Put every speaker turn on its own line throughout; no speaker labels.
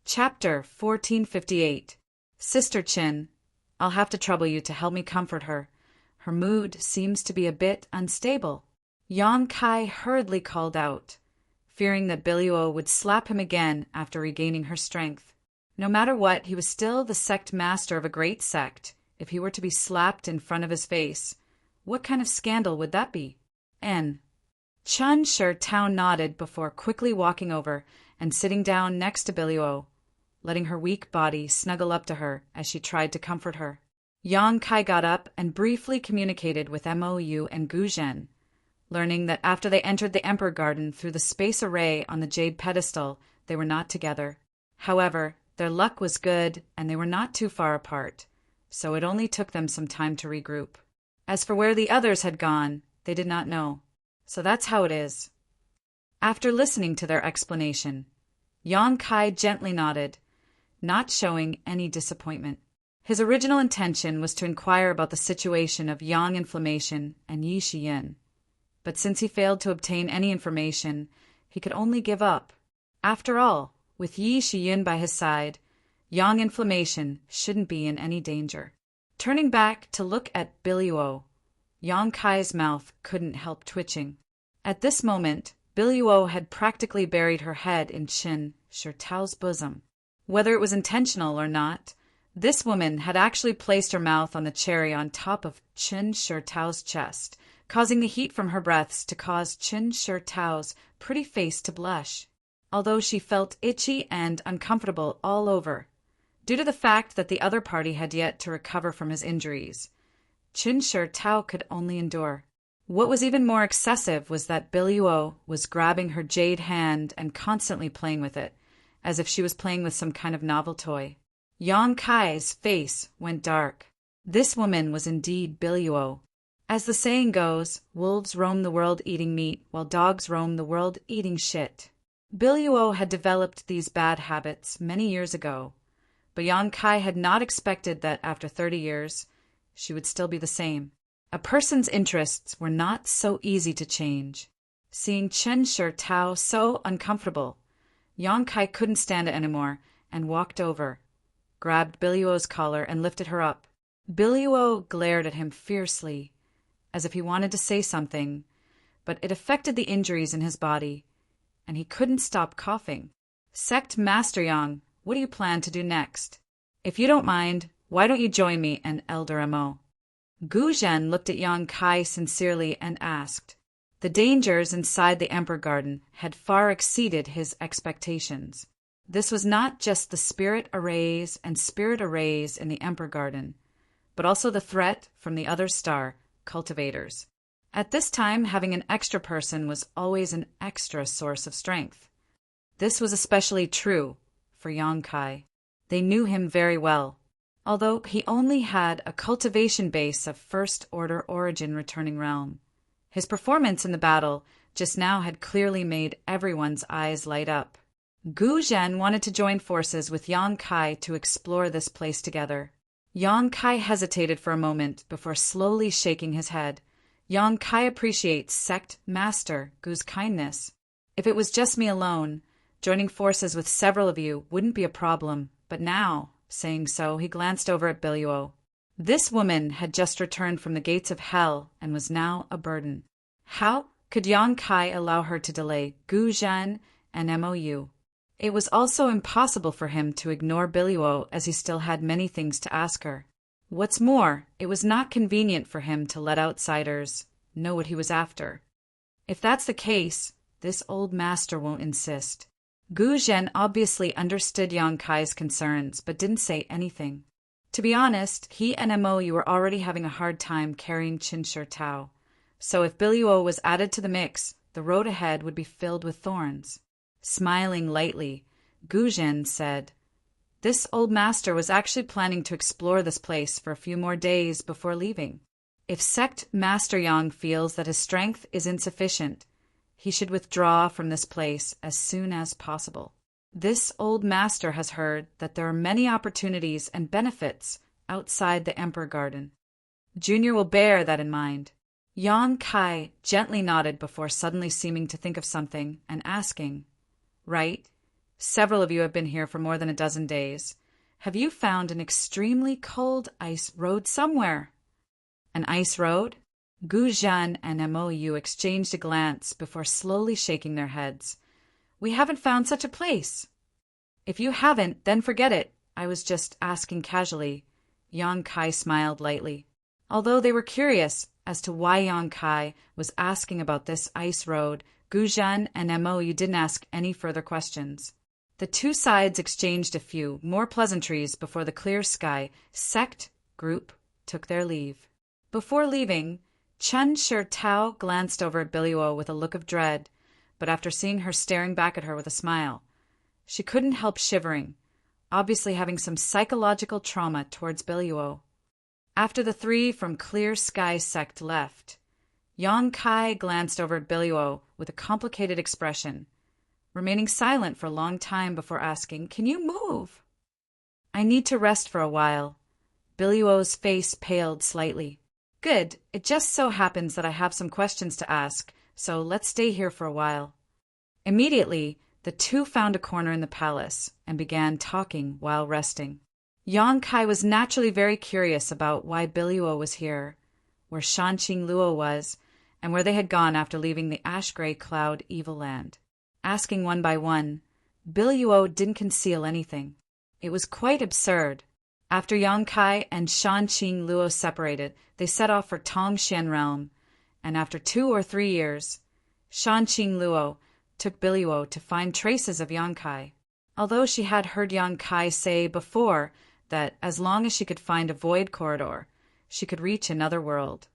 Chapter 1458. Sister Chin, I'll have to trouble you to help me comfort her. Her mood seems to be a bit unstable. Yang Kai hurriedly called out, fearing that Biluo would slap him again after regaining her strength. No matter what, he was still the sect master of a great sect. If he were to be slapped in front of his face, what kind of scandal would that be? Chun Shi Tao nodded before quickly walking over and sitting down next to Biluo, letting her weak body snuggle up to her as she tried to comfort her. Yang Kai got up and briefly communicated with Mou and Gu Zhen, learning that after they entered the Emperor Garden through the space array on the jade pedestal, they were not together. However, their luck was good and they were not too far apart, so it only took them some time to regroup. As for where the others had gone, they did not know. So that's how it is. After listening to their explanation, Yang Kai gently nodded, not showing any disappointment. His original intention was to inquire about the situation of yang inflammation and Yi Shiyin, but since he failed to obtain any information, he could only give up. After all, with Yi Shiyin by his side, yang inflammation shouldn't be in any danger. Turning back to look at Biluo, Yang Kai's mouth couldn't help twitching. At this moment, Biluo had practically buried her head in Qin Shi Tao's bosom. Whether it was intentional or not, this woman had actually placed her mouth on the cherry on top of Qin Shi Tao's chest, causing the heat from her breaths to cause Qin Shi Tao's pretty face to blush, although she felt itchy and uncomfortable all over, due to the fact that the other party had yet to recover from his injuries. Qin Shi Tao could only endure. What was even more excessive was that Biluo was grabbing her jade hand and constantly playing with it, as if she was playing with some kind of novel toy. Yang Kai's face went dark. This woman was indeed Biluo. As the saying goes, wolves roam the world eating meat, while dogs roam the world eating shit. Biluo had developed these bad habits many years ago, but Yang Kai had not expected that after 30 years, she would still be the same. A person's interests were not so easy to change. Seeing Qin Shi Tao so uncomfortable, Yang Kai couldn't stand it anymore and walked over, grabbed Biluo's collar and lifted her up. Biluo glared at him fiercely, as if he wanted to say something, but it affected the injuries in his body, and he couldn't stop coughing. Sect Master Yang, what do you plan to do next? If you don't mind, why don't you join me and Elder Mo? Gu Zhen looked at Yang Kai sincerely and asked. The dangers inside the Emperor Garden had far exceeded his expectations. This was not just the spirit arrays and spirit arrays in the Emperor Garden, but also the threat from the other star, cultivators. At this time, having an extra person was always an extra source of strength. This was especially true for Yang Kai. They knew him very well, although he only had a cultivation base of first-order origin returning realm. His performance in the battle just now had clearly made everyone's eyes light up. Gu Zhen wanted to join forces with Yang Kai to explore this place together. Yang Kai hesitated for a moment before slowly shaking his head. Yang Kai appreciates Sect Master Gu's kindness. If it was just me alone, joining forces with several of you wouldn't be a problem, but now, saying so, he glanced over at Biluo. This woman had just returned from the gates of hell and was now a burden. How could Yang Kai allow her to delay Gu Zhen and Mou? It was also impossible for him to ignore Biluo, as he still had many things to ask her. What's more, it was not convenient for him to let outsiders know what he was after. If that's the case, this old master won't insist. Gu Zhen obviously understood Yang Kai's concerns, but didn't say anything. To be honest, he and Mou were already having a hard time carrying Qin Shi Tao, so if Biluo was added to the mix, the road ahead would be filled with thorns. Smiling lightly, Gu Zhen said, This old master was actually planning to explore this place for a few more days before leaving. If Sect Master Yang feels that his strength is insufficient, he should withdraw from this place as soon as possible. This old master has heard that there are many opportunities and benefits outside the Emperor Garden. Junior will bear that in mind. Yang Kai gently nodded before suddenly seeming to think of something and asking, Right, Several of you have been here for more than a dozen days. Have you found an extremely cold ice road somewhere? An ice road? Gu Zhan and Mou exchanged a glance before slowly shaking their heads. We haven't found such a place. If you haven't, then forget it. I was just asking casually. Yang Kai smiled lightly. Although they were curious as to why Yang Kai was asking about this ice road, Gu Zhan and Mou didn't ask any further questions. The two sides exchanged a few more pleasantries before the clear sky sect group took their leave. Before leaving, Chen Shirtao glanced over at Biluo with a look of dread, but after seeing her staring back at her with a smile, she couldn't help shivering, obviously having some psychological trauma towards Biluo. After the three from Clear Sky sect left, Yang Kai glanced over at Biluo with a complicated expression, remaining silent for a long time before asking, "Can you move?" "I need to rest for a while." Biluo's face paled slightly. "Good. It just so happens that I have some questions to ask, so let's stay here for a while." Immediately, the two found a corner in the palace and began talking while resting. Yang Kai was naturally very curious about why Biluo was here, where Shanqing Luo was, and where they had gone after leaving the ash-gray cloud evil land. Asking one by one, Biluo didn't conceal anything. It was quite absurd. After Yang Kai and Shanqing Luo separated, they set off for Tongshan Realm, and after 2 or 3 years, Shanqing Luo took Biluo to find traces of Yang Kai. Although she had heard Yang Kai say before that as long as she could find a void corridor, she could reach another world.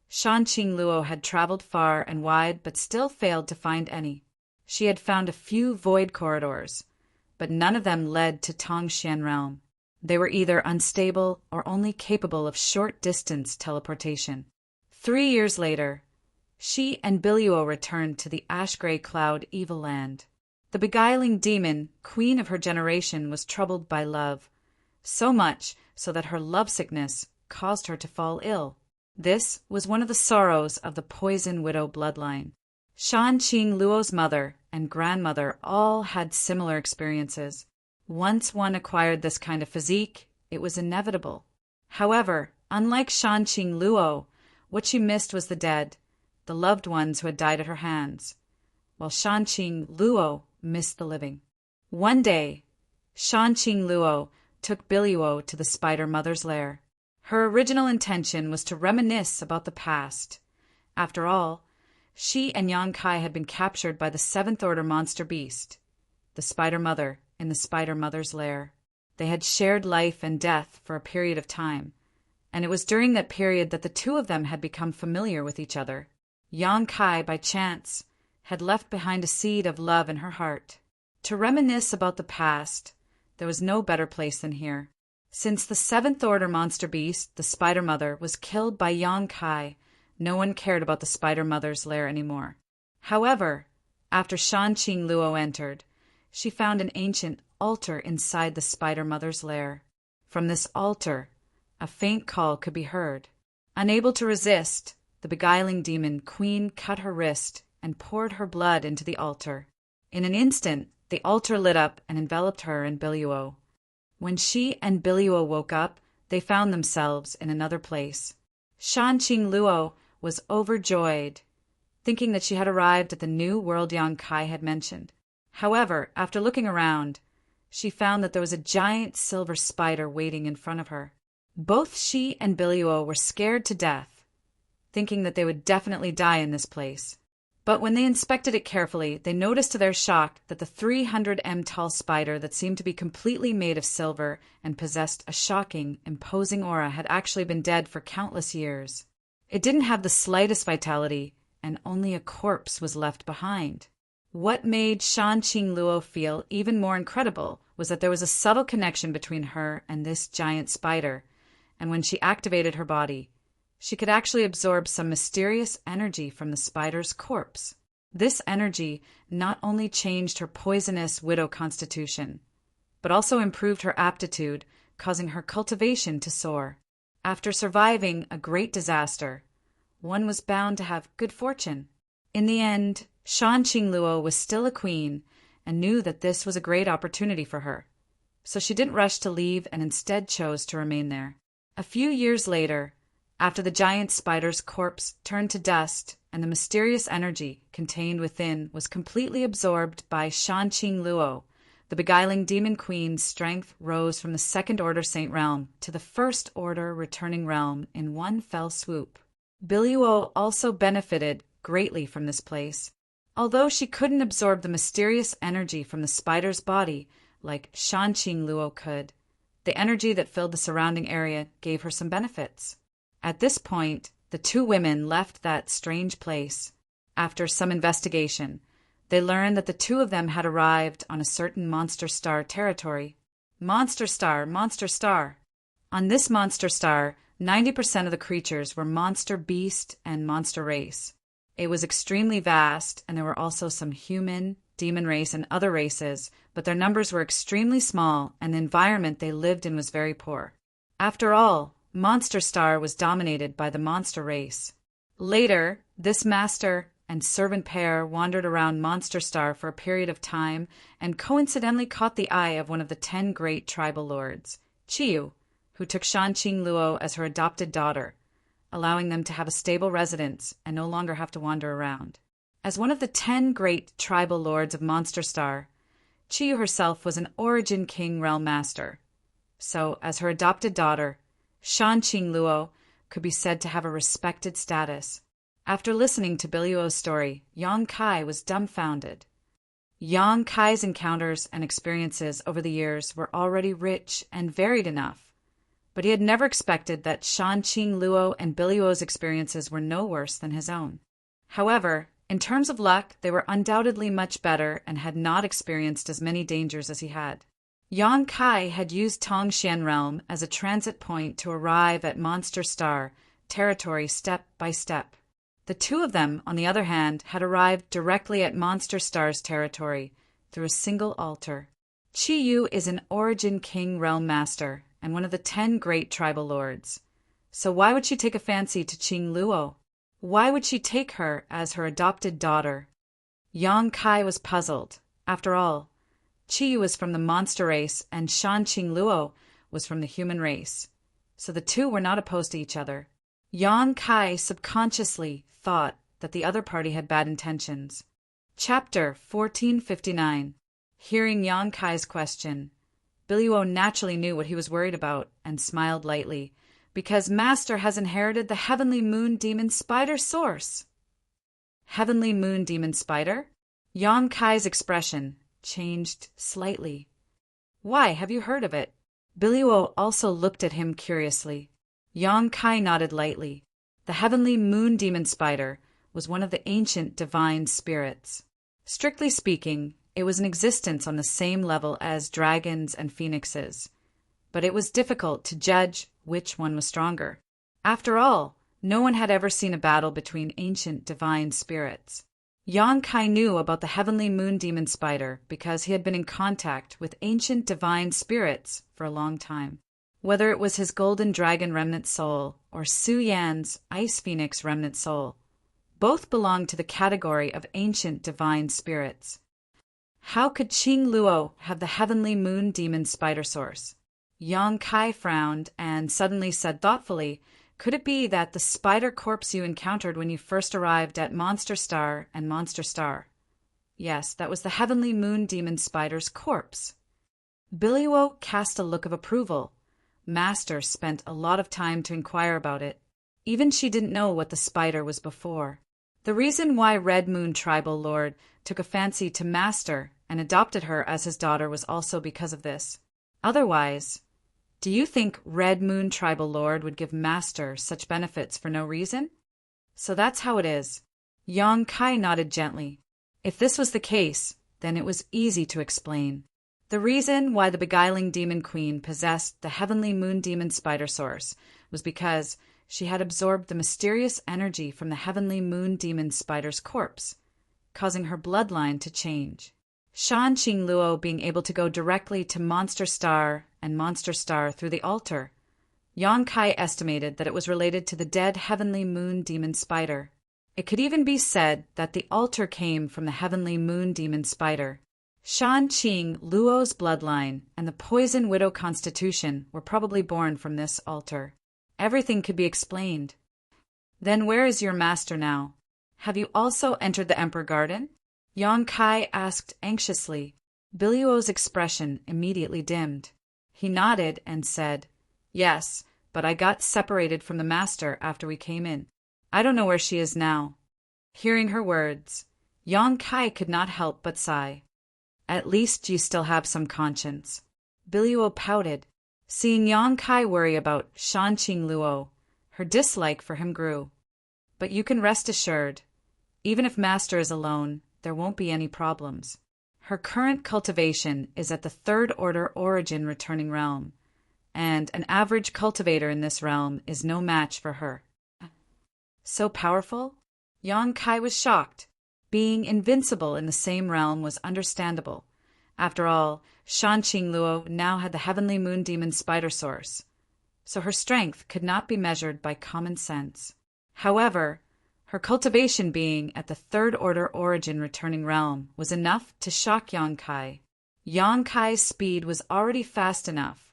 Shanqing Luo had traveled far and wide but still failed to find any. She had found a few void corridors, but none of them led to Tongshan Realm. They were either unstable or only capable of short-distance teleportation. 3 years later, she and Biluo returned to the ash-gray cloud evil land. The beguiling demon, queen of her generation, was troubled by love, so much so that her lovesickness caused her to fall ill. This was one of the sorrows of the Poison Widow bloodline. Shanqing Luo's mother and grandmother all had similar experiences. Once one acquired this kind of physique, it was inevitable. However, unlike Shanqing Luo, what she missed was the dead, the loved ones who had died at her hands, while Shanqing Luo missed the living. One day, Shanqing Luo took Biluo to the Spider Mother's lair. Her original intention was to reminisce about the past. After all, she and Yang Kai had been captured by the 7th Order monster beast, the Spider Mother, in the Spider Mother's lair. They had shared life and death for a period of time, and it was during that period that the two of them had become familiar with each other. Yang Kai, by chance, had left behind a seed of love in her heart. To reminisce about the past, there was no better place than here. Since the 7th Order monster beast, the Spider Mother, was killed by Yang Kai, no one cared about the Spider Mother's lair anymore. However, after Shanqing Luo entered, she found an ancient altar inside the Spider Mother's lair. From this altar, a faint call could be heard. Unable to resist, the beguiling demon queen cut her wrist and poured her blood into the altar. In an instant, the altar lit up and enveloped her and Biluo. When she and Biluo woke up, they found themselves in another place. Shanqing Luo was overjoyed, thinking that she had arrived at the new world Yang Kai had mentioned. However, after looking around, she found that there was a giant silver spider waiting in front of her. Both she and Biluo were scared to death, thinking that they would definitely die in this place. But when they inspected it carefully, they noticed to their shock that the 300 m tall spider that seemed to be completely made of silver and possessed a shocking, imposing aura had actually been dead for countless years. It didn't have the slightest vitality, and only a corpse was left behind. What made Shanqing Luo feel even more incredible was that there was a subtle connection between her and this giant spider, and when she activated her body, she could actually absorb some mysterious energy from the spider's corpse. This energy not only changed her poisonous widow constitution, but also improved her aptitude, causing her cultivation to soar. After surviving a great disaster, one was bound to have good fortune. In the end, Shanqing Luo was still a queen, and knew that this was a great opportunity for her. So she didn't rush to leave and instead chose to remain there. A few years later, after the giant spider's corpse turned to dust and the mysterious energy contained within was completely absorbed by Shanqing Luo, the beguiling demon queen's strength rose from the second order saint realm to the first order returning realm in one fell swoop. Biluo also benefited greatly from this place. Although she couldn't absorb the mysterious energy from the spider's body like Shanqing Luo could, the energy that filled the surrounding area gave her some benefits. At this point, the two women left that strange place. After some investigation, they learned that the two of them had arrived on a certain monster star territory. Monster star, monster star. On this monster star, 90% of the creatures were monster beast and monster race. It was extremely vast, and there were also some human, demon race, and other races, but their numbers were extremely small, and the environment they lived in was very poor. After all, Monster Star was dominated by the monster race. Later, this master and servant pair wandered around Monster Star for a period of time and coincidentally caught the eye of one of the 10 great tribal lords, Chiyu, who took Shanqing Luo as her adopted daughter, allowing them to have a stable residence and no longer have to wander around. As one of the 10 great tribal lords of Monster Star, Chiyu herself was an Origin King Realm Master. So, as her adopted daughter, Shanqing Luo could be said to have a respected status. After listening to Biluo's story, Yang Kai was dumbfounded. Yang Kai's encounters and experiences over the years were already rich and varied enough, but he had never expected that Shanqing Luo and Biluo's experiences were no worse than his own. However, in terms of luck, they were undoubtedly much better and had not experienced as many dangers as he had. Yang Kai had used Tongshan Realm as a transit point to arrive at Monster Star territory step by step. The two of them, on the other hand, had arrived directly at Monster Star's territory through a single altar. Chiyu is an Origin King Realm Master and one of the 10 great tribal lords. So why would she take a fancy to Qing Luo? Why would she take her as her adopted daughter? Yang Kai was puzzled. After all, Chiyu was from the monster race and Shanqing Luo was from the human race, so the two were not opposed to each other. Yang Kai subconsciously thought that the other party had bad intentions. Chapter 1459. Hearing Yang Kai's question, Biluo naturally knew what he was worried about and smiled lightly, because Master has inherited the Heavenly Moon Demon Spider source. Heavenly Moon Demon Spider? Yang Kai's expression changed slightly. Why, have you heard of it? Biluo also looked at him curiously. Yang Kai nodded lightly. The Heavenly Moon Demon Spider was one of the ancient divine spirits. Strictly speaking, it was in existence on the same level as dragons and phoenixes, but it was difficult to judge which one was stronger. After all, no one had ever seen a battle between ancient divine spirits. Yang Kai knew about the Heavenly Moon Demon Spider because he had been in contact with ancient divine spirits for a long time. Whether it was his golden dragon remnant soul or Su Yan's ice phoenix remnant soul, both belonged to the category of ancient divine spirits. How could Qing Luo have the Heavenly Moon Demon Spider source? Yang Kai frowned and suddenly said thoughtfully, "Could it be that the spider corpse you encountered when you first arrived at Monster Star and Monster Star?" Yes, that was the Heavenly Moon Demon Spider's corpse. Biluo cast a look of approval. Master spent a lot of time to inquire about it. Even she didn't know what the spider was before. The reason why Red Moon Tribal Lord took a fancy to Master and adopted her as his daughter was also because of this. Otherwise, do you think Red Moon Tribal Lord would give Master such benefits for no reason? So that's how it is. Yang Kai nodded gently. If this was the case, then it was easy to explain. The reason why the beguiling demon queen possessed the Heavenly Moon Demon Spider source was because she had absorbed the mysterious energy from the Heavenly Moon Demon Spider's corpse, causing her bloodline to change. Shanqing Luo being able to go directly to Monster Star and Monster Star through the altar, Yang Kai estimated that it was related to the dead Heavenly Moon Demon Spider. It could even be said that the altar came from the Heavenly Moon Demon Spider. Shan Qing Luo's bloodline and the Poison Widow constitution were probably born from this altar. Everything could be explained. Then where is your master now? Have you also entered the Emperor Garden? Yang Kai asked anxiously. Biluo's expression immediately dimmed. He nodded and said, Yes, but I got separated from the master after we came in. I don't know where she is now. Hearing her words, Yang Kai could not help but sigh. At least you still have some conscience. Biluo pouted. Seeing Yang Kai worry about Shanqing Luo, her dislike for him grew. But you can rest assured, even if master is alone, there won't be any problems. Her current cultivation is at the third order origin returning realm, and an average cultivator in this realm is no match for her. So powerful? Yang Kai was shocked. Being invincible in the same realm was understandable. After all, Shanqing Luo now had the heavenly moon demon spider source, so her strength could not be measured by common sense. However, her cultivation being at the third order origin returning realm was enough to shock Yang Kai. Yang Kai's speed was already fast enough,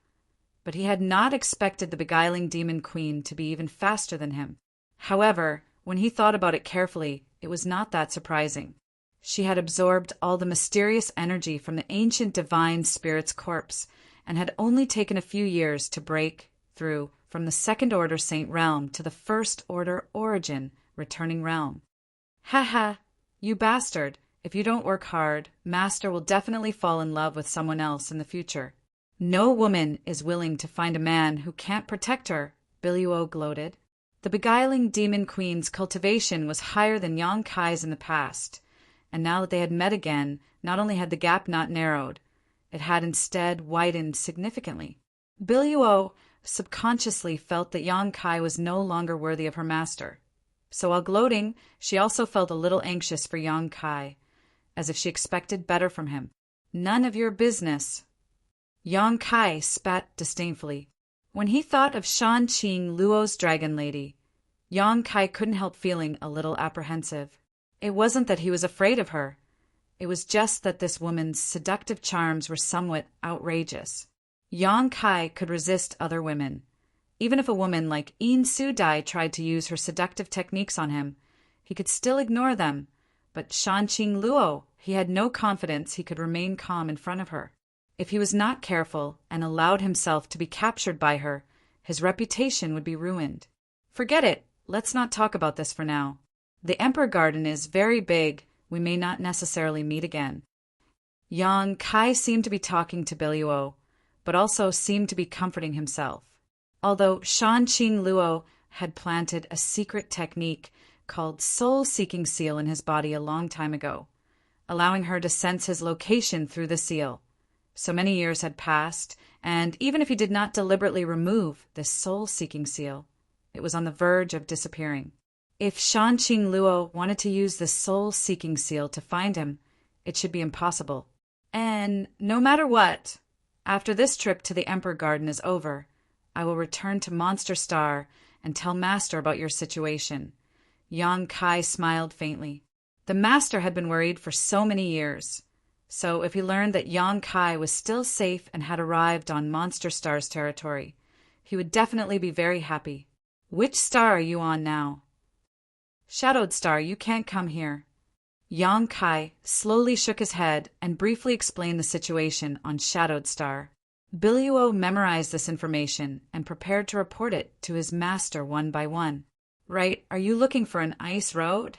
but he had not expected the beguiling demon queen to be even faster than him. However, when he thought about it carefully, it was not that surprising. She had absorbed all the mysterious energy from the ancient divine spirit's corpse, and had only taken a few years to break through from the second order saint realm to the first order origin returning realm. Ha ha, you bastard. If you don't work hard, master will definitely fall in love with someone else in the future. No woman is willing to find a man who can't protect her, Biluo gloated. The beguiling demon queen's cultivation was higher than Yang Kai's in the past, and now that they had met again, not only had the gap not narrowed, it had instead widened significantly. Biluo subconsciously felt that Yang Kai was no longer worthy of her master. So while gloating, she also felt a little anxious for Yang Kai, as if she expected better from him. None of your business. Yang Kai spat disdainfully. When he thought of Shanqing Luo's dragon lady, Yang Kai couldn't help feeling a little apprehensive. It wasn't that he was afraid of her. It was just that this woman's seductive charms were somewhat outrageous. Yang Kai could resist other women. Even if a woman like In Su Dai tried to use her seductive techniques on him, he could still ignore them. But Shanqing Luo, he had no confidence he could remain calm in front of her. If he was not careful and allowed himself to be captured by her, his reputation would be ruined. Forget it. Let's not talk about this for now. The Emperor Garden is very big. We may not necessarily meet again. Yang Kai seemed to be talking to Biluo, but also seemed to be comforting himself. Although Shanqing Luo had planted a secret technique called soul-seeking seal in his body a long time ago, allowing her to sense his location through the seal. So many years had passed, and even if he did not deliberately remove this soul-seeking seal, it was on the verge of disappearing. If Shanqing Luo wanted to use the soul-seeking seal to find him, it should be impossible. And no matter what, after this trip to the Emperor Garden is over, I will return to Monster Star and tell Master about your situation. Yang Kai smiled faintly. The Master had been worried for so many years. So if he learned that Yang Kai was still safe and had arrived on Monster Star's territory, he would definitely be very happy. Which star are you on now? Shadowed Star, you can't come here. Yang Kai slowly shook his head and briefly explained the situation on Shadowed Star. Biluo memorized this information and prepared to report it to his master one by one. Right, are you looking for an ice road?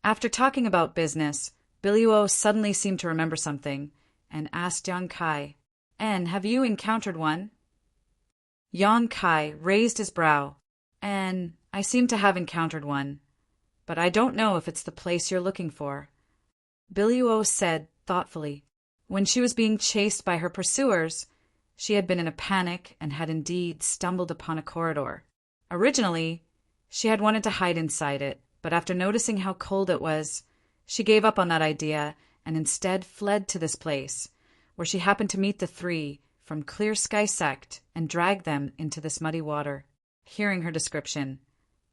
After talking about business, Biluo suddenly seemed to remember something and asked Yang Kai, "And have you encountered one?" Yang Kai raised his brow. "And I seem to have encountered one, but I don't know if it's the place you're looking for," Biluo said thoughtfully. When she was being chased by her pursuers, she had been in a panic and had indeed stumbled upon a corridor. Originally, she had wanted to hide inside it, but after noticing how cold it was, she gave up on that idea and instead fled to this place, where she happened to meet the three from Clear Sky Sect and dragged them into this muddy water. Hearing her description,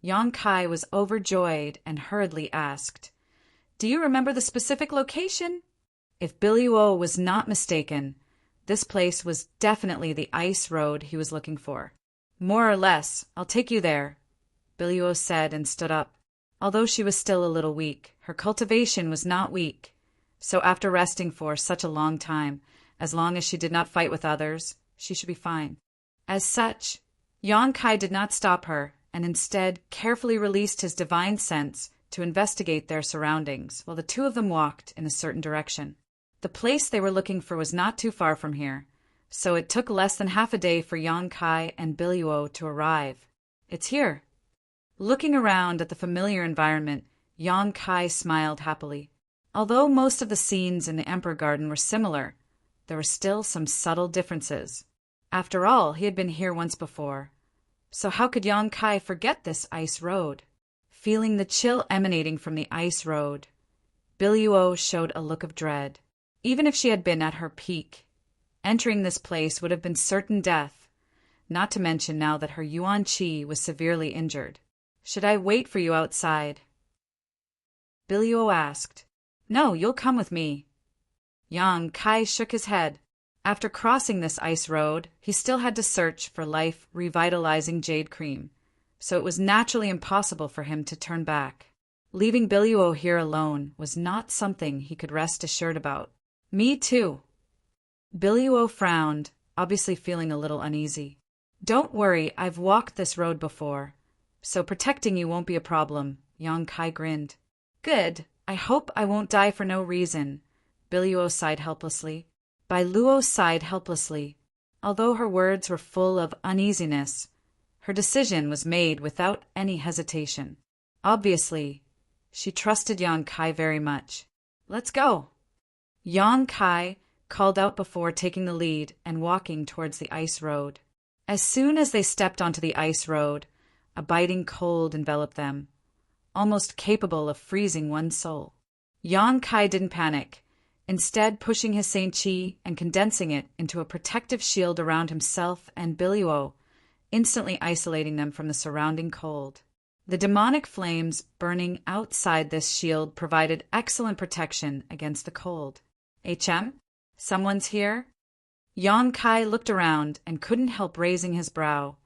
Yang Kai was overjoyed and hurriedly asked, "Do you remember the specific location?" If Billio was not mistaken, this place was definitely the ice road he was looking for. More or less, I'll take you there, Billio said and stood up. Although she was still a little weak, her cultivation was not weak. So after resting for such a long time, as long as she did not fight with others, she should be fine. As such, Yan Kai did not stop her, and instead carefully released his divine sense to investigate their surroundings, while the two of them walked in a certain direction. The place they were looking for was not too far from here, so it took less than half a day for Yan Kai and Billio to arrive. It's here. Looking around at the familiar environment, Yan Kai smiled happily. Although most of the scenes in the Emperor Garden were similar, there were still some subtle differences. After all, he had been here once before, so how could Yan Kai forget this ice road? Feeling the chill emanating from the ice road, Billio showed a look of dread. Even if she had been at her peak, entering this place would have been certain death, not to mention now that her Yuan Qi was severely injured. Should I wait for you outside? Billio asked. No, you'll come with me. Yan Kai shook his head. After crossing this ice road, he still had to search for life-revitalizing jade cream, so it was naturally impossible for him to turn back. Leaving Billio here alone was not something he could rest assured about. Me too. Billio frowned, obviously feeling a little uneasy. Don't worry, I've walked this road before, so protecting you won't be a problem, Yan Kai grinned. Good, I hope I won't die for no reason, Billio sighed helplessly. Luo sighed helplessly. Although her words were full of uneasiness, her decision was made without any hesitation. Obviously, she trusted Yan Kai very much. Let's go. Yan Kai called out before taking the lead and walking towards the ice road. As soon as they stepped onto the ice road, a biting cold enveloped them, almost capable of freezing one's soul. Yan Kai didn't panic, instead pushing his Saint Qi and condensing it into a protective shield around himself and Billio, instantly isolating them from the surrounding cold. The demonic flames burning outside this shield provided excellent protection against the cold. HM? Someone's here? Yan Kai looked around and couldn't help raising his brow,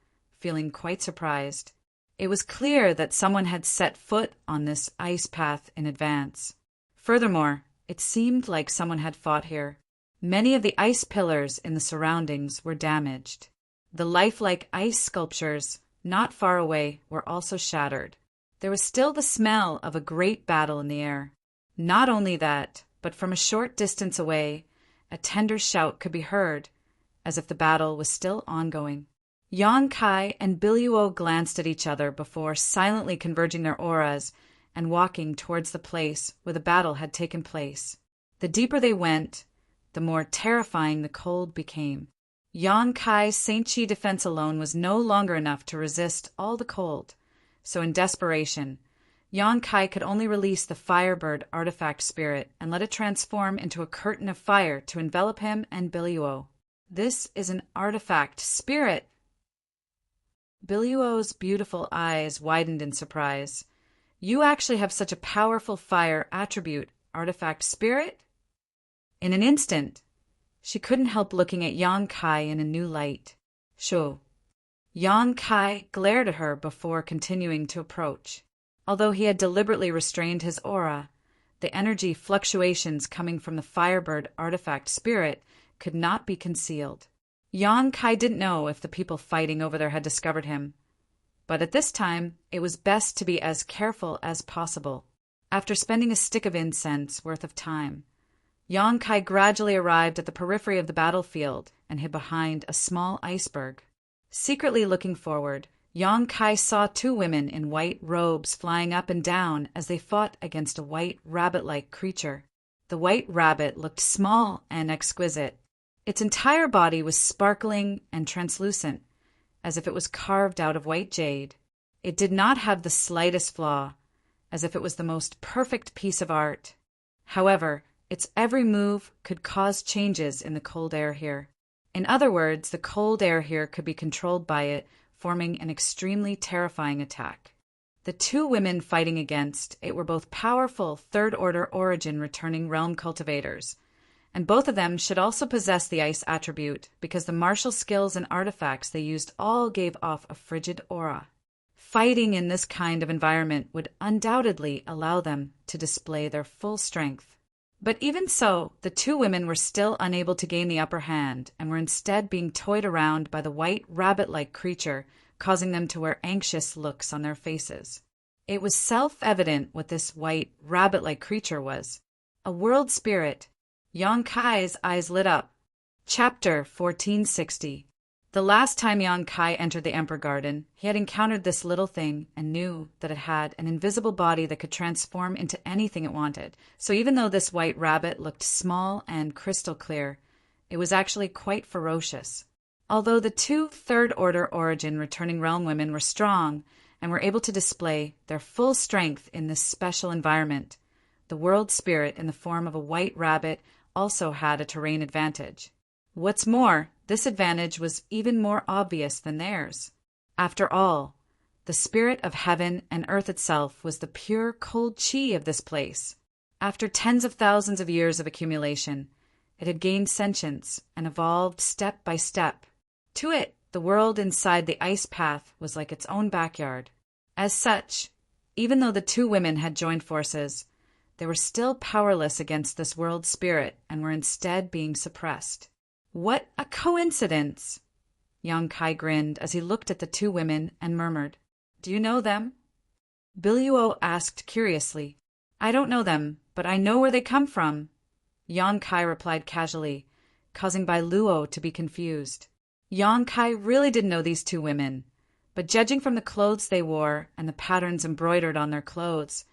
feeling quite surprised. It was clear that someone had set foot on this ice path in advance. Furthermore, it seemed like someone had fought here. Many of the ice pillars in the surroundings were damaged. The lifelike ice sculptures not far away were also shattered. There was still the smell of a great battle in the air. Not only that, but from a short distance away, a tender shout could be heard, as if the battle was still ongoing. Yan Kai and Billio glanced at each other before silently converging their auras and walking towards the place where the battle had taken place. The deeper they went, the more terrifying the cold became. Yan Kai's Saint Qi defense alone was no longer enough to resist all the cold, so in desperation, Yan Kai could only release the Firebird artifact spirit and let it transform into a curtain of fire to envelop him and Billio. This is an artifact spirit! Billio's beautiful eyes widened in surprise. You actually have such a powerful fire attribute, artifact spirit? In an instant, she couldn't help looking at Yan Kai in a new light. Sure. Yan Kai glared at her before continuing to approach. Although he had deliberately restrained his aura, the energy fluctuations coming from the Firebird artifact spirit could not be concealed. Yan Kai didn't know if the people fighting over there had discovered him, but at this time it was best to be as careful as possible. After spending a stick of incense worth of time, Yan Kai gradually arrived at the periphery of the battlefield and hid behind a small iceberg. Secretly looking forward, Yan Kai saw two women in white robes flying up and down as they fought against a white rabbit-like creature. The white rabbit looked small and exquisite. Its entire body was sparkling and translucent, as if it was carved out of white jade. It did not have the slightest flaw, as if it was the most perfect piece of art. However, its every move could cause changes in the cold air here. In other words, the cold air here could be controlled by it, forming an extremely terrifying attack. The two women fighting against it were both powerful third-order origin returning realm cultivators, and both of them should also possess the ice attribute because the martial skills and artifacts they used all gave off a frigid aura. Fighting in this kind of environment would undoubtedly allow them to display their full strength. But even so, the two women were still unable to gain the upper hand and were instead being toyed around by the white rabbit-like creature, causing them to wear anxious looks on their faces. It was self-evident what this white rabbit-like creature was. A world spirit. Yang Kai's eyes lit up. Chapter 1460. The last time Yang Kai entered the Emperor Garden, he had encountered this little thing and knew that it had an invisible body that could transform into anything it wanted. So even though this white rabbit looked small and crystal clear, it was actually quite ferocious. Although the two third-order origin returning realm women were strong and were able to display their full strength in this special environment, the world spirit in the form of a white rabbit also had a terrain advantage. What's more, this advantage was even more obvious than theirs. After all, the spirit of heaven and earth itself was the pure cold chi of this place. After tens of thousands of years of accumulation, it had gained sentience and evolved step by step. To it, the world inside the ice path was like its own backyard. As such, even though the two women had joined forces, they were still powerless against this world spirit and were instead being suppressed. What a coincidence! Yang Kai grinned as he looked at the two women and murmured, "Do you know them?" Biluo asked curiously. "I don't know them, but I know where they come from," Yang Kai replied casually, causing Bai Luo to be confused. Yang Kai really didn't know these two women, but judging from the clothes they wore and the patterns embroidered on their clothes,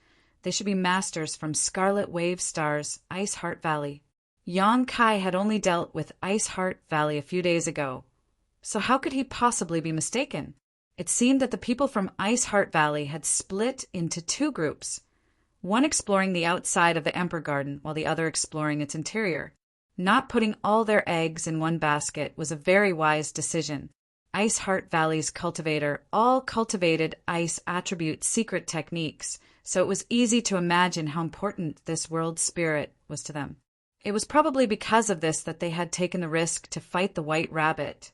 they should be masters from Scarlet Wave Star's Ice Heart Valley. Yang Kai had only dealt with Ice Heart Valley a few days ago, so how could he possibly be mistaken? It seemed that the people from Ice Heart Valley had split into two groups, one exploring the outside of the Emperor Garden while the other exploring its interior. Not putting all their eggs in one basket was a very wise decision. Ice Heart Valley's cultivator all cultivated ice attribute secret techniques, so it was easy to imagine how important this world spirit was to them. It was probably because of this that they had taken the risk to fight the white rabbit.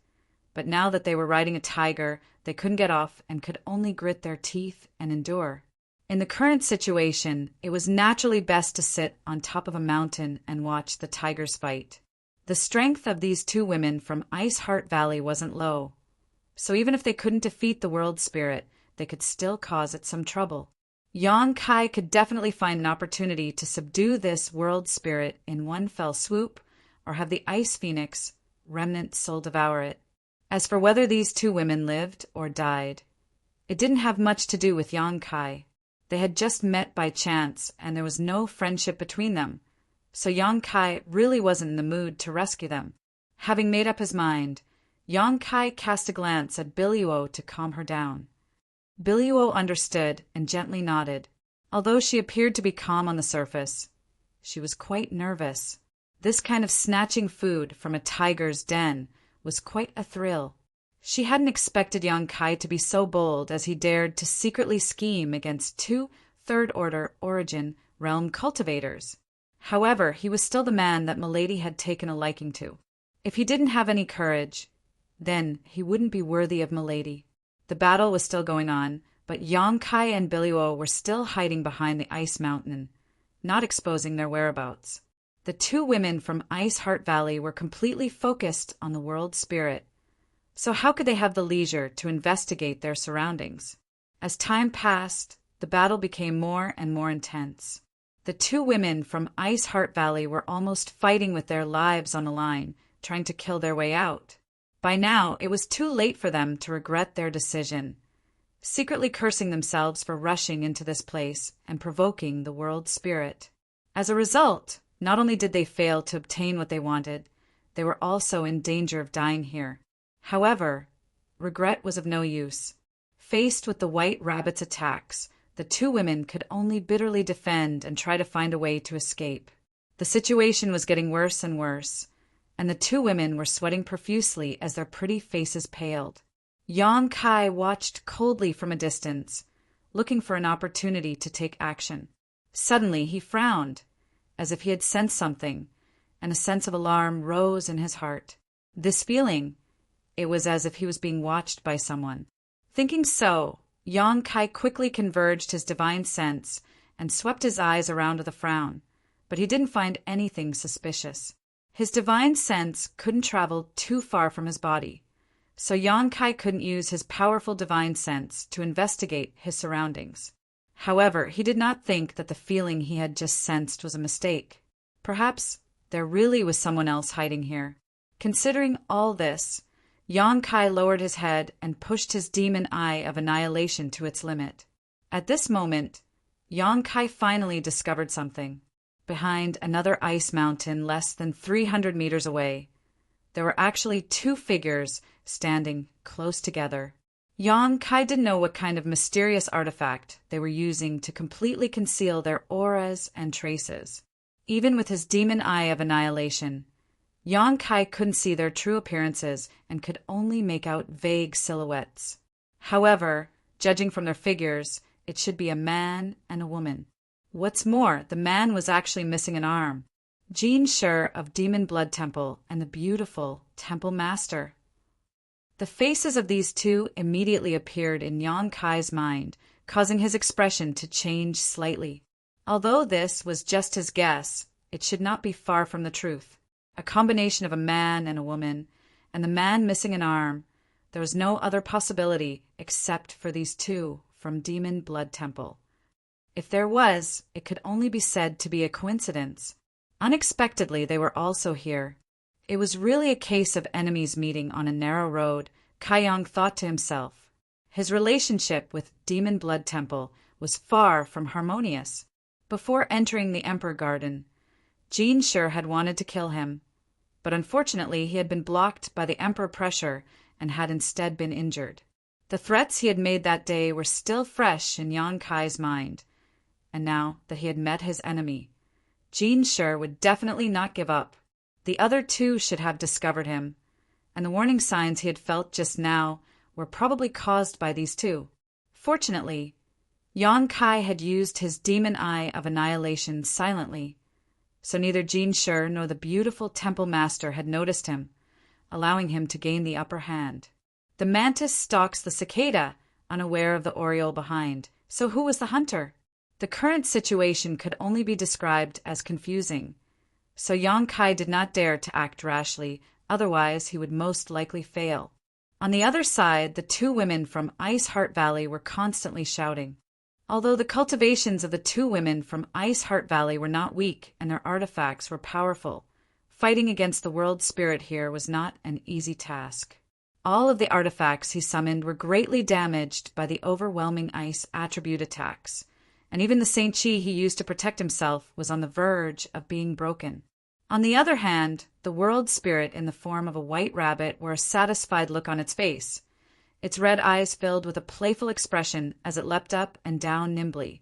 But now that they were riding a tiger, they couldn't get off and could only grit their teeth and endure. In the current situation, it was naturally best to sit on top of a mountain and watch the tigers fight. The strength of these two women from Ice Heart Valley wasn't low, so even if they couldn't defeat the world spirit, they could still cause it some trouble. Yang Kai could definitely find an opportunity to subdue this world spirit in one fell swoop, or have the Ice Phoenix, remnant soul, devour it. As for whether these two women lived or died, it didn't have much to do with Yang Kai. They had just met by chance, and there was no friendship between them, so Yang Kai really wasn't in the mood to rescue them. Having made up his mind, Yang Kai cast a glance at Biluo to calm her down. Biluo understood and gently nodded. Although she appeared to be calm on the surface, she was quite nervous. This kind of snatching food from a tiger's den was quite a thrill. She hadn't expected Yang Kai to be so bold as he dared to secretly scheme against two third-order origin realm cultivators. However, he was still the man that Milady had taken a liking to. If he didn't have any courage, then he wouldn't be worthy of Milady. The battle was still going on, but Yang Kai and Biluo were still hiding behind the ice mountain, not exposing their whereabouts. The two women from Ice Heart Valley were completely focused on the world spirit, so how could they have the leisure to investigate their surroundings? As time passed, the battle became more and more intense. The two women from Ice Heart Valley were almost fighting with their lives on the line, trying to kill their way out. By now, it was too late for them to regret their decision, secretly cursing themselves for rushing into this place and provoking the world spirit. As a result, not only did they fail to obtain what they wanted, they were also in danger of dying here. However, regret was of no use. Faced with the white rabbit's attacks, the two women could only bitterly defend and try to find a way to escape. The situation was getting worse and worse, and the two women were sweating profusely as their pretty faces paled. Yang Kai watched coldly from a distance, looking for an opportunity to take action. Suddenly he frowned, as if he had sensed something, and a sense of alarm rose in his heart. This feeling, it was as if he was being watched by someone. Thinking so, Yang Kai quickly converged his divine sense and swept his eyes around with a frown, but he didn't find anything suspicious. His divine sense couldn't travel too far from his body, so Yang Kai couldn't use his powerful divine sense to investigate his surroundings. However, he did not think that the feeling he had just sensed was a mistake. Perhaps there really was someone else hiding here. Considering all this, Yang Kai lowered his head and pushed his demon eye of annihilation to its limit. At this moment, Yang Kai finally discovered something. Behind another ice mountain less than 300 meters away, there were actually two figures standing close together. Yang Kai didn't know what kind of mysterious artifact they were using to completely conceal their auras and traces. Even with his demon eye of annihilation, Yang Kai couldn't see their true appearances and could only make out vague silhouettes. However, judging from their figures, it should be a man and a woman. What's more, the man was actually missing an arm. Jin Shi of Demon Blood Temple and the beautiful Temple Master. The faces of these two immediately appeared in Yang Kai's mind, causing his expression to change slightly. Although this was just his guess, it should not be far from the truth. A combination of a man and a woman, and the man missing an arm, there was no other possibility except for these two from Demon Blood Temple. If there was, it could only be said to be a coincidence. Unexpectedly, they were also here. It was really a case of enemies meeting on a narrow road, Kaiyang thought to himself. His relationship with Demon Blood Temple was far from harmonious. Before entering the Emperor Garden, Jin Shi had wanted to kill him, but unfortunately he had been blocked by the Emperor pressure and had instead been injured. The threats he had made that day were still fresh in Yang Kai's mind, and now that he had met his enemy, Jin Shi would definitely not give up. The other two should have discovered him, and the warning signs he had felt just now were probably caused by these two. Fortunately, Yang Kai had used his demon eye of annihilation silently, so neither Jin Shi nor the beautiful Temple Master had noticed him, allowing him to gain the upper hand. The mantis stalks the cicada, unaware of the oriole behind. So who was the hunter? The current situation could only be described as confusing, so Yang Kai did not dare to act rashly, otherwise he would most likely fail. On the other side, the two women from Ice Heart Valley were constantly shouting. Although the cultivations of the two women from Ice Heart Valley were not weak and their artifacts were powerful, fighting against the world spirit here was not an easy task. All of the artifacts he summoned were greatly damaged by the overwhelming ice attribute attacks, and even the Saint Chi he used to protect himself was on the verge of being broken. On the other hand, the world spirit in the form of a white rabbit wore a satisfied look on its face, its red eyes filled with a playful expression as it leapt up and down nimbly,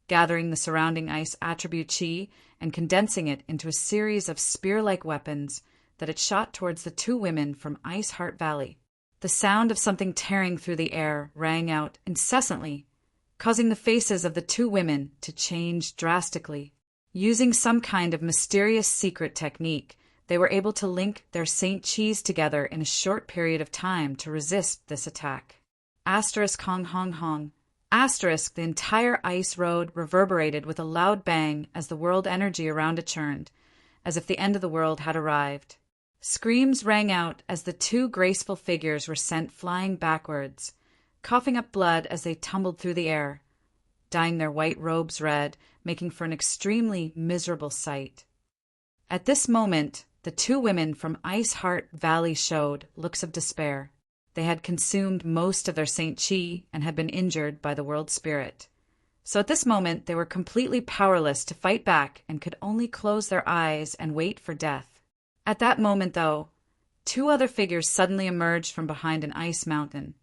gathering the surrounding ice attribute chi and condensing it into a series of spear-like weapons that it shot towards the two women from Ice Heart Valley. The sound of something tearing through the air rang out incessantly, causing the faces of the two women to change drastically. Using some kind of mysterious secret technique, they were able to link their Saint Chis together in a short period of time to resist this attack. Asterisk hong hong hong. Asterisk, the entire ice road reverberated with a loud bang as the world energy around it churned, as if the end of the world had arrived. Screams rang out as the two graceful figures were sent flying backwards, coughing up blood as they tumbled through the air, dyeing their white robes red, making for an extremely miserable sight. At this moment, the two women from Ice Heart Valley showed looks of despair. They had consumed most of their Saint Chi and had been injured by the world spirit. So at this moment, they were completely powerless to fight back and could only close their eyes and wait for death. At that moment, though, two other figures suddenly emerged from behind an ice mountain,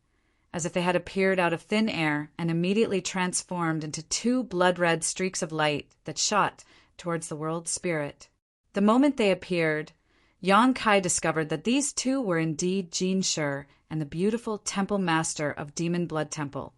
as if they had appeared out of thin air and immediately transformed into two blood-red streaks of light that shot towards the world spirit. The moment they appeared, Yang Kai discovered that these two were indeed Jin Shi and the beautiful Temple Master of Demon Blood Temple,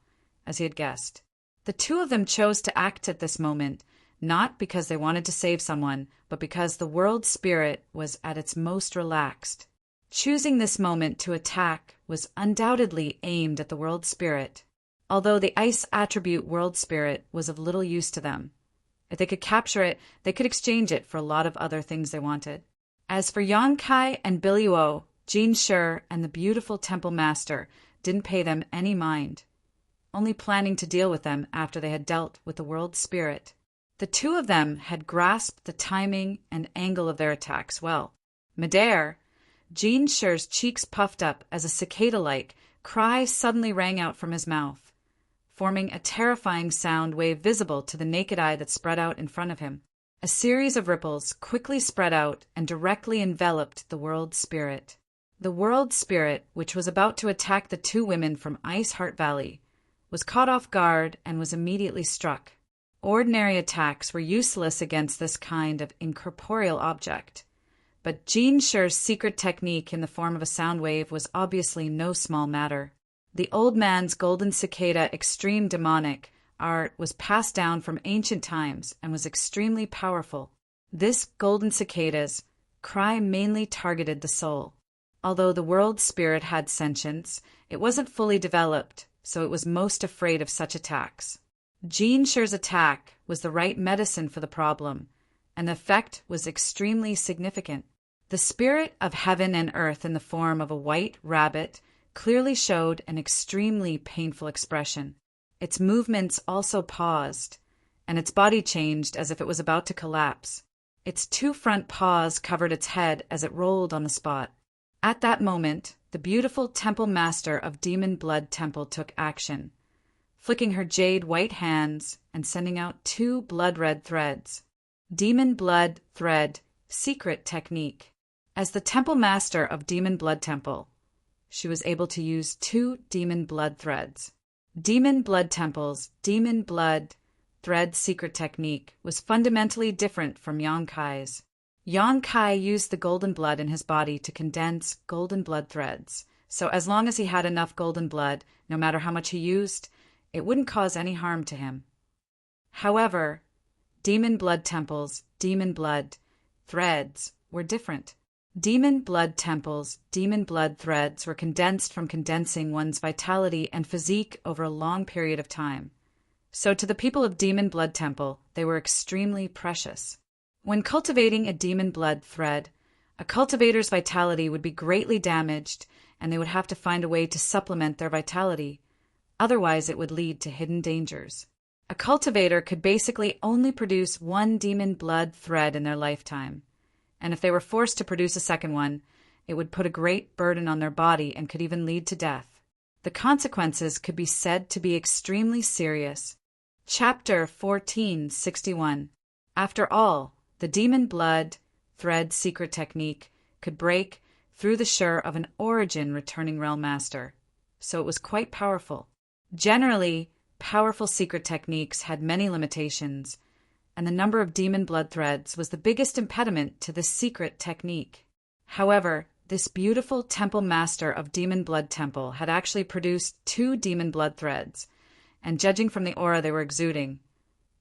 as he had guessed. The two of them chose to act at this moment, not because they wanted to save someone, but because the world spirit was at its most relaxed. Choosing this moment to attack was undoubtedly aimed at the world spirit, although the ice attribute world spirit was of little use to them. If they could capture it, they could exchange it for a lot of other things they wanted. As for Yong-kai and Biluo, Jin Shi and the beautiful temple master didn't pay them any mind, only planning to deal with them after they had dealt with the world spirit. The two of them had grasped the timing and angle of their attacks well. Midair, Jin Shi's cheeks puffed up as a cicada-like cry suddenly rang out from his mouth, forming a terrifying sound wave visible to the naked eye that spread out in front of him. A series of ripples quickly spread out and directly enveloped the world spirit. The world spirit, which was about to attack the two women from Ice Heart Valley, was caught off guard and was immediately struck. Ordinary attacks were useless against this kind of incorporeal object, but Jin Shi's secret technique in the form of a sound wave was obviously no small matter. The old man's golden cicada extreme demonic art was passed down from ancient times and was extremely powerful. This golden cicada's cry mainly targeted the soul. Although the world spirit had sentience, it wasn't fully developed, so it was most afraid of such attacks. Jin Shi's attack was the right medicine for the problem, and the effect was extremely significant. The spirit of heaven and earth in the form of a white rabbit clearly showed an extremely painful expression. Its movements also paused, and its body changed as if it was about to collapse. Its two front paws covered its head as it rolled on the spot. At that moment, the beautiful temple master of Demon Blood Temple took action, flicking her jade white hands and sending out two blood-red threads. Demon Blood Thread Secret Technique. As the temple master of Demon Blood Temple, she was able to use two demon blood threads. Demon Blood Temple's Demon Blood Thread Secret Technique was fundamentally different from Yong-kai's. Yong-kai used the golden blood in his body to condense golden blood threads, so as long as he had enough golden blood, no matter how much he used, it wouldn't cause any harm to him. However, Demon Blood Temple's Demon Blood Threads were different. Demon Blood Temple's demon blood threads were condensed from condensing one's vitality and physique over a long period of time. So to the people of Demon Blood Temple, they were extremely precious. When cultivating a demon blood thread, a cultivator's vitality would be greatly damaged, and they would have to find a way to supplement their vitality. Otherwise, it would lead to hidden dangers. A cultivator could basically only produce one demon blood thread in their lifetime, and if they were forced to produce a second one, it would put a great burden on their body and could even lead to death. The consequences could be said to be extremely serious. Chapter 1461. After all, the demon blood thread secret technique could break through the shore of an origin returning realm master, so it was quite powerful. Generally, powerful secret techniques had many limitations, and the number of demon blood threads was the biggest impediment to this secret technique. However, this beautiful temple master of Demon Blood Temple had actually produced two demon blood threads, and judging from the aura they were exuding,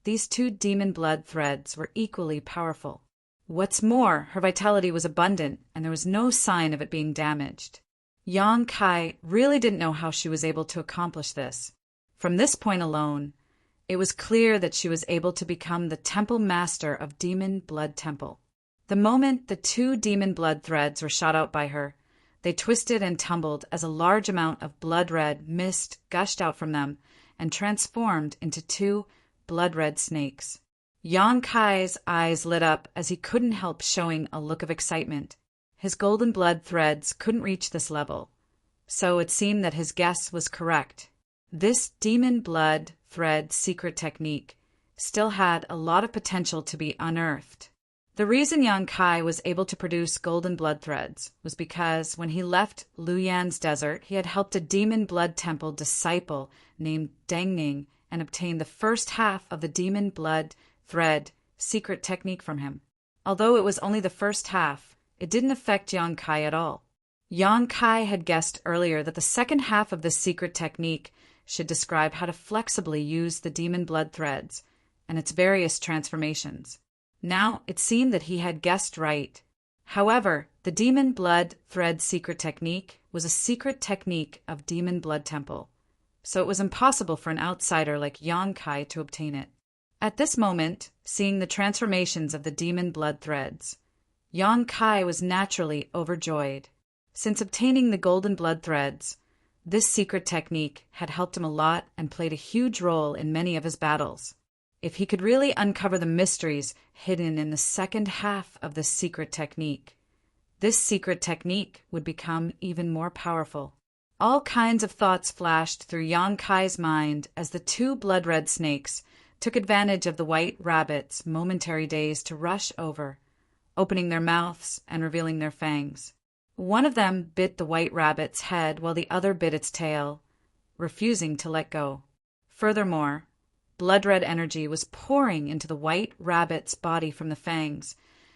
these two demon blood threads were equally powerful. What's more, her vitality was abundant, and there was no sign of it being damaged. Yong-kai really didn't know how she was able to accomplish this. From this point alone, it was clear that she was able to become the temple master of Demon Blood Temple. The moment the two demon blood threads were shot out by her, they twisted and tumbled as a large amount of blood-red mist gushed out from them and transformed into two blood-red snakes. Yong-kai's eyes lit up as he couldn't help showing a look of excitement. His golden blood threads couldn't reach this level, so it seemed that his guess was correct. This demon blood thread secret technique still had a lot of potential to be unearthed. The reason Yong-kai was able to produce golden blood threads was because when he left Luyan's desert, he had helped a demon blood temple disciple named Dengning and obtained the first half of the demon blood thread secret technique from him. Although it was only the first half, it didn't affect Yong-kai at all. Yong-kai had guessed earlier that the second half of this secret technique should describe how to flexibly use the demon blood threads, and its various transformations. Now it seemed that he had guessed right. However, the demon blood thread secret technique was a secret technique of Demon Blood Temple, so it was impossible for an outsider like Yang Kai to obtain it. At this moment, seeing the transformations of the demon blood threads, Yang Kai was naturally overjoyed. Since obtaining the golden blood threads, this secret technique had helped him a lot and played a huge role in many of his battles. If he could really uncover the mysteries hidden in the second half of this secret technique, this secret technique would become even more powerful. All kinds of thoughts flashed through Yang Kai's mind as the two blood-red snakes took advantage of the white rabbit's momentary daze to rush over, opening their mouths and revealing their fangs. One of them bit the white rabbit's head while the other bit its tail, refusing to let go. Furthermore, blood-red energy was pouring into the white rabbit's body from the fangs,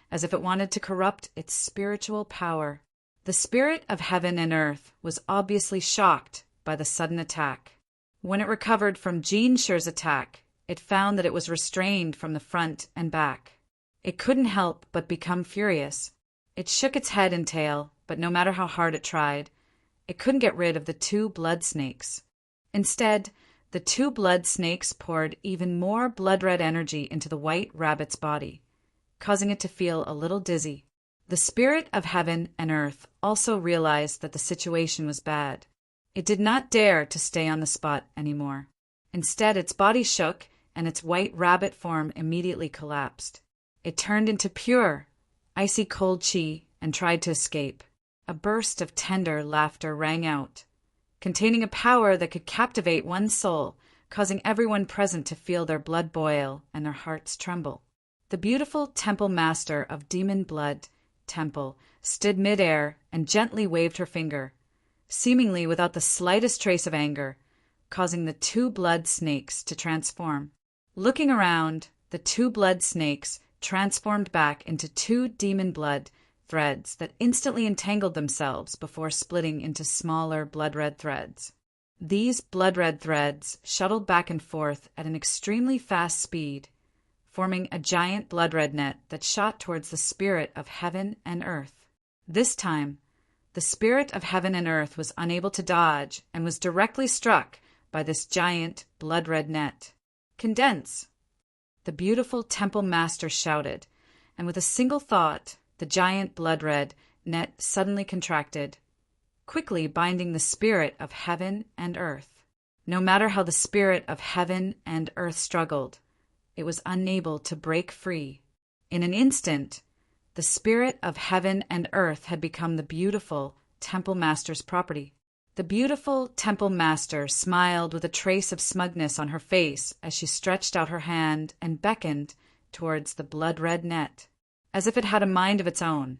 as if it wanted to corrupt its spiritual power. The spirit of heaven and earth was obviously shocked by the sudden attack. When it recovered from Jean Sher's attack, it found that it was restrained from the front and back. It couldn't help but become furious. It shook its head and tail, but no matter how hard it tried, it couldn't get rid of the two blood snakes. Instead, the two blood snakes poured even more blood-red energy into the white rabbit's body, causing it to feel a little dizzy. The spirit of heaven and earth also realized that the situation was bad. It did not dare to stay on the spot anymore. Instead, its body shook and its white rabbit form immediately collapsed. It turned into pure, icy cold chi and tried to escape. A burst of tender laughter rang out, containing a power that could captivate one's soul, causing everyone present to feel their blood boil and their hearts tremble. The beautiful temple master of Demon Blood Temple stood midair and gently waved her finger, seemingly without the slightest trace of anger, causing the two blood snakes to transform. Looking around, the two blood snakes transformed back into two demon blood threads that instantly entangled themselves before splitting into smaller blood-red threads. These blood-red threads shuttled back and forth at an extremely fast speed, forming a giant blood-red net that shot towards the spirit of heaven and earth. This time, the spirit of heaven and earth was unable to dodge and was directly struck by this giant blood-red net. "Condense!" the beautiful temple master shouted, and with a single thought, the giant blood-red net suddenly contracted, quickly binding the spirit of heaven and earth. No matter how the spirit of heaven and earth struggled, it was unable to break free. In an instant, the spirit of heaven and earth had become the beautiful temple master's property. The beautiful temple master smiled with a trace of smugness on her face as she stretched out her hand and beckoned towards the blood-red net. As if it had a mind of its own,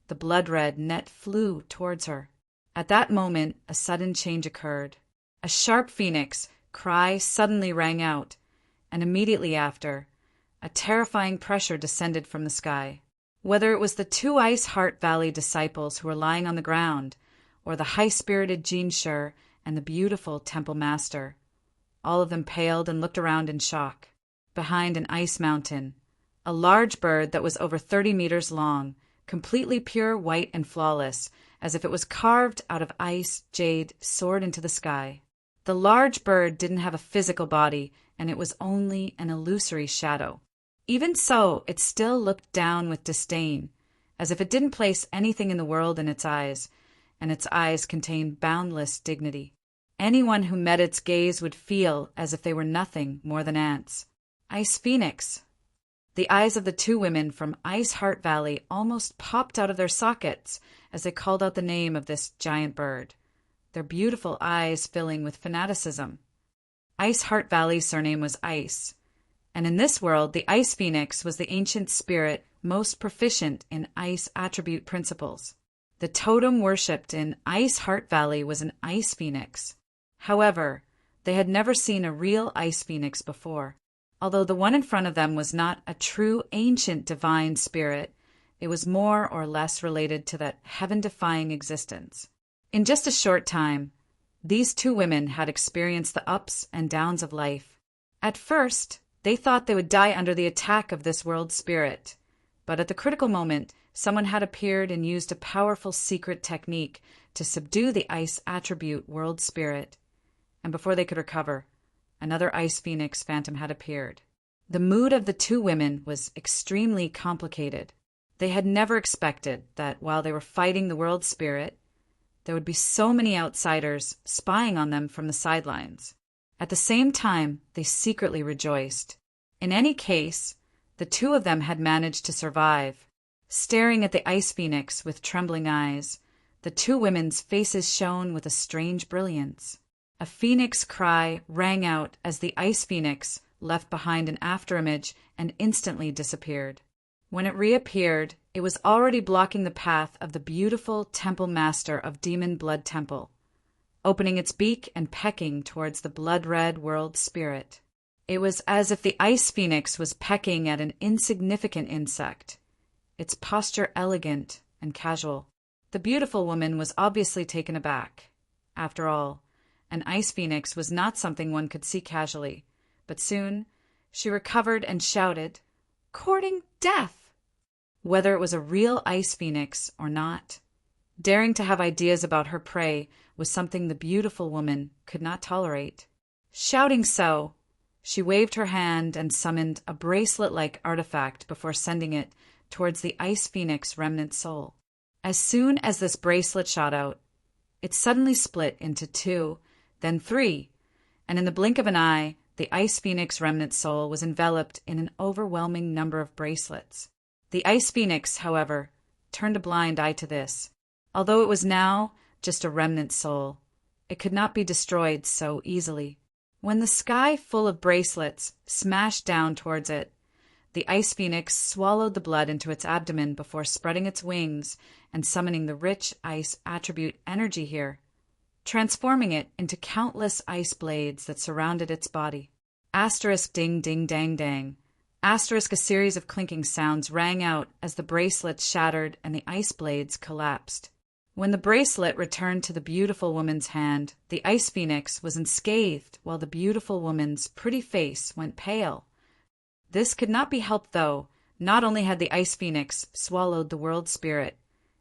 the blood-red net flew towards her. At that moment, a sudden change occurred. A sharp phoenix cry suddenly rang out, and immediately after, a terrifying pressure descended from the sky. Whether it was the two Ice Heart Valley disciples who were lying on the ground, or the high-spirited Jean Sher and the beautiful temple master, all of them paled and looked around in shock. Behind an ice mountain, a large bird that was over 30 meters long, completely pure white and flawless, as if it was carved out of ice jade, soared into the sky. The large bird didn't have a physical body, and it was only an illusory shadow. Even so, it still looked down with disdain, as if it didn't place anything in the world in its eyes, and its eyes contained boundless dignity. Anyone who met its gaze would feel as if they were nothing more than ants. Ice Phoenix! The eyes of the two women from Ice Heart Valley almost popped out of their sockets as they called out the name of this giant bird, their beautiful eyes filling with fanaticism. Ice Heart Valley's surname was Ice, and in this world the Ice Phoenix was the ancient spirit most proficient in ice attribute principles. The totem worshipped in Ice Heart Valley was an ice phoenix. However, they had never seen a real ice phoenix before. Although the one in front of them was not a true ancient divine spirit, it was more or less related to that heaven-defying existence. In just a short time, these two women had experienced the ups and downs of life. At first, They thought they would die under the attack of this world spirit. But at the critical moment, someone had appeared and used a powerful secret technique to subdue the ice attribute world spirit. And before they could recover, another ice phoenix phantom had appeared. The mood of the two women was extremely complicated. They had never expected that while they were fighting the world spirit, there would be so many outsiders spying on them from the sidelines. At the same time, they secretly rejoiced. In any case, the two of them had managed to survive. Staring at the ice phoenix with trembling eyes, the two women's faces shone with a strange brilliance. A phoenix cry rang out as the ice phoenix left behind an afterimage and instantly disappeared. When it reappeared, it was already blocking the path of the beautiful temple master of Demon Blood Temple, opening its beak and pecking towards the blood-red world spirit. It was as if the ice phoenix was pecking at an insignificant insect, its posture elegant and casual. The beautiful woman was obviously taken aback. After all, an ice phoenix was not something one could see casually, but soon she recovered and shouted, "Courting death!" Whether it was a real ice phoenix or not, daring to have ideas about her prey was something the beautiful woman could not tolerate. Shouting so, she waved her hand and summoned a bracelet-like artifact before sending it towards the ice phoenix remnant soul. As soon as this bracelet shot out, it suddenly split into 2, then 3, and in the blink of an eye, the ice phoenix remnant soul was enveloped in an overwhelming number of bracelets. The ice phoenix, however, turned a blind eye to this. Although it was now just a remnant soul, it could not be destroyed so easily. When the sky full of bracelets smashed down towards it, the ice phoenix swallowed the blood into its abdomen before spreading its wings and summoning the rich ice attribute energy here, transforming it into countless ice blades that surrounded its body. Asterisk ding ding dang dang. Asterisk a series of clinking sounds rang out as the bracelets shattered and the ice blades collapsed. When the bracelet returned to the beautiful woman's hand, the ice phoenix was unscathed while the beautiful woman's pretty face went pale. This could not be helped though. Not only had the ice phoenix swallowed the world spirit,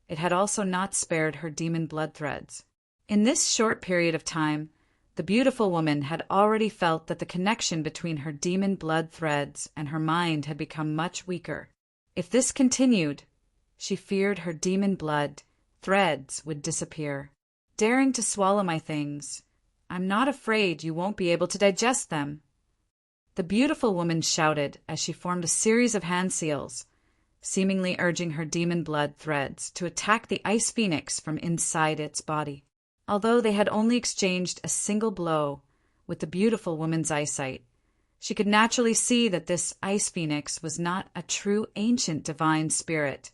it had also not spared her demon blood threads. In this short period of time, the beautiful woman had already felt that the connection between her demon blood threads and her mind had become much weaker. If this continued, she feared her demon blood threads would disappear. Daring to swallow my things, I'm not afraid you won't be able to digest them. The beautiful woman shouted as she formed a series of hand seals, seemingly urging her demon blood threads to attack the ice phoenix from inside its body. Although they had only exchanged a single blow with the beautiful woman's eyesight, she could naturally see that this ice phoenix was not a true ancient divine spirit.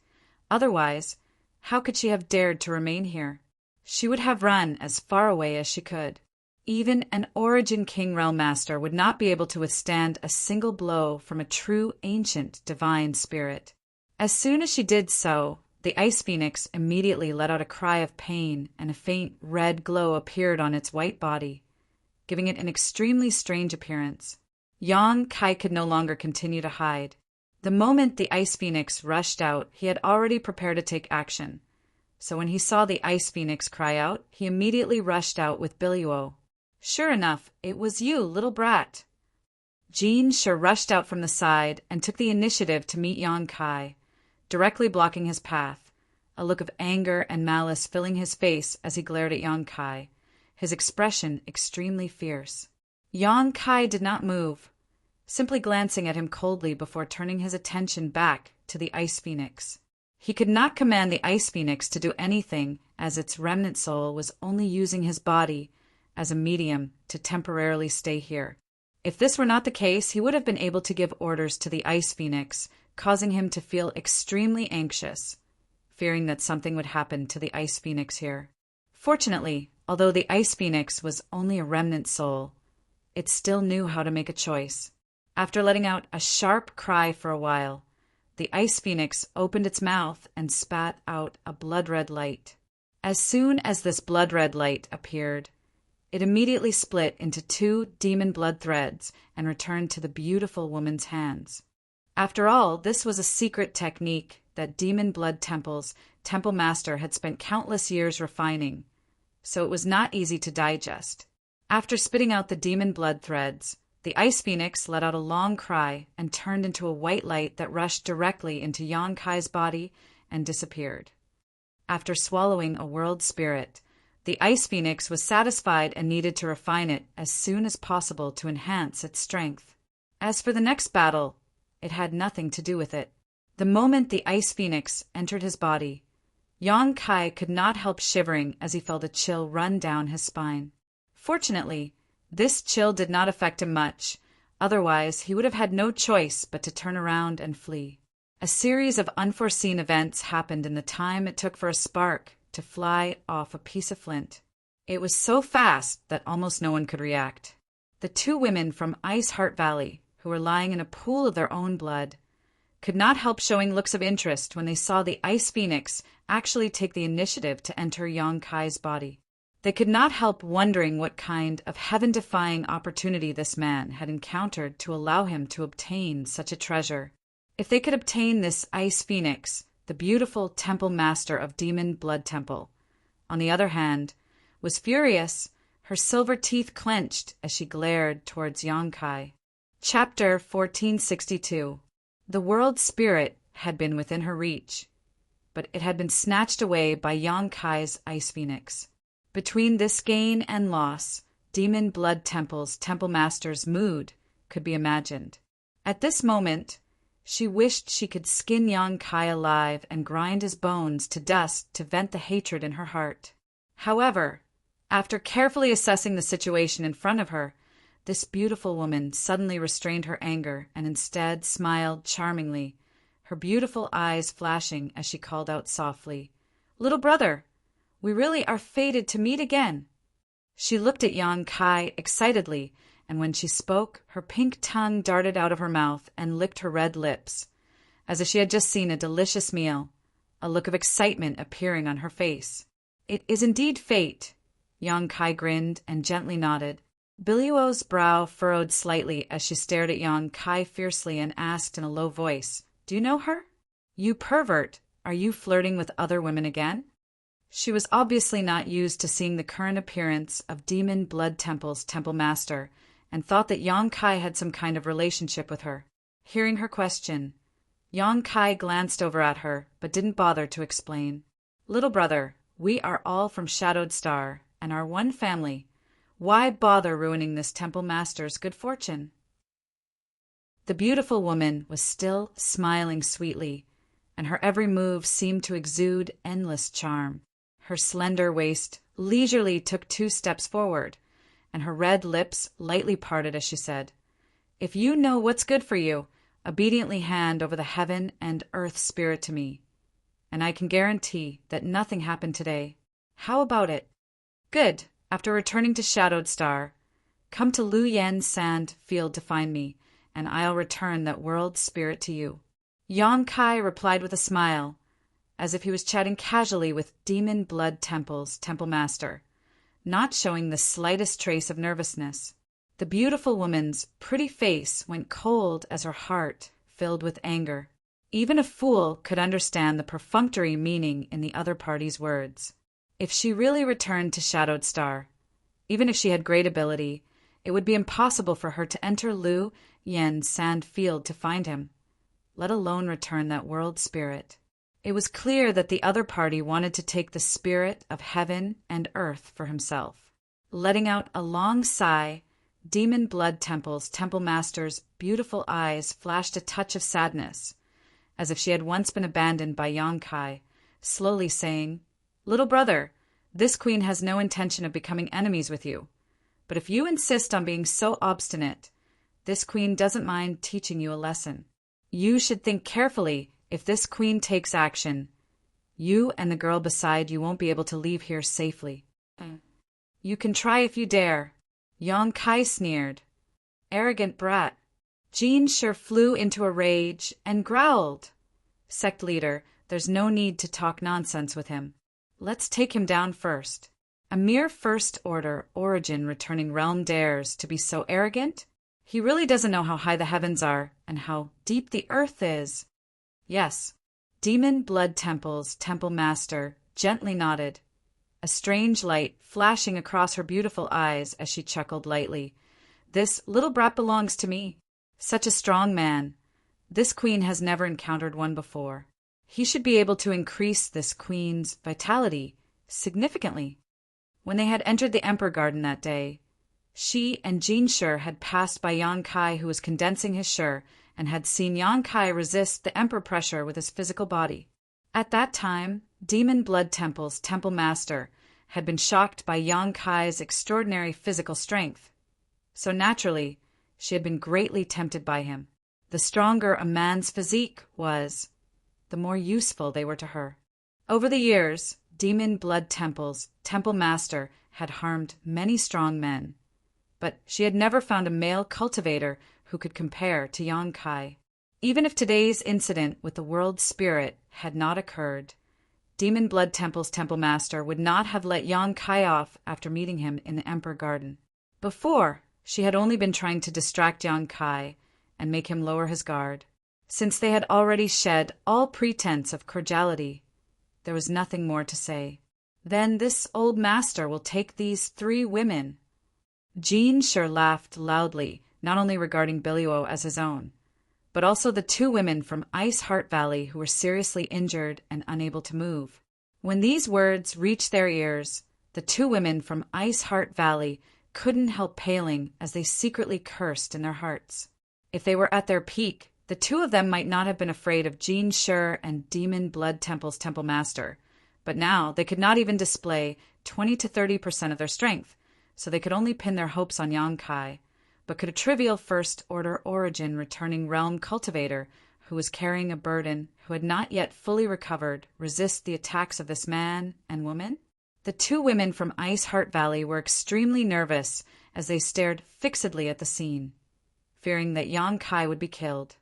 Otherwise, how could she have dared to remain here? She would have run as far away as she could. Even an Origin King Realm Master would not be able to withstand a single blow from a true ancient divine spirit. As soon as she did so, the ice phoenix immediately let out a cry of pain, and a faint red glow appeared on its white body, giving it an extremely strange appearance. Yan Kai could no longer continue to hide. The moment the ice phoenix rushed out, he had already prepared to take action. So when he saw the ice phoenix cry out, he immediately rushed out with Biluo. Sure enough, it was you, little brat. Jean sure rushed out from the side and took the initiative to meet Yan Kai, directly blocking his path, a look of anger and malice filling his face as he glared at Yan Kai, his expression extremely fierce. Yan Kai did not move, simply glancing at him coldly before turning his attention back to the ice phoenix. He could not command the ice phoenix to do anything, as its remnant soul was only using his body as a medium to temporarily stay here. If this were not the case, he would have been able to give orders to the ice phoenix, causing him to feel extremely anxious, fearing that something would happen to the ice phoenix here. Fortunately, although the ice phoenix was only a remnant soul, it still knew how to make a choice. After letting out a sharp cry for a while, the ice phoenix opened its mouth and spat out a blood-red light. As soon as this blood-red light appeared, It immediately split into 2 demon blood threads and returned to the beautiful woman's hands. After all, this was a secret technique that Demon Blood Temple's temple master had spent countless years refining, so it was not easy to digest. After spitting out the demon blood threads, the Ice Phoenix let out a long cry and turned into a white light that rushed directly into Yonkai's body and disappeared. After swallowing a world spirit, the Ice Phoenix was satisfied and needed to refine it as soon as possible to enhance its strength. As for the next battle, it had nothing to do with it. The moment the Ice Phoenix entered his body, Yonkai could not help shivering as he felt a chill run down his spine. Fortunately, this chill did not affect him much, otherwise he would have had no choice but to turn around and flee. A series of unforeseen events happened in the time it took for a spark to fly off a piece of flint. It was so fast that almost no one could react. The 2 women from Ice Heart Valley, who were lying in a pool of their own blood, could not help showing looks of interest when they saw the Ice Phoenix actually take the initiative to enter Yonkai's body. They could not help wondering what kind of heaven-defying opportunity this man had encountered to allow him to obtain such a treasure. If they could obtain this Ice Phoenix, the beautiful temple master of Demon Blood Temple, on the other hand, was furious, her silver teeth clenched as she glared towards Yonkai. Chapter 1462. The world spirit had been within her reach, but it had been snatched away by Yonkai's Ice Phoenix. Between this gain and loss, Demon Blood Temple's temple master's mood could be imagined. At this moment, she wished she could skin Yonkai alive and grind his bones to dust to vent the hatred in her heart. However, after carefully assessing the situation in front of her, this beautiful woman suddenly restrained her anger and instead smiled charmingly, her beautiful eyes flashing as she called out softly, "Little brother, we really are fated to meet again." She looked at Yonkai excitedly, and when she spoke, her pink tongue darted out of her mouth and licked her red lips, as if she had just seen a delicious meal, a look of excitement appearing on her face. "It is indeed fate," Yonkai grinned and gently nodded. Biluo's brow furrowed slightly as she stared at Yonkai fiercely and asked in a low voice, "Do you know her? You pervert, are you flirting with other women again?" She was obviously not used to seeing the current appearance of Demon Blood Temple's temple master, and thought that Yonkai had some kind of relationship with her. Hearing her question, Yonkai glanced over at her, but didn't bother to explain. "Little brother, we are all from Shadowed Star, and are one family. Why bother ruining this temple master's good fortune?" The beautiful woman was still smiling sweetly, and her every move seemed to exude endless charm. Her slender waist leisurely took 2 steps forward, and her red lips lightly parted as she said, "If you know what's good for you, obediently hand over the heaven and earth spirit to me, and I can guarantee that nothing happened today. How about it? Good. After returning to Shadowed Star, come to Lu Yen Sand Field to find me, and I'll return that world spirit to you." Yonkai replied with a smile, as if he was chatting casually with Demon Blood Temple's temple master, not showing the slightest trace of nervousness. The beautiful woman's pretty face went cold as her heart filled with anger. Even a fool could understand the perfunctory meaning in the other party's words. If she really returned to Shadowed Star, even if she had great ability, it would be impossible for her to enter Lu Yen's sand field to find him, let alone return that world spirit. It was clear that the other party wanted to take the spirit of heaven and earth for himself. Letting out a long sigh, Demon Blood Temple's temple master's beautiful eyes flashed a touch of sadness, as if she had once been abandoned by Yonkai, slowly saying, "Little brother, this queen has no intention of becoming enemies with you. But if you insist on being so obstinate, this queen doesn't mind teaching you a lesson. You should think carefully. If this queen takes action, you and the girl beside you won't be able to leave here safely." "You can try if you dare," Yonkai sneered. "Arrogant brat." Jean sure flew into a rage and growled. "Sect leader, there's no need to talk nonsense with him. Let's take him down first." A mere first-order origin returning realm dares to be so arrogant? He really doesn't know how high the heavens are and how deep the earth is. Yes, Demon Blood Temple's temple master gently nodded, a strange light flashing across her beautiful eyes as she chuckled lightly. This little brat belongs to me. Such a strong man. This queen has never encountered one before. He should be able to increase this queen's vitality significantly. When they had entered the Emperor Garden that day, she and Jin Shi had passed by Yang Kai, who was condensing his Shi, and had seen Yang Kai resist the Emperor pressure with his physical body. At that time, Demon Blood Temple's temple master had been shocked by Yang Kai's extraordinary physical strength. So naturally, she had been greatly tempted by him. The stronger a man's physique was, the more useful they were to her. Over the years, Demon Blood Temple's temple master had harmed many strong men, but she had never found a male cultivator who could compare to Yang Kai. Even if today's incident with the world spirit had not occurred, Demon Blood Temple's temple master would not have let Yang Kai off after meeting him in the Emperor Garden. Before, she had only been trying to distract Yang Kai and make him lower his guard. Since they had already shed all pretense of cordiality, there was nothing more to say. Then this old master will take these 3 women. Jin Shi laughed loudly, not only regarding Billuo as his own, but also the 2 women from Ice Heart Valley who were seriously injured and unable to move. When these words reached their ears, the 2 women from Ice Heart Valley couldn't help paling as they secretly cursed in their hearts. If they were at their peak, the 2 of them might not have been afraid of Jin Shi and Demon Blood Temple's temple master, but now they could not even display 20 to 30% of their strength, so they could only pin their hopes on Yang Kai. But could a trivial first-order origin returning realm cultivator who was carrying a burden, who had not yet fully recovered, resist the attacks of this man and woman? The 2 women from Ice Heart Valley were extremely nervous as they stared fixedly at the scene, fearing that Yang Kai would be killed.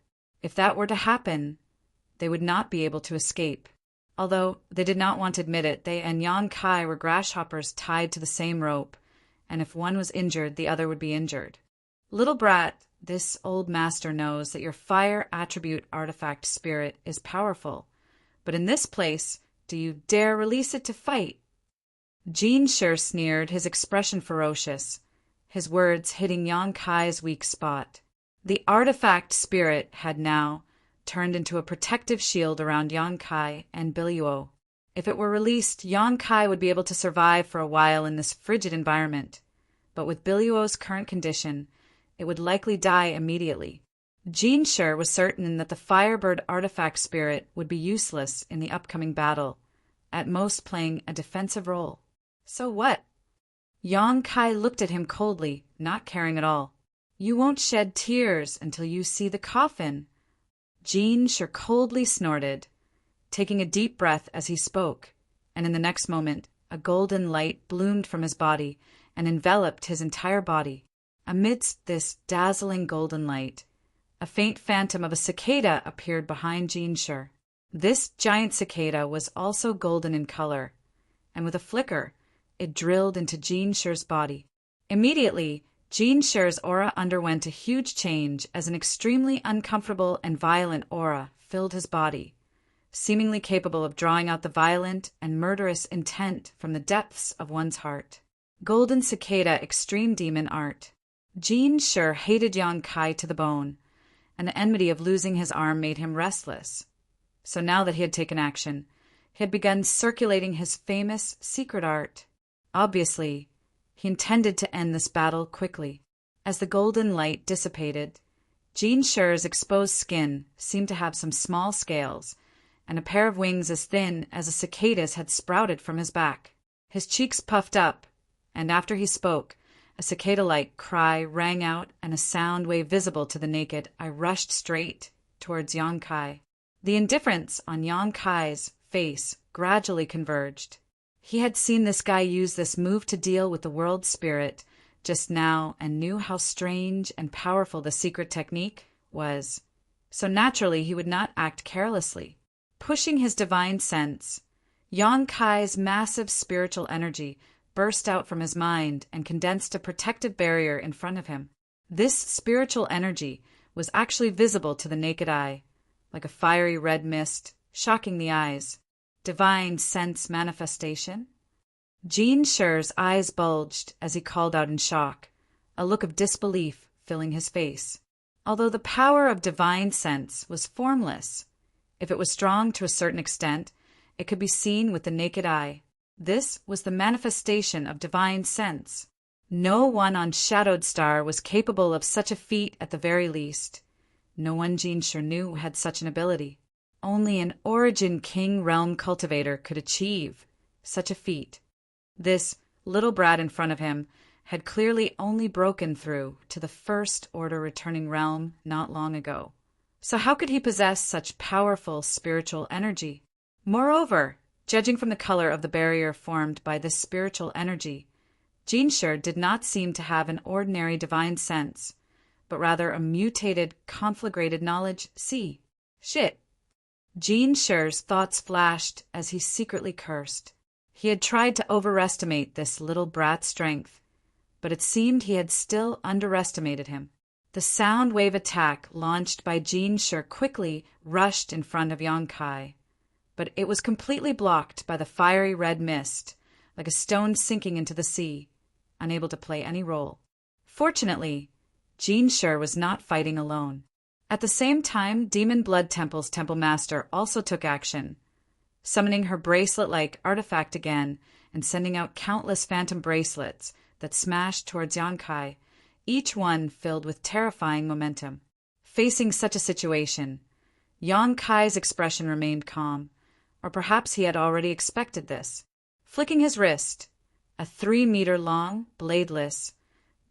If that were to happen, they would not be able to escape. Although they did not want to admit it, they and Yang Kai were grasshoppers tied to the same rope, and if one was injured, the other would be injured. Little brat, this old master knows that your fire attribute artifact spirit is powerful, but in this place, do you dare release it to fight? Jin Shi sneered, his expression ferocious, his words hitting Yang Kai's weak spot. The artifact spirit had now turned into a protective shield around Yang Kai and Billuo. If it were released, Yang Kai would be able to survive for a while in this frigid environment, but with Billuo's current condition, it would likely die immediately. Jin Shi was certain that the Firebird artifact spirit would be useless in the upcoming battle, at most playing a defensive role. So what? Yang Kai looked at him coldly, not caring at all. You won't shed tears until you see the coffin. Jin Shi coldly snorted, taking a deep breath as he spoke, and in the next moment, a golden light bloomed from his body and enveloped his entire body. Amidst this dazzling golden light, a faint phantom of a cicada appeared behind Jin Shi. This giant cicada was also golden in color, and with a flicker, it drilled into Jin Shi's body. Immediately, Jin Shi's aura underwent a huge change as an extremely uncomfortable and violent aura filled his body, seemingly capable of drawing out the violent and murderous intent from the depths of one's heart. Golden Cicada Extreme Demon Art. Jin Shi hated Yang Kai to the bone, and the enmity of losing his arm made him restless. So now that he had taken action, he had begun circulating his famous secret art. Obviously, he intended to end this battle quickly. As the golden light dissipated, Jin Shi's exposed skin seemed to have some small scales, and a pair of wings as thin as a cicada's had sprouted from his back. His cheeks puffed up, and after he spoke, a cicada-like cry rang out and a sound wave visible to the naked. I rushed straight towards Yang Kai. The indifference on Yang Kai's face gradually converged. He had seen this guy use this move to deal with the world spirit just now and knew how strange and powerful the secret technique was. So naturally he would not act carelessly. Pushing his divine sense, Yang Kai's massive spiritual energy burst out from his mind and condensed a protective barrier in front of him. This spiritual energy was actually visible to the naked eye, like a fiery red mist, shocking the eyes. Divine sense manifestation? Jean Sher's eyes bulged as he called out in shock, a look of disbelief filling his face. Although the power of divine sense was formless, if it was strong to a certain extent, it could be seen with the naked eye. This was the manifestation of divine sense. No one on Shadowed Star was capable of such a feat at the very least. No one Jean Sher knew had such an ability. Only an Origin King Realm cultivator could achieve such a feat. This little brat in front of him had clearly only broken through to the First Order returning realm not long ago. So how could he possess such powerful spiritual energy? Moreover, judging from the color of the barrier formed by this spiritual energy, Jean Sher did not seem to have an ordinary divine sense, but rather a mutated, conflagrated knowledge. Shit. Jean Sher's thoughts flashed as he secretly cursed. He had tried to overestimate this little brat's strength, but it seemed he had still underestimated him. The sound wave attack launched by Jean Sher quickly rushed in front of Yang Kai, but it was completely blocked by the fiery red mist, like a stone sinking into the sea, unable to play any role. Fortunately, Jean Sher was not fighting alone. At the same time, Demon Blood Temple's Temple Master also took action, summoning her bracelet-like artifact again and sending out countless phantom bracelets that smashed towards Yang Kai, each one filled with terrifying momentum. Facing such a situation, Yang Kai's expression remained calm, or perhaps he had already expected this. Flicking his wrist, a 3-meter-long, bladeless,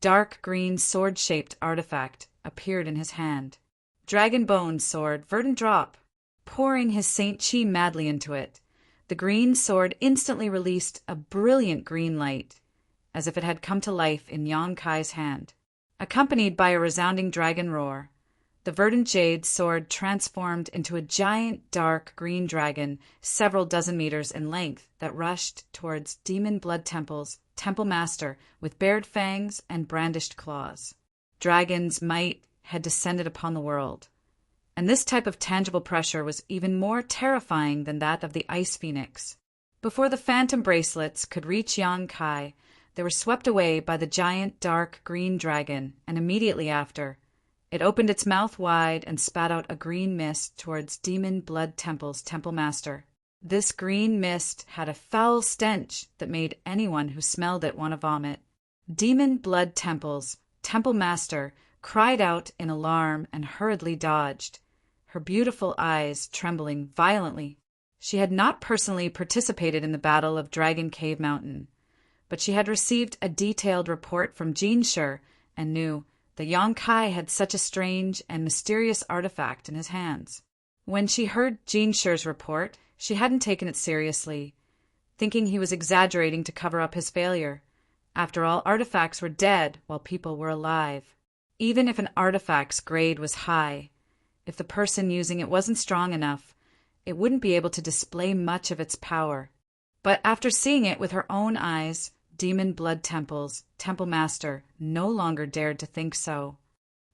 dark green sword-shaped artifact appeared in his hand. Dragon Bone Sword, Verdant Drop. Pouring his Saint Chi madly into it, the green sword instantly released a brilliant green light, as if it had come to life in Yang Kai's hand. Accompanied by a resounding dragon roar, the verdant jade sword transformed into a giant dark green dragon several dozen meters in length that rushed towards Demon Blood Temple's Temple Master with bared fangs and brandished claws. Dragon's might had descended upon the world, and this type of tangible pressure was even more terrifying than that of the Ice Phoenix. Before the phantom bracelets could reach Yang Kai, they were swept away by the giant dark green dragon, and immediately after, it opened its mouth wide and spat out a green mist towards Demon Blood Temple's Temple Master. This green mist had a foul stench that made anyone who smelled it want to vomit. Demon Blood Temple's Temple Master cried out in alarm and hurriedly dodged, her beautiful eyes trembling violently. She had not personally participated in the Battle of Dragon Cave Mountain, but she had received a detailed report from Jean Sher and knew that Yang Kai had such a strange and mysterious artifact in his hands. When she heard Jean Sher's report, she hadn't taken it seriously, thinking he was exaggerating to cover up his failure. After all, artifacts were dead while people were alive. Even if an artifact's grade was high, if the person using it wasn't strong enough, it wouldn't be able to display much of its power. But after seeing it with her own eyes, Demon Blood Temple's Temple Master no longer dared to think so.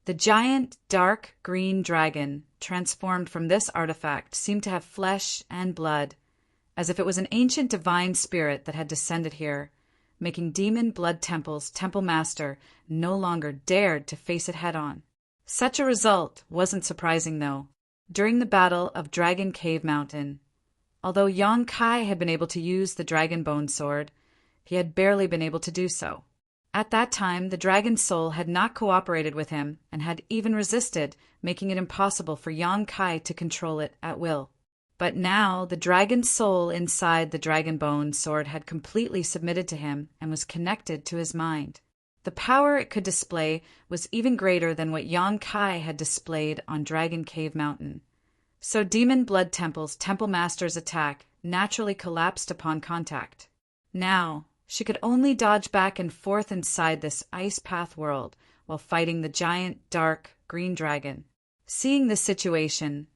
The giant, dark green dragon transformed from this artifact seemed to have flesh and blood, as if it was an ancient divine spirit that had descended here, making Demon Blood Temple's Temple Master no longer dared to face it head-on. Such a result wasn't surprising, though. During the Battle of Dragon Cave Mountain, although Yang Kai had been able to use the Dragon Bone Sword, he had barely been able to do so. At that time, the dragon's soul had not cooperated with him and had even resisted, making it impossible for Yang Kai to control it at will. But now the dragon's soul inside the Dragon Bone Sword had completely submitted to him and was connected to his mind. The power it could display was even greater than what Yang Kai had displayed on Dragon Cave Mountain. So Demon Blood Temple's Temple Master's attack naturally collapsed upon contact. Now, she could only dodge back and forth inside this ice path world while fighting the giant, dark, green dragon. Seeing this situation,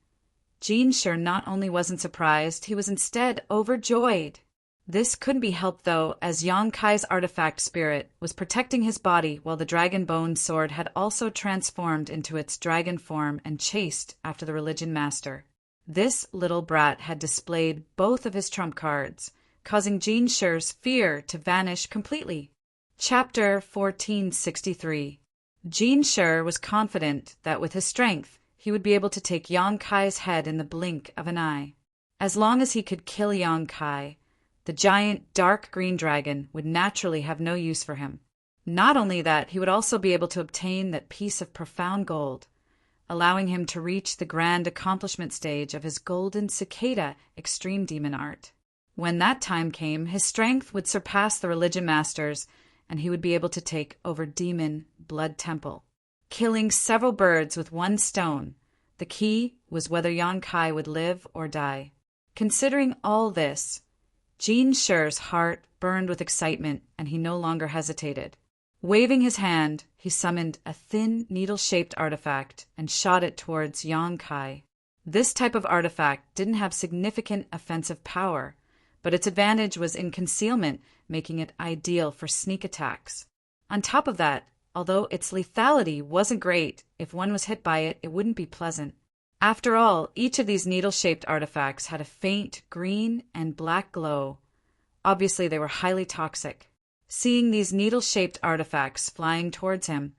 Jean Sher not only wasn't surprised, he was instead overjoyed. This couldn't be helped, though, as Yang Kai's artifact spirit was protecting his body while the dragon bone sword had also transformed into its dragon form and chased after the religion master. This little brat had displayed both of his trump cards, causing Jin Shi's fear to vanish completely. Chapter 1463. Jin Shi was confident that with his strength, he would be able to take Yang Kai's head in the blink of an eye. As long as he could kill Yang Kai, the giant dark green dragon would naturally have no use for him. Not only that, he would also be able to obtain that piece of profound gold, allowing him to reach the grand accomplishment stage of his golden cicada extreme demon art. When that time came, his strength would surpass the religion master's, and he would be able to take over Demon Blood Temple. Killing several birds with one stone, the key was whether Yang Kai would live or die. Considering all this, Jin Shi's heart burned with excitement, and he no longer hesitated. Waving his hand, he summoned a thin, needle-shaped artifact and shot it towards Yang Kai. This type of artifact didn't have significant offensive power, but its advantage was in concealment, making it ideal for sneak attacks. On top of that, although its lethality wasn't great, if one was hit by it, it wouldn't be pleasant. After all, each of these needle-shaped artifacts had a faint green and black glow. Obviously, they were highly toxic. Seeing these needle-shaped artifacts flying towards him,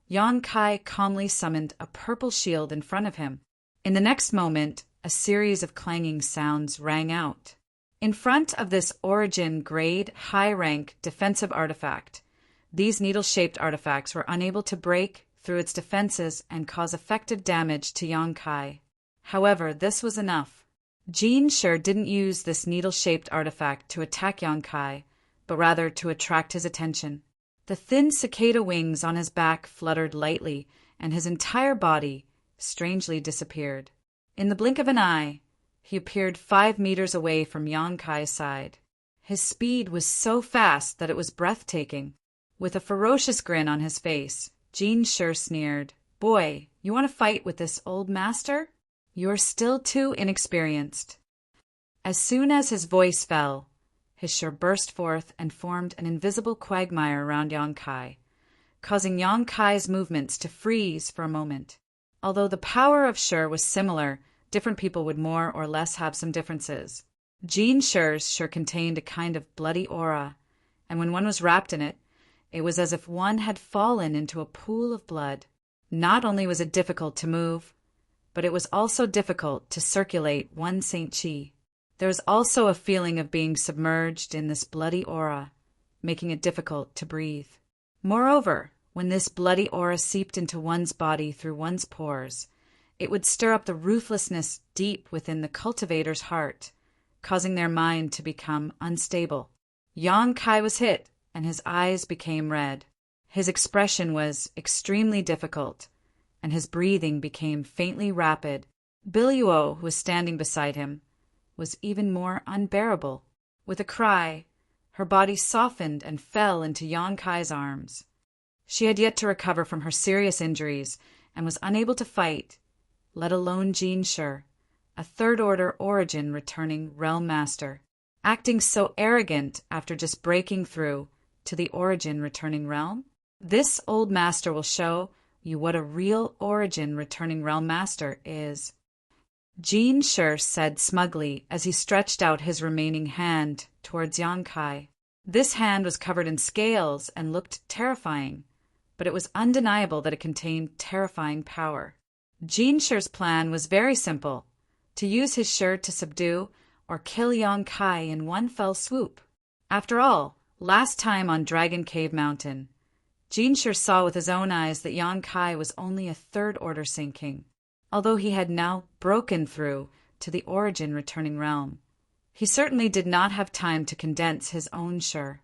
Yang Kai calmly summoned a purple shield in front of him. In the next moment, a series of clanging sounds rang out. In front of this origin grade high-rank defensive artifact, these needle-shaped artifacts were unable to break through its defenses and cause effective damage to Yang Kai. However, this was enough. Jin Shi didn't use this needle-shaped artifact to attack Yang Kai, but rather to attract his attention. The thin cicada wings on his back fluttered lightly, and his entire body strangely disappeared. In the blink of an eye, he appeared 5 meters away from Yang Kai's side. His speed was so fast that it was breathtaking. With a ferocious grin on his face, Jin Shi sneered, "Boy, you want to fight with this old master? You're still too inexperienced." As soon as his voice fell, his Shi burst forth and formed an invisible quagmire around Yang Kai, causing Yang Kai's movements to freeze for a moment. Although the power of Shi was similar, different people would more or less have some differences. Jin Shi's Shi contained a kind of bloody aura, and when one was wrapped in it, it was as if one had fallen into a pool of blood. Not only was it difficult to move, but it was also difficult to circulate one Saint Chi. There was also a feeling of being submerged in this bloody aura, making it difficult to breathe. Moreover, when this bloody aura seeped into one's body through one's pores, it would stir up the ruthlessness deep within the cultivator's heart, causing their mind to become unstable. Yang Kai was hit, and his eyes became red. His expression was extremely difficult, and his breathing became faintly rapid. Biluo, who was standing beside him, was even more unbearable. With a cry, her body softened and fell into Yang Kai's arms. She had yet to recover from her serious injuries and was unable to fight, let alone Jin Shi, a third-order origin returning realm master, acting so arrogant after just breaking through to the origin returning realm. This old master will show you what a real origin returning realm master is. Jin Shi said smugly as he stretched out his remaining hand towards Yang Kai. This hand was covered in scales and looked terrifying, but it was undeniable that it contained terrifying power. Jin Shi's plan was very simple, to use his Shi to subdue or kill Yang Kai in one fell swoop. After all, last time on Dragon Cave Mountain, Jin Shi saw with his own eyes that Yang Kai was only a third-order Saint King, although he had now broken through to the origin returning realm. He certainly did not have time to condense his own Shi.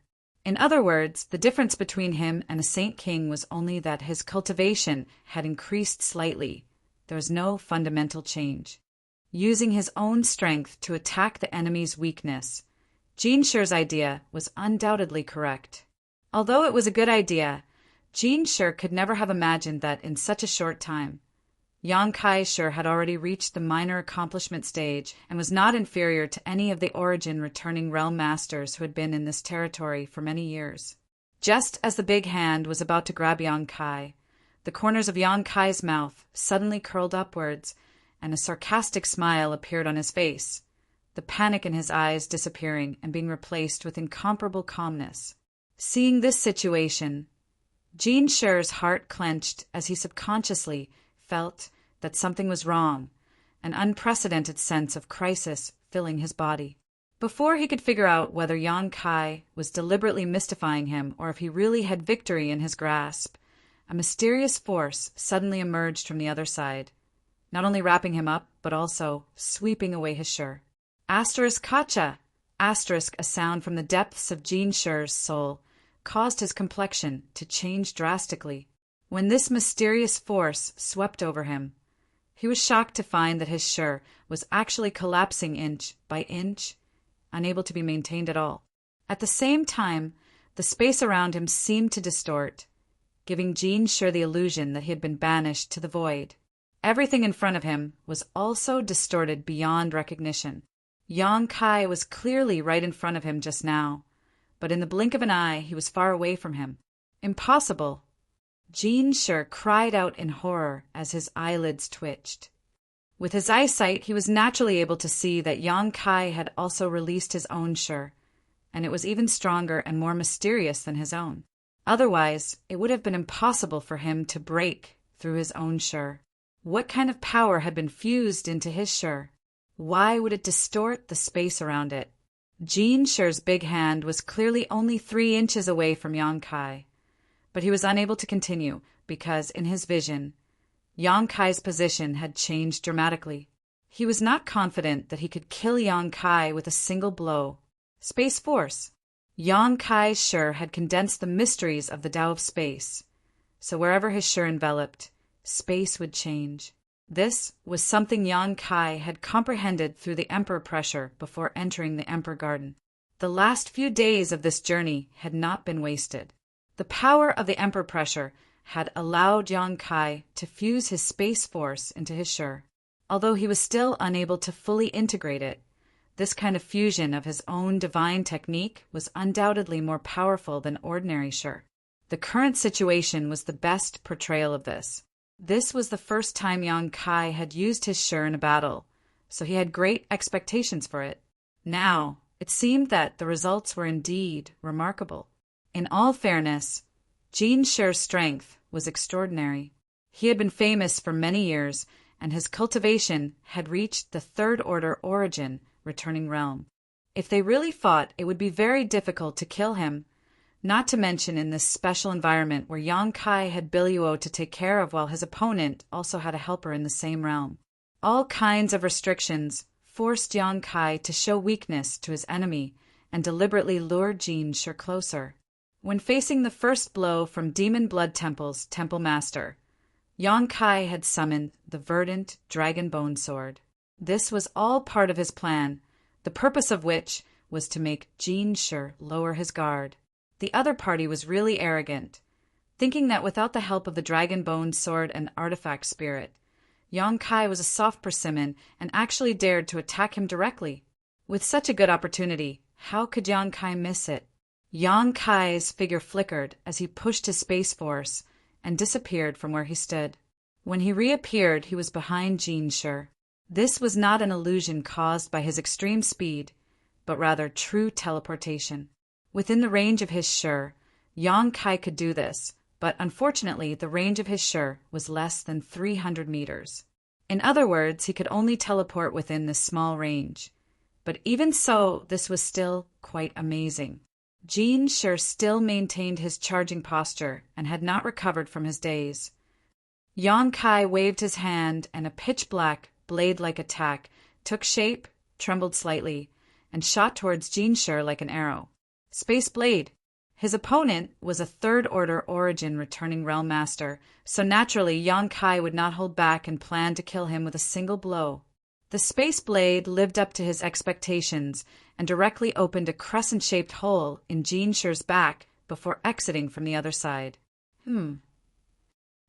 In other words, the difference between him and a Saint King was only that his cultivation had increased slightly. There was no fundamental change. Using his own strength to attack the enemy's weakness, Jin Shi's idea was undoubtedly correct. Although it was a good idea, Jin Shi could never have imagined that in such a short time, Yang Kai-Shi had already reached the minor accomplishment stage and was not inferior to any of the Origin returning realm masters who had been in this territory for many years. Just as the big hand was about to grab Yang Kai, the corners of Yang Kai's mouth suddenly curled upwards, and a sarcastic smile appeared on his face, the panic in his eyes disappearing and being replaced with incomparable calmness. Seeing this situation, Jin Shi's heart clenched as he subconsciously felt that something was wrong, an unprecedented sense of crisis filling his body. Before he could figure out whether Yang Kai was deliberately mystifying him or if he really had victory in his grasp, a mysterious force suddenly emerged from the other side, not only wrapping him up, but also sweeping away his Shi. Asterisk Kacha! Asterisk, a sound from the depths of Jin Shi's soul caused his complexion to change drastically. When this mysterious force swept over him, he was shocked to find that his Shi was actually collapsing inch by inch, unable to be maintained at all. At the same time, the space around him seemed to distort, giving Jin Shi the illusion that he had been banished to the void. Everything in front of him was also distorted beyond recognition. Yang Kai was clearly right in front of him just now, but in the blink of an eye he was far away from him. Impossible! Jin Shi cried out in horror as his eyelids twitched. With his eyesight, he was naturally able to see that Yang Kai had also released his own Shi, and it was even stronger and more mysterious than his own. Otherwise, it would have been impossible for him to break through his own Shi. What kind of power had been fused into his Shi? Why would it distort the space around it? Jin Shi's big hand was clearly only 3 inches away from Yang Kai, but he was unable to continue because, in his vision, Yang Kai's position had changed dramatically. He was not confident that he could kill Yang Kai with a single blow. Space Force. Yang Kai's Shi had condensed the mysteries of the Tao of space, so wherever his Shi enveloped, space would change. This was something Yang Kai had comprehended through the Emperor pressure before entering the Emperor Garden. The last few days of this journey had not been wasted. The power of the Emperor pressure had allowed Yang Kai to fuse his space force into his Shi. Although he was still unable to fully integrate it, this kind of fusion of his own divine technique was undoubtedly more powerful than ordinary Shi. The current situation was the best portrayal of this. This was the first time Yang Kai had used his Shi in a battle, so he had great expectations for it. Now, it seemed that the results were indeed remarkable. In all fairness, Jin Shi's strength was extraordinary. He had been famous for many years, and his cultivation had reached the third order Origin returning realm. If they really fought, it would be very difficult to kill him, not to mention in this special environment where Yang Kai had Biluo to take care of while his opponent also had a helper in the same realm. All kinds of restrictions forced Yang Kai to show weakness to his enemy and deliberately lure Jin Shi closer. When facing the first blow from Demon Blood Temple's Temple Master, Yang Kai had summoned the verdant Dragon Bone Sword. This was all part of his plan, the purpose of which was to make Jin Shi lower his guard. The other party was really arrogant, thinking that without the help of the Dragon Bone Sword and Artifact Spirit, Yang Kai was a soft persimmon and actually dared to attack him directly. With such a good opportunity, how could Yang Kai miss it? Yang Kai's figure flickered as he pushed his space force and disappeared from where he stood. When he reappeared, he was behind Jin Shi. This was not an illusion caused by his extreme speed, but rather true teleportation. Within the range of his Shi, Yang Kai could do this, but unfortunately the range of his Shi was less than 300 meters. In other words, he could only teleport within this small range. But even so, this was still quite amazing. Jin Shi still maintained his charging posture and had not recovered from his daze. Yang Kai waved his hand, and a pitch-black, blade-like attack took shape, trembled slightly, and shot towards Jin Shi like an arrow. Space Blade! His opponent was a third-order Origin returning Realm Master, so naturally Yang Kai would not hold back and plan to kill him with a single blow. The Space Blade lived up to his expectations and directly opened a crescent-shaped hole in Jin Shi's back before exiting from the other side.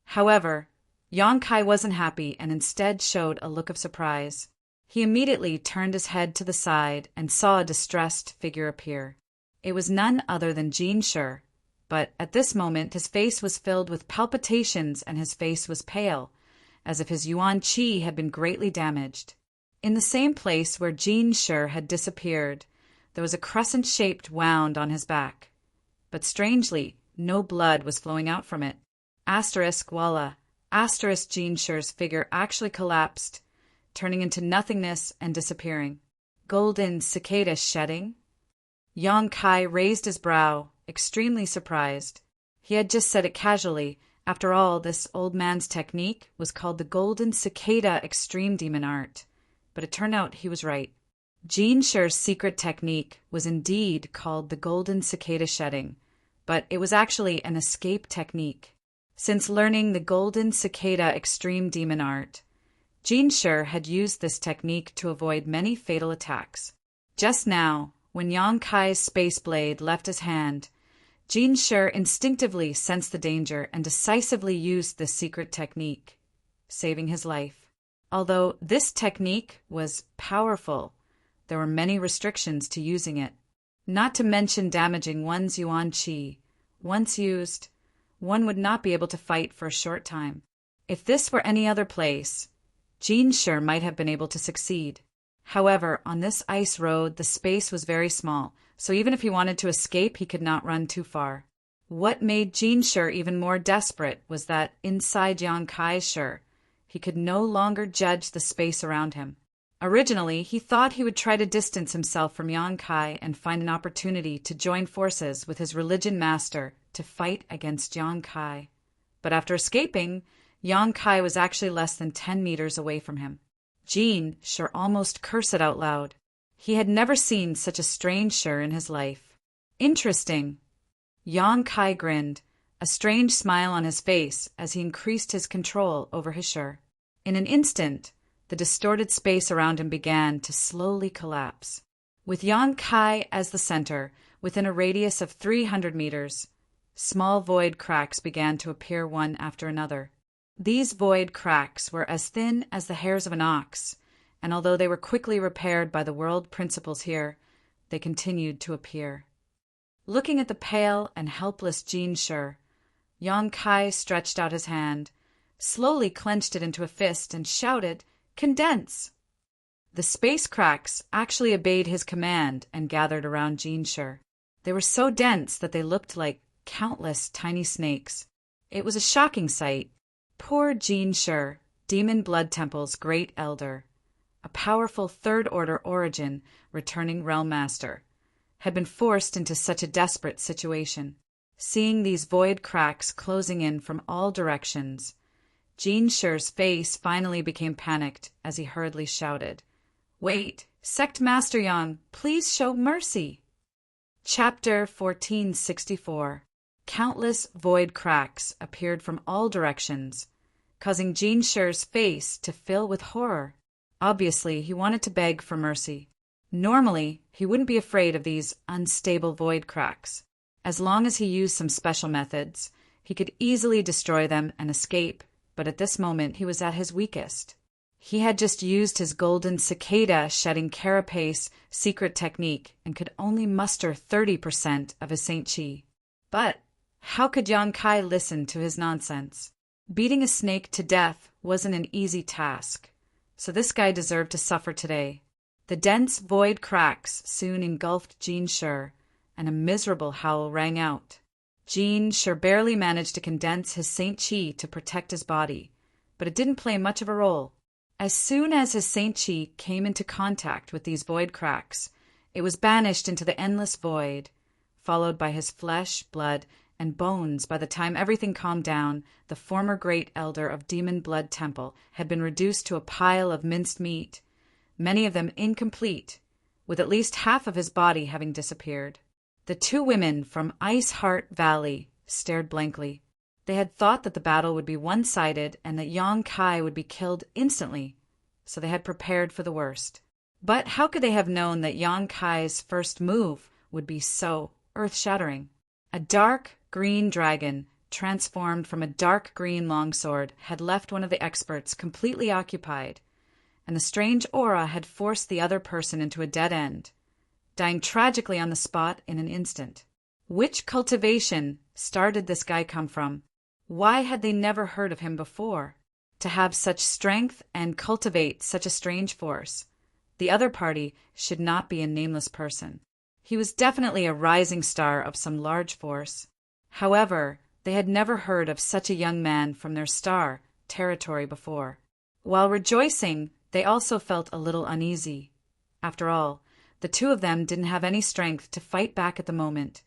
However, Yang Kai wasn't happy and instead showed a look of surprise. He immediately turned his head to the side and saw a distressed figure appear. It was none other than Jin Shi, but at this moment his face was filled with palpitations and his face was pale, as if his yuan qi had been greatly damaged. In the same place where Jin Shi had disappeared, there was a crescent-shaped wound on his back. But strangely, no blood was flowing out from it. Voila! Jin Shi's figure actually collapsed, turning into nothingness and disappearing. Golden cicada shedding? Yang Kai raised his brow, extremely surprised. He had just said it casually. After all, this old man's technique was called the Golden Cicada Extreme Demon Art. But it turned out he was right. Jin Shi's secret technique was indeed called the Golden Cicada Shedding, but it was actually an escape technique. Since learning the Golden Cicada Extreme Demon Art, Jin Shi had used this technique to avoid many fatal attacks. Just now, when Yang Kai's space blade left his hand, Jin Shi instinctively sensed the danger and decisively used this secret technique, saving his life. Although this technique was powerful, there were many restrictions to using it, not to mention damaging one's yuan qi. Once used, one would not be able to fight for a short time. If this were any other place, Jin Shi might have been able to succeed. However, on this ice road, the space was very small, so even if he wanted to escape, he could not run too far. What made Jin Shi even more desperate was that inside Yang Kai's Shi, he could no longer judge the space around him. Originally, he thought he would try to distance himself from Yang Kai and find an opportunity to join forces with his religion master to fight against Yang Kai. But after escaping, Yang Kai was actually less than 10 meters away from him. Jin Shi almost cursed out loud. He had never seen such a strange Shi in his life. Interesting. Yang Kai grinned, a strange smile on his face as he increased his control over his Shi. In an instant, the distorted space around him began to slowly collapse. With Yang Kai as the center, within a radius of 300 meters, small void cracks began to appear one after another. These void cracks were as thin as the hairs of an ox, and although they were quickly repaired by the world principles here, they continued to appear. Looking at the pale and helpless Jin Shi, Yang Kai stretched out his hand, slowly clenched it into a fist, and shouted, "Condense!" The space cracks actually obeyed his command and gathered around Jin Shi. They were so dense that they looked like countless tiny snakes. It was a shocking sight. Poor Jin Shi, Demon Blood Temple's great elder, a powerful third-order origin returning realm master, had been forced into such a desperate situation. Seeing these void cracks closing in from all directions, Jin Shi's face finally became panicked as he hurriedly shouted, "Wait, Sect Master Yang, please show mercy!" Chapter 1464. Countless void cracks appeared from all directions, causing Jin Shi's face to fill with horror. Obviously, he wanted to beg for mercy. Normally, he wouldn't be afraid of these unstable void cracks. As long as he used some special methods, he could easily destroy them and escape, but at this moment he was at his weakest. He had just used his Golden Cicada Shedding Carapace secret technique and could only muster 30% of his Saint Chi. But how could Yang Kai listen to his nonsense? Beating a snake to death wasn't an easy task, so this guy deserved to suffer today. The dense void cracks soon engulfed Jin Shi, and a miserable howl rang out. Jin Shi barely managed to condense his Saint Chi to protect his body, but it didn't play much of a role. As soon as his Saint Chi came into contact with these void cracks, it was banished into the endless void, followed by his flesh, blood, and bones. By the time everything calmed down, the former great elder of Demon Blood Temple had been reduced to a pile of minced meat, many of them incomplete, with at least half of his body having disappeared. The two women from Ice Heart Valley stared blankly. They had thought that the battle would be one-sided and that Yang Kai would be killed instantly, so they had prepared for the worst. But how could they have known that Yang Kai's first move would be so earth-shattering? A dark green dragon, transformed from a dark green longsword, had left one of the experts completely occupied, and the strange aura had forced the other person into a dead end, dying tragically on the spot in an instant. Which cultivation star did this guy come from? Why had they never heard of him before? To have such strength and cultivate such a strange force. The other party should not be a nameless person. He was definitely a rising star of some large force. However, they had never heard of such a young man from their star territory before. While rejoicing, they also felt a little uneasy. After all, the two of them didn't have any strength to fight back at the moment,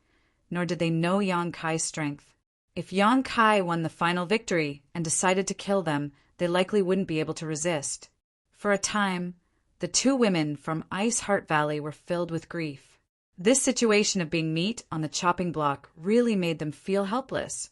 nor did they know Yang Kai's strength. If Yang Kai won the final victory and decided to kill them, they likely wouldn't be able to resist. For a time, the two women from Ice Heart Valley were filled with grief. This situation of being meat on the chopping block really made them feel helpless,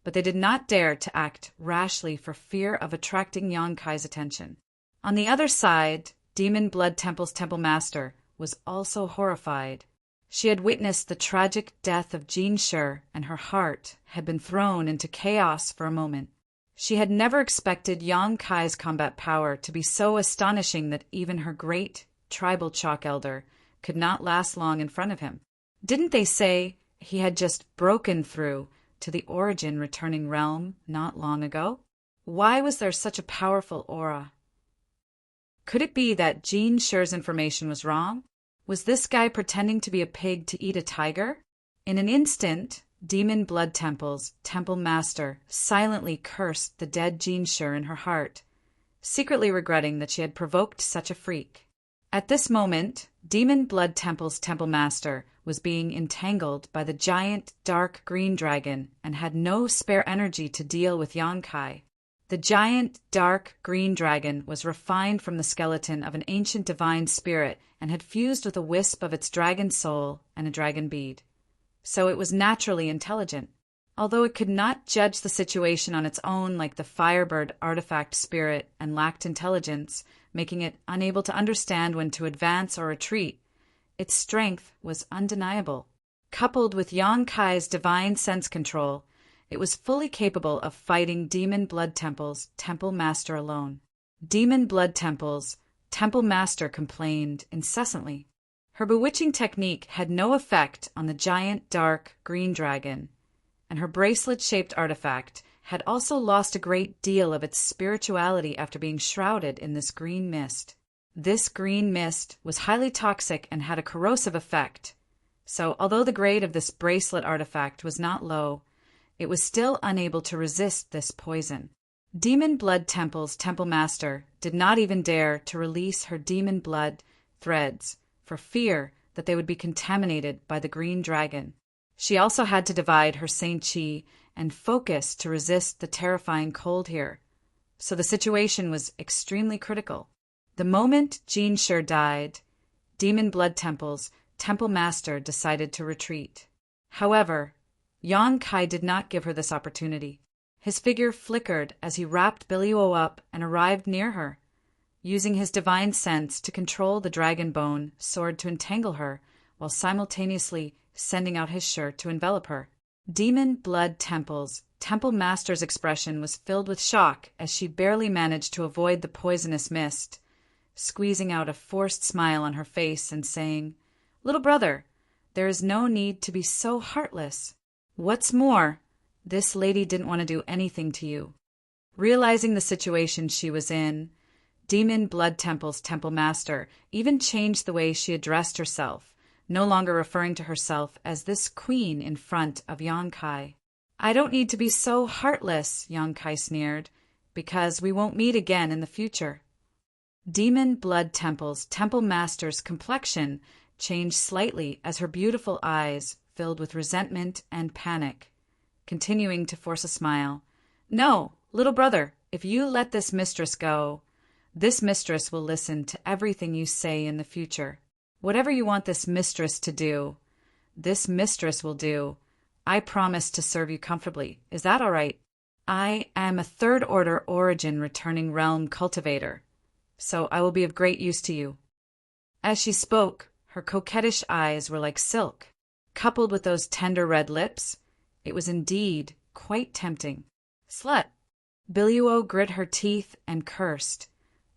but they did not dare to act rashly for fear of attracting Yang Kai's attention. On the other side, Demon Blood Temple's Temple Master was also horrified. She had witnessed the tragic death of Jean Shi, and her heart had been thrown into chaos for a moment. She had never expected Yang Kai's combat power to be so astonishing that even her great tribal chalk elder could not last long in front of him. Didn't they say he had just broken through to the origin returning realm not long ago? Why was there such a powerful aura? Could it be that Jean Shi's information was wrong? Was this guy pretending to be a pig to eat a tiger? In an instant, Demon Blood Temple's Temple Master silently cursed the dead Jean Shi in her heart, secretly regretting that she had provoked such a freak. At this moment, Demon Blood Temple's Temple Master was being entangled by the giant dark green dragon and had no spare energy to deal with Yang Kai. The giant dark green dragon was refined from the skeleton of an ancient divine spirit and had fused with a wisp of its dragon soul and a dragon bead. So it was naturally intelligent. Although it could not judge the situation on its own like the Firebird artifact spirit and lacked intelligence, making it unable to understand when to advance or retreat, its strength was undeniable. Coupled with Yang Kai's divine sense control, it was fully capable of fighting Demon Blood Temple's Temple Master alone. Demon Blood Temple's Temple Master complained incessantly. Her bewitching technique had no effect on the giant dark green dragon, and her bracelet-shaped artifact had also lost a great deal of its spirituality after being shrouded in this green mist. This green mist was highly toxic and had a corrosive effect, so although the grade of this bracelet artifact was not low, it was still unable to resist this poison. Demon Blood Temple's Temple Master did not even dare to release her demon blood threads for fear that they would be contaminated by the green dragon. She also had to divide her Saint Chi and focus to resist the terrifying cold here, so the situation was extremely critical. The moment Jean Shi died, Demon Blood Temple's Temple Master decided to retreat. However, Yang Kai did not give her this opportunity. His figure flickered as he wrapped Billyuo up and arrived near her, using his divine sense to control the dragon bone sword to entangle her, while simultaneously sending out his Shi to envelop her. Demon Blood Temple's Temple Master's expression was filled with shock as she barely managed to avoid the poisonous mist, squeezing out a forced smile on her face and saying, "Little brother, there is no need to be so heartless. What's more, this lady didn't want to do anything to you." Realizing the situation she was in, Demon Blood Temple's Temple Master even changed the way she addressed herself, no longer referring to herself as this queen in front of Yang Kai. "I don't need to be so heartless," Yang Kai sneered, "because we won't meet again in the future." Demon Blood Temple's Temple Master's complexion changed slightly as her beautiful eyes filled with resentment and panic, continuing to force a smile. "No, little brother, if you let this mistress go, this mistress will listen to everything you say in the future. Whatever you want this mistress to do, this mistress will do. I promise to serve you comfortably. Is that all right? I am a third-order origin returning realm cultivator, so I will be of great use to you." As she spoke, her coquettish eyes were like silk. Coupled with those tender red lips, it was indeed quite tempting. Slut! Biluo grit her teeth and cursed,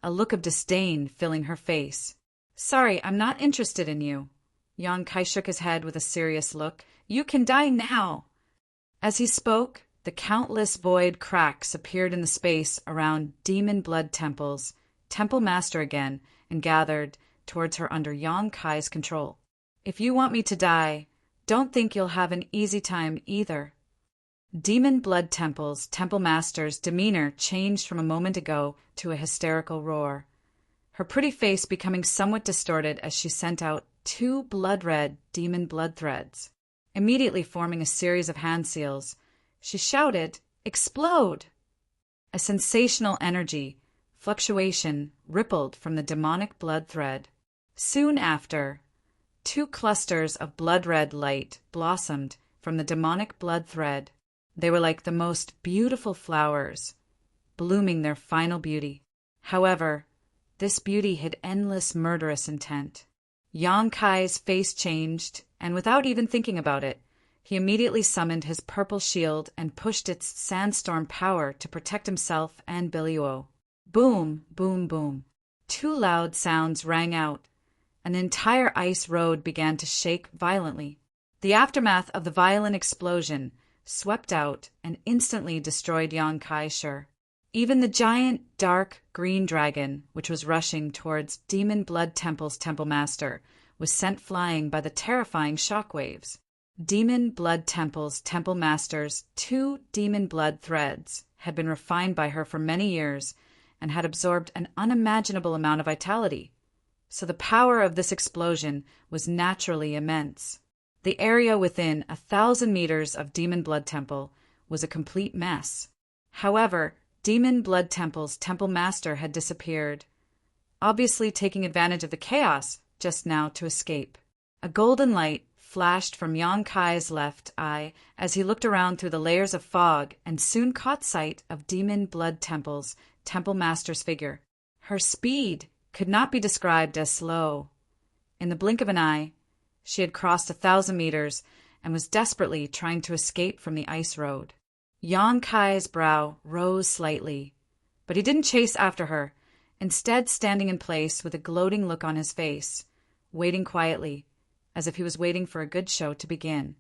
a look of disdain filling her face. Sorry, I'm not interested in you. Yang Kai shook his head with a serious look. You can die now! As he spoke, the countless void cracks appeared in the space around Demon Blood Temple's Temple Master again and gathered towards her under Yang Kai's control. If you want me to die, don't think you'll have an easy time either. Demon Blood Temple's Temple Master's demeanor changed from a moment ago to a hysterical roar, her pretty face becoming somewhat distorted as she sent out 2 blood-red demon blood threads. Immediately forming a series of hand seals, she shouted, "Explode!" A sensational energy, fluctuation, rippled from the demonic blood thread. Soon after, 2 clusters of blood-red light blossomed from the demonic blood thread. They were like the most beautiful flowers, blooming their final beauty. However, this beauty hid endless murderous intent. Yang Kai's face changed, and without even thinking about it, he immediately summoned his purple shield and pushed its sandstorm power to protect himself and Biluo. Boom, boom, boom. 2 loud sounds rang out. An entire ice road began to shake violently. The aftermath of the violent explosion swept out and instantly destroyed Yang Kai. Even the giant, dark, green dragon, which was rushing towards Demon Blood Temple's Temple Master, was sent flying by the terrifying shockwaves. Demon Blood Temple's Temple Master's 2 demon blood threads had been refined by her for many years and had absorbed an unimaginable amount of vitality, so the power of this explosion was naturally immense. The area within 1,000 meters of Demon Blood Temple was a complete mess. However, Demon Blood Temple's Temple Master had disappeared, obviously taking advantage of the chaos just now to escape. A golden light flashed from Yang Kai's left eye as he looked around through the layers of fog and soon caught sight of Demon Blood Temple's Temple Master's figure. Her speed could not be described as slow. In the blink of an eye, she had crossed 1,000 meters and was desperately trying to escape from the ice road. Yang Kai's brow rose slightly, but he didn't chase after her, instead standing in place with a gloating look on his face, waiting quietly, as if he was waiting for a good show to begin.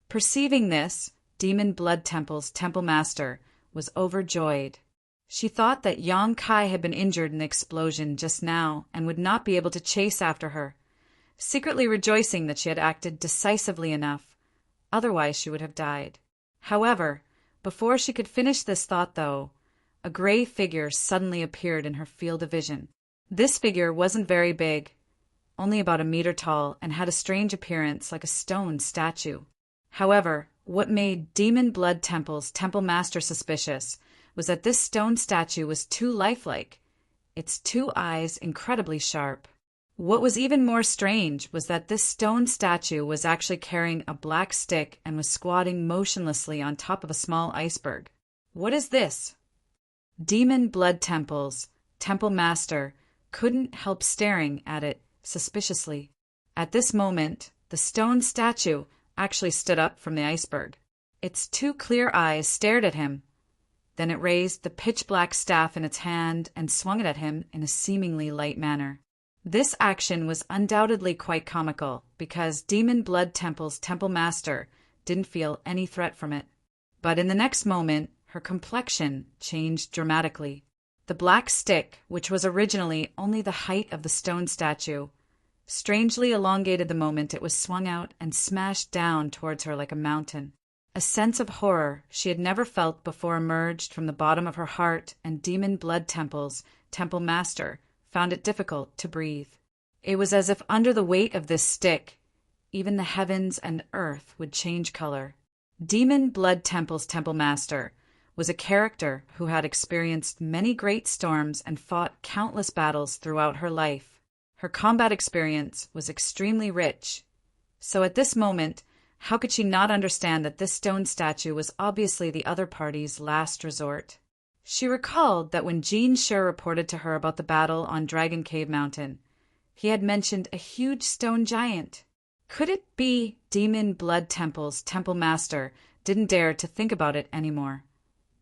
Perceiving this, Demon Blood Temple's Temple Master was overjoyed. She thought that Yang Kai had been injured in the explosion just now and would not be able to chase after her, secretly rejoicing that she had acted decisively enough, otherwise she would have died. However, before she could finish this thought, though, a gray figure suddenly appeared in her field of vision. This figure wasn't very big, only about 1 meter tall, and had a strange appearance like a stone statue. However, what made Demon Blood Temple's Temple Master suspicious was that this stone statue was too lifelike, its 2 eyes incredibly sharp. What was even more strange was that this stone statue was actually carrying a black stick and was squatting motionlessly on top of a small iceberg. What is this? Demon Blood Temple's Temple Master couldn't help staring at it suspiciously. At this moment, the stone statue actually stood up from the iceberg. Its 2 clear eyes stared at him. Then it raised the pitch-black staff in its hand and swung it at him in a seemingly light manner. This action was undoubtedly quite comical, because Demon Blood Temple's Temple Master didn't feel any threat from it. But in the next moment, her complexion changed dramatically. The black stick, which was originally only the height of the stone statue, strangely elongated the moment it was swung out and smashed down towards her like a mountain. A sense of horror she had never felt before emerged from the bottom of her heart, and Demon Blood Temple's Temple Master found it difficult to breathe. It was as if under the weight of this stick, even the heavens and earth would change color. Demon Blood Temple's Temple Master was a character who had experienced many great storms and fought countless battles throughout her life. Her combat experience was extremely rich, so at this moment, how could she not understand that this stone statue was obviously the other party's last resort? She recalled that when Jean Sure reported to her about the battle on Dragon Cave Mountain, he had mentioned a huge stone giant. Could it be Demon Blood Temple's Temple Master didn't dare to think about it anymore,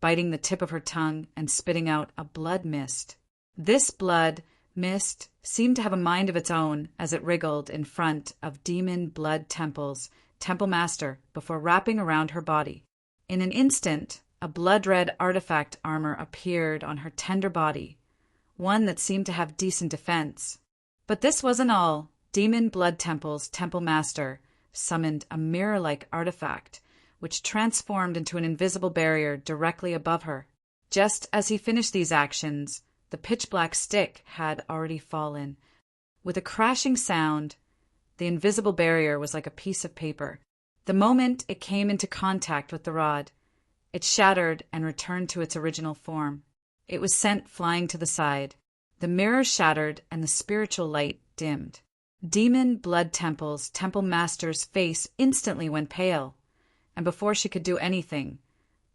biting the tip of her tongue and spitting out a blood mist. This blood mist seemed to have a mind of its own as it wriggled in front of Demon Blood Temple's Temple Master before wrapping around her body. In an instant, a blood-red artifact armor appeared on her tender body, one that seemed to have decent defense. But this wasn't all. Demon Blood Temple's Temple Master summoned a mirror-like artifact, which transformed into an invisible barrier directly above her. Just as he finished these actions, the pitch-black stick had already fallen. With a crashing sound, the invisible barrier was like a piece of paper. The moment it came into contact with the rod, it shattered and returned to its original form. It was sent flying to the side. The mirror shattered and the spiritual light dimmed. Demon Blood Temple's Temple Master's face instantly went pale, and before she could do anything,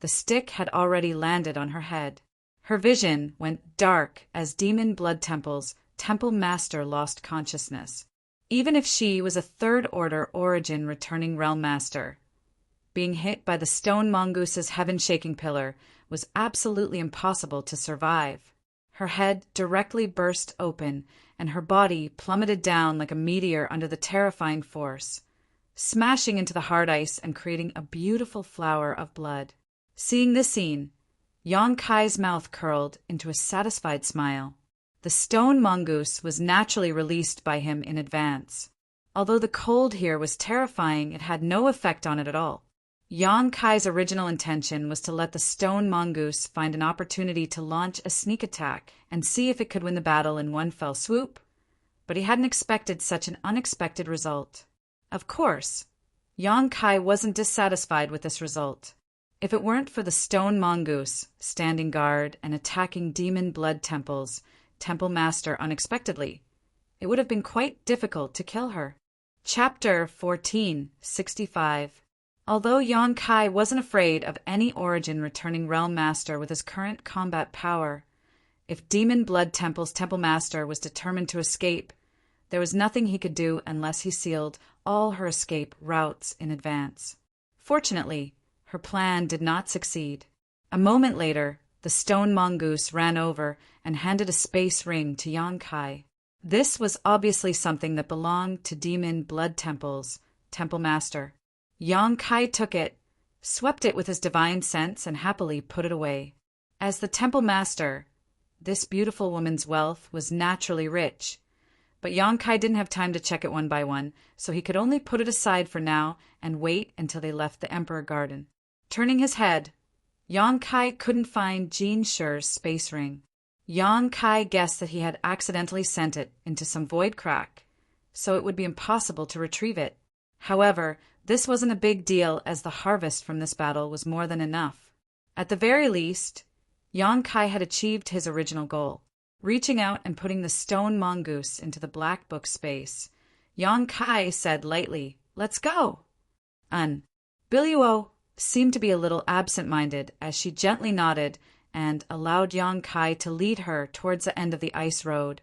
the stick had already landed on her head. Her vision went dark as Demon Blood Temple's Temple Master lost consciousness. Even if she was a third-order origin returning Realm Master, being hit by the stone mongoose's heaven-shaking pillar was absolutely impossible to survive. Her head directly burst open, and her body plummeted down like a meteor under the terrifying force, smashing into the hard ice and creating a beautiful flower of blood. Seeing this scene, Yang Kai's mouth curled into a satisfied smile. The stone mongoose was naturally released by him in advance. Although the cold here was terrifying, it had no effect on it at all. Yang Kai's original intention was to let the stone mongoose find an opportunity to launch a sneak attack and see if it could win the battle in one fell swoop, but he hadn't expected such an unexpected result. Of course, Yang Kai wasn't dissatisfied with this result. If it weren't for the stone mongoose standing guard and attacking Demon Blood Temple's Temple Master unexpectedly, it would have been quite difficult to kill her. Chapter 1465. Although Yang Kai wasn't afraid of any origin returning Realm Master with his current combat power, if Demon Blood Temple's Temple Master was determined to escape, there was nothing he could do unless he sealed all her escape routes in advance. Fortunately, her plan did not succeed. A moment later, the stone mongoose ran over and handed a space ring to Yang Kai. This was obviously something that belonged to Demon Blood Temple's Temple Master. Yang Kai took it, swept it with his divine sense, and happily put it away. As the Temple Master, this beautiful woman's wealth was naturally rich, but Yang Kai didn't have time to check it one by one, so he could only put it aside for now and wait until they left the Emperor Garden. Turning his head, Yang Kai couldn't find Jean Shure's space ring. Yang Kai guessed that he had accidentally sent it into some void crack, so it would be impossible to retrieve it. However, this wasn't a big deal as the harvest from this battle was more than enough. At the very least, Yang Kai had achieved his original goal. Reaching out and putting the stone mongoose into the black book space, Yang Kai said lightly, "Let's go." Biluo seemed to be a little absent-minded as she gently nodded and allowed Yang Kai to lead her towards the end of the ice road,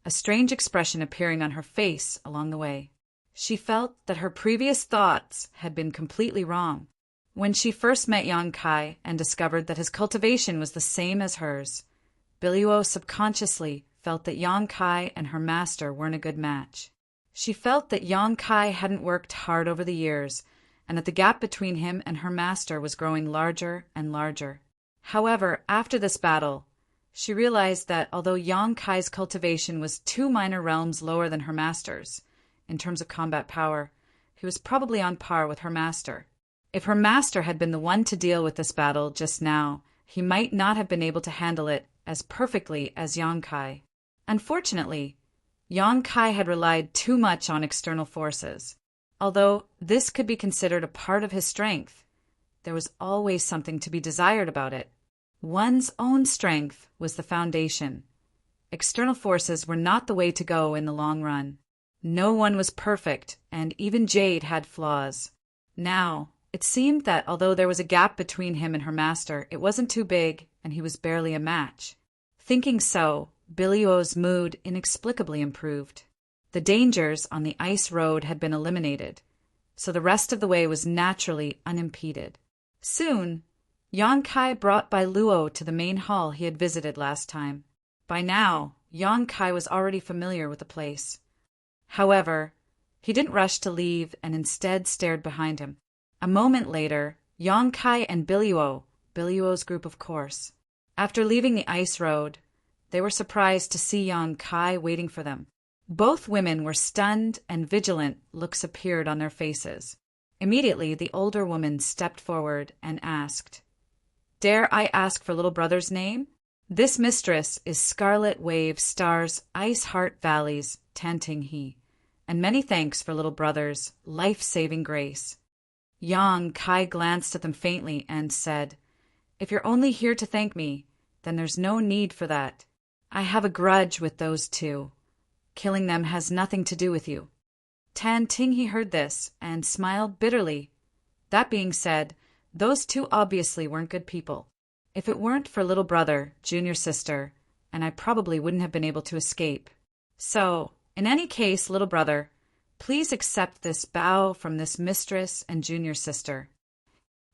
a strange expression appearing on her face along the way. She felt that her previous thoughts had been completely wrong. When she first met Yang Kai and discovered that his cultivation was the same as hers, Biluo subconsciously felt that Yang Kai and her master weren't a good match. She felt that Yang Kai hadn't worked hard over the years, and that the gap between him and her master was growing larger and larger. However, after this battle, she realized that although Yang Kai's cultivation was 2 minor realms lower than her master's, in terms of combat power, he was probably on par with her master. If her master had been the one to deal with this battle just now, he might not have been able to handle it as perfectly as Yang Kai. Unfortunately, Yang Kai had relied too much on external forces. Although this could be considered a part of his strength, there was always something to be desired about it. One's own strength was the foundation. External forces were not the way to go in the long run. No one was perfect, and even Jade had flaws. Now, it seemed that although there was a gap between him and her master, it wasn't too big, and he was barely a match. Thinking so, Biluo's mood inexplicably improved. The dangers on the ice road had been eliminated, so the rest of the way was naturally unimpeded. Soon, Yang Kai brought Bai Luo to the main hall he had visited last time. By now, Yang Kai was already familiar with the place. However, he didn't rush to leave and instead stared behind him. A moment later, Yang Kai and Biluo's group of course. After leaving the ice road, they were surprised to see Yang Kai waiting for them. Both women were stunned and vigilant looks appeared on their faces. Immediately, the older woman stepped forward and asked, "Dare I ask for little brother's name?" "This mistress is Scarlet Wave Stars Ice Heart Valleys, Tanting He, and many thanks for little brother's life-saving grace." Yang Kai glanced at them faintly and said, "If you're only here to thank me, then there's no need for that. I have a grudge with those two. Killing them has nothing to do with you." Tan Ting heard this and smiled bitterly. That being said, those two obviously weren't good people. If it weren't for little brother, junior sister, and I probably wouldn't have been able to escape. So, in any case, little brother, please accept this bow from this mistress and junior sister.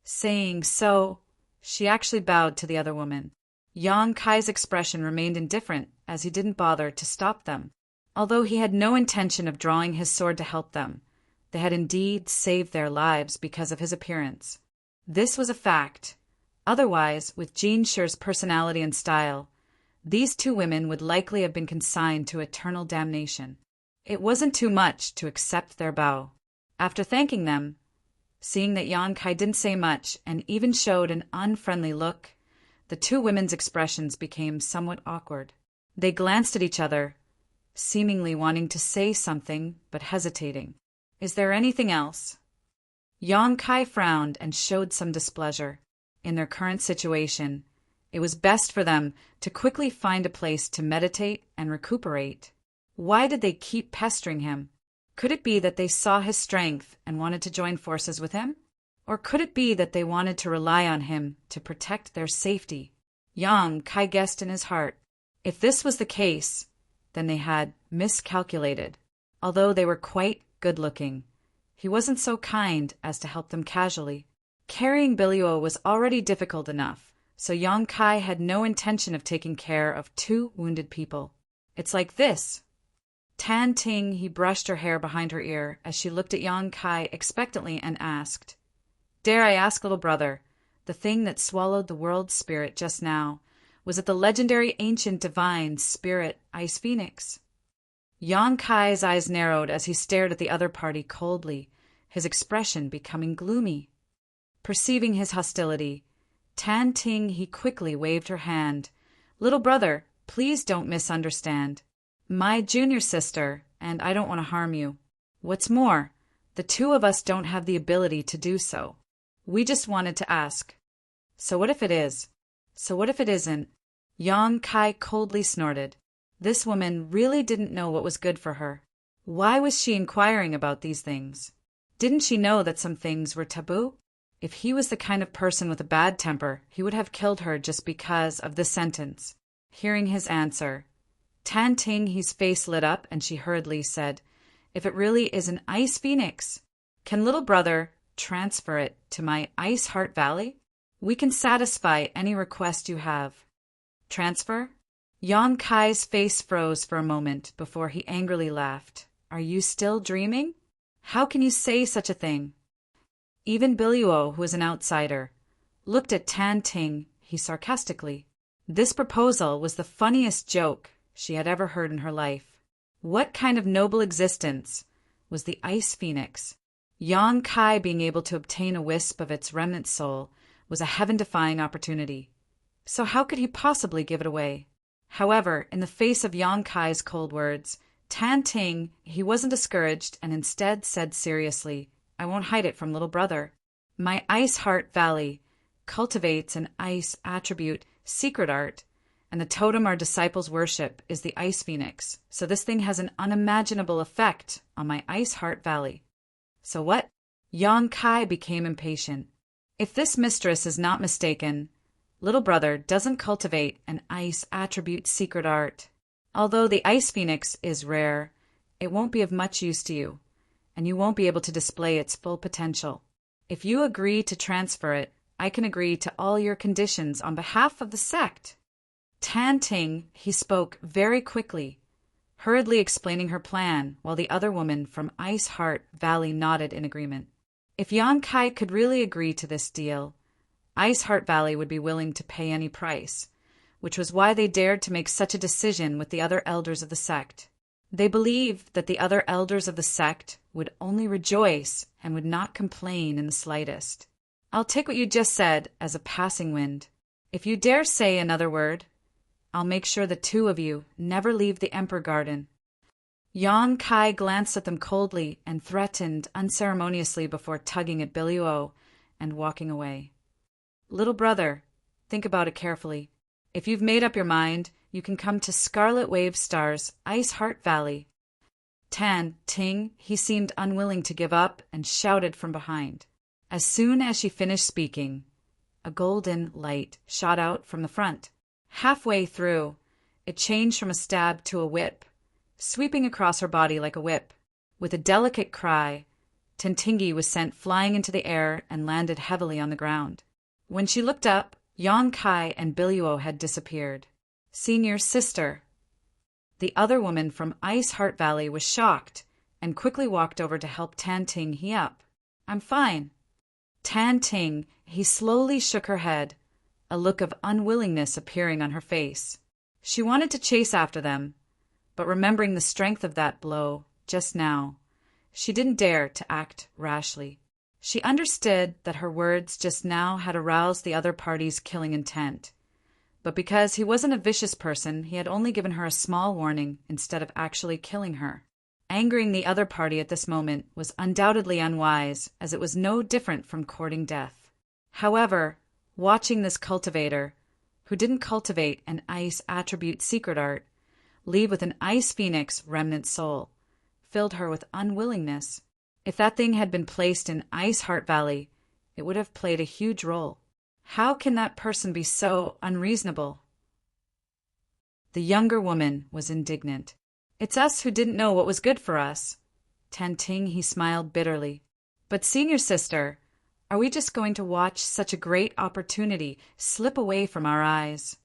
Saying so, she actually bowed to the other woman. Yang Kai's expression remained indifferent as he didn't bother to stop them. Although he had no intention of drawing his sword to help them, they had indeed saved their lives because of his appearance. This was a fact. Otherwise, with Jean Sher's personality and style, these two women would likely have been consigned to eternal damnation. It wasn't too much to accept their bow. After thanking them, seeing that Yang Kai didn't say much and even showed an unfriendly look, the two women's expressions became somewhat awkward. They glanced at each other, seemingly wanting to say something but hesitating. "Is there anything else?" Yang Kai frowned and showed some displeasure. In their current situation, it was best for them to quickly find a place to meditate and recuperate. Why did they keep pestering him? Could it be that they saw his strength and wanted to join forces with him? Or could it be that they wanted to rely on him to protect their safety? Yang Kai guessed in his heart. If this was the case, then they had miscalculated. Although they were quite good-looking, he wasn't so kind as to help them casually. Carrying Biluo was already difficult enough, so Yang Kai had no intention of taking care of two wounded people. "It's like this." Tan Ting he brushed her hair behind her ear as she looked at Yang Kai expectantly and asked, "Dare I ask, little brother, the thing that swallowed the world's spirit just now, was it the legendary ancient divine spirit Ice Phoenix?" Yang Kai's eyes narrowed as he stared at the other party coldly, his expression becoming gloomy. Perceiving his hostility, Tan Ting he quickly waved her hand. "Little brother, please don't misunderstand. My junior sister, and I don't want to harm you. What's more, the two of us don't have the ability to do so. We just wanted to ask. So what if it is? So what if it isn't?" Yang Kai coldly snorted. This woman really didn't know what was good for her. Why was she inquiring about these things? Didn't she know that some things were taboo? If he was the kind of person with a bad temper, he would have killed her just because of this sentence. Hearing his answer, Tan Ting he's face lit up and she hurriedly said, "If it really is an ice phoenix, can little brother transfer it to my Ice Heart Valley? We can satisfy any request you have." "Transfer?" Yang Kai's face froze for a moment before he angrily laughed. "Are you still dreaming? How can you say such a thing?" Even Biluo, who was an outsider, looked at Tan Ting he sarcastically. This proposal was the funniest joke she had ever heard in her life. What kind of noble existence was the Ice Phoenix? Yang Kai being able to obtain a wisp of its remnant soul was a heaven-defying opportunity. So how could he possibly give it away? However, in the face of Yang Kai's cold words, Tan Ting he wasn't discouraged and instead said seriously, "I won't hide it from little brother. My Ice Heart Valley cultivates an ice attribute secret art, and the totem our disciples worship is the Ice Phoenix, so this thing has an unimaginable effect on my Ice Heart Valley." "So what?" Yang Kai became impatient. If this mistress is not mistaken, little brother doesn't cultivate an ice attribute secret art. Although the Ice Phoenix is rare, it won't be of much use to you, and you won't be able to display its full potential. If you agree to transfer it, I can agree to all your conditions on behalf of the sect. Tan Ting, he spoke very quickly, hurriedly explaining her plan, while the other woman from Ice Heart Valley nodded in agreement. If Yan Kai could really agree to this deal, Ice Heart Valley would be willing to pay any price, which was why they dared to make such a decision with the other elders of the sect. They believed that the other elders of the sect would only rejoice and would not complain in the slightest. I'll take what you just said as a passing wind. If you dare say another word, I'll make sure the two of you never leave the Emperor Garden. Yan Kai glanced at them coldly and threatened unceremoniously before tugging at Biliuo and walking away. Little brother, think about it carefully. If you've made up your mind, you can come to Scarlet Wave Star's Ice Heart Valley. Tan Ting, he seemed unwilling to give up and shouted from behind. As soon as she finished speaking, a golden light shot out from the front. Halfway through, it changed from a stab to a whip, sweeping across her body like a whip. With a delicate cry, Tentingi was sent flying into the air and landed heavily on the ground. When she looked up, Yan Kai and Biliuo had disappeared. Senior sister. The other woman from Ice Heart Valley was shocked and quickly walked over to help Tan Ting he up. I'm fine. Tan Ting, he slowly shook her head, a look of unwillingness appearing on her face. She wanted to chase after them, but remembering the strength of that blow just now, she didn't dare to act rashly. She understood that her words just now had aroused the other party's killing intent, but because he wasn't a vicious person, he had only given her a small warning instead of actually killing her. Angering the other party at this moment was undoubtedly unwise, as it was no different from courting death. However, watching this cultivator, who didn't cultivate an ice attribute secret art, leave with an ice phoenix remnant soul, filled her with unwillingness. If that thing had been placed in Ice Heart Valley, it would have played a huge role. How can that person be so unreasonable? The younger woman was indignant. It's us who didn't know what was good for us. Tan Ting, he smiled bitterly. But senior sister, are we just going to watch such a great opportunity slip away from our eyes?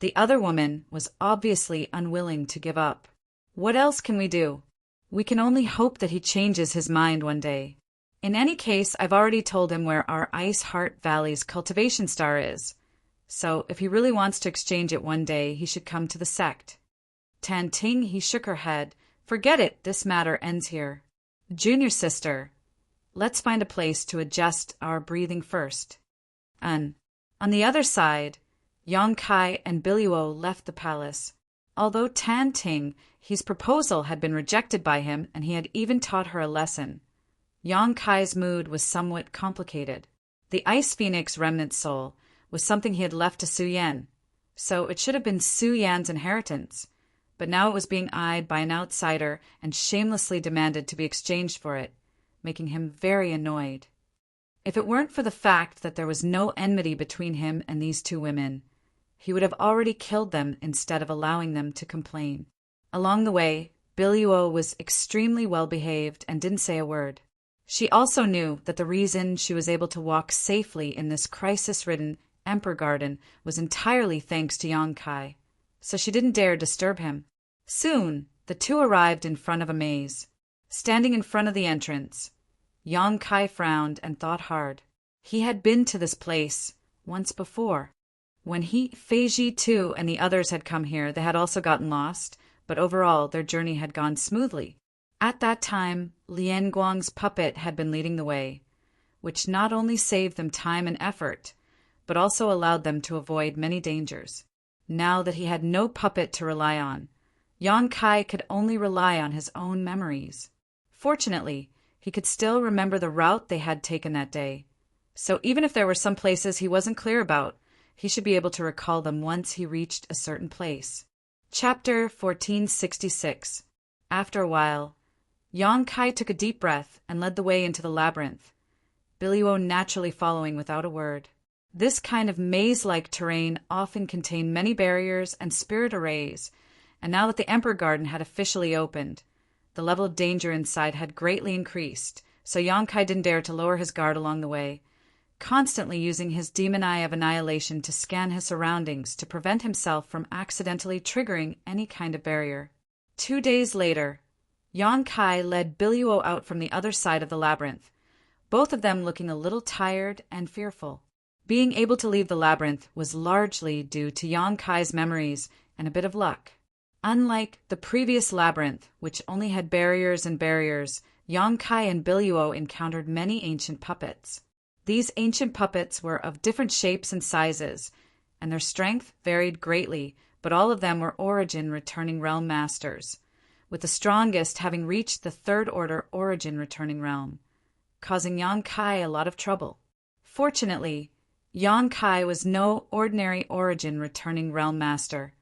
The other woman was obviously unwilling to give up. What else can we do? We can only hope that he changes his mind one day. In any case, I've already told him where our Ice Heart Valley's cultivation star is. So if he really wants to exchange it one day, he should come to the sect. Tan Ting, he shook her head. Forget it, this matter ends here. Junior sister, let's find a place to adjust our breathing first. On the other side, Yan Kai and Biliuo left the palace. Although Tan Ting, his proposal had been rejected by him and he had even taught her a lesson, Yan Kai's mood was somewhat complicated. The Ice Phoenix remnant soul was something he had left to Su Yan, so it should have been Su Yan's inheritance, but now it was being eyed by an outsider and shamelessly demanded to be exchanged for it, making him very annoyed. If it weren't for the fact that there was no enmity between him and these two women, he would have already killed them instead of allowing them to complain. Along the way, Biliuo was extremely well-behaved and didn't say a word. She also knew that the reason she was able to walk safely in this crisis-ridden Emperor Garden was entirely thanks to Yan Kai, so she didn't dare disturb him. Soon, the two arrived in front of a maze. Standing in front of the entrance, Yan Kai frowned and thought hard. He had been to this place once before. When Feiji too and the others had come here, they had also gotten lost, but overall their journey had gone smoothly. At that time, Lian Guang's puppet had been leading the way, which not only saved them time and effort, but also allowed them to avoid many dangers. Now that he had no puppet to rely on, Yan Kai could only rely on his own memories. Fortunately, he could still remember the route they had taken that day, so even if there were some places he wasn't clear about, he should be able to recall them once he reached a certain place. Chapter 1466. After a while, Yan Kai took a deep breath and led the way into the labyrinth, Biliuo naturally following without a word. This kind of maze-like terrain often contained many barriers and spirit arrays, and now that the Emperor Garden had officially opened, the level of danger inside had greatly increased, so Yan Kai didn't dare to lower his guard along the way, constantly using his demon eye of annihilation to scan his surroundings to prevent himself from accidentally triggering any kind of barrier. 2 days later, Yang Kai led Biluo out from the other side of the labyrinth, both of them looking a little tired and fearful. Being able to leave the labyrinth was largely due to Yang Kai's memories and a bit of luck. Unlike the previous labyrinth, which only had barriers and barriers, Yang Kai and Biluo encountered many ancient puppets. These ancient puppets were of different shapes and sizes, and their strength varied greatly, but all of them were Origin Returning Realm Masters, with the strongest having reached the Third Order Origin Returning Realm, causing Yang Kai a lot of trouble. Fortunately, Yang Kai was no ordinary Origin Returning Realm Master,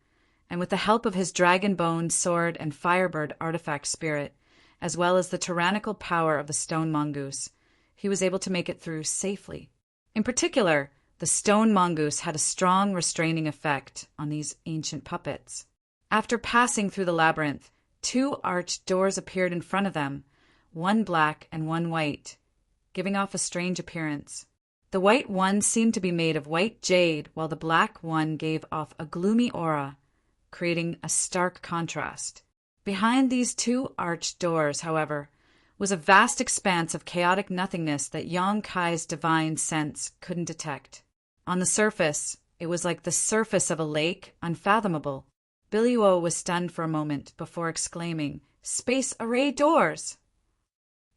and with the help of his Dragon Bone, Sword, and Firebird artifact spirit, as well as the tyrannical power of the Stone Mongoose, he was able to make it through safely. In particular, the Stone Mongoose had a strong restraining effect on these ancient puppets. After passing through the labyrinth, 2 arched doors appeared in front of them, one black and one white, giving off a strange appearance. The white one seemed to be made of white jade, while the black one gave off a gloomy aura, creating a stark contrast. Behind these 2 arched doors, however, was a vast expanse of chaotic nothingness that Yang Kai's divine sense couldn't detect. On the surface, it was like the surface of a lake, unfathomable. Biluo was stunned for a moment before exclaiming, "Space array doors!"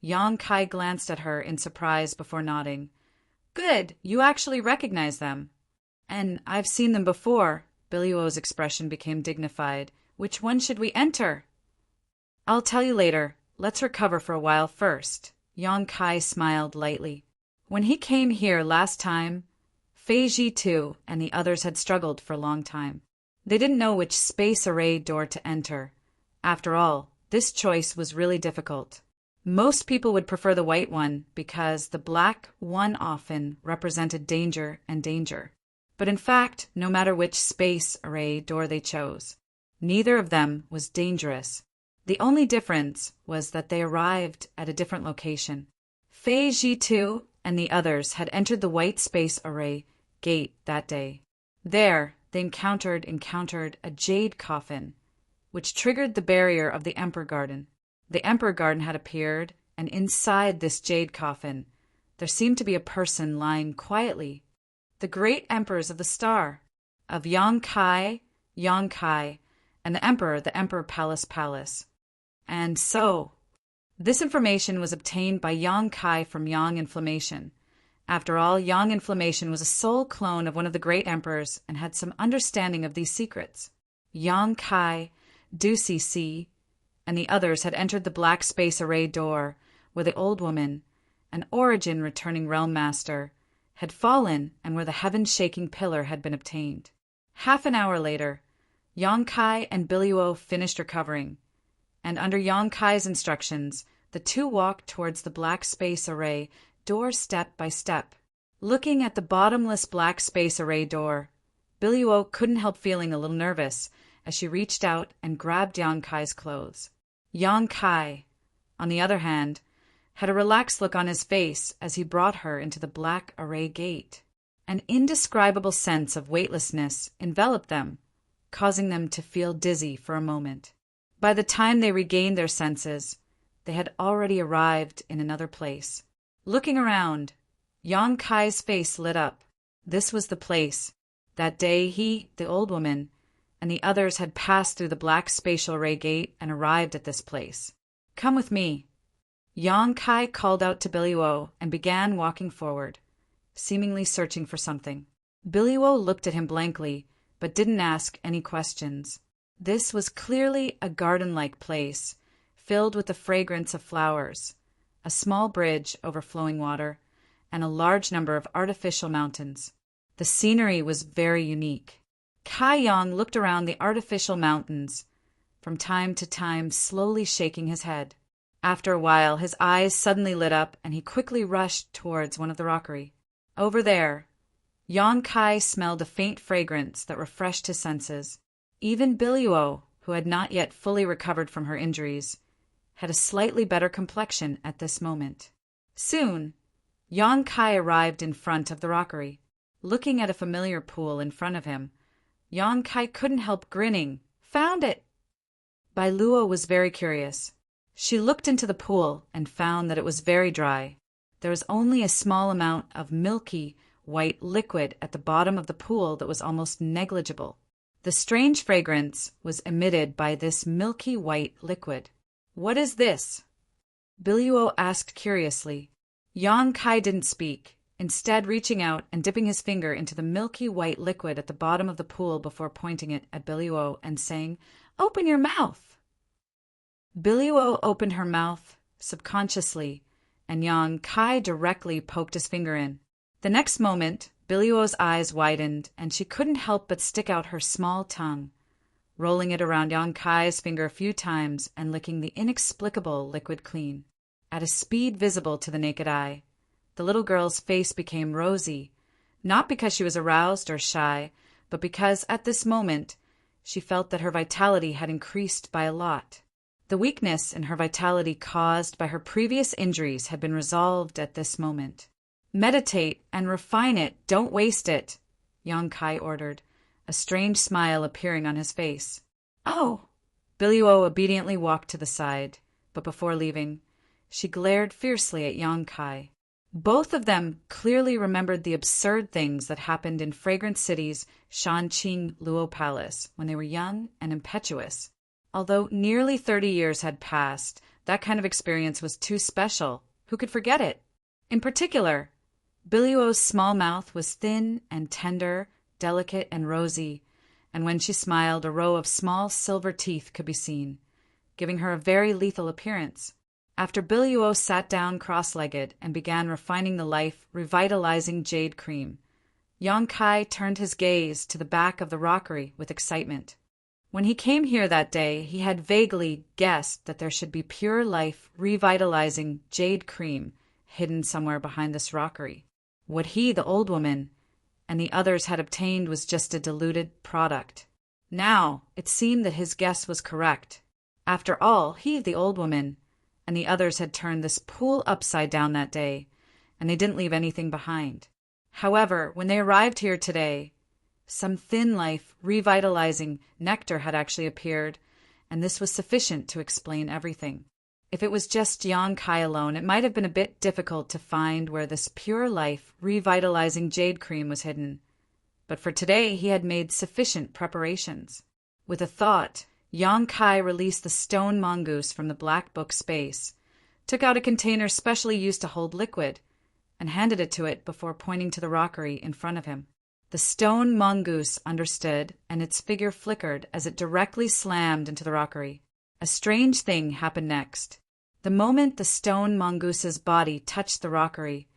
Yang Kai glanced at her in surprise before nodding. "Good, you actually recognize them." "And I've seen them before." Biluo's expression became dignified. "Which one should we enter?" "I'll tell you later. Let's recover for a while first." Yang Kai smiled lightly. When he came here last time, Fei Ji too and the others had struggled for a long time. They didn't know which space array door to enter. After all, this choice was really difficult. Most people would prefer the white one because the black one often represented danger and danger. But in fact, no matter which space array door they chose, neither of them was dangerous. The only difference was that they arrived at a different location. Fei Ji2 and the others had entered the white space array gate that day. There, they encountered a jade coffin, which triggered the barrier of the Emperor Garden. The Emperor Garden had appeared, and inside this jade coffin, there seemed to be a person lying quietly. The great emperors of the star, of Yang Kai, and the Emperor Palace. And so, this information was obtained by Yang Kai from Yang Inflammation. After all, Yang Inflammation was a soul clone of one of the great emperors and had some understanding of these secrets. Yang Kai, Du Si, and the others had entered the black space array door where the old woman, an Origin Returning Realm Master, had fallen and where the heaven-shaking pillar had been obtained. Half an hour later, Yang Kai and Biluo finished recovering, and under Yang Kai's instructions, the two walked towards the black space array door step by step. Looking at the bottomless black space array door, Biluo couldn't help feeling a little nervous as she reached out and grabbed Yang Kai's clothes. Yang Kai, on the other hand, had a relaxed look on his face as he brought her into the black array gate. An indescribable sense of weightlessness enveloped them, causing them to feel dizzy for a moment. By the time they regained their senses, they had already arrived in another place. Looking around, Yang Kai's face lit up. This was the place. That day he, the old woman, and the others had passed through the black spatial array gate and arrived at this place. "Come with me." Yang Kai called out to Biluo and began walking forward, seemingly searching for something. Biluo looked at him blankly, but didn't ask any questions. This was clearly a garden-like place, filled with the fragrance of flowers, a small bridge over flowing water, and a large number of artificial mountains. The scenery was very unique. Kai Yang looked around the artificial mountains, from time to time slowly shaking his head. After a while, his eyes suddenly lit up, and he quickly rushed towards one of the rockery. Over there, Yang Kai smelled a faint fragrance that refreshed his senses. Even Biluo, who had not yet fully recovered from her injuries, had a slightly better complexion at this moment. Soon, Yang Kai arrived in front of the rockery. Looking at a familiar pool in front of him, Yang Kai couldn't help grinning. Found it! Bai Luo was very curious. She looked into the pool and found that it was very dry. There was only a small amount of milky, white liquid at the bottom of the pool that was almost negligible. The strange fragrance was emitted by this milky white liquid. "What is this?" Biluo asked curiously. Yang Kai didn't speak, instead reaching out and dipping his finger into the milky white liquid at the bottom of the pool before pointing it at Biluo and saying, "Open your mouth." Biluo opened her mouth subconsciously, and Yang Kai directly poked his finger in. The next moment, Biluo's eyes widened, and she couldn't help but stick out her small tongue, rolling it around Yang Kai's finger a few times and licking the inexplicable liquid clean. At a speed visible to the naked eye, the little girl's face became rosy, not because she was aroused or shy, but because at this moment she felt that her vitality had increased by a lot. The weakness in her vitality caused by her previous injuries had been resolved at this moment. "Meditate and refine it, don't waste it," Yang Kai ordered, a strange smile appearing on his face. "Oh!" Biluo obediently walked to the side, but before leaving, she glared fiercely at Yang Kai. Both of them clearly remembered the absurd things that happened in Fragrant City's Shanqing Luo Palace when they were young and impetuous. Although nearly 30 years had passed, that kind of experience was too special. Who could forget it? In particular, Biluo's small mouth was thin and tender, delicate and rosy, and when she smiled, a row of small silver teeth could be seen, giving her a very lethal appearance. After Biluo sat down cross-legged and began refining the life-revitalizing jade cream, Yang Kai turned his gaze to the back of the rockery with excitement. When he came here that day, he had vaguely guessed that there should be pure life-revitalizing jade cream hidden somewhere behind this rockery. What he, the old woman, and the others had obtained was just a diluted product. Now, it seemed that his guess was correct. After all, he, the old woman, and the others had turned this pool upside down that day, and they didn't leave anything behind. However, when they arrived here today, some thin life, revitalizing nectar had actually appeared, and this was sufficient to explain everything. If it was just Yang Kai alone, it might have been a bit difficult to find where this pure life, revitalizing jade cream was hidden. But for today, he had made sufficient preparations. With a thought, Yang Kai released the stone mongoose from the black book space, took out a container specially used to hold liquid, and handed it to it before pointing to the rockery in front of him. The stone mongoose understood, and its figure flickered as it directly slammed into the rockery. A strange thing happened next. The moment the stone mongoose's body touched the rockery,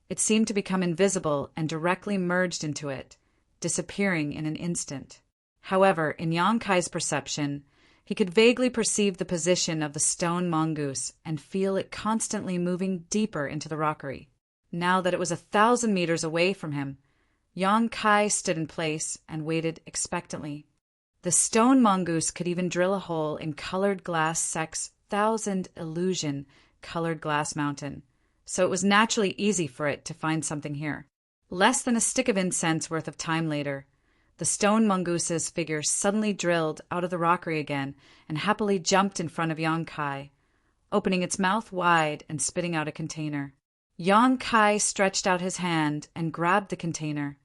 it seemed to become invisible and directly merged into it, disappearing in an instant. However, in Yang Kai's perception, he could vaguely perceive the position of the stone mongoose and feel it constantly moving deeper into the rockery. Now that it was 1,000 meters away from him, Yang Kai stood in place and waited expectantly. The stone mongoose could even drill a hole in colored glass Sek's 1,000 illusion colored glass mountain, so it was naturally easy for it to find something here. Less than a stick of incense worth of time later, the stone mongoose's figure suddenly drilled out of the rockery again and happily jumped in front of Yang Kai, opening its mouth wide and spitting out a container. Yang Kai stretched out his hand and grabbed the container,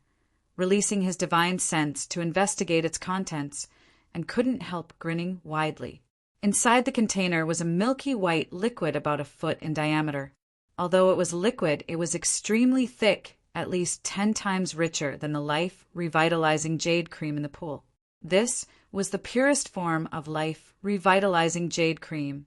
releasing his divine sense to investigate its contents, and couldn't help grinning widely. Inside the container was a milky white liquid about a foot in diameter. Although it was liquid, it was extremely thick, at least 10 times richer than the life-revitalizing jade cream in the pool. This was the purest form of life-revitalizing jade cream,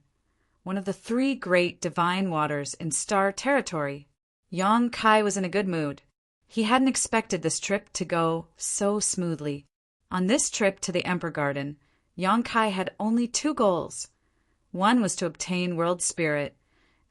one of the 3 great divine waters in Star Territory. Yang Kai was in a good mood. He hadn't expected this trip to go so smoothly. On this trip to the Emperor Garden, Yang Kai had only 2 goals. One was to obtain World Spirit,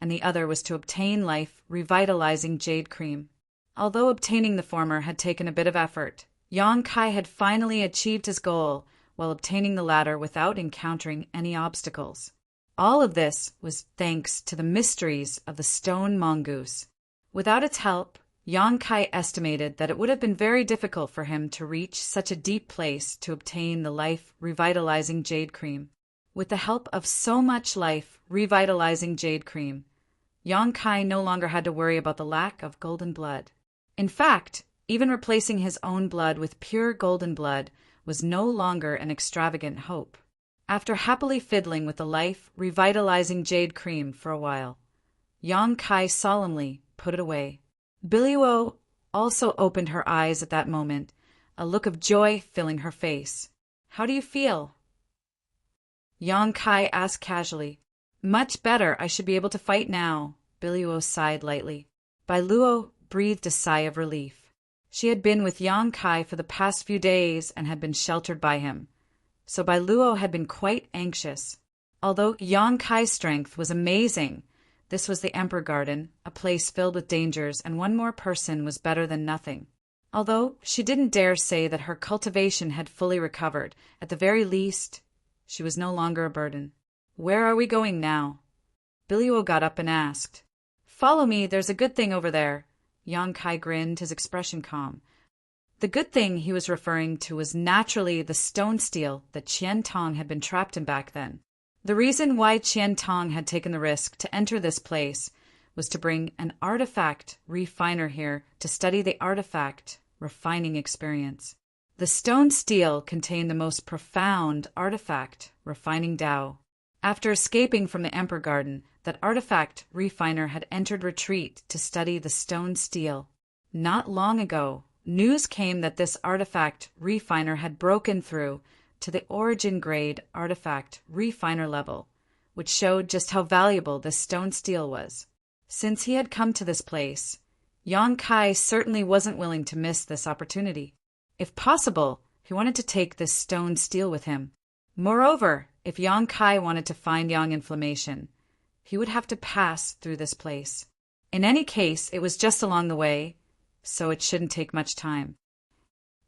and the other was to obtain life-revitalizing jade cream. Although obtaining the former had taken a bit of effort, Yang Kai had finally achieved his goal while obtaining the latter without encountering any obstacles. All of this was thanks to the mysteries of the stone mongoose, Without its help, Yang Kai estimated that it would have been very difficult for him to reach such a deep place to obtain the life-revitalizing jade cream. With the help of so much life-revitalizing jade cream, Yang Kai no longer had to worry about the lack of golden blood. In fact, even replacing his own blood with pure golden blood was no longer an extravagant hope. After happily fiddling with the life-revitalizing jade cream for a while, Yang Kai solemnly put it away. Biluo also opened her eyes at that moment, a look of joy filling her face. "How do you feel?" Yang Kai asked casually. "Much better. I should be able to fight now." Biluo sighed lightly. Biluo breathed a sigh of relief. She had been with Yang Kai for the past few days and had been sheltered by him, so Biluo had been quite anxious. Although Yang Kai's strength was amazing, this was the Emperor Garden, a place filled with dangers, and one more person was better than nothing. Although she didn't dare say that her cultivation had fully recovered, at the very least, she was no longer a burden. "Where are we going now?" Biluo got up and asked. "Follow me, there's a good thing over there." Yang Kai grinned, his expression calm. The good thing he was referring to was naturally the stone steel that Qian Tong had been trapped in back then. The reason why Qian Tong had taken the risk to enter this place was to bring an artifact refiner here to study the artifact refining experience. The stone steel contained the most profound artifact refining Tao. After escaping from the Emperor Garden, that artifact refiner had entered retreat to study the stone steel. Not long ago, news came that this artifact refiner had broken through to the origin grade artifact refiner level, which showed just how valuable this stone steel was. Since he had come to this place, Yang Kai certainly wasn't willing to miss this opportunity. If possible, he wanted to take this stone steel with him. Moreover, if Yang Kai wanted to find Yang Inflammation, he would have to pass through this place. In any case, it was just along the way, so it shouldn't take much time.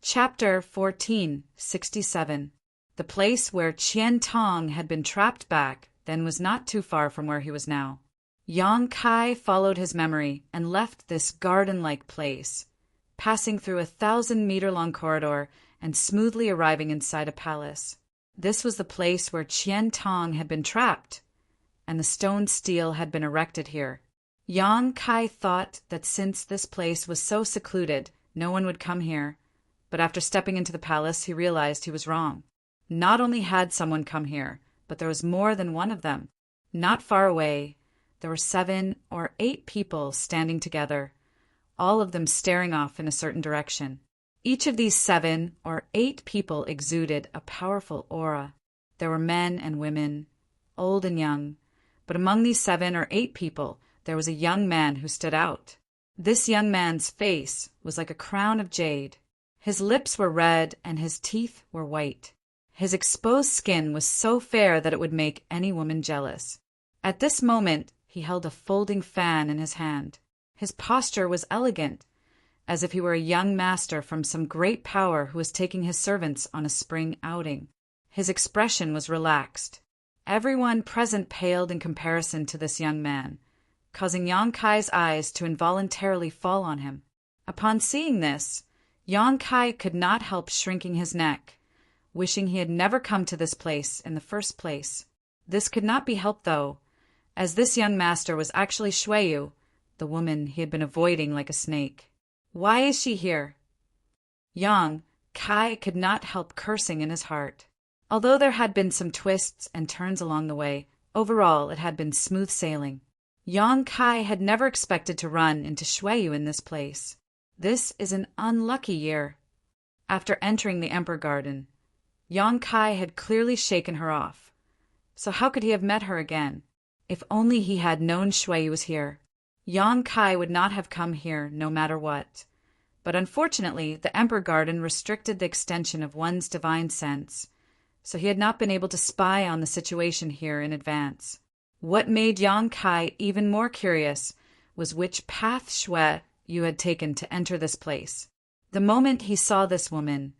Chapter 1467. The place where Qian Tong had been trapped back then was not too far from where he was now. Yang Kai followed his memory and left this garden-like place, passing through a 1,000-meter-long corridor and smoothly arriving inside a palace. This was the place where Qian Tong had been trapped, and the stone steel had been erected here. Yang Kai thought that since this place was so secluded, no one would come here, but after stepping into the palace, he realized he was wrong. Not only had someone come here, but there was more than one of them. Not far away, there were 7 or 8 people standing together, all of them staring off in a certain direction. Each of these 7 or 8 people exuded a powerful aura. There were men and women, old and young, but among these 7 or 8 people, there was a young man who stood out. This young man's face was like a crown of jade. His lips were red and his teeth were white. His exposed skin was so fair that it would make any woman jealous. At this moment, he held a folding fan in his hand. His posture was elegant, as if he were a young master from some great power who was taking his servants on a spring outing. His expression was relaxed. Everyone present paled in comparison to this young man, causing Yang Kai's eyes to involuntarily fall on him. Upon seeing this, Yang Kai could not help shrinking his neck, wishing he had never come to this place in the first place. This could not be helped, though, as this young master was actually Xueyu, the woman he had been avoiding like a snake. Why is she here? Yang Kai could not help cursing in his heart. Although there had been some twists and turns along the way, overall it had been smooth sailing. Yang Kai had never expected to run into Xueyu in this place. This is an unlucky year. After entering the Emperor Garden, Yang Kai had clearly shaken her off. So how could he have met her again? If only he had known Xueyu was here. Yang Kai would not have come here no matter what. But unfortunately, the Emperor Garden restricted the extension of one's divine sense, so he had not been able to spy on the situation here in advance. What made Yang Kai even more curious was which path Xueyu had taken to enter this place. The moment he saw this woman,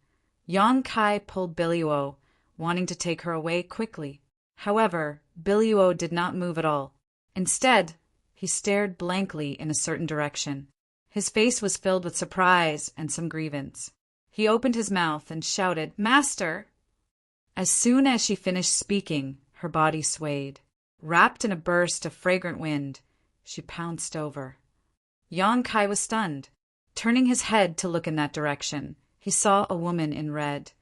Yang Kai pulled Biluo, wanting to take her away quickly. However, Biluo did not move at all. Instead, He stared blankly in a certain direction. His face was filled with surprise and some grievance. He opened his mouth and shouted, "Master!" As soon as she finished speaking, her body swayed. Wrapped in a burst of fragrant wind, she pounced over. Yang Kai was stunned. Turning his head to look in that direction, he saw a woman in red,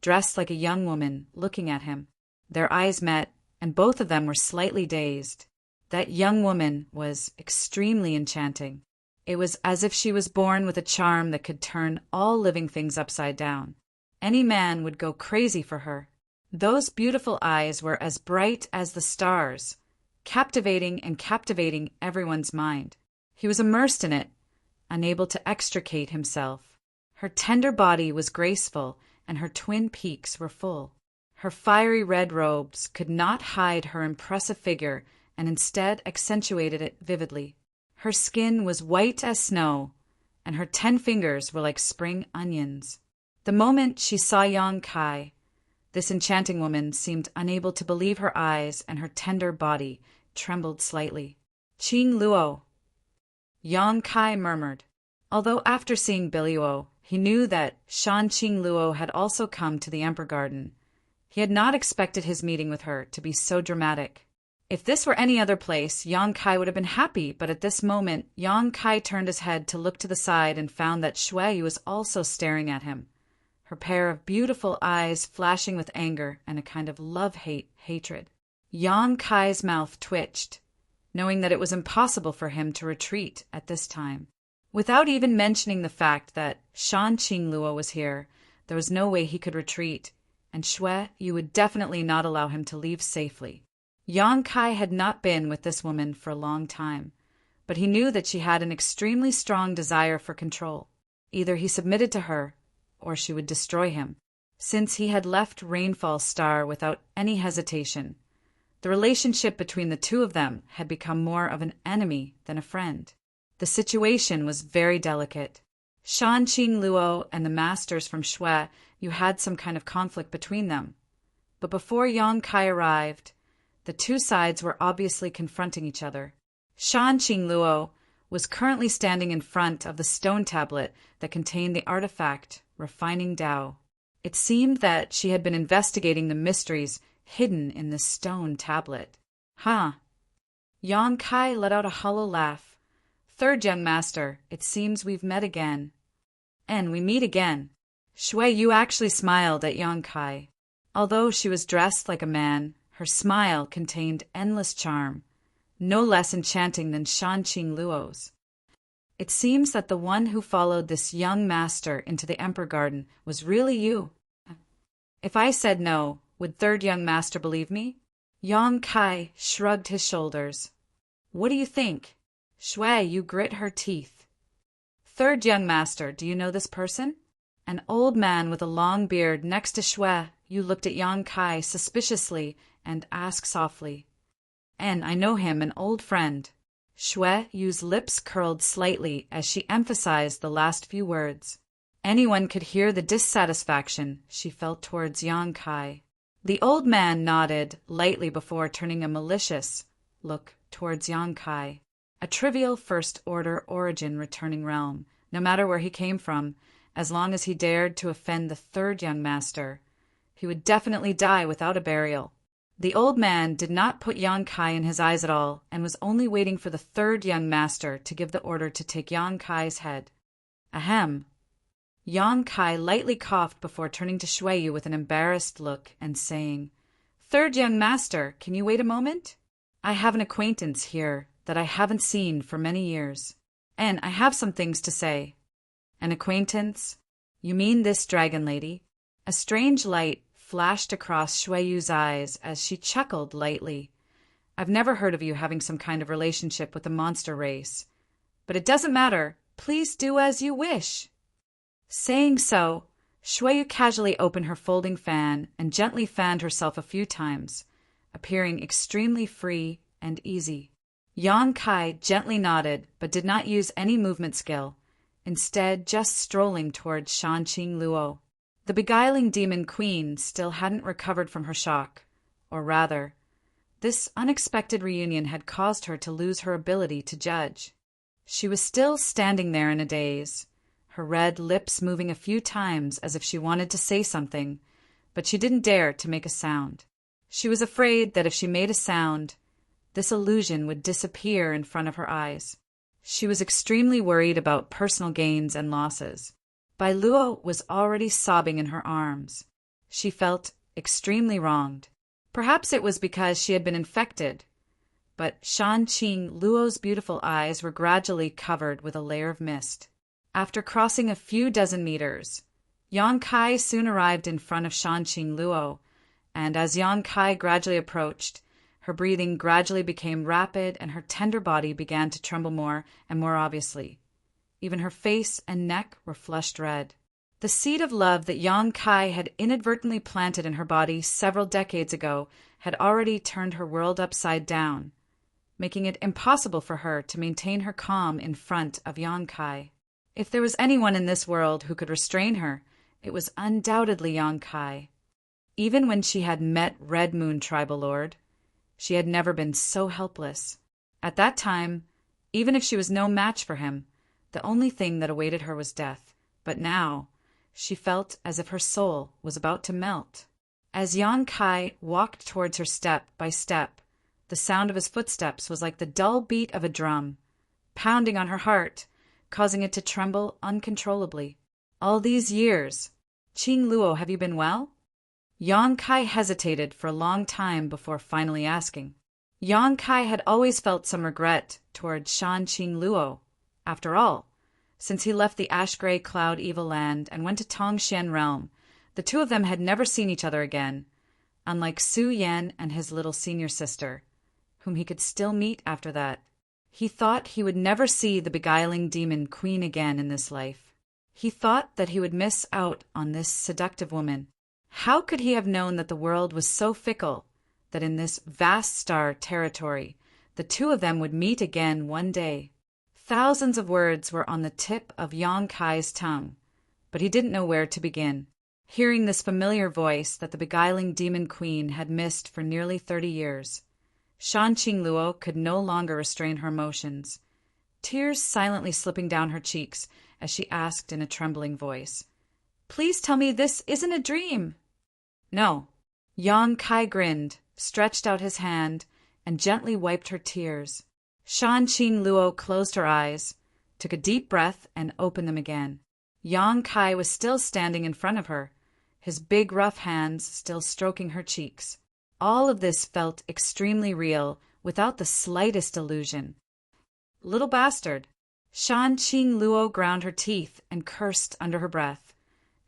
dressed like a young woman, looking at him. Their eyes met, and both of them were slightly dazed. That young woman was extremely enchanting. It was as if she was born with a charm that could turn all living things upside down. Any man would go crazy for her. Those beautiful eyes were as bright as the stars, captivating everyone's mind. He was immersed in it, unable to extricate himself. Her tender body was graceful, and her twin peaks were full. Her fiery red robes could not hide her impressive figure and instead accentuated it vividly. Her skin was white as snow, and her 10 fingers were like spring onions. The moment she saw Yang Kai, this enchanting woman seemed unable to believe her eyes, and her tender body trembled slightly. "Qing Luo," Yang Kai murmured. Although after seeing Biluo, he knew that Shan Qing Luo had also come to the Emperor Garden. He had not expected his meeting with her to be so dramatic. If this were any other place, Yang Kai would have been happy, but at this moment, Yang Kai turned his head to look to the side and found that Shui was also staring at him, her pair of beautiful eyes flashing with anger and a kind of love-hate hatred. Yang Kai's mouth twitched, knowing that it was impossible for him to retreat at this time. Without even mentioning the fact that Shan Qing Luo was here, there was no way he could retreat, and Shui Yu would definitely not allow him to leave safely. Yang Kai had not been with this woman for a long time, but he knew that she had an extremely strong desire for control. Either he submitted to her, or she would destroy him. Since he had left Rainfall Star without any hesitation, the relationship between the two of them had become more of an enemy than a friend. The situation was very delicate. Shan Qing Luo and the masters from Shui Yu had some kind of conflict between them. But before Yang Kai arrived, the two sides were obviously confronting each other. Shan Qing Luo was currently standing in front of the stone tablet that contained the artifact Refining Tao. It seemed that she had been investigating the mysteries hidden in the stone tablet. "Huh." Yang Kai let out a hollow laugh. "Third young master, it seems we've met again." "And we meet again." Shui Yu actually smiled at Yang Kai. Although she was dressed like a man, her smile contained endless charm, no less enchanting than Shan Qing Luo's. "It seems that the one who followed this young master into the Emperor Garden was really you. If I said no, would third young master believe me?" Yang Kai shrugged his shoulders. "What do you think?" Shui Yu grit her teeth. "Third young master, do you know this person?" An old man with a long beard next to Shui Yu looked at Yang Kai suspiciously and asked softly, "And I know him, an old friend." Shui Yu's lips curled slightly as she emphasized the last few words. Anyone could hear the dissatisfaction she felt towards Yang Kai. The old man nodded lightly before turning a malicious look towards Yang Kai. A trivial first-order origin returning realm, no matter where he came from, as long as he dared to offend the third young master, he would definitely die without a burial. The old man did not put Yang Kai in his eyes at all, and was only waiting for the third young master to give the order to take Yang Kai's head. Ahem. Yang Kai lightly coughed before turning to Shui Yu with an embarrassed look and saying, "Third young master, can you wait a moment? I have an acquaintance here that I haven't seen for many years, and I have some things to say." "An acquaintance? You mean this dragon lady?" A strange light flashed across Shui Yu's eyes as she chuckled lightly. "I've never heard of you having some kind of relationship with the monster race. But it doesn't matter. Please do as you wish." Saying so, Shui Yu casually opened her folding fan and gently fanned herself a few times, appearing extremely free and easy. Yang Kai gently nodded but did not use any movement skill, instead just strolling towards Shan Qing Luo. The beguiling demon queen still hadn't recovered from her shock, or rather, This unexpected reunion had caused her to lose her ability to judge. She was still standing there in a daze, her red lips moving a few times as if she wanted to say something, but she didn't dare to make a sound. She was afraid that if she made a sound, this illusion would disappear in front of her eyes. She was extremely worried about personal gains and losses. Bai Luo was already sobbing in her arms. She felt extremely wronged. Perhaps it was because she had been infected, but Shanqing Luo's beautiful eyes were gradually covered with a layer of mist. After crossing a few dozen meters, Yang Kai soon arrived in front of Shanqing Luo, and as Yang Kai gradually approached, her breathing gradually became rapid and her tender body began to tremble more and more obviously. Even her face and neck were flushed red. The seed of love that Yang Kai had inadvertently planted in her body several decades ago had already turned her world upside down, making it impossible for her to maintain her calm in front of Yang Kai. If there was anyone in this world who could restrain her, it was undoubtedly Yang Kai. Even when she had met Red Moon Tribal Lord, she had never been so helpless. At that time, even if she was no match for him, the only thing that awaited her was death. But now, she felt as if her soul was about to melt. As Yang Kai walked towards her step by step, the sound of his footsteps was like the dull beat of a drum, pounding on her heart, causing it to tremble uncontrollably. All these years, Qing Luo, have you been well? Yang Kai hesitated for a long time before finally asking. Yang Kai had always felt some regret toward Shanqing Luo. After all, since he left the ash-gray cloud evil land and went to Tongxian realm, the two of them had never seen each other again, unlike Su Yan and his little senior sister, whom he could still meet after that. He thought he would never see the beguiling demon queen again in this life. He thought that he would miss out on this seductive woman. How could he have known that the world was so fickle, that in this vast star territory, the two of them would meet again one day? Thousands of words were on the tip of Yang Kai's tongue, but he didn't know where to begin. Hearing this familiar voice that the beguiling demon queen had missed for nearly 30 years, Shanqing Luo could no longer restrain her emotions, tears silently slipping down her cheeks as she asked in a trembling voice, "Please tell me this isn't a dream." "No." Yang Kai grinned, stretched out his hand, and gently wiped her tears. Shanqing Luo closed her eyes, took a deep breath, and opened them again. Yang Kai was still standing in front of her, his big rough hands still stroking her cheeks. All of this felt extremely real, without the slightest illusion. "Little bastard." Shanqing Luo ground her teeth and cursed under her breath,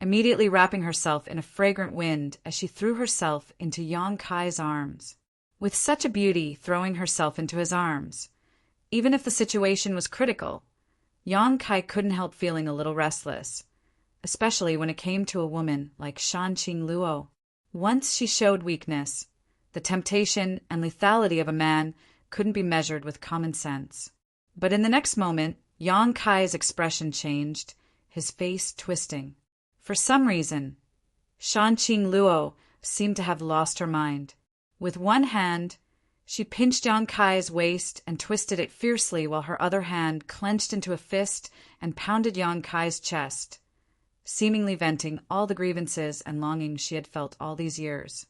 immediately wrapping herself in a fragrant wind as she threw herself into Yang Kai's arms. With such a beauty throwing herself into his arms, even if the situation was critical, Yang Kai couldn't help feeling a little restless, especially when it came to a woman like Shanqing Luo. Once she showed weakness, the temptation and lethality of a man couldn't be measured with common sense. But in the next moment, Yang Kai's expression changed, his face twisting. For some reason, Shanqing Luo seemed to have lost her mind. With one hand, she pinched Yang Kai's waist and twisted it fiercely while her other hand clenched into a fist and pounded Yang Kai's chest, seemingly venting all the grievances and longings she had felt all these years.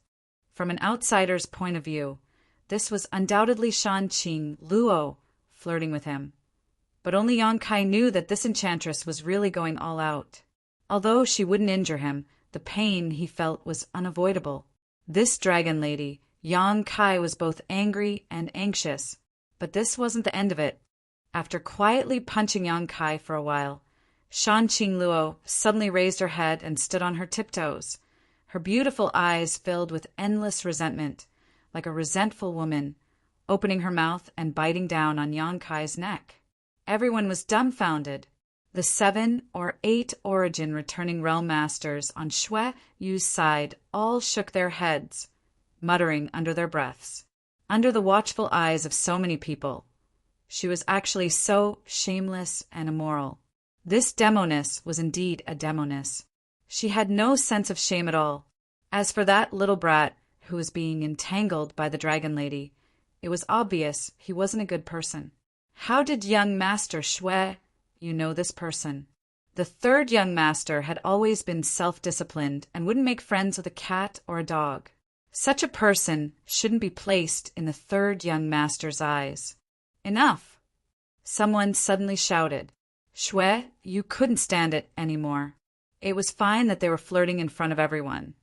From an outsider's point of view, this was undoubtedly Shanqing Luo flirting with him. But only Yang Kai knew that this enchantress was really going all out. Although she wouldn't injure him, the pain he felt was unavoidable. This dragon lady, Yang Kai, was both angry and anxious. But this wasn't the end of it. After quietly punching Yang Kai for a while, Shanqing Luo suddenly raised her head and stood on her tiptoes, her beautiful eyes filled with endless resentment, like a resentful woman, opening her mouth and biting down on Yang Kai's neck. Everyone was dumbfounded. The 7 or 8 origin returning realm masters on Xue Yu's side all shook their heads, muttering under their breaths. Under the watchful eyes of so many people, she was actually so shameless and immoral. This demoness was indeed a demoness. She had no sense of shame at all. As for that little brat who was being entangled by the dragon lady, It was obvious he wasn't a good person. How did young master Shui, you know this person? The third young master had always been self-disciplined and wouldn't make friends with a cat or a dog. Such a person shouldn't be placed in the third young master's eyes. Enough! Someone suddenly shouted. Shui, you couldn't stand it anymore. It was fine that they were flirting in front of everyone.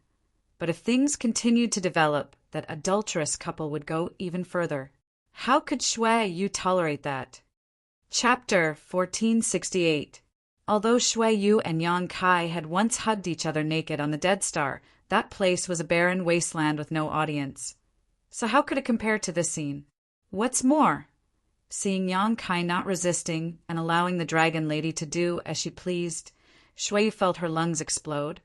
But if things continued to develop, that adulterous couple would go even further. How could Shui Yu tolerate that? Chapter 1468. Although Shui Yu and Yang Kai had once hugged each other naked on the Dead Star, that place was a barren wasteland with no audience. So how could it compare to this scene? What's more, seeing Yang Kai not resisting and allowing the dragon lady to do as she pleased, Shui Yu felt her lungs explode,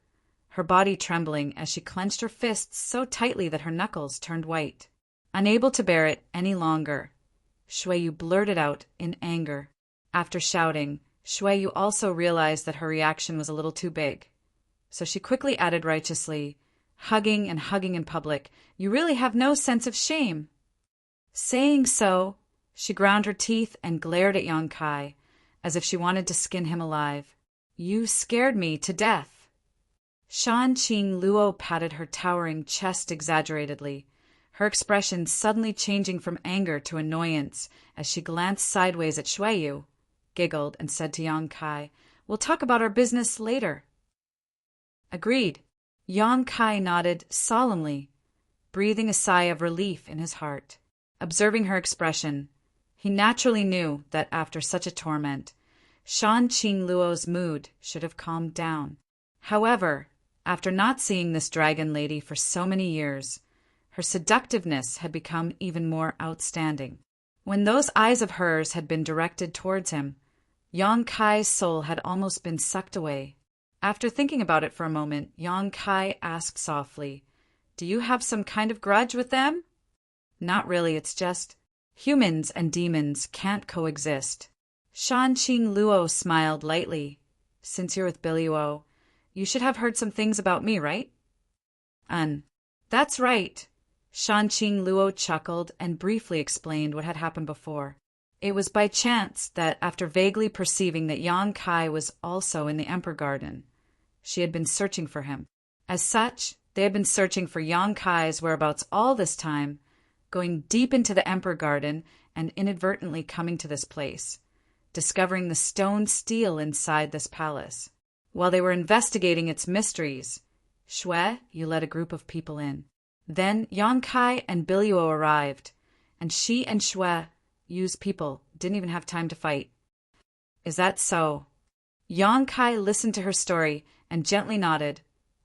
her body trembling as she clenched her fists so tightly that her knuckles turned white. Unable to bear it any longer, Shui Yu blurted out in anger. After shouting, Shui Yu also realized that her reaction was a little too big. So she quickly added righteously, hugging and hugging in public, you really have no sense of shame. Saying so, she ground her teeth and glared at Yang Kai, as if she wanted to skin him alive. You scared me to death. Shan Qing Luo patted her towering chest exaggeratedly, her expression suddenly changing from anger to annoyance as she glanced sideways at Shui Yu, giggled, and said to Yang Kai, we'll talk about our business later. Agreed. Yang Kai nodded solemnly, breathing a sigh of relief in his heart. Observing her expression, he naturally knew that after such a torment, Shan Qing Luo's mood should have calmed down. However, after not seeing this dragon lady for so many years, her seductiveness had become even more outstanding. When those eyes of hers had been directed towards him, Yang Kai's soul had almost been sucked away. After thinking about it for a moment, Yang Kai asked softly, do you have some kind of grudge with them? Not really, it's just humans and demons can't coexist. Shan Qing Luo smiled lightly. Since you're with Billy Luo, you should have heard some things about me, right? That's right. Shan Qing Luo chuckled and briefly explained what had happened before. It was by chance that after vaguely perceiving that Yang Kai was also in the Emperor Garden, she had been searching for him. As such, they had been searching for Yang Kai's whereabouts all this time, going deep into the Emperor Garden and inadvertently coming to this place, discovering the stone stele inside this palace. While they were investigating its mysteries, Shui Yu led a group of people in. Then Yang Kai and Billy Luo arrived, and she and Shui Yu's people didn't even have time to fight. Is that so? Yang Kai listened to her story and gently nodded,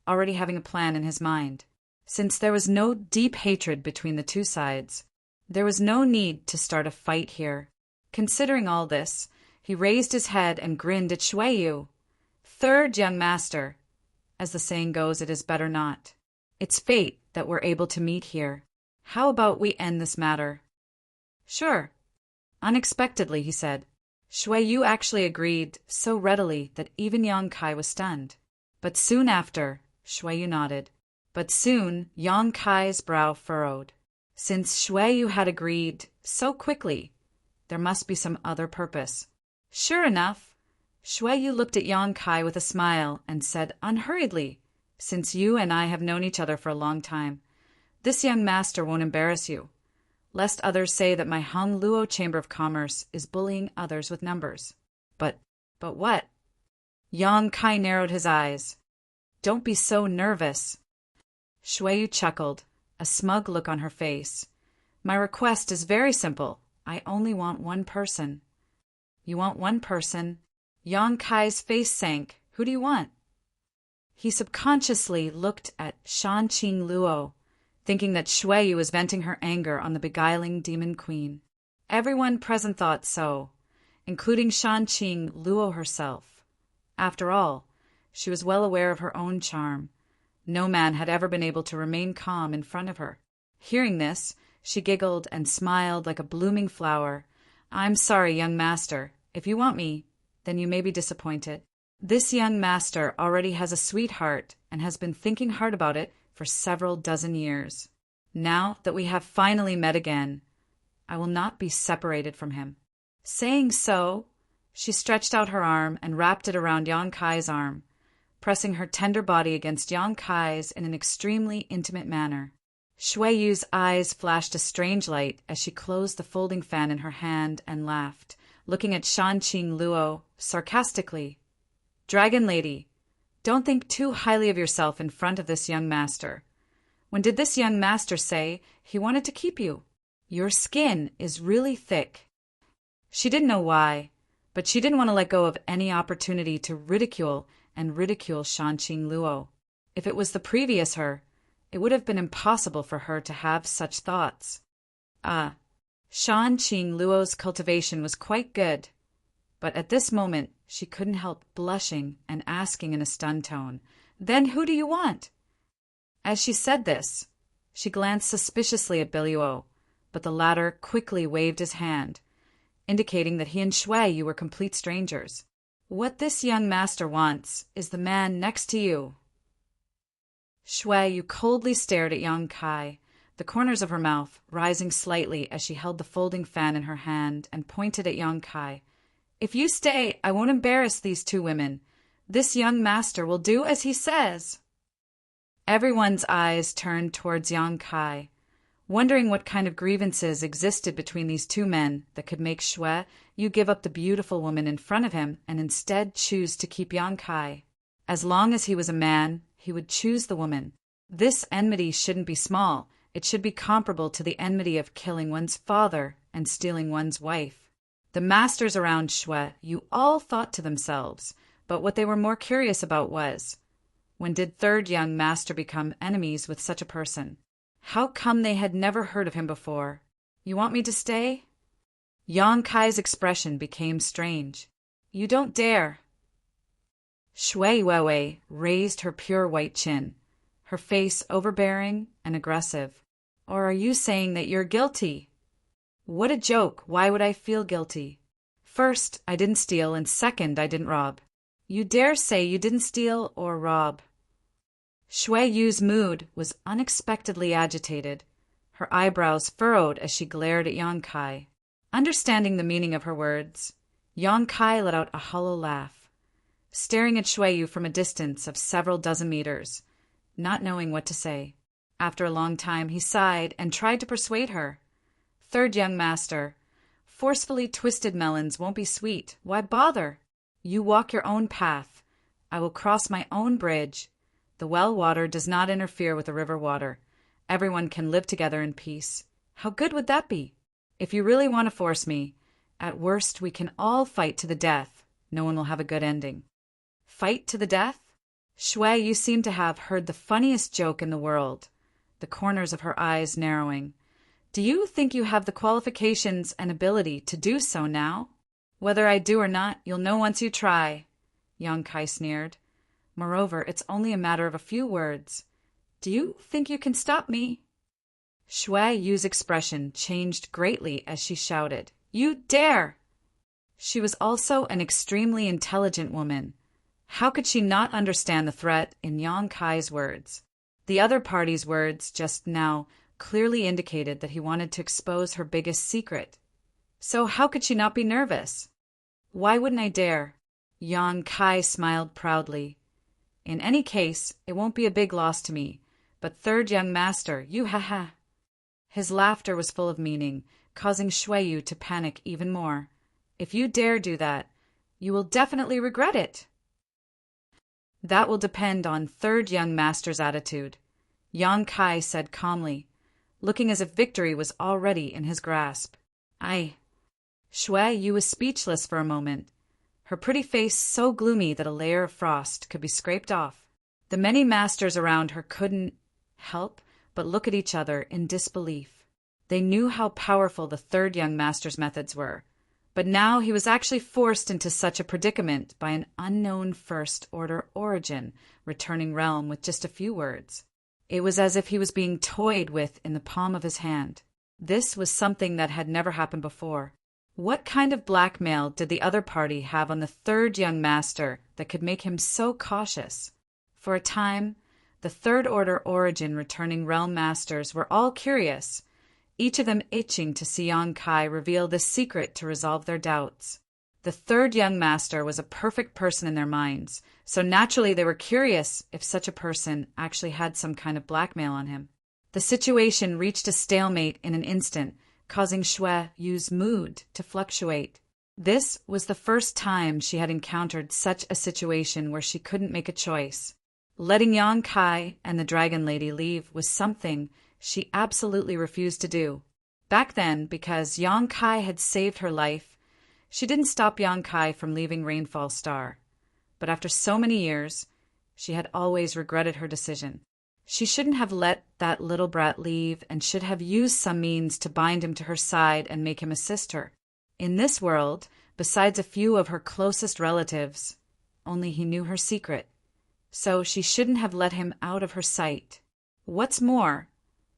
already having a plan in his mind. Since there was no deep hatred between the two sides, there was no need to start a fight here. Considering all this, he raised his head and grinned at Shui Yu. Third young master. As the saying goes, it is better not. It's fate that we're able to meet here. How about we end this matter? Sure. Unexpectedly, he said. Shui Yu actually agreed so readily that even Yang Kai was stunned. But soon after, Shui Yu nodded. But soon, Yang Kai's brow furrowed. Since Shui Yu had agreed so quickly, there must be some other purpose. Sure enough, Shui Yu looked at Yang Kai with a smile and said unhurriedly, since you and I have known each other for a long time, this young master won't embarrass you, lest others say that my Hung Luo Chamber of Commerce is bullying others with numbers. But what? Yang Kai narrowed his eyes. Don't be so nervous. Shui Yu chuckled, a smug look on her face. My request is very simple. I only want one person. You want one person? Yang Kai's face sank. Who do you want? He subconsciously looked at Shan Qing Luo, thinking that Shui Yu was venting her anger on the beguiling demon queen. Everyone present thought so, including Shan Qing Luo herself. After all, she was well aware of her own charm. No man had ever been able to remain calm in front of her. Hearing this, she giggled and smiled like a blooming flower. I'm sorry, young master. If you want me, then you may be disappointed. This young master already has a sweetheart and has been thinking hard about it for several dozen years. Now that we have finally met again, I will not be separated from him. Saying so, she stretched out her arm and wrapped it around Yang Kai's arm, pressing her tender body against Yang Kai's in an extremely intimate manner. Shui Yu's eyes flashed a strange light as she closed the folding fan in her hand and laughed, looking at Shan Qing Luo sarcastically. Dragon Lady, don't think too highly of yourself in front of this young master. When did this young master say he wanted to keep you? Your skin is really thick. She didn't know why, but she didn't want to let go of any opportunity to ridicule Shan Qing Luo. If it was the previous her, it would have been impossible for her to have such thoughts. Shan Qing Luo's cultivation was quite good, but at this moment she couldn't help blushing and asking in a stunned tone, "Then who do you want?" As she said this, she glanced suspiciously at Biluo, but the latter quickly waved his hand, indicating that he and Shui Yu were complete strangers. What this young master wants is the man next to you. Shui Yu coldly stared at Yang Kai, the corners of her mouth rising slightly as she held the folding fan in her hand and pointed at Yang Kai. If you stay, I won't embarrass these two women. This young master will do as he says. Everyone's eyes turned towards Yang Kai, wondering what kind of grievances existed between these two men that could make Shui Yu give up the beautiful woman in front of him and instead choose to keep Yang Kai. As long as he was a man, he would choose the woman. This enmity shouldn't be small. It should be comparable to the enmity of killing one's father and stealing one's wife. The masters around Shui Yu all thought to themselves, but what they were more curious about was, when did third young master become enemies with such a person? How come they had never heard of him before? You want me to stay? Yang Kai's expression became strange. You don't dare. Shui Weiwei raised her pure white chin, her face overbearing and aggressive. Or are you saying that you're guilty? What a joke. Why would I feel guilty? First, I didn't steal, and second, I didn't rob. You dare say you didn't steal or rob? Shui Yu's mood was unexpectedly agitated. Her eyebrows furrowed as she glared at Yang Kai. Understanding the meaning of her words, Yang Kai let out a hollow laugh, staring at Shui Yu from a distance of several dozen meters, not knowing what to say. After a long time, he sighed and tried to persuade her. Third young master, forcefully twisted melons won't be sweet. Why bother? You walk your own path. I will cross my own bridge. The well water does not interfere with the river water. Everyone can live together in peace. How good would that be? If you really want to force me, at worst we can all fight to the death. No one will have a good ending. Fight to the death? Shui, you seem to have heard the funniest joke in the world, the corners of her eyes narrowing. Do you think you have the qualifications and ability to do so now? Whether I do or not, you'll know once you try, Yang Kai sneered. Moreover, it's only a matter of a few words. Do you think you can stop me? Shui Yu's expression changed greatly as she shouted, You dare! She was also an extremely intelligent woman. How could she not understand the threat in Yang Kai's words? The other party's words just now clearly indicated that he wanted to expose her biggest secret. So how could she not be nervous? Why wouldn't I dare? Yang Kai smiled proudly. In any case, it won't be a big loss to me. But third young master, you ha-ha. His laughter was full of meaning, causing Shui Yu to panic even more. If you dare do that, you will definitely regret it. That will depend on third young master's attitude, Yang Kai said calmly, looking as if victory was already in his grasp. Shui Yu was speechless for a moment, her pretty face so gloomy that a layer of frost could be scraped off. The many masters around her couldn't help but look at each other in disbelief. They knew how powerful the third young master's methods were, but now he was actually forced into such a predicament by an unknown first-order origin returning realm with just a few words. It was as if he was being toyed with in the palm of his hand. This was something that had never happened before. What kind of blackmail did the other party have on the third young master that could make him so cautious? For a time, the third-order origin returning realm masters were all curious, each of them itching to see Yang Kai reveal this secret to resolve their doubts. The third young master was a perfect person in their minds, so naturally they were curious if such a person actually had some kind of blackmail on him. The situation reached a stalemate in an instant, causing Shui Yu's mood to fluctuate. This was the first time she had encountered such a situation where she couldn't make a choice. Letting Yang Kai and the Dragon Lady leave was something she absolutely refused to do. Back then, because Yang Kai had saved her life, she didn't stop Yang Kai from leaving Rainfall Star. But after so many years, she had always regretted her decision. She shouldn't have let that little brat leave and should have used some means to bind him to her side and make him assist her. In this world, besides a few of her closest relatives, only he knew her secret. So she shouldn't have let him out of her sight. What's more,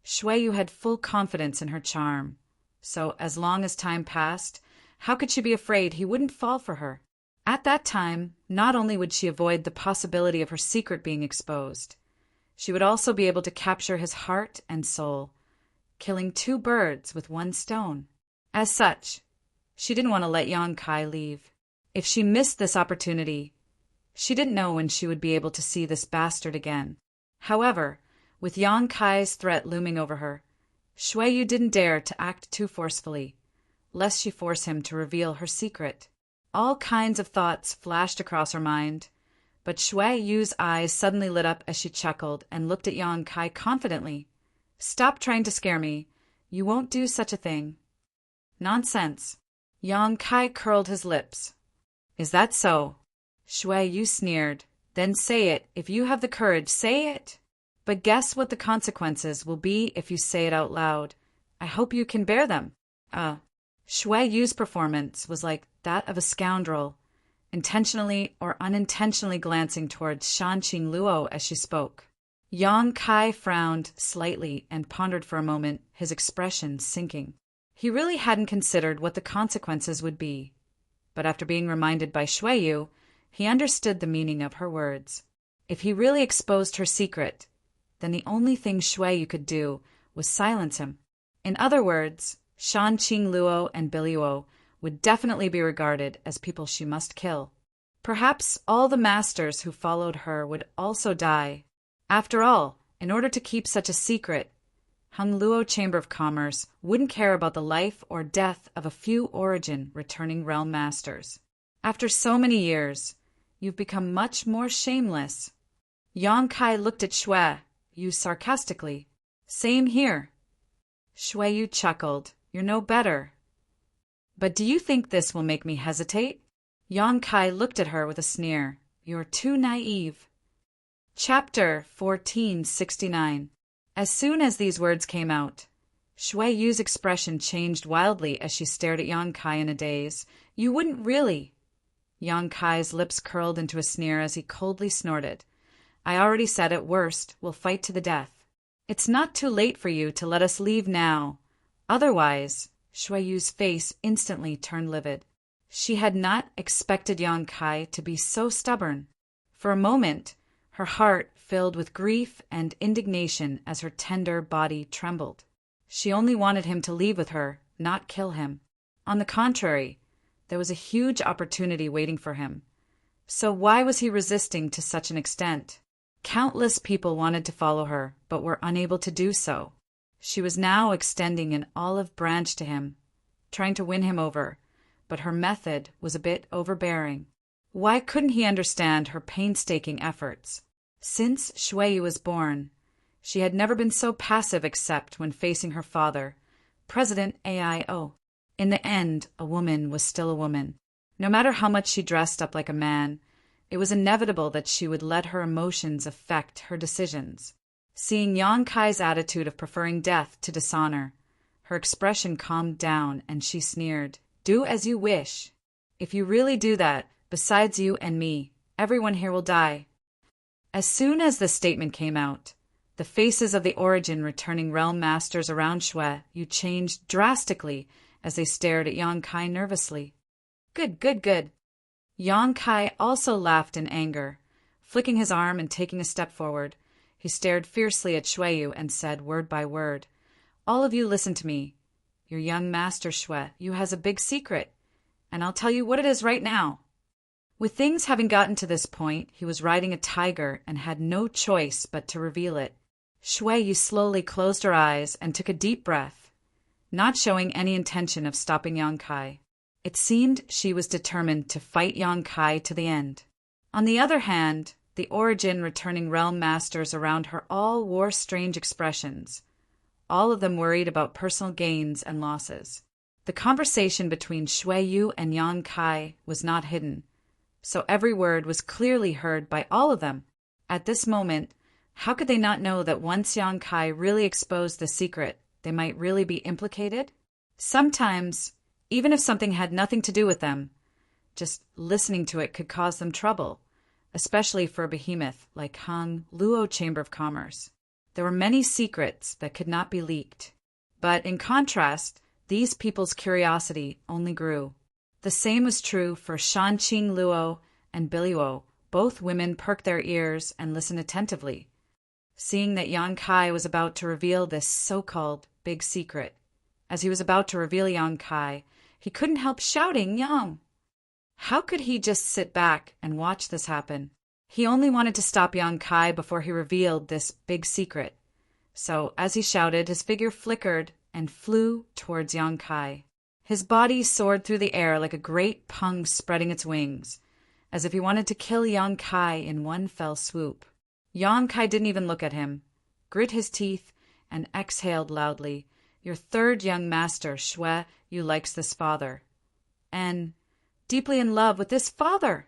Shui Yu had full confidence in her charm. So as long as time passed, how could she be afraid he wouldn't fall for her? At that time, not only would she avoid the possibility of her secret being exposed, she would also be able to capture his heart and soul, killing two birds with one stone. As such, she didn't want to let Yang Kai leave. If she missed this opportunity, she didn't know when she would be able to see this bastard again. However, with Yang Kai's threat looming over her, Shui Yu didn't dare to act too forcefully, lest she force him to reveal her secret. All kinds of thoughts flashed across her mind, but Shui Yu's eyes suddenly lit up as she chuckled and looked at Yang Kai confidently. "Stop trying to scare me. You won't do such a thing." "Nonsense." Yang Kai curled his lips. "Is that so?" Shui Yu sneered. "Then say it. If you have the courage, say it. But guess what the consequences will be if you say it out loud. I hope you can bear them." Shui Yu's performance was like that of a scoundrel, intentionally or unintentionally glancing towards Shanqing Luo as she spoke. Yang Kai frowned slightly and pondered for a moment, his expression sinking. He really hadn't considered what the consequences would be, but after being reminded by Shui Yu, he understood the meaning of her words. If he really exposed her secret, then the only thing Shui Yu could do was silence him. In other words, Shanqing Luo and Biluo would definitely be regarded as people she must kill. Perhaps all the masters who followed her would also die. After all, in order to keep such a secret, Hung Luo Chamber of Commerce wouldn't care about the life or death of a few Origin returning realm masters. After so many years, you've become much more shameless. Yang Kai looked at Shui Yu sarcastically. "Same here." Shui Yu chuckled. "You're no better. But do you think this will make me hesitate?" Yang Kai looked at her with a sneer. "You're too naive." Chapter 1469. As soon as these words came out, Shui Yu's expression changed wildly as she stared at Yang Kai in a daze. "You wouldn't really?" Yang Kai's lips curled into a sneer as he coldly snorted. "I already said at worst, we'll fight to the death. It's not too late for you to let us leave now. Otherwise," Shui Yu's face instantly turned livid. She had not expected Yang Kai to be so stubborn. For a moment, her heart filled with grief and indignation as her tender body trembled. She only wanted him to leave with her, not kill him. On the contrary, there was a huge opportunity waiting for him. So why was he resisting to such an extent? Countless people wanted to follow her, but were unable to do so. She was now extending an olive branch to him, trying to win him over, but her method was a bit overbearing. Why couldn't he understand her painstaking efforts? Since Shui Yu was born, she had never been so passive except when facing her father, President AIO. In the end, a woman was still a woman. No matter how much she dressed up like a man, it was inevitable that she would let her emotions affect her decisions. Seeing Yang Kai's attitude of preferring death to dishonor, her expression calmed down and she sneered. "Do as you wish. If you really do that, besides you and me, everyone here will die." As soon as this statement came out, the faces of the Origin returning realm masters around Shui Yu changed drastically as they stared at Yang Kai nervously. Good. Yang Kai also laughed in anger. Flicking his arm and taking a step forward, he stared fiercely at Shui Yu and said word by word, All of you listen to me. Your young master Shui Yu has a big secret, and I'll tell you what it is right now. With things having gotten to this point, he was riding a tiger and had no choice but to reveal it. Shui Yu slowly closed her eyes and took a deep breath, not showing any intention of stopping Yang Kai. It seemed she was determined to fight Yang Kai to the end. On the other hand, the Origin returning realm masters around her all wore strange expressions, all of them worried about personal gains and losses. The conversation between Shui Yu and Yang Kai was not hidden, so every word was clearly heard by all of them. At this moment, how could they not know that once Yang Kai really exposed the secret, they might really be implicated? Sometimes, even if something had nothing to do with them, just listening to it could cause them trouble, especially for a behemoth like Han Luo Chamber of Commerce. There were many secrets that could not be leaked. But in contrast, these people's curiosity only grew. The same was true for Shanqing Luo and Biluo. Both women perked their ears and listened attentively, seeing that Yang Kai was about to reveal this so-called big secret. As he was about to reveal Yang Kai, he couldn't help shouting, "Yang!" How could he just sit back and watch this happen? He only wanted to stop Yang Kai before he revealed this big secret. So, as he shouted, his figure flickered and flew towards Yang Kai. His body soared through the air like a great pung spreading its wings, as if he wanted to kill Yang Kai in one fell swoop. Yang Kai didn't even look at him, grit his teeth, and exhaled loudly. "Your third young master, Shui Yu, likes this father. And deeply in love with this father."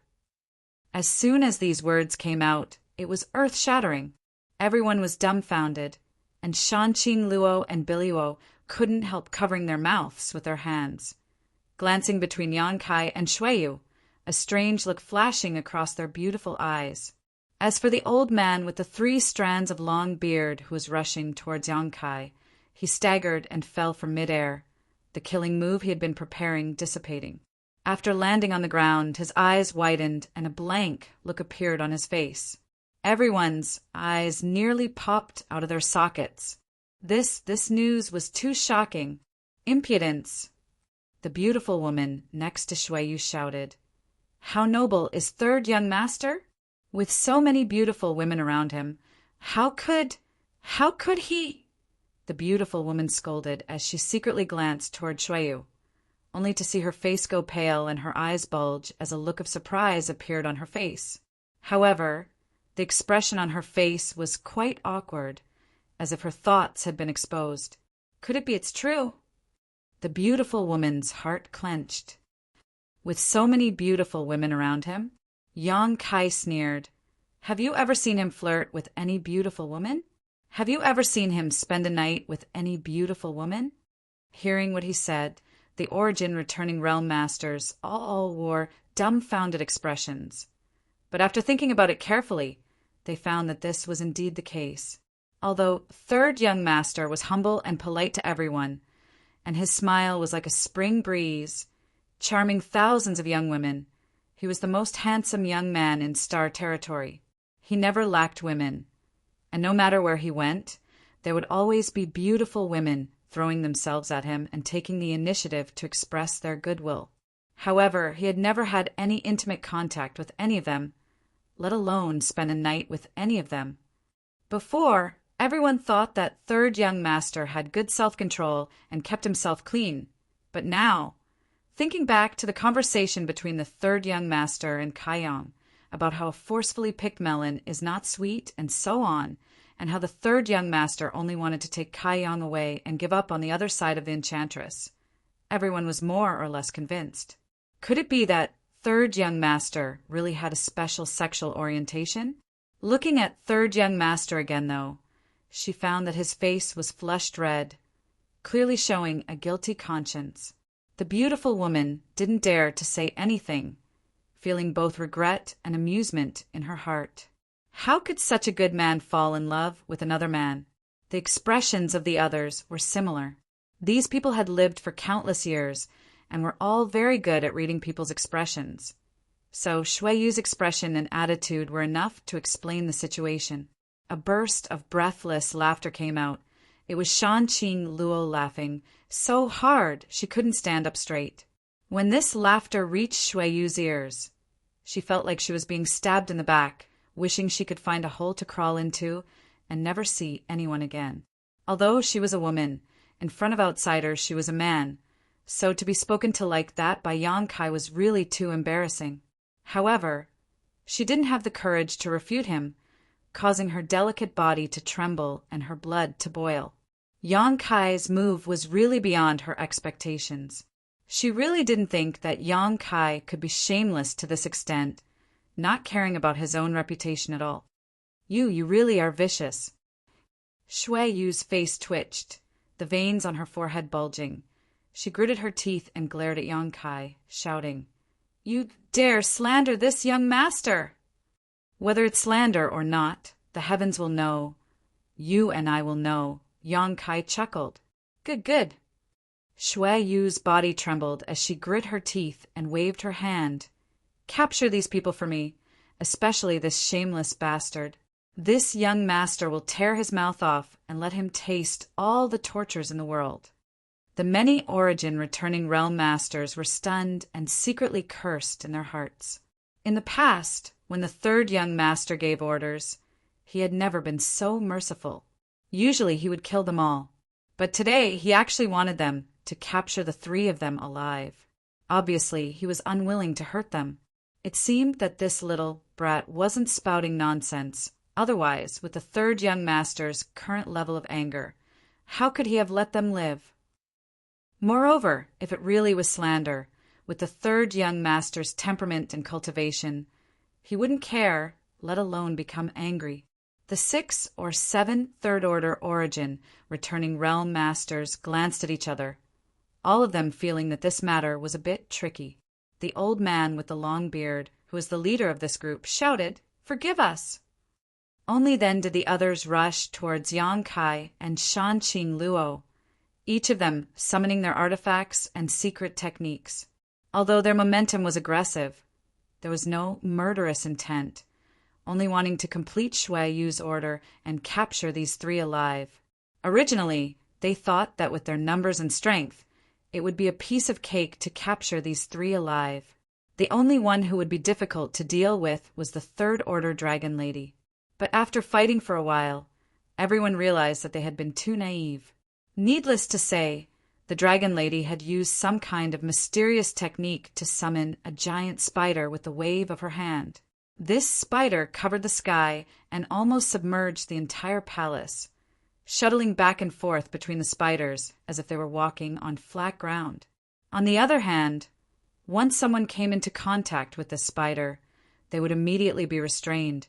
As soon as these words came out, it was earth-shattering. Everyone was dumbfounded, and Shanqing Luo and Biluo couldn't help covering their mouths with their hands, glancing between Yang Kai and Shui Yu, a strange look flashing across their beautiful eyes. As for the old man with the 3 strands of long beard who was rushing towards Yang Kai, he staggered and fell from midair, the killing move he had been preparing dissipating. After landing on the ground, his eyes widened and a blank look appeared on his face. Everyone's eyes nearly popped out of their sockets. This news was too shocking. Impudence! The beautiful woman next to Shui Yu shouted, "How noble is third young master?" With so many beautiful women around him, how could he? The beautiful woman scolded as she secretly glanced toward Shui Yu, only to see her face go pale and her eyes bulge as a look of surprise appeared on her face. However, the expression on her face was quite awkward, as if her thoughts had been exposed. Could it be it's true? The beautiful woman's heart clenched. With so many beautiful women around him, Yang Kai sneered, "Have you ever seen him flirt with any beautiful woman? Have you ever seen him spend a night with any beautiful woman?" Hearing what he said, the Origin returning realm masters all wore dumbfounded expressions. But after thinking about it carefully, they found that this was indeed the case. Although third young master was humble and polite to everyone, and his smile was like a spring breeze, charming thousands of young women, he was the most handsome young man in Star Territory. He never lacked women, and no matter where he went, there would always be beautiful women throwing themselves at him and taking the initiative to express their goodwill. However, he had never had any intimate contact with any of them, let alone spend a night with any of them. Before, everyone thought that third young master had good self-control and kept himself clean, but now, thinking back to the conversation between the third young master and Kai Yang about how a forcefully picked melon is not sweet and so on, and how the third young master only wanted to take Kai Yang away and give up on the other side of the enchantress, everyone was more or less convinced. Could it be that third young master really had a special sexual orientation? Looking at third young master again, though, she found that his face was flushed red, clearly showing a guilty conscience. The beautiful woman didn't dare to say anything, feeling both regret and amusement in her heart. How could such a good man fall in love with another man? The expressions of the others were similar. These people had lived for countless years and were all very good at reading people's expressions. So Shui Yu's expression and attitude were enough to explain the situation. A burst of breathless laughter came out, It was Shanqing Luo laughing, so hard she couldn't stand up straight. When this laughter reached Shui Yu's ears, she felt like she was being stabbed in the back, wishing she could find a hole to crawl into and never see anyone again. Although she was a woman, in front of outsiders she was a man, so to be spoken to like that by Yang Kai was really too embarrassing. However, she didn't have the courage to refute him, causing her delicate body to tremble and her blood to boil. Yang Kai's move was really beyond her expectations. She really didn't think that Yang Kai could be shameless to this extent, not caring about his own reputation at all. You really are vicious. Shui Yu's face twitched, the veins on her forehead bulging. She gritted her teeth and glared at Yang Kai, shouting, "You dare slander this young master!" "Whether it's slander or not, the heavens will know. You and I will know," Yang Kai chuckled. Good. Shui Yu's body trembled as she grit her teeth and waved her hand. "Capture these people for me, especially this shameless bastard. This young master will tear his mouth off and let him taste all the tortures in the world." The many Origin returning realm masters were stunned and secretly cursed in their hearts. In the past, when the third young master gave orders, he had never been so merciful. Usually he would kill them all, but today he actually wanted them to capture the three of them alive. Obviously, he was unwilling to hurt them. It seemed that this little brat wasn't spouting nonsense. Otherwise, with the third young master's current level of anger, how could he have let them live? Moreover, if it really was slander, with the third young master's temperament and cultivation, he wouldn't care, let alone become angry. The 6 or 7 third-order Origin returning realm masters glanced at each other, all of them feeling that this matter was a bit tricky. The old man with the long beard, who was the leader of this group, shouted, "Forgive us!" Only then did the others rush towards Yang Kai and Shanqing Luo, each of them summoning their artifacts and secret techniques. Although their momentum was aggressive, there was no murderous intent, only wanting to complete Shui Yu's order and capture these three alive. Originally, they thought that with their numbers and strength, it would be a piece of cake to capture these three alive. The only one who would be difficult to deal with was the third-order dragon lady. But after fighting for a while, everyone realized that they had been too naive. Needless to say, the dragon lady had used some kind of mysterious technique to summon a giant spider with the wave of her hand. This spider covered the sky and almost submerged the entire palace, shuttling back and forth between the spiders as if they were walking on flat ground. On the other hand, once someone came into contact with this spider, they would immediately be restrained,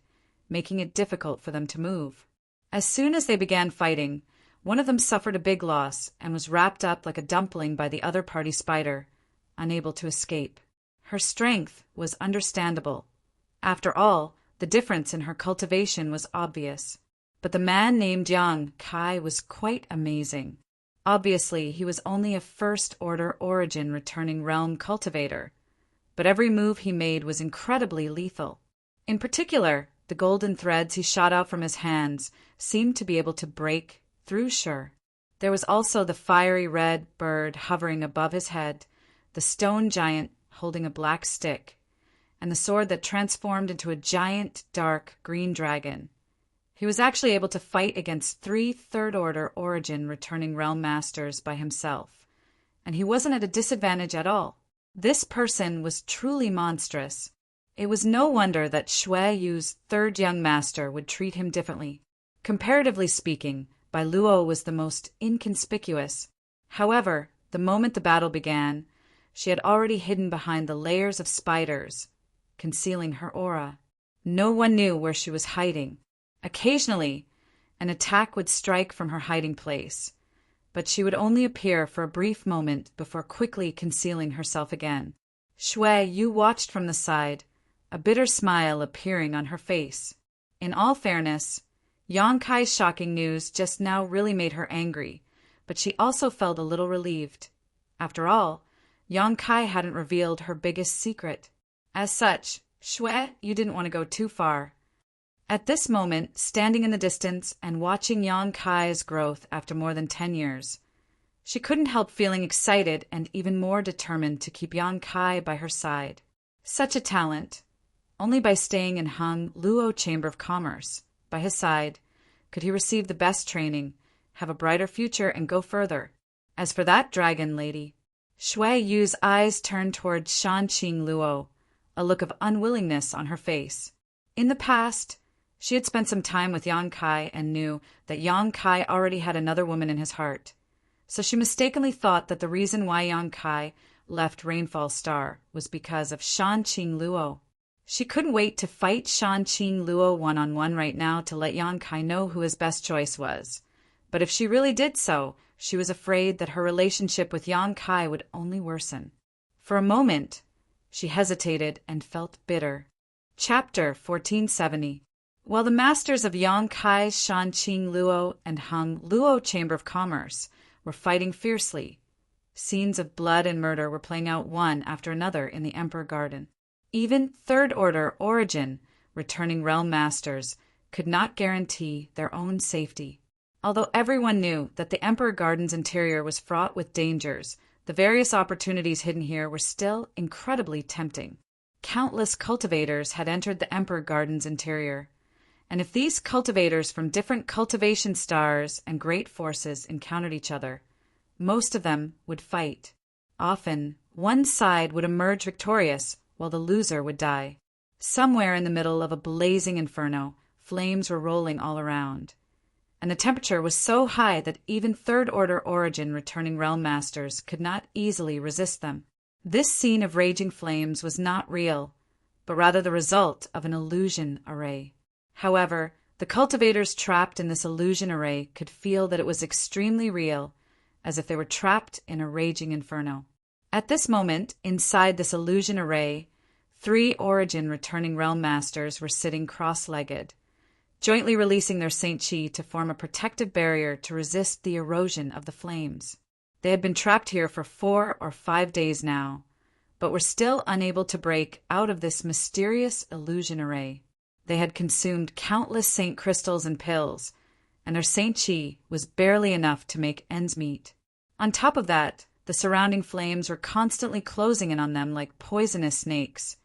making it difficult for them to move. As soon as they began fighting, one of them suffered a big loss and was wrapped up like a dumpling by the other party spider, unable to escape. Her strength was understandable. After all, the difference in her cultivation was obvious. But the man named Yang Kai was quite amazing. Obviously, he was only a first-order Origin returning realm cultivator, but every move he made was incredibly lethal. In particular, the golden threads he shot out from his hands seemed to be able to break through sure. There was also the fiery red bird hovering above his head, the stone giant holding a black stick, and the sword that transformed into a giant, dark, green dragon. He was actually able to fight against 3 third-order Origin returning realm masters by himself, and he wasn't at a disadvantage at all. This person was truly monstrous. It was no wonder that Shui Yu's third young master would treat him differently. Comparatively speaking, Bai Luo was the most inconspicuous. However, the moment the battle began, she had already hidden behind the layers of spiders, concealing her aura. No one knew where she was hiding. Occasionally, an attack would strike from her hiding place, but she would only appear for a brief moment before quickly concealing herself again. Shui Yu watched from the side, a bitter smile appearing on her face. In all fairness, Yang Kai's shocking news just now really made her angry, but she also felt a little relieved. After all, Yang Kai hadn't revealed her biggest secret. As such, Shui Yu didn't want to go too far. At this moment, standing in the distance and watching Yang Kai's growth after more than 10 years, she couldn't help feeling excited and even more determined to keep Yang Kai by her side. Such a talent. Only by staying in Hung Luo Chamber of Commerce, by his side, could he receive the best training, have a brighter future, and go further. As for that dragon lady, Shui Yu's eyes turned toward Shanqing Luo, a look of unwillingness on her face. In the past, she had spent some time with Yang Kai and knew that Yang Kai already had another woman in his heart. So she mistakenly thought that the reason why Yang Kai left Rainfall Star was because of Shanqing Luo. She couldn't wait to fight Shanqing Luo one-on-one right now to let Yang Kai know who his best choice was. But if she really did so, she was afraid that her relationship with Yang Kai would only worsen. For a moment, she hesitated and felt bitter. Chapter 1470. While the masters of Yang Kai's Shanqing Luo and Hung Luo Chamber of Commerce were fighting fiercely, scenes of blood and murder were playing out one after another in the Emperor Garden. Even Third Order Origin, returning realm masters, could not guarantee their own safety. Although everyone knew that the Emperor Garden's interior was fraught with dangers, the various opportunities hidden here were still incredibly tempting. Countless cultivators had entered the Emperor Garden's interior, and if these cultivators from different cultivation stars and great forces encountered each other, most of them would fight. Often, one side would emerge victorious, while the loser would die. Somewhere in the middle of a blazing inferno, flames were rolling all around, and the temperature was so high that even Third Order Origin returning realm masters could not easily resist them. This scene of raging flames was not real, but rather the result of an illusion array. However, the cultivators trapped in this illusion array could feel that it was extremely real, as if they were trapped in a raging inferno. At this moment, inside this illusion array, 3 Origin returning realm masters were sitting cross-legged, jointly releasing their Saint Chi to form a protective barrier to resist the erosion of the flames. They had been trapped here for 4 or 5 days now, but were still unable to break out of this mysterious illusion array. They had consumed countless Saint crystals and pills, and their Saint Chi was barely enough to make ends meet. On top of that, the surrounding flames were constantly closing in on them like poisonous snakes,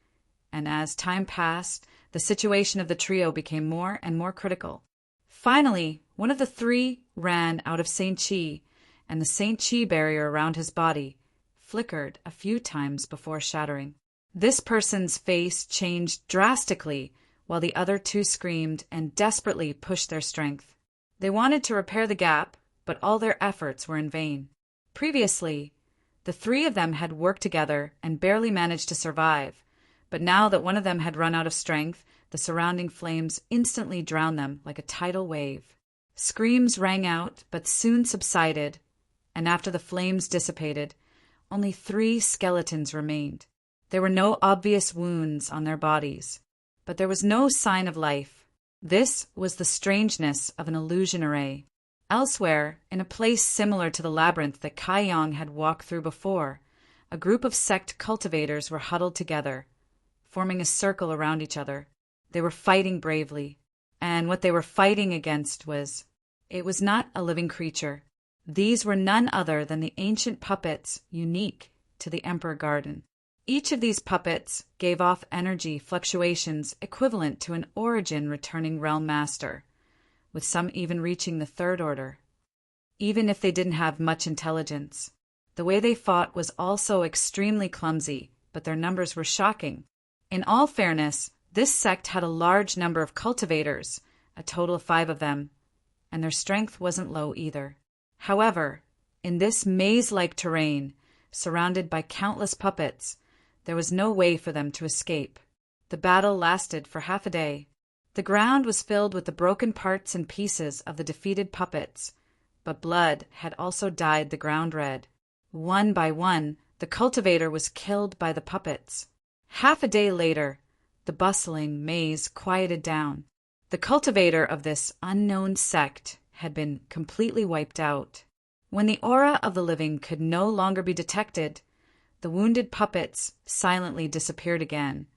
and as time passed, the situation of the trio became more and more critical. Finally, one of the 3 ran out of Saint Chi, and the Saint Chi barrier around his body flickered a few times before shattering. This person's face changed drastically, while the other 2 screamed and desperately pushed their strength. They wanted to repair the gap, but all their efforts were in vain. Previously, the 3 of them had worked together and barely managed to survive, but now that one of them had run out of strength, the surrounding flames instantly drowned them like a tidal wave. Screams rang out, but soon subsided, and after the flames dissipated, only 3 skeletons remained. There were no obvious wounds on their bodies, but there was no sign of life. This was the strangeness of an illusion array. Elsewhere, in a place similar to the labyrinth that Kai Yang had walked through before, a group of sect cultivators were huddled together, forming a circle around each other. They were fighting bravely, and what they were fighting against was not a living creature. These were none other than the ancient puppets unique to the Emperor Garden. Each of these puppets gave off energy fluctuations equivalent to an Origin returning realm master, with some even reaching the Third Order. Even if they didn't have much intelligence, the way they fought was also extremely clumsy, but their numbers were shocking. In all fairness, this sect had a large number of cultivators, a total of 5 of them, and their strength wasn't low either. However, in this maze-like terrain, surrounded by countless puppets, there was no way for them to escape. The battle lasted for half a day. The ground was filled with the broken parts and pieces of the defeated puppets, but blood had also dyed the ground red. One by one, the cultivator was killed by the puppets. Half a day later, the bustling maze quieted down. The cultivator of this unknown sect had been completely wiped out. When the aura of the living could no longer be detected, the wounded puppets silently disappeared again,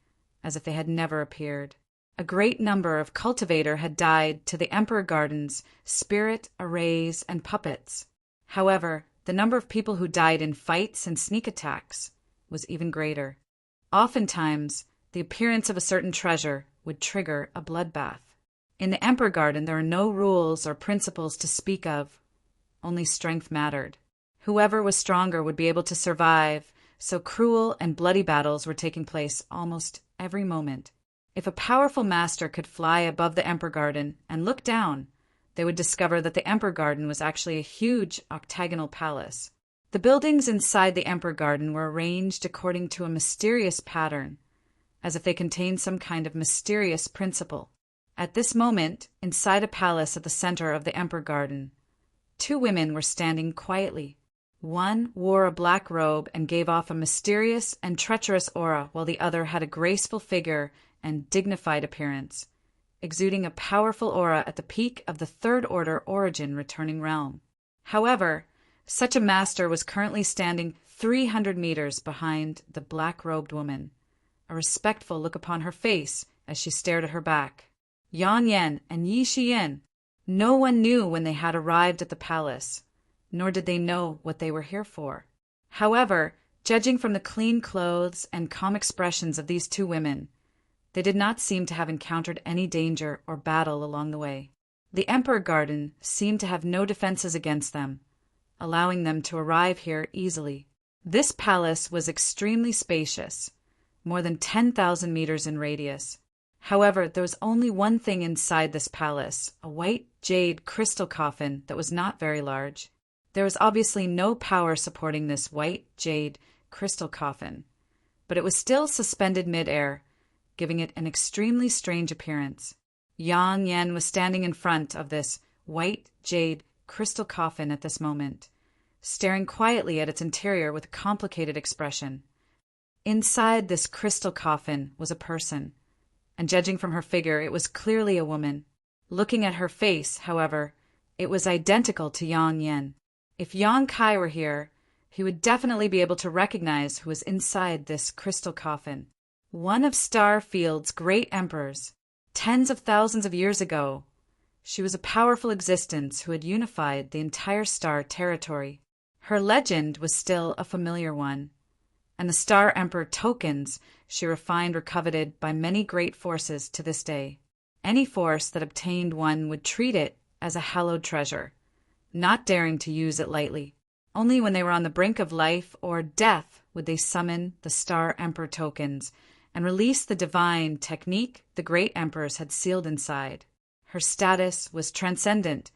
as if they had never appeared. A great number of cultivator had died to the Emperor Garden's spirit, arrays, and puppets. However, the number of people who died in fights and sneak attacks was even greater. Oftentimes, the appearance of a certain treasure would trigger a bloodbath. In the Emperor Garden, there are no rules or principles to speak of. Only strength mattered. Whoever was stronger would be able to survive, so cruel and bloody battles were taking place almost every moment. If a powerful master could fly above the Emperor Garden and look down, they would discover that the Emperor Garden was actually a huge octagonal palace. The buildings inside the Emperor Garden were arranged according to a mysterious pattern, as if they contained some kind of mysterious principle. At this moment, inside a palace at the center of the Emperor Garden, two women were standing quietly. One wore a black robe and gave off a mysterious and treacherous aura, while the other had a graceful figure and dignified appearance, exuding a powerful aura at the peak of the Third Order Origin returning realm. However, such a master was currently standing 300 meters behind the black-robed woman, a respectful look upon her face as she stared at her back. Yang Yan and Yi Shiyin. No one knew when they had arrived at the palace, nor did they know what they were here for. However, judging from the clean clothes and calm expressions of these two women, they did not seem to have encountered any danger or battle along the way. The Emperor Garden seemed to have no defenses against them, allowing them to arrive here easily. This palace was extremely spacious, more than 10,000 meters in radius. However, there was only one thing inside this palace, a white jade crystal coffin that was not very large. There was obviously no power supporting this white jade crystal coffin, but it was still suspended mid-air, giving it an extremely strange appearance. Yang Yan was standing in front of this white jade crystal coffin at this moment, staring quietly at its interior with a complicated expression. Inside this crystal coffin was a person, and judging from her figure, it was clearly a woman. Looking at her face, however, it was identical to Yang Yan. If Yang Kai were here, he would definitely be able to recognize who was inside this crystal coffin. One of Starfield's great emperors, tens of thousands of years ago. She was a powerful existence who had unified the entire star territory. Her legend was still a familiar one, and the Star Emperor tokens she refined were coveted by many great forces to this day. Any force that obtained one would treat it as a hallowed treasure, not daring to use it lightly. Only when they were on the brink of life or death would they summon the Star Emperor tokens and release the divine technique the great emperors had sealed inside. Her status was transcendent,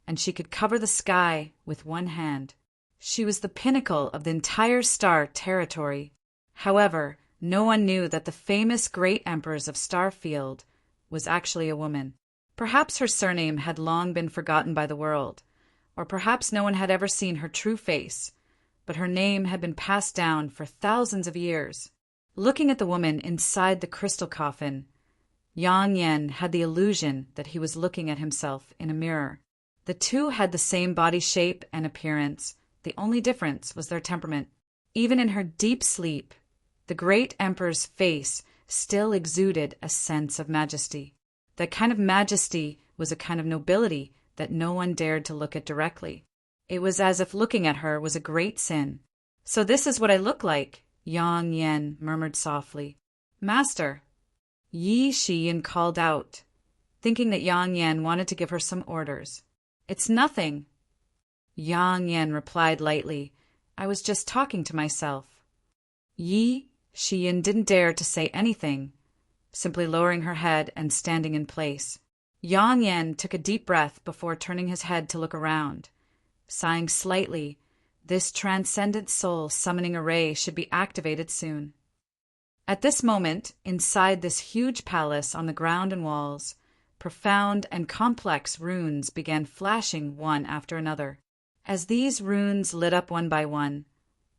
and she could cover the sky with one hand. She was the pinnacle of the entire star territory. However, no one knew that the famous great empress of Starfield was actually a woman. Perhaps her surname had long been forgotten by the world, or perhaps no one had ever seen her true face, but her name had been passed down for thousands of years. Looking at the woman inside the crystal coffin, Yang Yan had the illusion that he was looking at himself in a mirror. The two had the same body shape and appearance. The only difference was their temperament. Even in her deep sleep, the great emperor's face still exuded a sense of majesty. That kind of majesty was a kind of nobility that no one dared to look at directly. It was as if looking at her was a great sin. "So this is what I look like," Yang Yan murmured softly. "Master," Yi Shiyin called out, thinking that Yang Yan wanted to give her some orders. "It's nothing." Yang Yan replied lightly, "I was just talking to myself." Yi Shiyin didn't dare to say anything, simply lowering her head and standing in place. Yang Yan took a deep breath before turning his head to look around. Sighing slightly, this transcendent soul summoning array should be activated soon. At this moment, inside this huge palace on the ground and walls, profound and complex runes began flashing one after another. As these runes lit up one by one,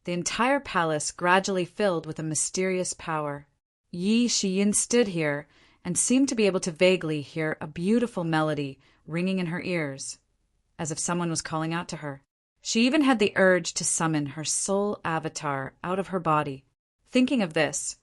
the entire palace gradually filled with a mysterious power. Yi Shiyin stood here and seemed to be able to vaguely hear a beautiful melody ringing in her ears, as if someone was calling out to her. She even had the urge to summon her soul avatar out of her body. Thinking of this,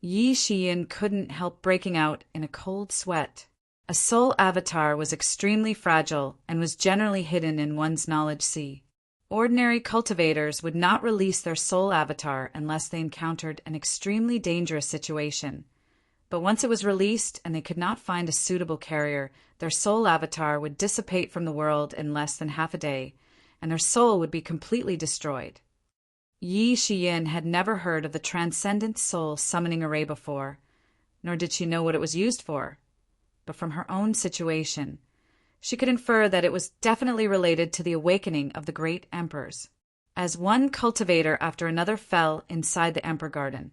Yi Shiyin couldn't help breaking out in a cold sweat. A soul avatar was extremely fragile and was generally hidden in one's knowledge sea. Ordinary cultivators would not release their soul avatar unless they encountered an extremely dangerous situation. But once it was released and they could not find a suitable carrier, their soul avatar would dissipate from the world in less than half a day, and their soul would be completely destroyed. Yi Shiyin had never heard of the Transcendent Soul Summoning Array before, nor did she know what it was used for. But from her own situation, she could infer that it was definitely related to the awakening of the great emperors. As one cultivator after another fell inside the Emperor Garden,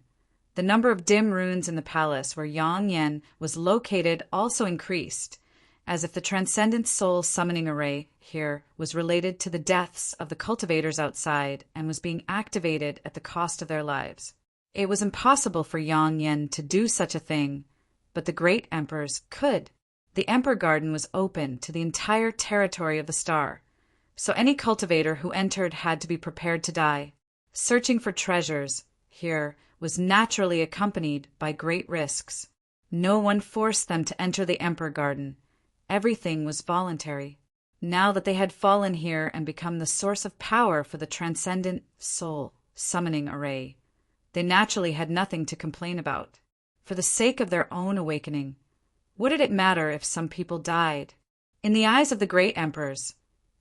the number of dim runes in the palace where Yang Yan was located also increased, as if the Transcendent Soul Summoning Array here was related to the deaths of the cultivators outside and was being activated at the cost of their lives. It was impossible for Yang Yan to do such a thing, but the great emperors could. The Emperor Garden was open to the entire territory of the star, so any cultivator who entered had to be prepared to die. Searching for treasures here was naturally accompanied by great risks. No one forced them to enter the Emperor Garden. Everything was voluntary. Now that they had fallen here and become the source of power for the Transcendent Soul Summoning Array, they naturally had nothing to complain about. For the sake of their own awakening, what did it matter if some people died? In the eyes of the great emperors,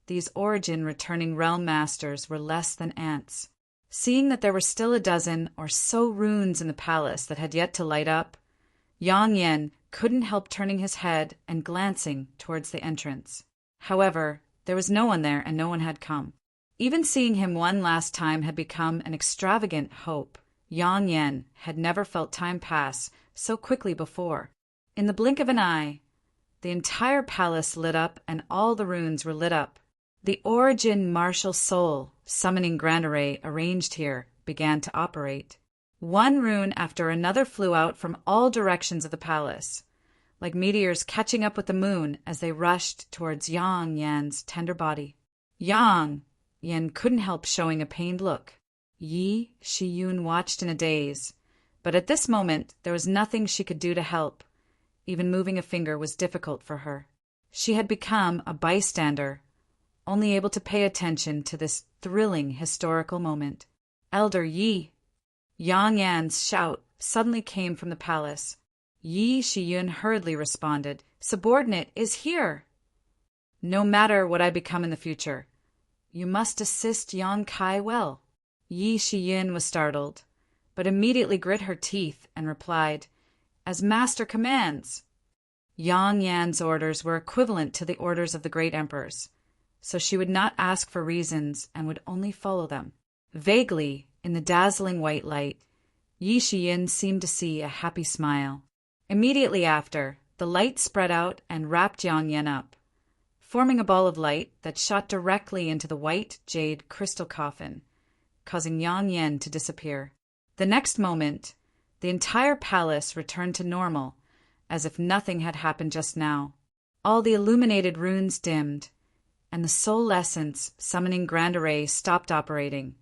these origin-returning realm masters were less than ants. Seeing that there were still a dozen or so runes in the palace that had yet to light up, Yang Yan couldn't help turning his head and glancing towards the entrance. However, there was no one there and no one had come. Even seeing him one last time had become an extravagant hope. Yang Yan had never felt time pass so quickly before. In the blink of an eye, the entire palace lit up and all the runes were lit up. The Origin Martial Soul Summoning Grand Array arranged here began to operate. One rune after another flew out from all directions of the palace, like meteors catching up with the moon as they rushed towards Yang Yan's tender body. Yang Yan couldn't help showing a pained look. Yi Shiyun watched in a daze, but at this moment there was nothing she could do to help. Even moving a finger was difficult for her. She had become a bystander, only able to pay attention to this thrilling historical moment. Elder Yi! Yang Yan's shout suddenly came from the palace. Yi Shiyun hurriedly responded, "Subordinate is here! No matter what I become in the future, you must assist Yang Kai well." Yi Shiyun was startled, but immediately grit her teeth and replied, "As master commands." Yang Yan's orders were equivalent to the orders of the great emperors, so she would not ask for reasons and would only follow them. Vaguely, in the dazzling white light, Yi Shiyun seemed to see a happy smile. Immediately after, the light spread out and wrapped Yang Yan up, forming a ball of light that shot directly into the white jade crystal coffin, causing Yang Yan to disappear. The next moment, the entire palace returned to normal, as if nothing had happened just now. All the illuminated runes dimmed, and the Soul Essence Summoning Grand Array stopped operating,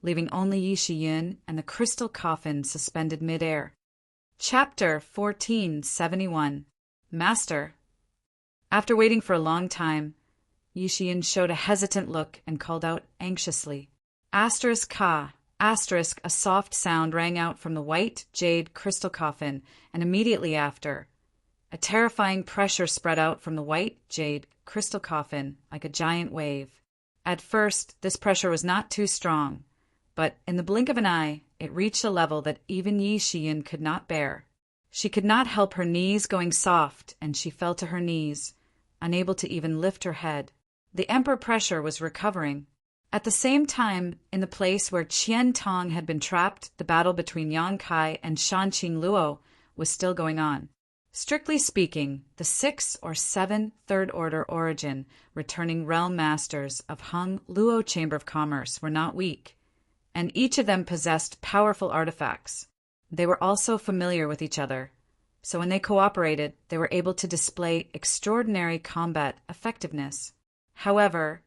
leaving only Yi Shiyun and the crystal coffin suspended mid-air. Chapter 1471. Master. After waiting for a long time, Yi Shiyun showed a hesitant look and called out anxiously, "Asterisk Ka." Asterisk, a soft sound rang out from the white jade crystal coffin, and immediately after, a terrifying pressure spread out from the white jade crystal coffin like a giant wave. At first, this pressure was not too strong, but in the blink of an eye, it reached a level that even Yi Shiyun could not bear. She could not help her knees going soft, and she fell to her knees, unable to even lift her head. The emperor pressure was recovering. At the same time, in the place where Qian Tong had been trapped, the battle between Yang Kai and Shanqing Luo was still going on. Strictly speaking, the 6 or 7 third-order origin returning realm masters of Hung Luo Chamber of Commerce were not weak, and each of them possessed powerful artifacts. They were also familiar with each other, so when they cooperated, they were able to display extraordinary combat effectiveness. However,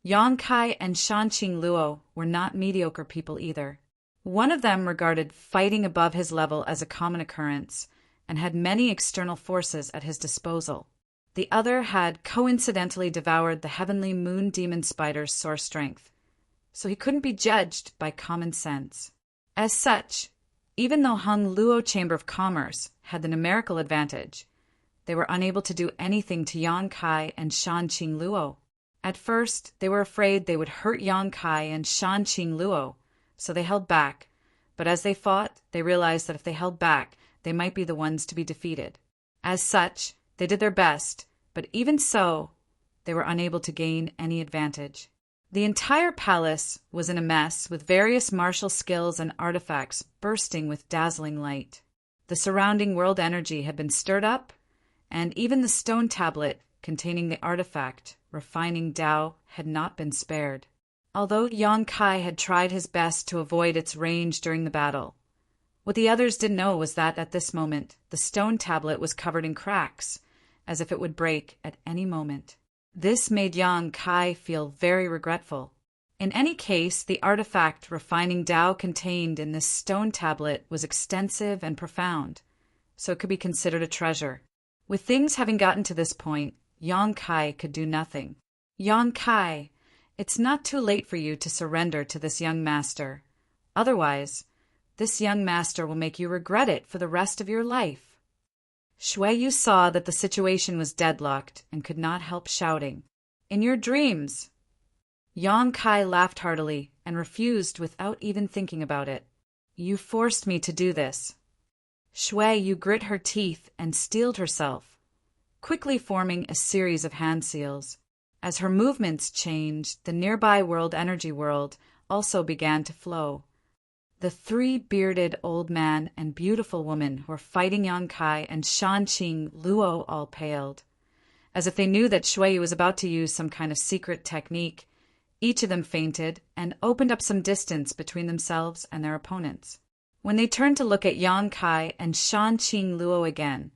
Yang Kai and Shanqing Luo were not mediocre people either. One of them regarded fighting above his level as a common occurrence and had many external forces at his disposal. The other had coincidentally devoured the heavenly moon demon spider's source strength, so he couldn't be judged by common sense. As such, even though Hung Luo Chamber of Commerce had the numerical advantage, they were unable to do anything to Yang Kai and Shan Qing Luo. At first, they were afraid they would hurt Yang Kai and Shan Qing Luo, so they held back, but as they fought, they realized that if they held back, they might be the ones to be defeated. As such, they did their best, but even so, they were unable to gain any advantage. The entire palace was in a mess, with various martial skills and artifacts bursting with dazzling light. The surrounding world energy had been stirred up, and even the stone tablet containing the artifact, refining Tao, had not been spared. Although Yang Kai had tried his best to avoid its range during the battle, what the others didn't know was that at this moment, the stone tablet was covered in cracks, as if it would break at any moment. This made Yang Kai feel very regretful. In any case, the artifact refining Tao contained in this stone tablet was extensive and profound, so it could be considered a treasure. With things having gotten to this point, Yang Kai could do nothing. Yang Kai, it's not too late for you to surrender to this young master. Otherwise, this young master will make you regret it for the rest of your life. Shui Yu saw that the situation was deadlocked and could not help shouting, "In your dreams!" Yang Kai laughed heartily and refused without even thinking about it. "You forced me to do this." Shui Yu grit her teeth and steeled herself, quickly forming a series of hand seals. As her movements changed, the nearby world energy world also began to flow. The three bearded old man and beautiful woman who were fighting Yang Kai and Shan Qing Luo all paled. As if they knew that Shui Yu was about to use some kind of secret technique, each of them fainted and opened up some distance between themselves and their opponents. When they turned to look at Yang Kai and Shan Qing Luo again,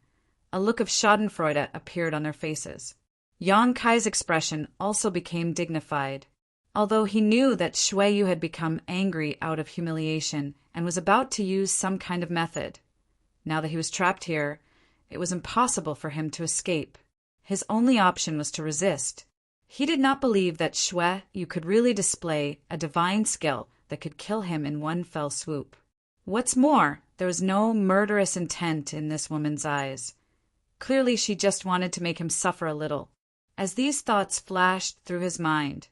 a look of schadenfreude appeared on their faces. Yang Kai's expression also became dignified, although he knew that Shui Yu had become angry out of humiliation and was about to use some kind of method. Now that he was trapped here, it was impossible for him to escape. His only option was to resist. He did not believe that Shui Yu could really display a divine skill that could kill him in one fell swoop. What's more, there was no murderous intent in this woman's eyes. Clearly, she just wanted to make him suffer a little. As these thoughts flashed through his mind,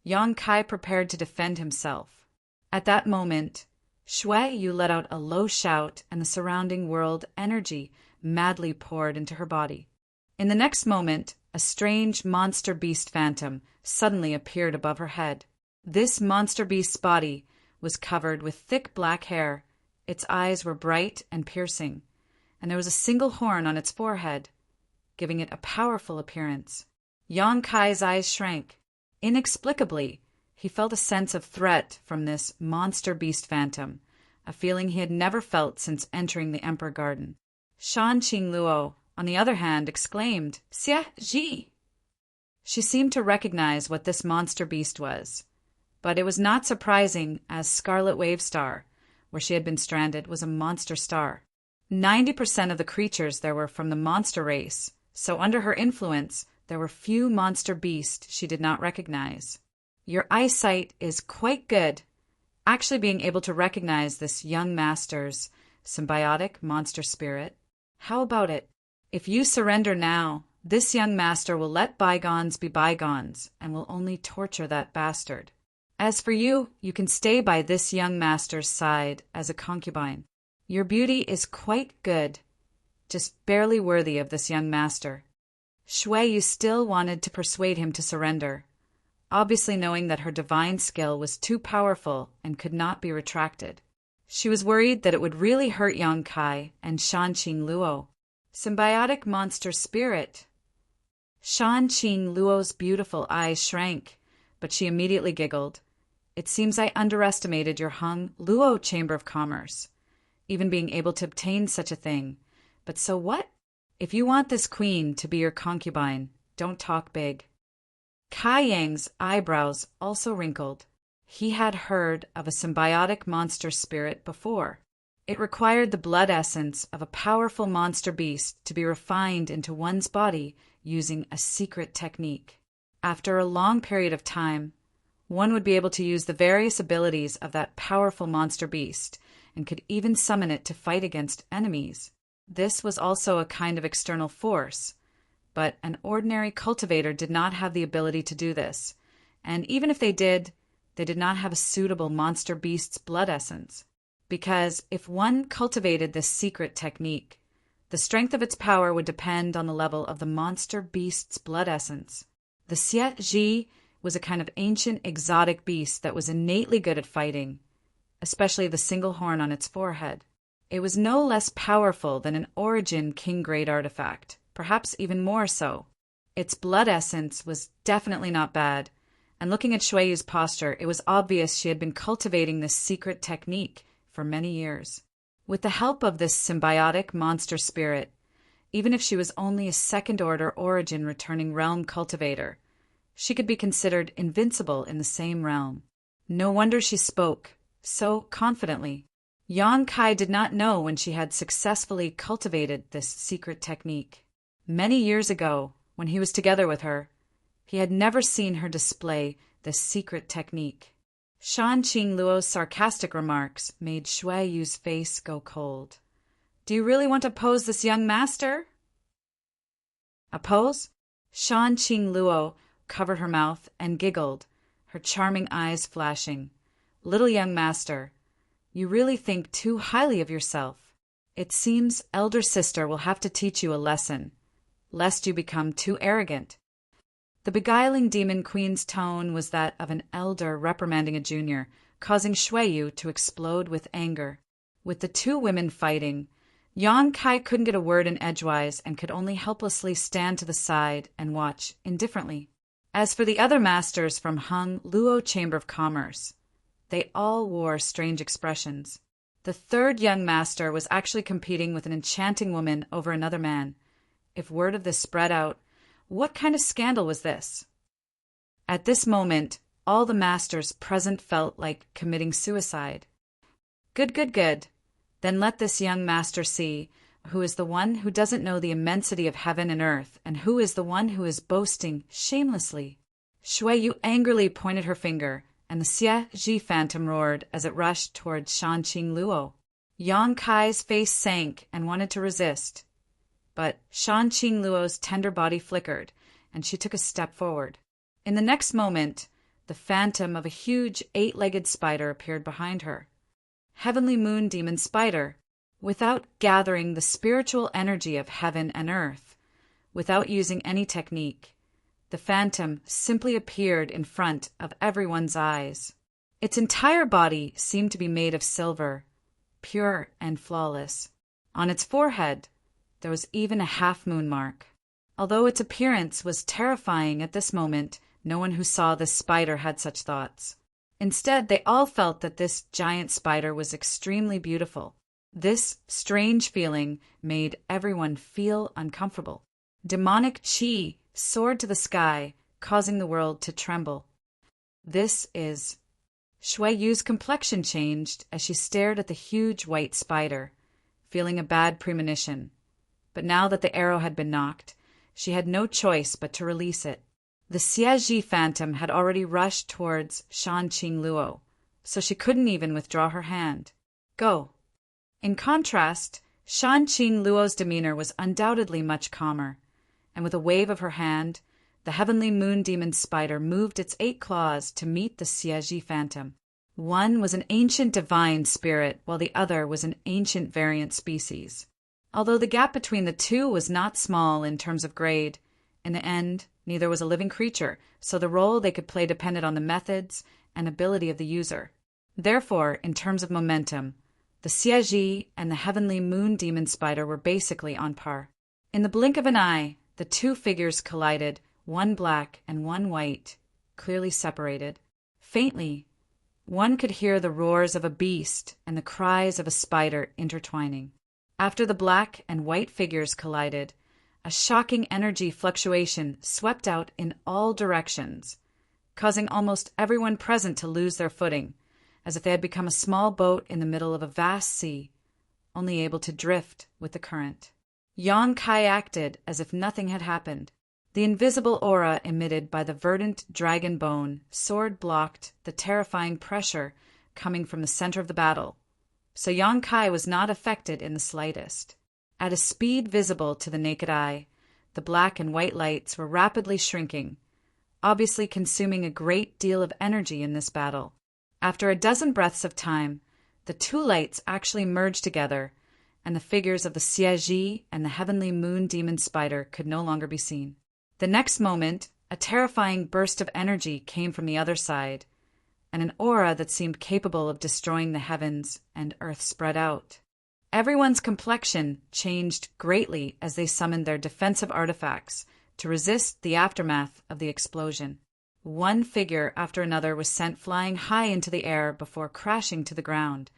Yang Kai prepared to defend himself. At that moment, Shui Yu let out a low shout and the surrounding world energy madly poured into her body. In the next moment, a strange monster beast phantom suddenly appeared above her head. This monster beast's body was covered with thick black hair, its eyes were bright and piercing, and there was a single horn on its forehead, giving it a powerful appearance. Yang Kai's eyes shrank. Inexplicably, he felt a sense of threat from this monster beast phantom, a feeling he had never felt since entering the Emperor Garden. Shan Qing Luo, on the other hand, exclaimed, "Xie Ji!" She seemed to recognize what this monster beast was, but it was not surprising, as Scarlet Wave Star, where she had been stranded, was a monster star. 90% of the creatures there were from the monster race, so under her influence, there were few monster beasts she did not recognize. Your eyesight is quite good. Actually being able to recognize this young master's symbiotic monster spirit. How about it? If you surrender now, this young master will let bygones be bygones and will only torture that bastard. As for you, you can stay by this young master's side as a concubine. Your beauty is quite good, just barely worthy of this young master. Shui Yu still wanted to persuade him to surrender, obviously knowing that her divine skill was too powerful and could not be retracted. She was worried that it would really hurt Yang Kai and Shan Qing Luo. Symbiotic monster spirit. Shan Qing Luo's beautiful eyes shrank, but she immediately giggled. It seems I underestimated your Hung Luo Chamber of Commerce, even being able to obtain such a thing. But so what? If you want this queen to be your concubine, don't talk big. Kai Yang's eyebrows also wrinkled. He had heard of a symbiotic monster spirit before. It required the blood essence of a powerful monster beast to be refined into one's body using a secret technique. After a long period of time, one would be able to use the various abilities of that powerful monster beast and could even summon it to fight against enemies. This was also a kind of external force, but an ordinary cultivator did not have the ability to do this, and even if they did not have a suitable monster beast's blood essence. Because if one cultivated this secret technique, the strength of its power would depend on the level of the monster beast's blood essence. The Xie was a kind of ancient exotic beast that was innately good at fighting, especially the single horn on its forehead. It was no less powerful than an origin king-grade artifact, perhaps even more so. Its blood essence was definitely not bad, and looking at Shui Yu's posture, it was obvious she had been cultivating this secret technique for many years. With the help of this symbiotic monster spirit, even if she was only a second-order origin returning realm cultivator, she could be considered invincible in the same realm. No wonder she spoke so confidently. Yang Kai did not know when she had successfully cultivated this secret technique. Many years ago, when he was together with her, he had never seen her display this secret technique. Shan Qing Luo's sarcastic remarks made Shui Yu's face go cold. "Do you really want to oppose this young master?" "Oppose?" Shan Qing Luo covered her mouth and giggled, her charming eyes flashing. "Little young master, you really think too highly of yourself. It seems elder sister will have to teach you a lesson, lest you become too arrogant." The beguiling demon queen's tone was that of an elder reprimanding a junior, causing Shui Yu to explode with anger. With the two women fighting, Yang Kai couldn't get a word in edgewise and could only helplessly stand to the side and watch indifferently. As for the other masters from Hung Luo Chamber of Commerce, they all wore strange expressions. The third young master was actually competing with an enchanting woman over another man. If word of this spread out, what kind of scandal was this? At this moment, all the masters present felt like committing suicide. Good. Then let this young master see who is the one who doesn't know the immensity of heaven and earth, and who is the one who is boasting shamelessly. Shui Yu angrily pointed her finger, and the Xie phantom roared as it rushed towards Shan Qing Luo. Yang Kai's face sank and wanted to resist, but Shan Qing Luo's tender body flickered, and she took a step forward. In the next moment, the phantom of a huge 8-legged spider appeared behind her. Heavenly Moon Demon Spider, without gathering the spiritual energy of heaven and earth, without using any technique, the phantom simply appeared in front of everyone's eyes. Its entire body seemed to be made of silver, pure and flawless. On its forehead, there was even a half-moon mark. Although its appearance was terrifying at this moment, no one who saw this spider had such thoughts. Instead, they all felt that this giant spider was extremely beautiful. This strange feeling made everyone feel uncomfortable. Demonic qi soared to the sky, causing the world to tremble. This is... Shui Yu's complexion changed as she stared at the huge white spider, feeling a bad premonition. But now that the arrow had been knocked, she had no choice but to release it. The Xie phantom had already rushed towards Shan Qing Luo, so she couldn't even withdraw her hand. "Go." In contrast, Shan Qing Luo's demeanor was undoubtedly much calmer, and with a wave of her hand, the heavenly moon demon spider moved its 8 claws to meet the Xie phantom. One was an ancient divine spirit, while the other was an ancient variant species. Although the gap between the two was not small in terms of grade, in the end, neither was a living creature, so the role they could play depended on the methods and ability of the user. Therefore, in terms of momentum, the Xie and the heavenly moon demon spider were basically on par. In the blink of an eye, the two figures collided, one black and one white, clearly separated. Faintly, one could hear the roars of a beast and the cries of a spider intertwining. After the black and white figures collided, a shocking energy fluctuation swept out in all directions, causing almost everyone present to lose their footing, as if they had become a small boat in the middle of a vast sea, only able to drift with the current. Yang Kai acted as if nothing had happened. The invisible aura emitted by the verdant dragon bone sword blocked the terrifying pressure coming from the center of the battle, so Yang Kai was not affected in the slightest. At a speed visible to the naked eye, the black and white lights were rapidly shrinking, obviously consuming a great deal of energy in this battle. After a dozen breaths of time, the two lights actually merged together, and the figures of the Siaji and the heavenly moon demon spider could no longer be seen. The next moment, a terrifying burst of energy came from the other side, and an aura that seemed capable of destroying the heavens and earth spread out. Everyone's complexion changed greatly as they summoned their defensive artifacts to resist the aftermath of the explosion. One figure after another was sent flying high into the air before crashing to the ground.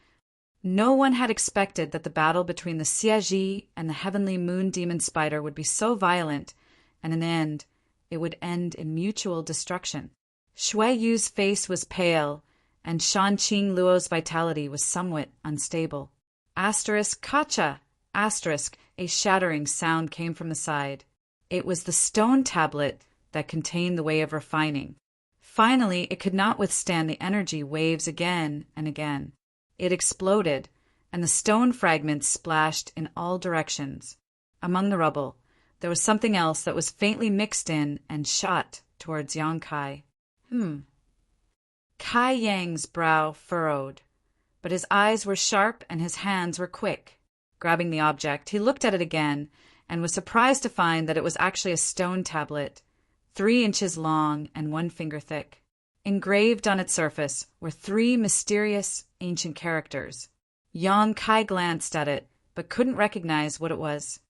No one had expected that the battle between the Siaji and the heavenly moon demon spider would be so violent, and in the end, it would end in mutual destruction. Shui Yu's face was pale, and Shan Qing Luo's vitality was somewhat unstable. Kacha! A shattering sound came from the side. It was the stone tablet that contained the way of refining. Finally, it could not withstand the energy waves again and again. It exploded, and the stone fragments splashed in all directions. Among the rubble, there was something else that was faintly mixed in and shot towards Yang Kai. Kai Yang's brow furrowed, but his eyes were sharp and his hands were quick. Grabbing the object, he looked at it again and was surprised to find that it was actually a stone tablet, 3 inches long and 1 finger thick. Engraved on its surface were 3 mysterious ancient characters. Yang Kai glanced at it, but couldn't recognize what it was.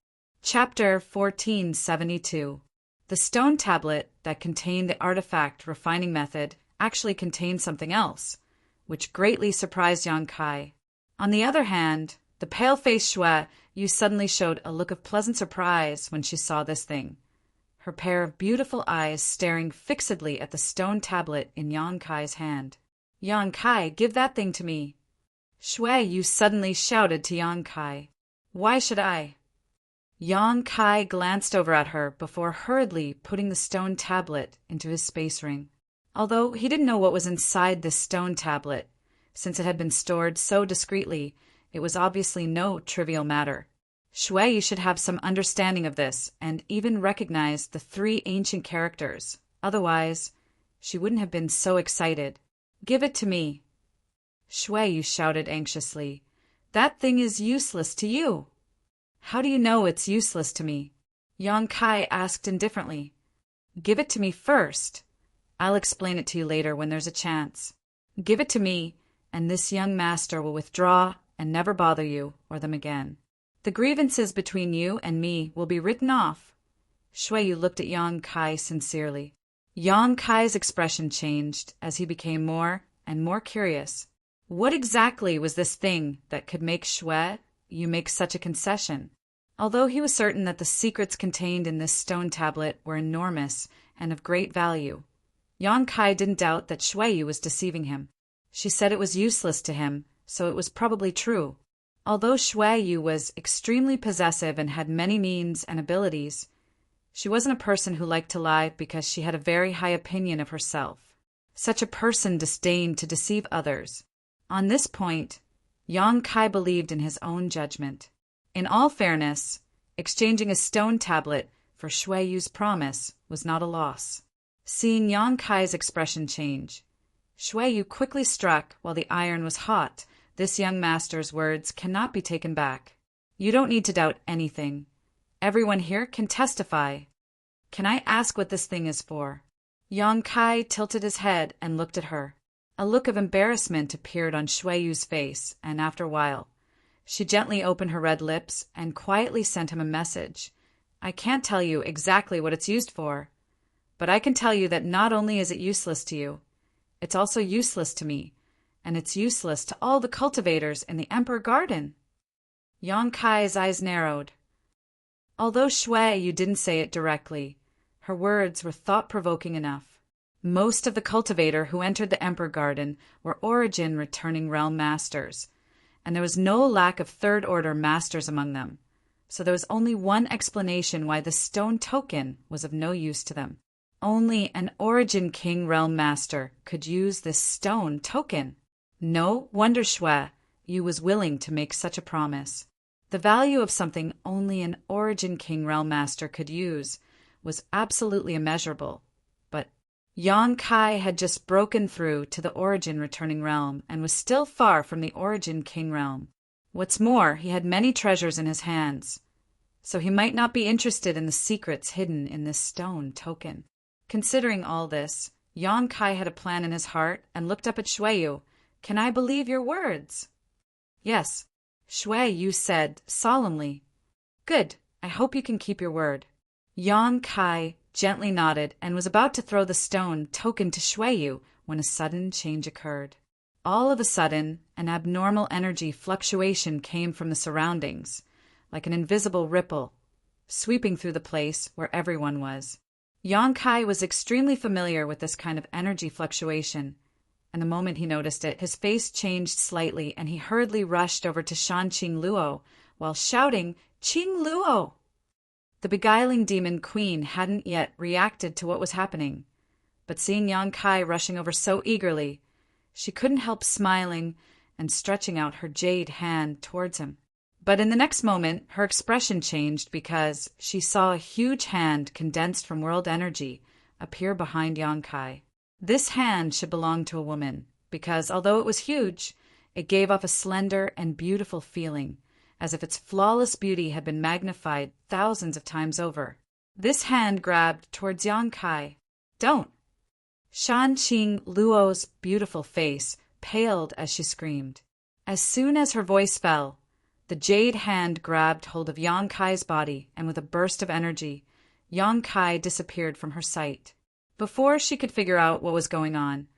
Chapter 1472. The stone tablet that contained the artifact refining method actually contained something else, which greatly surprised Yang Kai. On the other hand, the pale-faced Shui Yu suddenly showed a look of pleasant surprise when she saw this thing, her pair of beautiful eyes staring fixedly at the stone tablet in Yang Kai's hand. "Yang Kai, give that thing to me!" Shui Yu suddenly shouted to Yang Kai. "Why should I?" Yang Kai glanced over at her before hurriedly putting the stone tablet into his space ring. Although he didn't know what was inside this stone tablet, since it had been stored so discreetly, it was obviously no trivial matter. Shui Yu should have some understanding of this and even recognize the 3 ancient characters. Otherwise, she wouldn't have been so excited. "Give it to me!" Shui Yu shouted anxiously. "That thing is useless to you." "How do you know it's useless to me?" Yang Kai asked indifferently. "Give it to me first. I'll explain it to you later when there's a chance. Give it to me, and this young master will withdraw and never bother you or them again. The grievances between you and me will be written off." Shui Yu looked at Yang Kai sincerely. Yang Kai's expression changed as he became more and more curious. What exactly was this thing that could make Shui Yu make such a concession? Although he was certain that the secrets contained in this stone tablet were enormous and of great value, Yang Kai didn't doubt that Shui Yu was deceiving him. She said it was useless to him, so it was probably true. Although Shui Yu was extremely possessive and had many means and abilities, she wasn't a person who liked to lie because she had a very high opinion of herself. Such a person disdained to deceive others. On this point, Yang Kai believed in his own judgment. In all fairness, exchanging a stone tablet for Shui Yu's promise was not a loss. Seeing Yang Kai's expression change, Shui Yu quickly struck while the iron was hot. "This young master's words cannot be taken back. You don't need to doubt anything. Everyone here can testify. Can I ask what this thing is for?" Yang Kai tilted his head and looked at her. A look of embarrassment appeared on Shui Yu's face, and after a while, she gently opened her red lips and quietly sent him a message. "I can't tell you exactly what it's used for, but I can tell you that not only is it useless to you, it's also useless to me, and it's useless to all the cultivators in the Emperor Garden." Yang Kai's eyes narrowed. Although Shui Yu didn't say it directly, her words were thought-provoking enough. Most of the cultivator who entered the Emperor Garden were Origin returning realm masters, and there was no lack of third-order masters among them. So there was only one explanation why the stone token was of no use to them. Only an Origin King realm master could use this stone token. No wonder Shui Yu was willing to make such a promise. The value of something only an Origin King realm master could use was absolutely immeasurable. But Yang Kai had just broken through to the Origin returning realm and was still far from the Origin King realm. What's more, he had many treasures in his hands, so he might not be interested in the secrets hidden in this stone token. Considering all this, Yang Kai had a plan in his heart and looked up at Shui Yu. "Can I believe your words?" "Yes," Shui Yu said solemnly. "Good. I hope you can keep your word." Yang Kai gently nodded and was about to throw the stone token to Shui Yu when a sudden change occurred. All of a sudden, an abnormal energy fluctuation came from the surroundings, like an invisible ripple, sweeping through the place where everyone was. Yang Kai was extremely familiar with this kind of energy fluctuation, and the moment he noticed it, his face changed slightly and he hurriedly rushed over to Shan Qing Luo while shouting, "Qing Luo!" The beguiling demon queen hadn't yet reacted to what was happening, but seeing Yang Kai rushing over so eagerly, she couldn't help smiling and stretching out her jade hand towards him. But in the next moment, her expression changed because she saw a huge hand condensed from world energy appear behind Yang Kai. This hand should belong to a woman because, although it was huge, it gave off a slender and beautiful feeling, as if its flawless beauty had been magnified thousands of times over. This hand grabbed towards Yang Kai. "Don't!" Shan Qing Luo's beautiful face paled as she screamed. As soon as her voice fell, the jade hand grabbed hold of Yang Kai's body, and with a burst of energy, Yang Kai disappeared from her sight. Before she could figure out what was going on,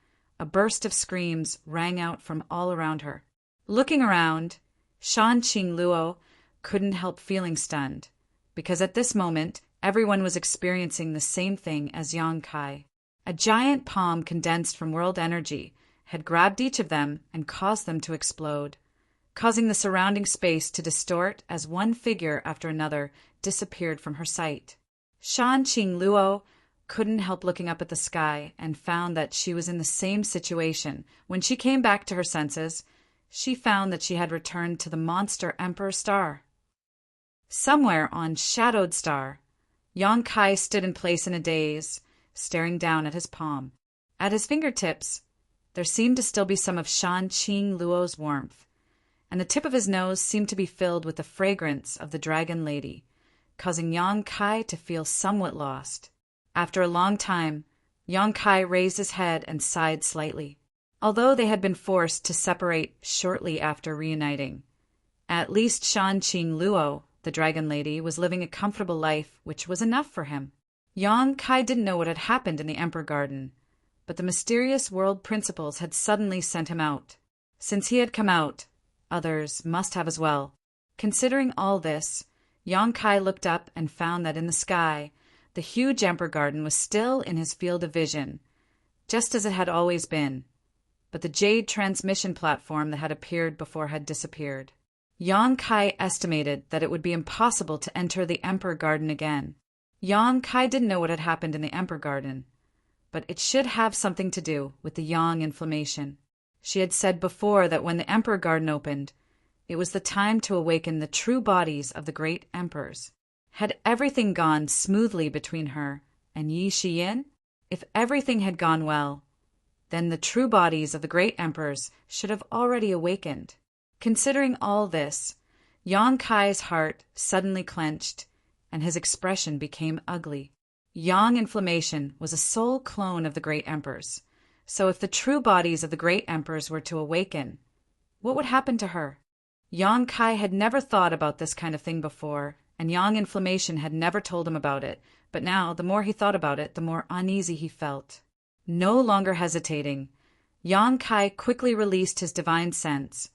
a burst of screams rang out from all around her. Looking around, Shan Qing Luo couldn't help feeling stunned, because at this moment, everyone was experiencing the same thing as Yang Kai. A giant palm condensed from world energy had grabbed each of them and caused them to explode, causing the surrounding space to distort as one figure after another disappeared from her sight. Shan Qing Luo couldn't help looking up at the sky and found that she was in the same situation. When she came back to her senses, she found that she had returned to the monster Emperor Star. Somewhere on Shadowed Star, Yang Kai stood in place in a daze, staring down at his palm. At his fingertips, there seemed to still be some of Shan Qing Luo's warmth, and the tip of his nose seemed to be filled with the fragrance of the Dragon Lady, causing Yang Kai to feel somewhat lost. After a long time, Yang Kai raised his head and sighed slightly. Although they had been forced to separate shortly after reuniting, at least Shan Qing Luo, the Dragon Lady, was living a comfortable life, which was enough for him. Yang Kai didn't know what had happened in the Emperor Garden, but the mysterious world principles had suddenly sent him out. Since he had come out, others must have as well. Considering all this, Yang Kai looked up and found that in the sky, the huge Emperor Garden was still in his field of vision, just as it had always been, but the jade transmission platform that had appeared before had disappeared. Yang Kai estimated that it would be impossible to enter the Emperor Garden again. Yang Kai didn't know what had happened in the Emperor Garden, but it should have something to do with the Yang inflammation. She had said before that when the Emperor Garden opened, it was the time to awaken the true bodies of the great emperors. Had everything gone smoothly between her and Yi Shiyin? If everything had gone well, then the true bodies of the great emperors should have already awakened. Considering all this, Yang Kai's heart suddenly clenched, and his expression became ugly. Yang inflammation was a soul clone of the great emperors, so if the true bodies of the great emperors were to awaken, what would happen to her? Yang Kai had never thought about this kind of thing before, and Yang inflammation had never told him about it, but now, the more he thought about it, the more uneasy he felt. No longer hesitating, Yang Kai quickly released his divine sense,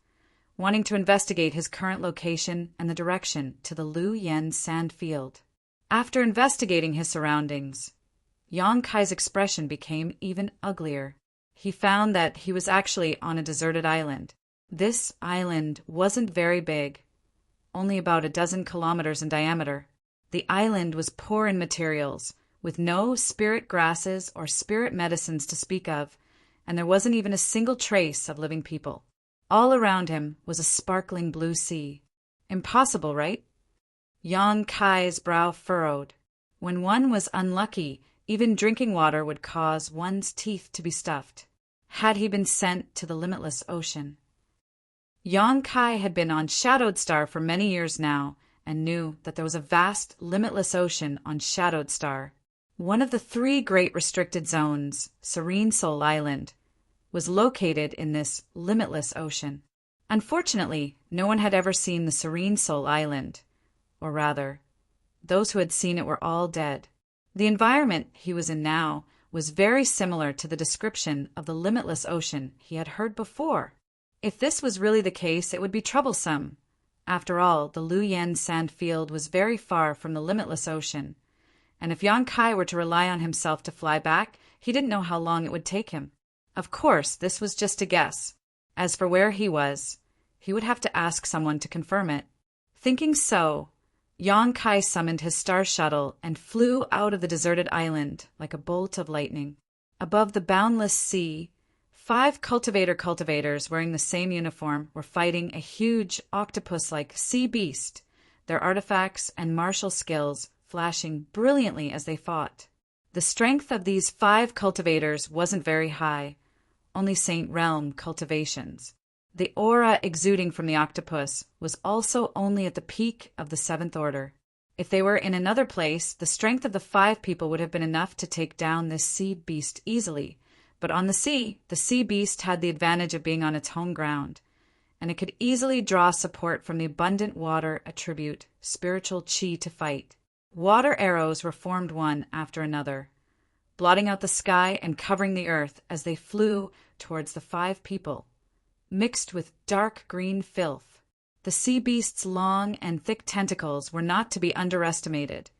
wanting to investigate his current location and the direction to the Lu Yen sand field. After investigating his surroundings, Yang Kai's expression became even uglier. He found that he was actually on a deserted island. This island wasn't very big, only about a dozen kilometers in diameter. The island was poor in materials, with no spirit grasses or spirit medicines to speak of, and there wasn't even a single trace of living people. All around him was a sparkling blue sea. Impossible, right? Yang Kai's brow furrowed. When one was unlucky, even drinking water would cause one's teeth to be stuffed. Had he been sent to the limitless ocean? Yang Kai had been on Shadowed Star for many years now, and knew that there was a vast, limitless ocean on Shadowed Star. One of the 3 great restricted zones, Serene Soul Island, was located in this limitless ocean. Unfortunately, no one had ever seen the Serene Soul Island, or rather, those who had seen it were all dead. The environment he was in now was very similar to the description of the limitless ocean he had heard before. If this was really the case, it would be troublesome. After all, the Luyan sand field was very far from the limitless ocean, and if Yang Kai were to rely on himself to fly back, he didn't know how long it would take him. Of course, this was just a guess. As for where he was, he would have to ask someone to confirm it. Thinking so, Yang Kai summoned his star shuttle and flew out of the deserted island like a bolt of lightning. Above the boundless sea, 5 cultivators wearing the same uniform were fighting a huge octopus-like sea beast, their artifacts and martial skills flashing brilliantly as they fought. The strength of these 5 cultivators wasn't very high, only Saint Realm cultivations. The aura exuding from the octopus was also only at the peak of the 7th order. If they were in another place, the strength of the 5 people would have been enough to take down this sea beast easily. But on the sea beast had the advantage of being on its home ground, and it could easily draw support from the abundant water attribute, spiritual chi, to fight. Water arrows were formed one after another, blotting out the sky and covering the earth as they flew towards the 5 people, mixed with dark green filth. The sea beast's long and thick tentacles were not to be underestimated,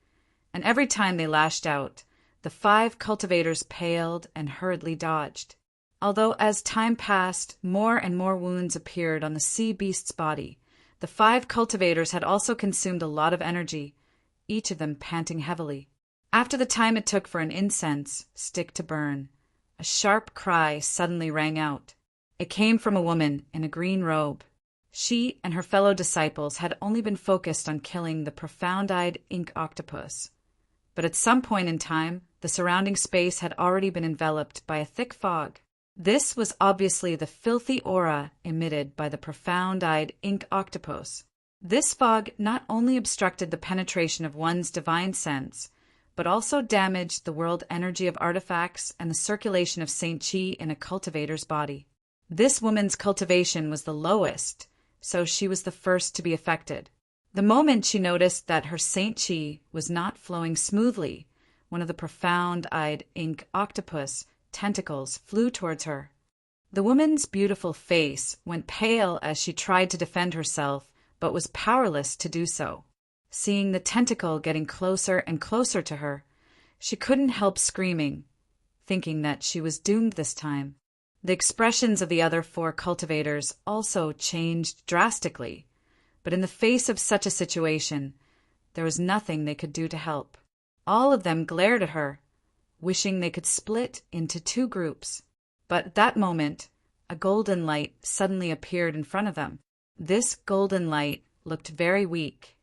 and every time they lashed out, the 5 cultivators paled and hurriedly dodged. Although as time passed, more and more wounds appeared on the sea beast's body, the 5 cultivators had also consumed a lot of energy, each of them panting heavily. After the time it took for an incense stick to burn, a sharp cry suddenly rang out. It came from a woman in a green robe. She and her fellow disciples had only been focused on killing the profound-eyed ink octopus. But at some point in time, the surrounding space had already been enveloped by a thick fog. This was obviously the filthy aura emitted by the profound-eyed ink octopus. This fog not only obstructed the penetration of one's divine sense, but also damaged the world energy of artifacts and the circulation of Saint Chi in a cultivator's body. This woman's cultivation was the lowest, so she was the first to be affected. The moment she noticed that her Saint Chi was not flowing smoothly, one of the profound-eyed ink octopus tentacles flew towards her. The woman's beautiful face went pale as she tried to defend herself, but was powerless to do so. Seeing the tentacle getting closer and closer to her, she couldn't help screaming, thinking that she was doomed this time. The expressions of the other 4 cultivators also changed drastically, but in the face of such a situation, there was nothing they could do to help. All of them glared at her, wishing they could split into 2 groups. But at that moment, a golden light suddenly appeared in front of them. This golden light looked very weak,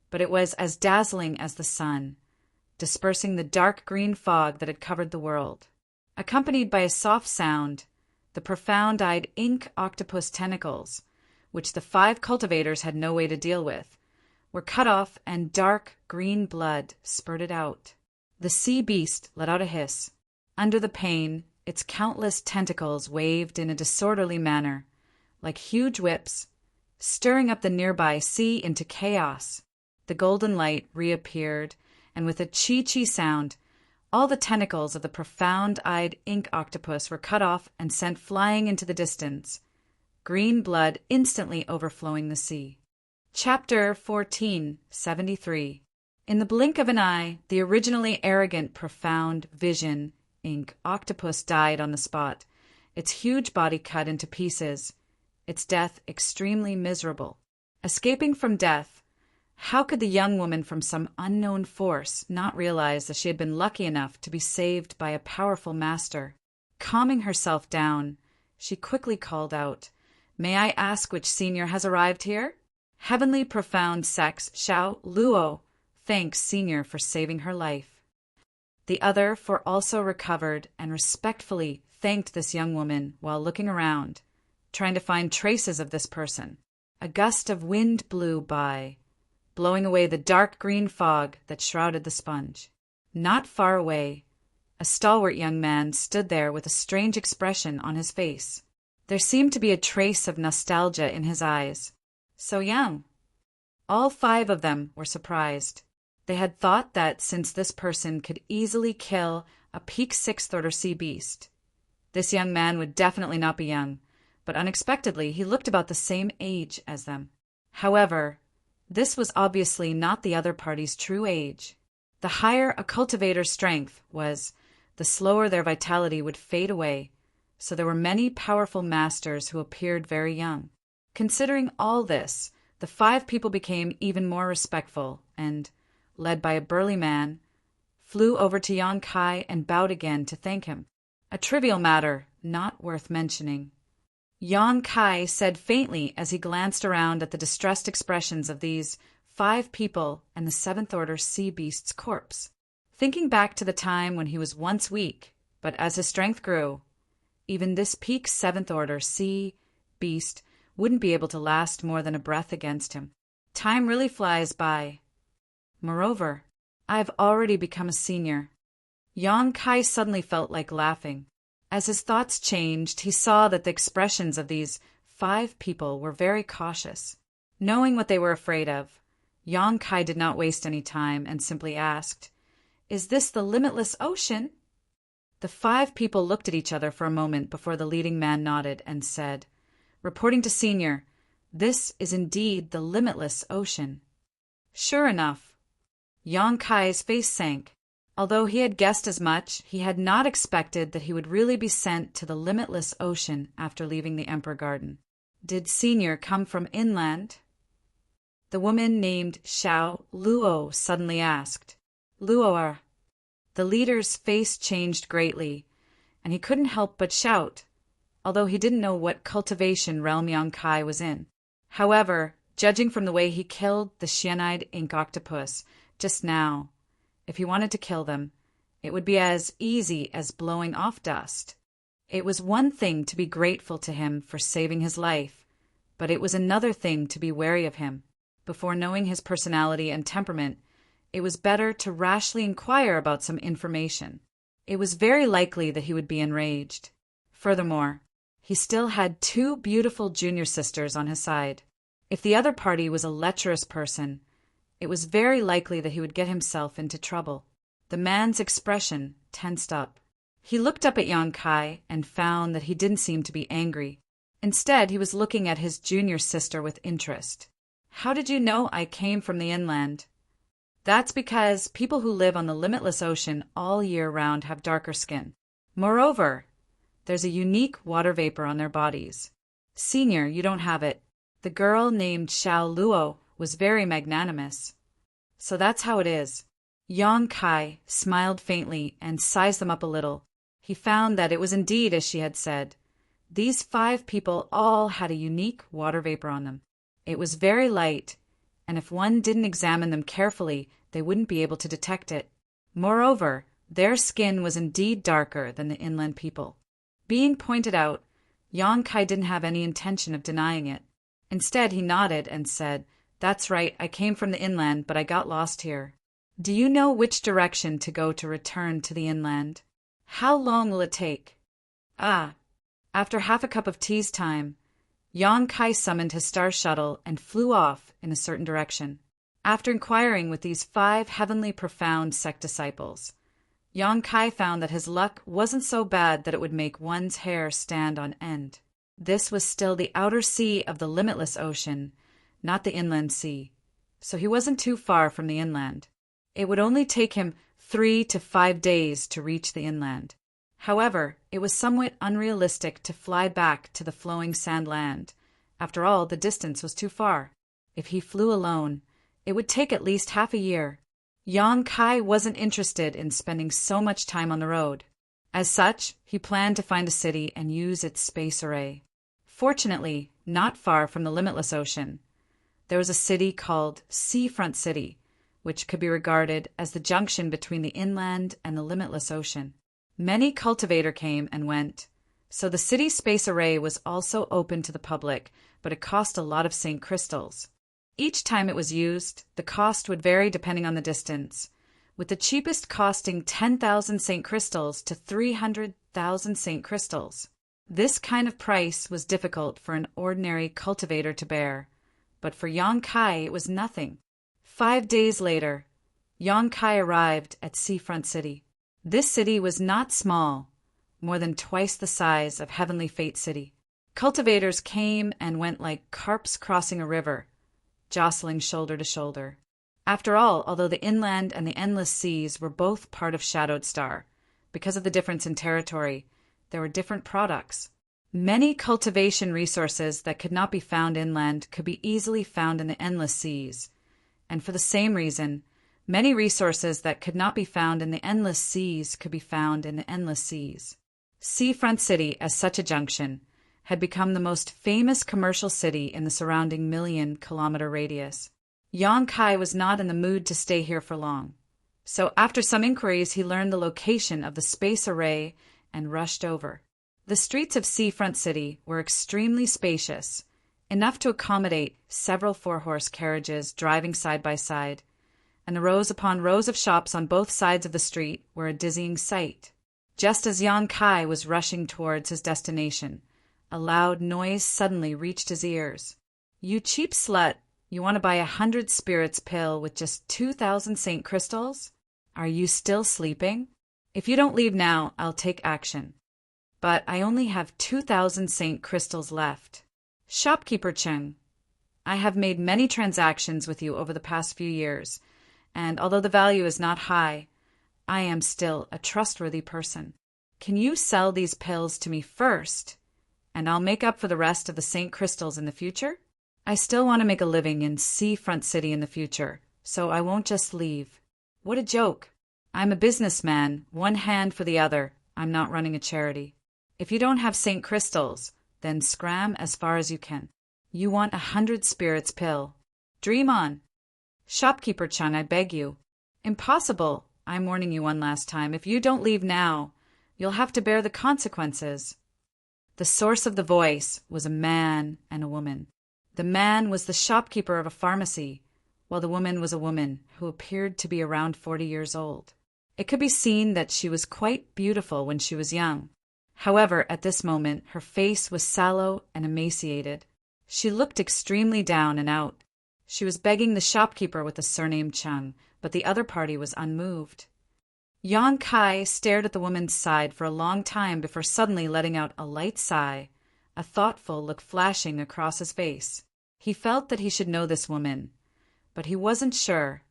but it was as dazzling as the sun, dispersing the dark green fog that had covered the world. Accompanied by a soft sound, the profound-eyed ink octopus tentacles, which the 5 cultivators had no way to deal with, were cut off and dark green blood spurted out. The sea beast let out a hiss. Under the pain, its countless tentacles waved in a disorderly manner, like huge whips, stirring up the nearby sea into chaos. The golden light reappeared, and with a chi-chi sound, all the tentacles of the profound-eyed ink octopus were cut off and sent flying into the distance, green blood instantly overflowing the sea. Chapter 1473. In the blink of an eye, the originally arrogant, profound Vision, Inc. octopus died on the spot, its huge body cut into pieces, its death extremely miserable. Escaping from death, how could the young woman from some unknown force not realize that she had been lucky enough to be saved by a powerful master? Calming herself down, she quickly called out, "May I ask which senior has arrived here?" Heavenly Profound Sex Xiao Luo thanks senior for saving her life. The other for also recovered and respectfully thanked this young woman while looking around, trying to find traces of this person. A gust of wind blew by, blowing away the dark green fog that shrouded the sponge. Not far away, a stalwart young man stood there with a strange expression on his face. There seemed to be a trace of nostalgia in his eyes. So young. All 5 of them were surprised. They had thought that since this person could easily kill a peak 6th order sea beast, this young man would definitely not be young, but unexpectedly he looked about the same age as them. However, this was obviously not the other party's true age. The higher a cultivator's strength was, the slower their vitality would fade away, so there were many powerful masters who appeared very young. Considering all this, the 5 people became even more respectful and, led by a burly man, flew over to Yan Kai and bowed again to thank him. A trivial matter, not worth mentioning. Yan Kai said faintly as he glanced around at the distressed expressions of these 5 people and the 7th order sea beast's corpse. Thinking back to the time when he was once weak, but as his strength grew, even this peak 7th order sea beast wouldn't be able to last more than a breath against him. Time really flies by. Moreover, I have already become a senior. Yan Kai suddenly felt like laughing. As his thoughts changed, he saw that the expressions of these 5 people were very cautious. Knowing what they were afraid of, Yan Kai did not waste any time and simply asked, "Is this the limitless ocean?" The 5 people looked at each other for a moment before the leading man nodded and said, "Reporting to senior, this is indeed the limitless ocean." Sure enough, Yan Kai's face sank. Although he had guessed as much, he had not expected that he would really be sent to the limitless ocean after leaving the Emperor Garden. Did senior come from inland? The woman named Xiao Luo suddenly asked. Luo. The leader's face changed greatly, and he couldn't help but shout, although he didn't know what cultivation realm Yan Kai was in. However, judging from the way he killed the cyanide ink octopus just now, if he wanted to kill them, it would be as easy as blowing off dust. It was one thing to be grateful to him for saving his life, but it was another thing to be wary of him. Before knowing his personality and temperament, it was better to rashly inquire about some information. It was very likely that he would be enraged. Furthermore, he still had 2 beautiful junior sisters on his side. If the other party was a lecherous person, it was very likely that he would get himself into trouble. The man's expression tensed up. He looked up at Yan Kai and found that he didn't seem to be angry. Instead, he was looking at his junior sister with interest. "How did you know I came from the inland?" "That's because people who live on the limitless ocean all year round have darker skin. Moreover, there's a unique water vapor on their bodies. Senior, you don't have it. The girl named Xiao Luo was very magnanimous. So that's how it is." Yan Kai smiled faintly and sized them up a little. He found that it was indeed as she had said. These 5 people all had a unique water vapor on them. It was very light, and if one didn't examine them carefully, they wouldn't be able to detect it. Moreover, their skin was indeed darker than the inland people. Being pointed out, Yan Kai didn't have any intention of denying it. Instead, he nodded and said, "That's right, I came from the inland, but I got lost here." "Do you know which direction to go to return to the inland? How long will it take?" After half a cup of tea's time, Yan Kai summoned his star shuttle and flew off in a certain direction. After inquiring with these 5 heavenly profound sect disciples, Yan Kai found that his luck wasn't so bad that it would make one's hair stand on end. This was still the outer sea of the limitless ocean, not the inland sea, so he wasn't too far from the inland. It would only take him 3 to 5 days to reach the inland. However, it was somewhat unrealistic to fly back to the flowing sand land. After all, the distance was too far. If he flew alone, it would take at least half a year. Yang Kai wasn't interested in spending so much time on the road. As such, he planned to find a city and use its space array. Fortunately, not far from the limitless ocean, there was a city called Seafront City, which could be regarded as the junction between the inland and the limitless ocean. Many cultivators came and went, so the city space array was also open to the public, but it cost a lot of St. crystals. Each time it was used, the cost would vary depending on the distance, with the cheapest costing 10,000 St. crystals to 300,000 St. crystals. This kind of price was difficult for an ordinary cultivator to bear, but for Yang Kai it was nothing. 5 days later, Yang Kai arrived at Seafront City. This city was not small, more than twice the size of Heavenly Fate City. Cultivators came and went like carps crossing a river, jostling shoulder to shoulder. After all, although the inland and the endless seas were both part of Shadowed Star, because of the difference in territory, there were different products. Many cultivation resources that could not be found inland could be easily found in the endless seas, and for the same reason, many resources that could not be found in the endless seas could be found in the endless seas. Seafront City, as such a junction, had become the most famous commercial city in the surrounding 1,000,000-kilometer radius. Yang Kai was not in the mood to stay here for long, so after some inquiries he learned the location of the space array and rushed over. The streets of Seafront City were extremely spacious, enough to accommodate several four-horse carriages driving side by side, and the rows upon rows of shops on both sides of the street were a dizzying sight. Just as Yang Kai was rushing towards his destination, a loud noise suddenly reached his ears. "You cheap slut, you want to buy 100 spirits pill with just 2,000 St. crystals? Are you still sleeping? If you don't leave now, I'll take action. But I only have 2,000 St. crystals left. Shopkeeper Chen, I have made many transactions with you over the past few years, and although the value is not high, I am still a trustworthy person. Can you sell these pills to me first, and I'll make up for the rest of the St. crystals in the future? I still want to make a living in Seafront City in the future, so I won't just leave." What a joke. I'm a businessman, one hand for the other. I'm not running a charity. If you don't have St. crystals, then scram as far as you can. You want 100 spirits pill. Dream on. Shopkeeper Chun, I beg you. Impossible. I'm warning you one last time. If you don't leave now, you'll have to bear the consequences. The source of the voice was a man and a woman. The man was the shopkeeper of a pharmacy, while the woman was a woman who appeared to be around 40 years old. It could be seen that she was quite beautiful when she was young. However, at this moment, her face was sallow and emaciated. She looked extremely down and out. She was begging the shopkeeper with the surname Chung, but the other party was unmoved. Yang Kai stared at the woman's side for a long time before suddenly letting out a light sigh, a thoughtful look flashing across his face. He felt that he should know this woman, but he wasn't sure.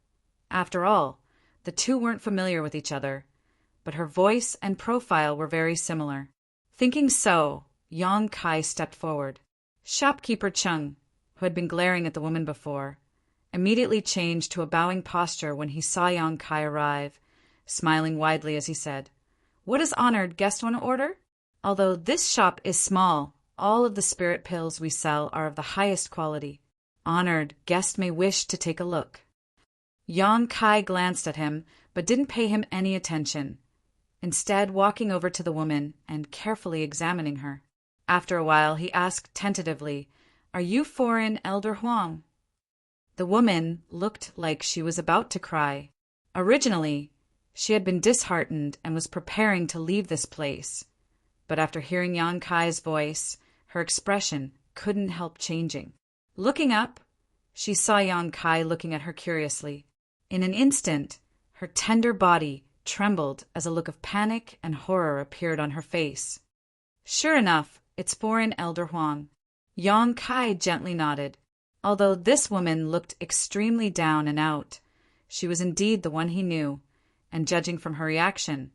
After all, the two weren't familiar with each other, but her voice and profile were very similar. Thinking so, Yang Kai stepped forward. Shopkeeper Chung, who had been glaring at the woman before, immediately changed to a bowing posture when he saw Yang Kai arrive, smiling widely as he said, "What does honored guest want to order? Although this shop is small, all of the spirit pills we sell are of the highest quality. Honored guest may wish to take a look." Yang Kai glanced at him, but didn't pay him any attention, instead walking over to the woman and carefully examining her. After a while, he asked tentatively, "Are you foreign, Elder Huang?" The woman looked like she was about to cry. Originally, she had been disheartened and was preparing to leave this place, but after hearing Yang Kai's voice, her expression couldn't help changing. Looking up, she saw Yang Kai looking at her curiously. In an instant, her tender body trembled as a look of panic and horror appeared on her face. "Sure enough, it's foreign Elder Huang." Yang Kai gently nodded. Although this woman looked extremely down and out, She was indeed the one he knew, and judging from her reaction,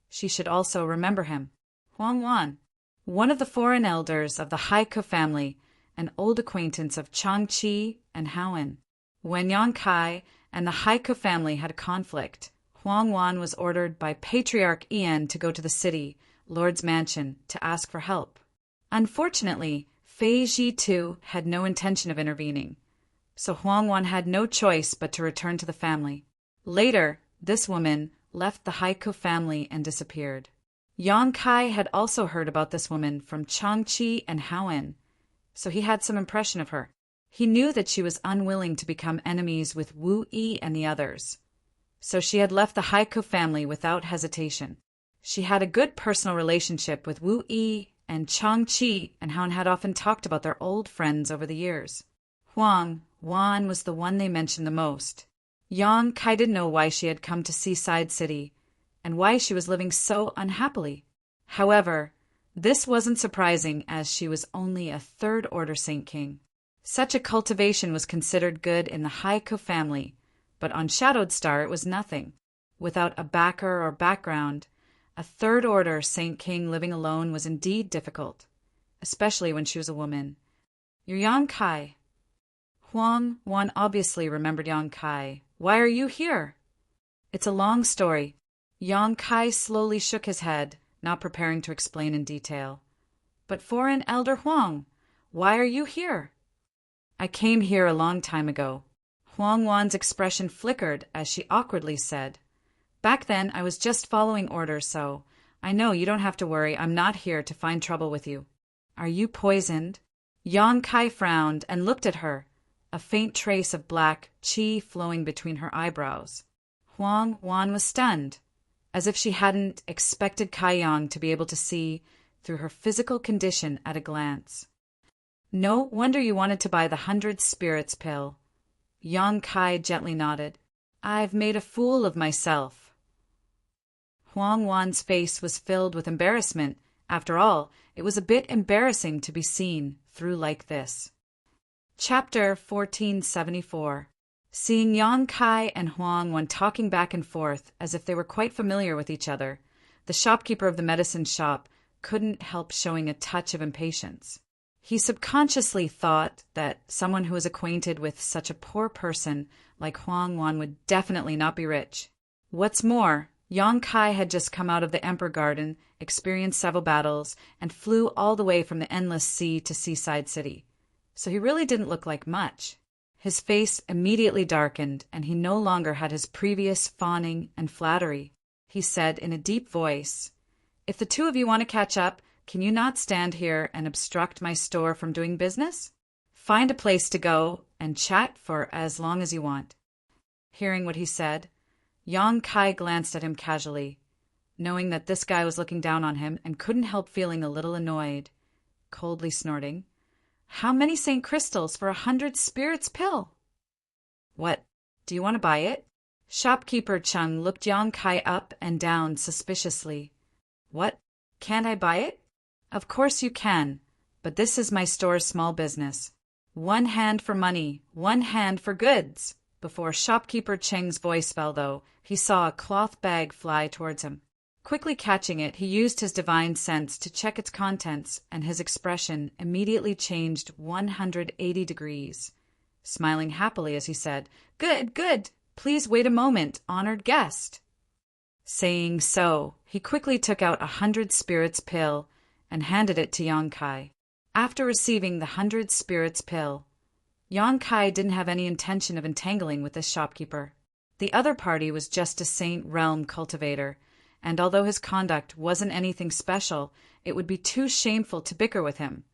she should also remember him. Huang Wan, one of the foreign elders of the Haiku family, an old acquaintance of Changqi and Howen. When Yang Kai and the Haiku family had a conflict, Huang Wan was ordered by Patriarch Ian to go to the city, Lord's mansion, to ask for help. Unfortunately, Fei Ji too had no intention of intervening, so Huang Wan had no choice but to return to the family. Later, this woman left the Haiku family and disappeared. Yang Kai had also heard about this woman from Changqi and Howen, so he had some impression of her. He knew that she was unwilling to become enemies with Wu Yi and the others, so she had left the Haiku family without hesitation. She had a good personal relationship with Wu Yi and Changqi, and Howen had often talked about their old friends over the years. Huang Wan was the one they mentioned the most. Yang Kai didn't know why she had come to Seaside City, and why she was living so unhappily. However, this wasn't surprising, as she was only a third-order Saint King. Such a cultivation was considered good in the Haiku family, but on Shadowed Star it was nothing. Without a backer or background, a third-order Saint King living alone was indeed difficult, especially when she was a woman. "You're Yang Kai." Huang Wan obviously remembered Yang Kai. "Why are you here?" "It's a long story." Yang Kai slowly shook his head, not preparing to explain in detail. "But foreign elder Huang, why are you here?" "I came here a long time ago." Huang Wan's expression flickered as she awkwardly said, "Back then I was just following orders, so I know you don't have to worry. I'm not here to find trouble with you." "Are you poisoned?" Yang Kai frowned and looked at her, a faint trace of black qi flowing between her eyebrows. Huang Wan was stunned, as if she hadn't expected Kai Yang to be able to see through her physical condition at a glance. "No wonder you wanted to buy the 100 spirits pill." Yang Kai gently nodded. "I've made a fool of myself." Huang Wan's face was filled with embarrassment. After all, it was a bit embarrassing to be seen through like this. Chapter 1474. Seeing Yang Kai and Huang Wan talking back and forth as if they were quite familiar with each other, the shopkeeper of the medicine shop couldn't help showing a touch of impatience. He subconsciously thought that someone who was acquainted with such a poor person like Huang Wan would definitely not be rich. What's more, Yang Kai had just come out of the Emperor Garden, experienced several battles, and flew all the way from the Endless Sea to Seaside City, so he really didn't look like much. His face immediately darkened, and he no longer had his previous fawning and flattery. He said in a deep voice, "If the two of you want to catch up, can you not stand here and obstruct my store from doing business? Find a place to go and chat for as long as you want." Hearing what he said, Yang Kai glanced at him casually, knowing that this guy was looking down on him, and couldn't help feeling a little annoyed, coldly snorting, "How many St. Crystals for 100 spirits pill?" "What, do you want to buy it?" Shopkeeper Chung looked Yang Kai up and down suspiciously. "What, can't I buy it?" "Of course you can, but this is my store's small business. One hand for money, one hand for goods." Before shopkeeper Cheng's voice fell, though, he saw a cloth bag fly towards him. Quickly catching it, he used his divine sense to check its contents, and his expression immediately changed 180 degrees. Smiling happily as he said, "Good, good. Please wait a moment, honored guest." Saying so, he quickly took out 100 spirits pill and handed it to Yang Kai. After receiving the 100 spirits pill, Yang Kai didn't have any intention of entangling with this shopkeeper. The other party was just a Saint Realm cultivator, and although his conduct wasn't anything special, it would be too shameful to bicker with him.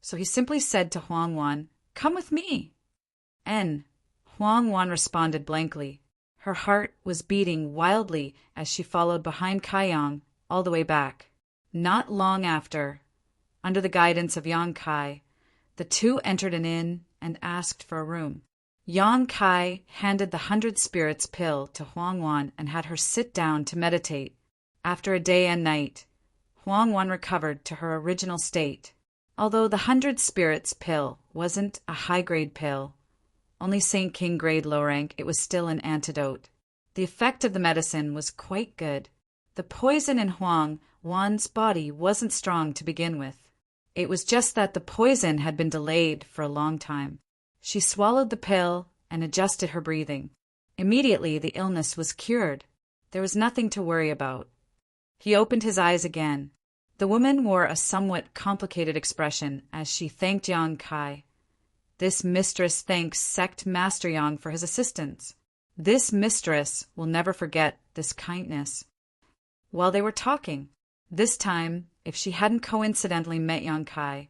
So he simply said to Huang Wan, "Come with me." "N." Huang Wan responded blankly. Her heart was beating wildly as she followed behind Kai Yang all the way back. Not long after, under the guidance of Yang Kai, the two entered an inn and asked for a room. Yang Kai handed the 100 spirits pill to Huang Wan and had her sit down to meditate. After a day and night, Huang Wan recovered to her original state. Although the 100 spirits pill wasn't a high-grade pill, Only Saint King grade low rank, it was still an antidote. The effect of the medicine was quite good. The poison in Huang Wan's body wasn't strong to begin with. It was just that the poison had been delayed for a long time. She swallowed the pill and adjusted her breathing. Immediately, the illness was cured. There was nothing to worry about. He opened his eyes again. The woman wore a somewhat complicated expression as she thanked Yang Kai. This mistress thanks Sect Master Yang for his assistance. This mistress will never forget this kindness. While they were talking, this time, if she hadn't coincidentally met Yang Kai,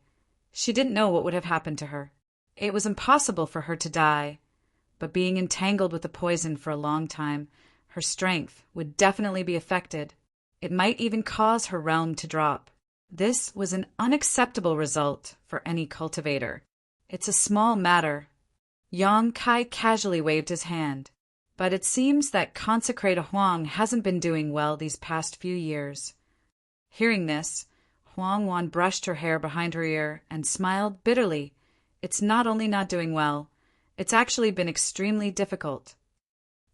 she didn't know what would have happened to her. It was impossible for her to die, but being entangled with the poison for a long time, her strength would definitely be affected. It might even cause her realm to drop. This was an unacceptable result for any cultivator. It's a small matter. Yang Kai casually waved his hand. But it seems that Consecrator Huang hasn't been doing well these past few years. Hearing this, Huang Wan brushed her hair behind her ear and smiled bitterly. It's not only not doing well, it's actually been extremely difficult.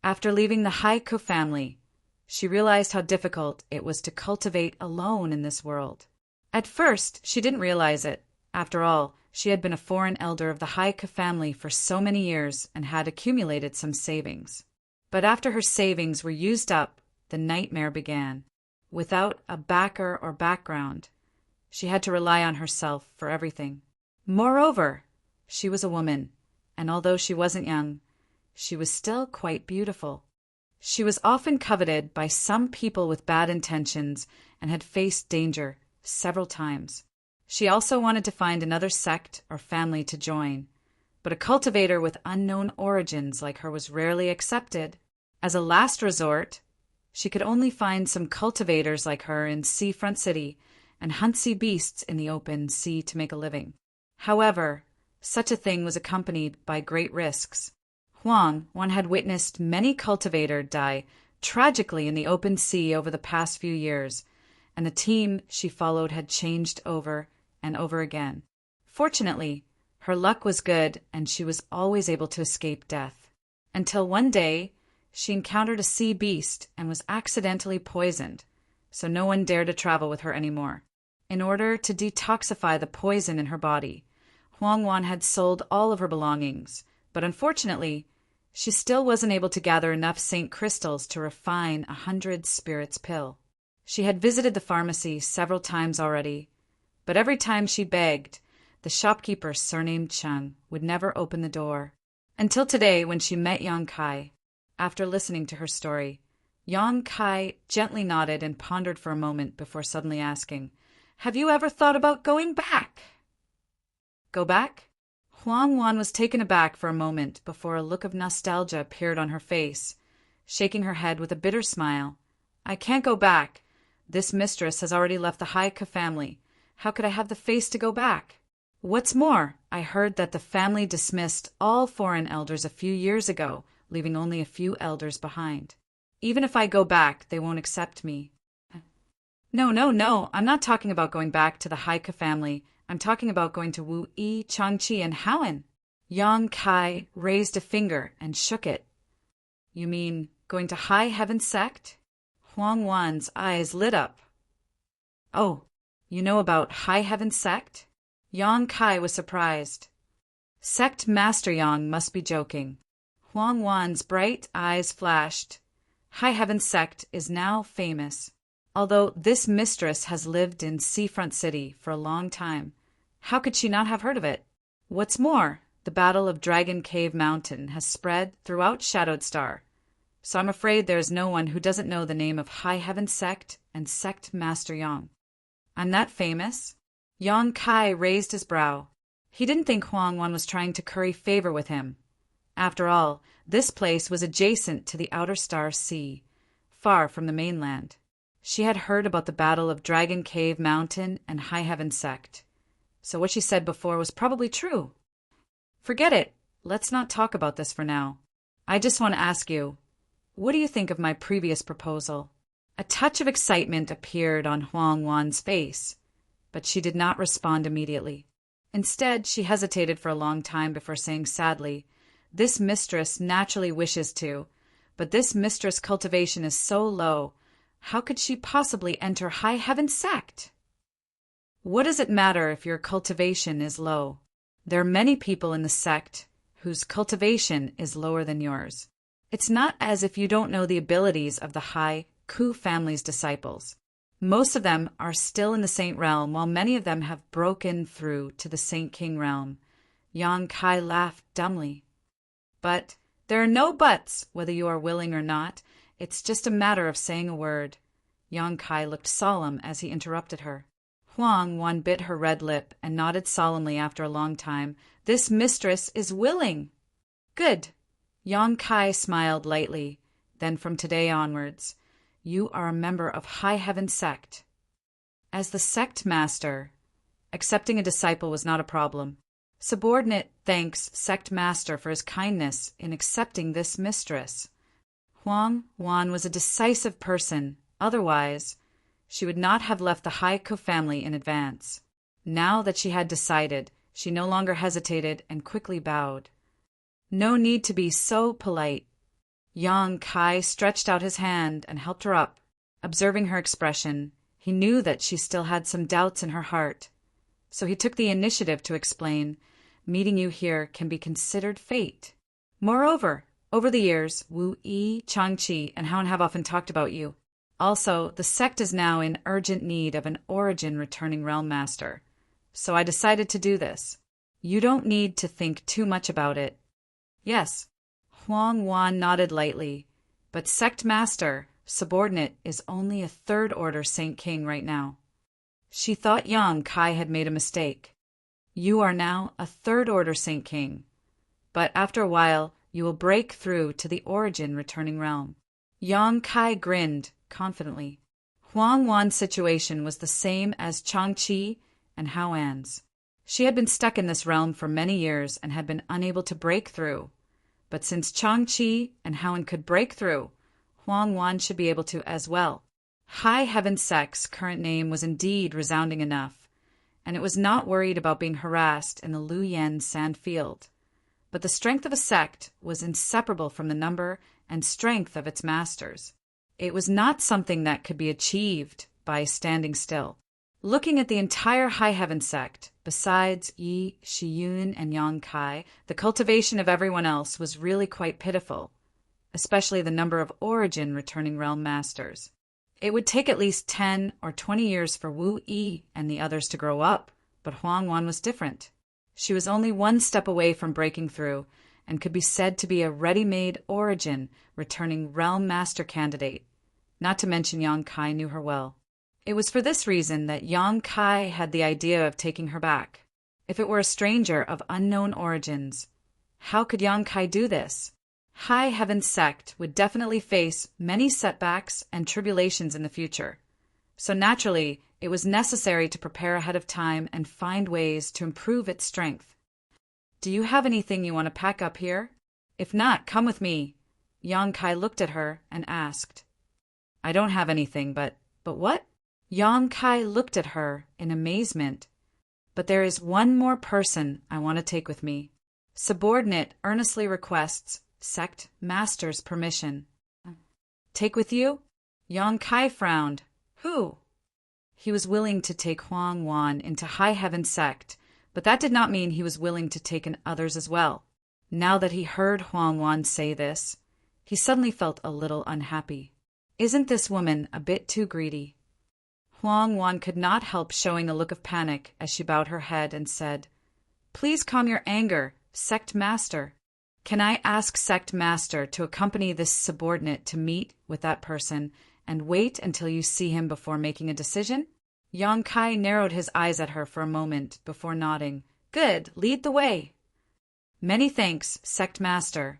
After leaving the Haiku family, she realized how difficult it was to cultivate alone in this world. At first, she didn't realize it. After all, she had been a foreign elder of the Haiku family for so many years and had accumulated some savings. But after her savings were used up, the nightmare began. Without a backer or background, she had to rely on herself for everything. Moreover, she was a woman, and although she wasn't young, she was still quite beautiful. She was often coveted by some people with bad intentions and had faced danger several times. She also wanted to find another sect or family to join, but a cultivator with unknown origins like her was rarely accepted. As a last resort, she could only find some cultivators like her in Seafront City and hunt sea beasts in the open sea to make a living. However, such a thing was accompanied by great risks. Huang Wan had witnessed many cultivators die tragically in the open sea over the past few years, and the team she followed had changed over and over again. Fortunately, her luck was good and she was always able to escape death. Until one day, she encountered a sea beast and was accidentally poisoned, so no one dared to travel with her anymore. In order to detoxify the poison in her body, Huang Wan had sold all of her belongings, but unfortunately, she still wasn't able to gather enough saint crystals to refine 100 spirits pill. She had visited the pharmacy several times already, but every time she begged, the shopkeeper, surnamed Chung, would never open the door. Until today, when she met Yang Kai. After listening to her story, Yang Kai gently nodded and pondered for a moment before suddenly asking, "Have you ever thought about going back?" Go back? Huang Wan was taken aback for a moment before a look of nostalgia appeared on her face, shaking her head with a bitter smile. "I can't go back. This mistress has already left the Haiku family. How could I have the face to go back? What's more, I heard that the family dismissed all foreign elders a few years ago, leaving only a few elders behind. Even if I go back, they won't accept me." No, I'm not talking about going back to the Haiku family. I'm talking about going to Wu Yi, Changqi, and Howen. Yang Kai raised a finger and shook it. "You mean going to High Heaven Sect?" Huang Wan's eyes lit up. "Oh, you know about High Heaven Sect?" Yang Kai was surprised. Sect Master Yang must be joking. Huang Wan's bright eyes flashed. High Heaven Sect is now famous. Although this mistress has lived in Seafront City for a long time, how could she not have heard of it? What's more, the Battle of Dragon Cave Mountain has spread throughout Shadowed Star, so I'm afraid there is no one who doesn't know the name of High Heaven Sect and Sect Master Yang. I'm that famous? Yang Kai raised his brow. He didn't think Huang Wan was trying to curry favor with him. After all, this place was adjacent to the Outer Star Sea, far from the mainland. She had heard about the Battle of Dragon Cave Mountain and High Heaven Sect, so what she said before was probably true. Forget it. Let's not talk about this for now. I just want to ask you, what do you think of my previous proposal? A touch of excitement appeared on Huang Wan's face, but she did not respond immediately. Instead, she hesitated for a long time before saying sadly, This mistress naturally wishes to, but this mistress' cultivation is so low. How could she possibly enter high heaven sect? What does it matter if your cultivation is low? There are many people in the sect whose cultivation is lower than yours. It's not as if you don't know the abilities of the high Ku family's disciples. Most of them are still in the saint realm, while many of them have broken through to the saint king realm. Yang Kai laughed dumbly. But there are no buts, whether you are willing or not. It's just a matter of saying a word. Yang Kai looked solemn as he interrupted her. Huang Wan bit her red lip and nodded solemnly after a long time. This mistress is willing. Good. Yang Kai smiled lightly. Then from today onwards, you are a member of High Heaven Sect. As the sect master, accepting a disciple was not a problem. Subordinate thanks sect master for his kindness in accepting this mistress. Huang Wan was a decisive person. Otherwise, she would not have left the Haiku family in advance. Now that she had decided, she no longer hesitated and quickly bowed. No need to be so polite. Yang Kai stretched out his hand and helped her up. Observing her expression, he knew that she still had some doubts in her heart. So he took the initiative to explain, meeting you here can be considered fate. Moreover, over the years, Wu Yi, Changqi, and Haon have often talked about you. Also, the sect is now in urgent need of an origin returning realm master. So I decided to do this. You don't need to think too much about it. Yes. Huang Wan nodded lightly. But sect master, subordinate, is only a third-order Saint King right now. She thought Yang Kai had made a mistake. You are now a third-order Saint King. But after a while, you will break through to the origin returning realm. Yang Kai grinned confidently. Huang Wan's situation was the same as Changqi and Haoan's. She had been stuck in this realm for many years and had been unable to break through. But since Changqi and Haoan could break through, Huang Wan should be able to as well. High Heaven Sect's current name was indeed resounding enough, and it was not worried about being harassed in the Luyan sand field. But the strength of a sect was inseparable from the number and strength of its masters. It was not something that could be achieved by standing still. Looking at the entire High Heaven Sect, besides Yi, Shiyun, and Yang Kai, the cultivation of everyone else was really quite pitiful, especially the number of origin returning realm masters. It would take at least 10 or 20 years for Wu Yi and the others to grow up, but Huang Wan was different. She was only one step away from breaking through, and could be said to be a ready-made origin returning realm master candidate. Not to mention Yang Kai knew her well. It was for this reason that Yang Kai had the idea of taking her back. If it were a stranger of unknown origins, how could Yang Kai do this? High Heaven Sect would definitely face many setbacks and tribulations in the future. So naturally, it was necessary to prepare ahead of time and find ways to improve its strength. Do you have anything you want to pack up here? If not, come with me. Yang Kai looked at her and asked. I don't have anything, but what? Yang Kai looked at her in amazement. But there is one more person I want to take with me. Subordinate earnestly requests sect master's permission. Take with you? Yang Kai frowned. Who? He was willing to take Huang Wan into High Heaven Sect, but that did not mean he was willing to take in others as well. Now that he heard Huang Wan say this, he suddenly felt a little unhappy. Isn't this woman a bit too greedy? Huang Wan could not help showing a look of panic as she bowed her head and said, Please calm your anger, sect master. Can I ask sect master to accompany this subordinate to meet with that person and wait until you see him before making a decision? Yang Kai narrowed his eyes at her for a moment before nodding. Good, lead the way. Many thanks, sect master.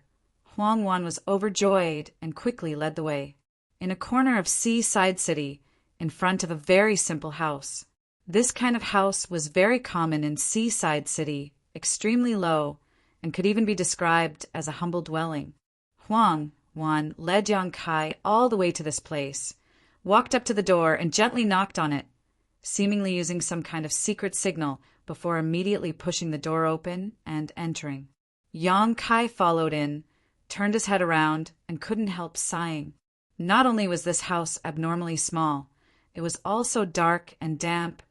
Huang Wan was overjoyed and quickly led the way. In a corner of Seaside City, in front of a very simple house. This kind of house was very common in Seaside City, extremely low, and could even be described as a humble dwelling. Huang Wan led Yang Kai all the way to this place, walked up to the door and gently knocked on it, seemingly using some kind of secret signal before immediately pushing the door open and entering. Yang Kai followed in, turned his head around, and couldn't help sighing. Not only was this house abnormally small, it was also dark and damp,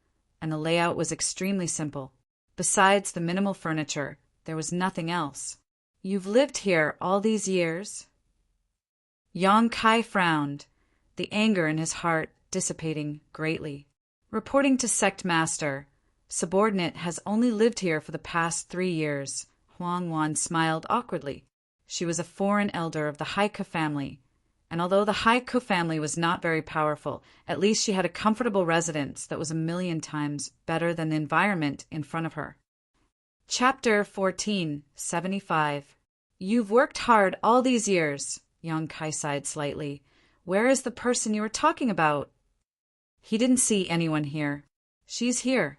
and the layout was extremely simple. Besides the minimal furniture, there was nothing else. "You've lived here all these years?" Yang Kai frowned, the anger in his heart dissipating greatly. Reporting to sect master, subordinate has only lived here for the past 3 years. Huang Wan smiled awkwardly. She was a foreign elder of the Haiku family, and although the Haiku family was not very powerful, at least she had a comfortable residence that was 1,000,000 times better than the environment in front of her. Chapter 14, 75. "You've worked hard all these years," Yang Kai sighed slightly. "Where is the person you were talking about?" He didn't see anyone here. "She's here."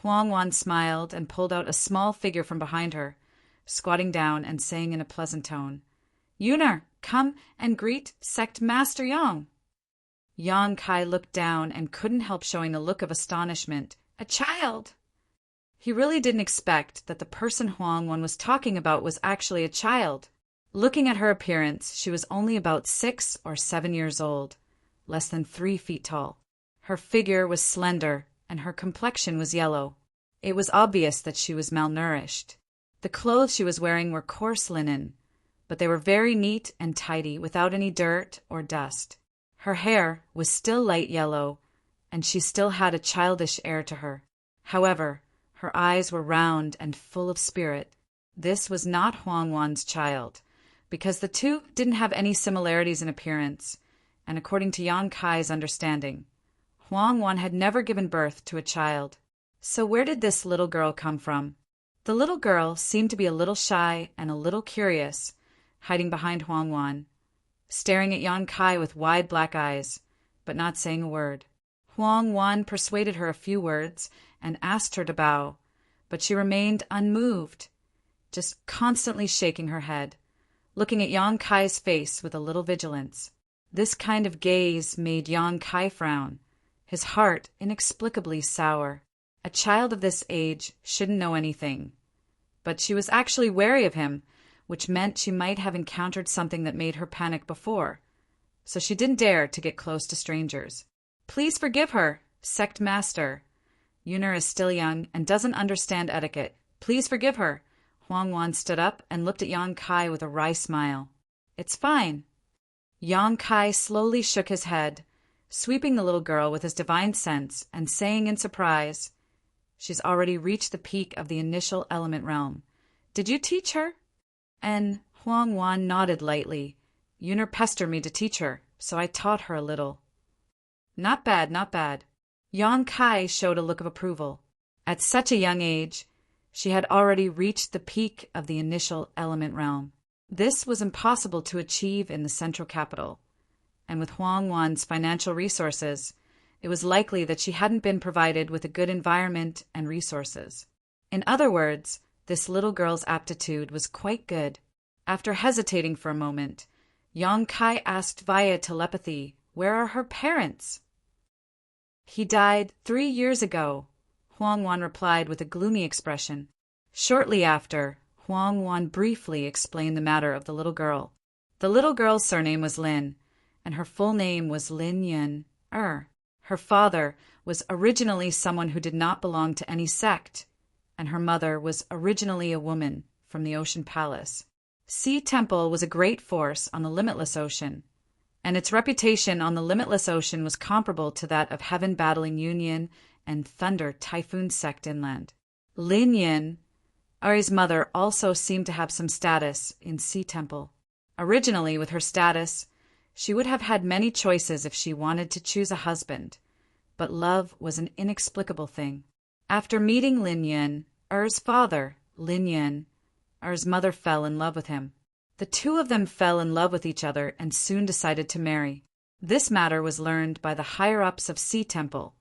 Huang Wan smiled and pulled out a small figure from behind her, squatting down and saying in a pleasant tone, "Yuner, come and greet Sect Master Yang." Yang Kai looked down and couldn't help showing a look of astonishment. A child! He really didn't expect that the person Huang Wan was talking about was actually a child. Looking at her appearance, she was only about 6 or 7 years old, less than 3 feet tall. Her figure was slender, and her complexion was yellow. It was obvious that she was malnourished. The clothes she was wearing were coarse linen, but they were very neat and tidy, without any dirt or dust. Her hair was still light yellow, and she still had a childish air to her. However, her eyes were round and full of spirit. This was not Huang Wan's child, because the two didn't have any similarities in appearance, and according to Yang Kai's understanding, Huang Wan had never given birth to a child. So where did this little girl come from? The little girl seemed to be a little shy and a little curious, hiding behind Huang Wan, staring at Yang Kai with wide black eyes, but not saying a word. Huang Wan persuaded her a few words and asked her to bow, but she remained unmoved, just constantly shaking her head, looking at Yang Kai's face with a little vigilance. This kind of gaze made Yang Kai frown, his heart inexplicably sour. A child of this age shouldn't know anything, but she was actually wary of him, which meant she might have encountered something that made her panic before, so she didn't dare to get close to strangers. "Please forgive her, sect master. Yuner is still young and doesn't understand etiquette. Please forgive her." Huang Wan stood up and looked at Yang Kai with a wry smile. "It's fine." Yang Kai slowly shook his head, sweeping the little girl with his divine sense and saying in surprise, "She's already reached the peak of the initial element realm. Did you teach her?" And Huang Wan nodded lightly. "Yuner pestered me to teach her, so I taught her a little." "Not bad, not bad." Yang Kai showed a look of approval. At such a young age, she had already reached the peak of the initial element realm. This was impossible to achieve in the central capital, and with Huang Wan's financial resources, it was likely that she hadn't been provided with a good environment and resources. In other words, this little girl's aptitude was quite good. After hesitating for a moment, Yang Kai asked via telepathy, "Where are her parents?" "He died 3 years ago," Huang Wan replied with a gloomy expression. Shortly after, Huang Wan briefly explained the matter of the little girl. The little girl's surname was Lin, and her full name was Lin Yun. Her father was originally someone who did not belong to any sect, and her mother was originally a woman from the Ocean Palace. Sea Temple was a great force on the Limitless Ocean, and its reputation on the Limitless Ocean was comparable to that of Heaven Battling Union and Thunder Typhoon Sect inland. Lin Yin, Ari's mother, also seemed to have some status in Sea Temple. Originally, with her status, she would have had many choices if she wanted to choose a husband, but love was an inexplicable thing. After meeting Lin Yin, Er's father, Lin Yin, Er's mother fell in love with him. The two of them fell in love with each other and soon decided to marry. This matter was learned by the higher-ups of Sea Temple,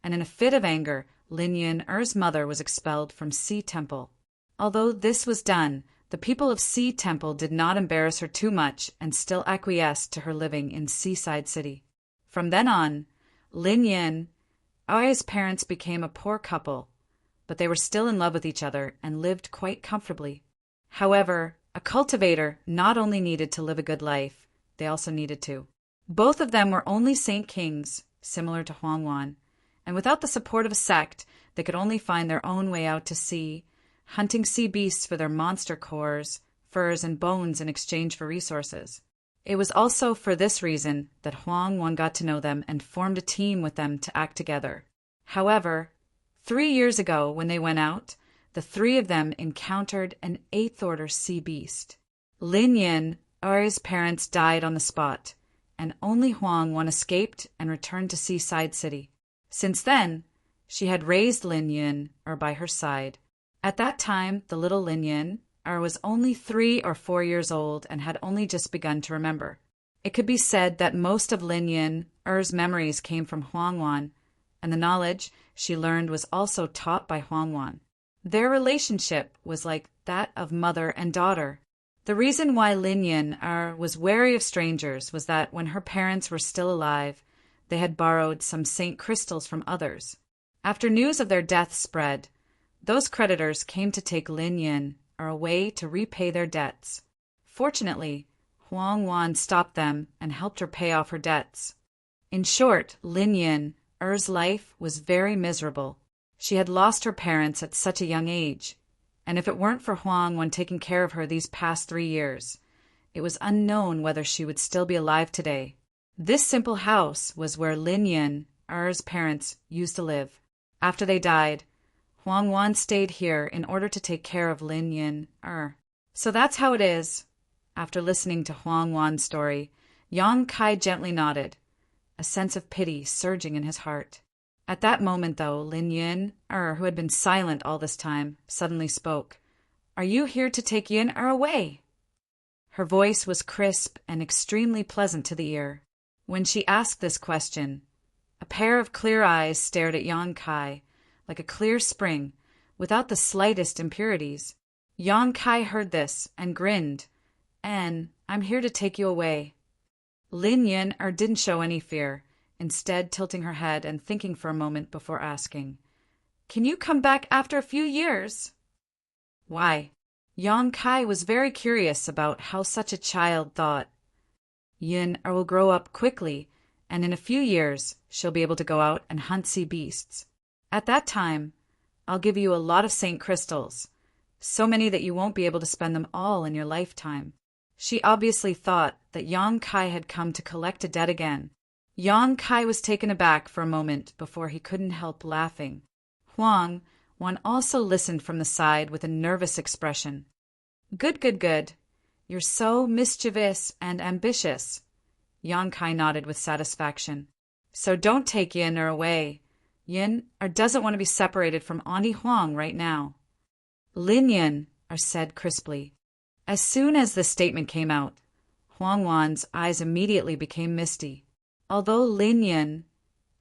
and in a fit of anger, Lin Yin, Er's mother, was expelled from Sea Temple. Although this was done, the people of Sea Temple did not embarrass her too much and still acquiesced to her living in Seaside City. From then on, Lin Yin, Ari's parents became a poor couple, but they were still in love with each other and lived quite comfortably. However, a cultivator not only needed to live a good life, they also needed to. Both of them were only Saint Kings, similar to Huangwan, and without the support of a sect, they could only find their own way out to sea, hunting sea beasts for their monster cores, furs, and bones in exchange for resources. It was also for this reason that Huangwan got to know them and formed a team with them to act together. However, 3 years ago when they went out, the three of them encountered an 8th-order sea beast. Lin Yin, Er's parents, died on the spot, and only Huangwan escaped and returned to Seaside City. Since then, she had raised Lin Yin by her side. At that time, the little Lin Yin was only 3 or 4 years old and had only just begun to remember. It could be said that most of Lin Yin's memories came from Huangwan, and the knowledge she learned was also taught by Huangwan. Their relationship was like that of mother and daughter. The reason why Lin Yin was wary of strangers was that when her parents were still alive, they had borrowed some saint crystals from others. After news of their death spread, those creditors came to take Lin Yin away to repay their debts. Fortunately, Huangwan stopped them and helped her pay off her debts. In short, Lin Yin's life was very miserable. She had lost her parents at such a young age, and if it weren't for Huangwan taking care of her these past 3 years, it was unknown whether she would still be alive today. This simple house was where Lin Yin's parents used to live. After they died, Huangwan stayed here in order to take care of Lin Yin. So that's how it is. After listening to Huangwan's story, Yang Kai gently nodded, a sense of pity surging in his heart. At that moment, though, Lin Yin, who had been silent all this time, suddenly spoke. "Are you here to take Yin away?" Her voice was crisp and extremely pleasant to the ear. When she asked this question, a pair of clear eyes stared at Yang Kai, like a clear spring, without the slightest impurities. Yang Kai heard this and grinned. "And I'm here to take you away." Lin Yin didn't show any fear, instead tilting her head and thinking for a moment before asking, "Can you come back after a few years?" Why? Yang Kai was very curious about how such a child thought. Yin will grow up quickly, and in a few years she'll be able to go out and hunt sea beasts. At that time, I'll give you a lot of saint crystals, so many that you won't be able to spend them all in your lifetime. She obviously thought that Yang Kai had come to collect a debt again. Yang Kai was taken aback for a moment before he couldn't help laughing. Huangwan also listened from the side with a nervous expression. Good, good, good. You're so mischievous and ambitious." Yang Kai nodded with satisfaction. "So don't take Yin away. Yin doesn't want to be separated from Auntie Huang right now." Lin Yin said crisply. As soon as this statement came out, Huangwan's eyes immediately became misty. Although Lin Yin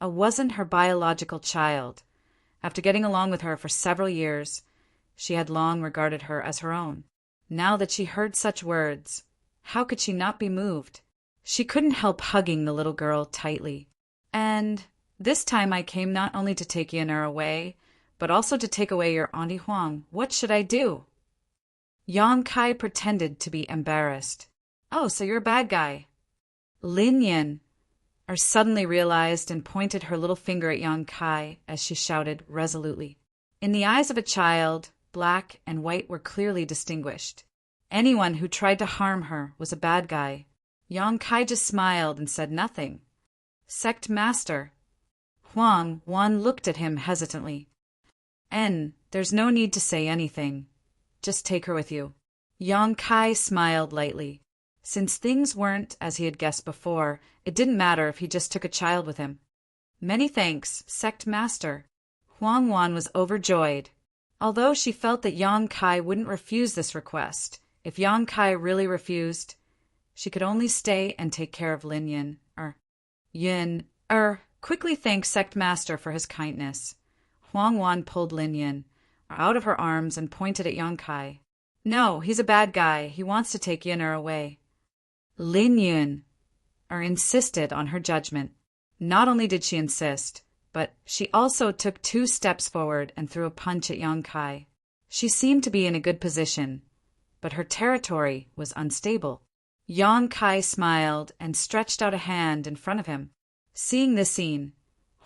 wasn't her biological child, after getting along with her for several years, she had long regarded her as her own. Now that she heard such words, how could she not be moved? She couldn't help hugging the little girl tightly. "And this time I came not only to take Yin away, but also to take away your Auntie Huang. What should I do?" Yang Kai pretended to be embarrassed. "Oh, so you're a bad guy." Lin Yin suddenly realized and pointed her little finger at Yang Kai as she shouted resolutely. In the eyes of a child, black and white were clearly distinguished. Anyone who tried to harm her was a bad guy. Yang Kai just smiled and said nothing. "Sect Master." Huangwan looked at him hesitantly. There's no need to say anything. Just take her with you." Yang Kai smiled lightly. Since things weren't as he had guessed before, it didn't matter if he just took a child with him. "Many thanks, Sect Master." Huangwan was overjoyed. Although she felt that Yang Kai wouldn't refuse this request, if Yang Kai really refused, she could only stay and take care of Lin Yin. Yin quickly thanked Sect Master for his kindness. Huangwan pulled Lin Yin out of her arms and pointed at Yang Kai. "No, he's a bad guy. He wants to take Yin away." Lin Yin insisted on her judgment. Not only did she insist, but she also took 2 steps forward and threw a punch at Yang Kai. She seemed to be in a good position, but her territory was unstable. Yang Kai smiled and stretched out a hand in front of him. Seeing this scene,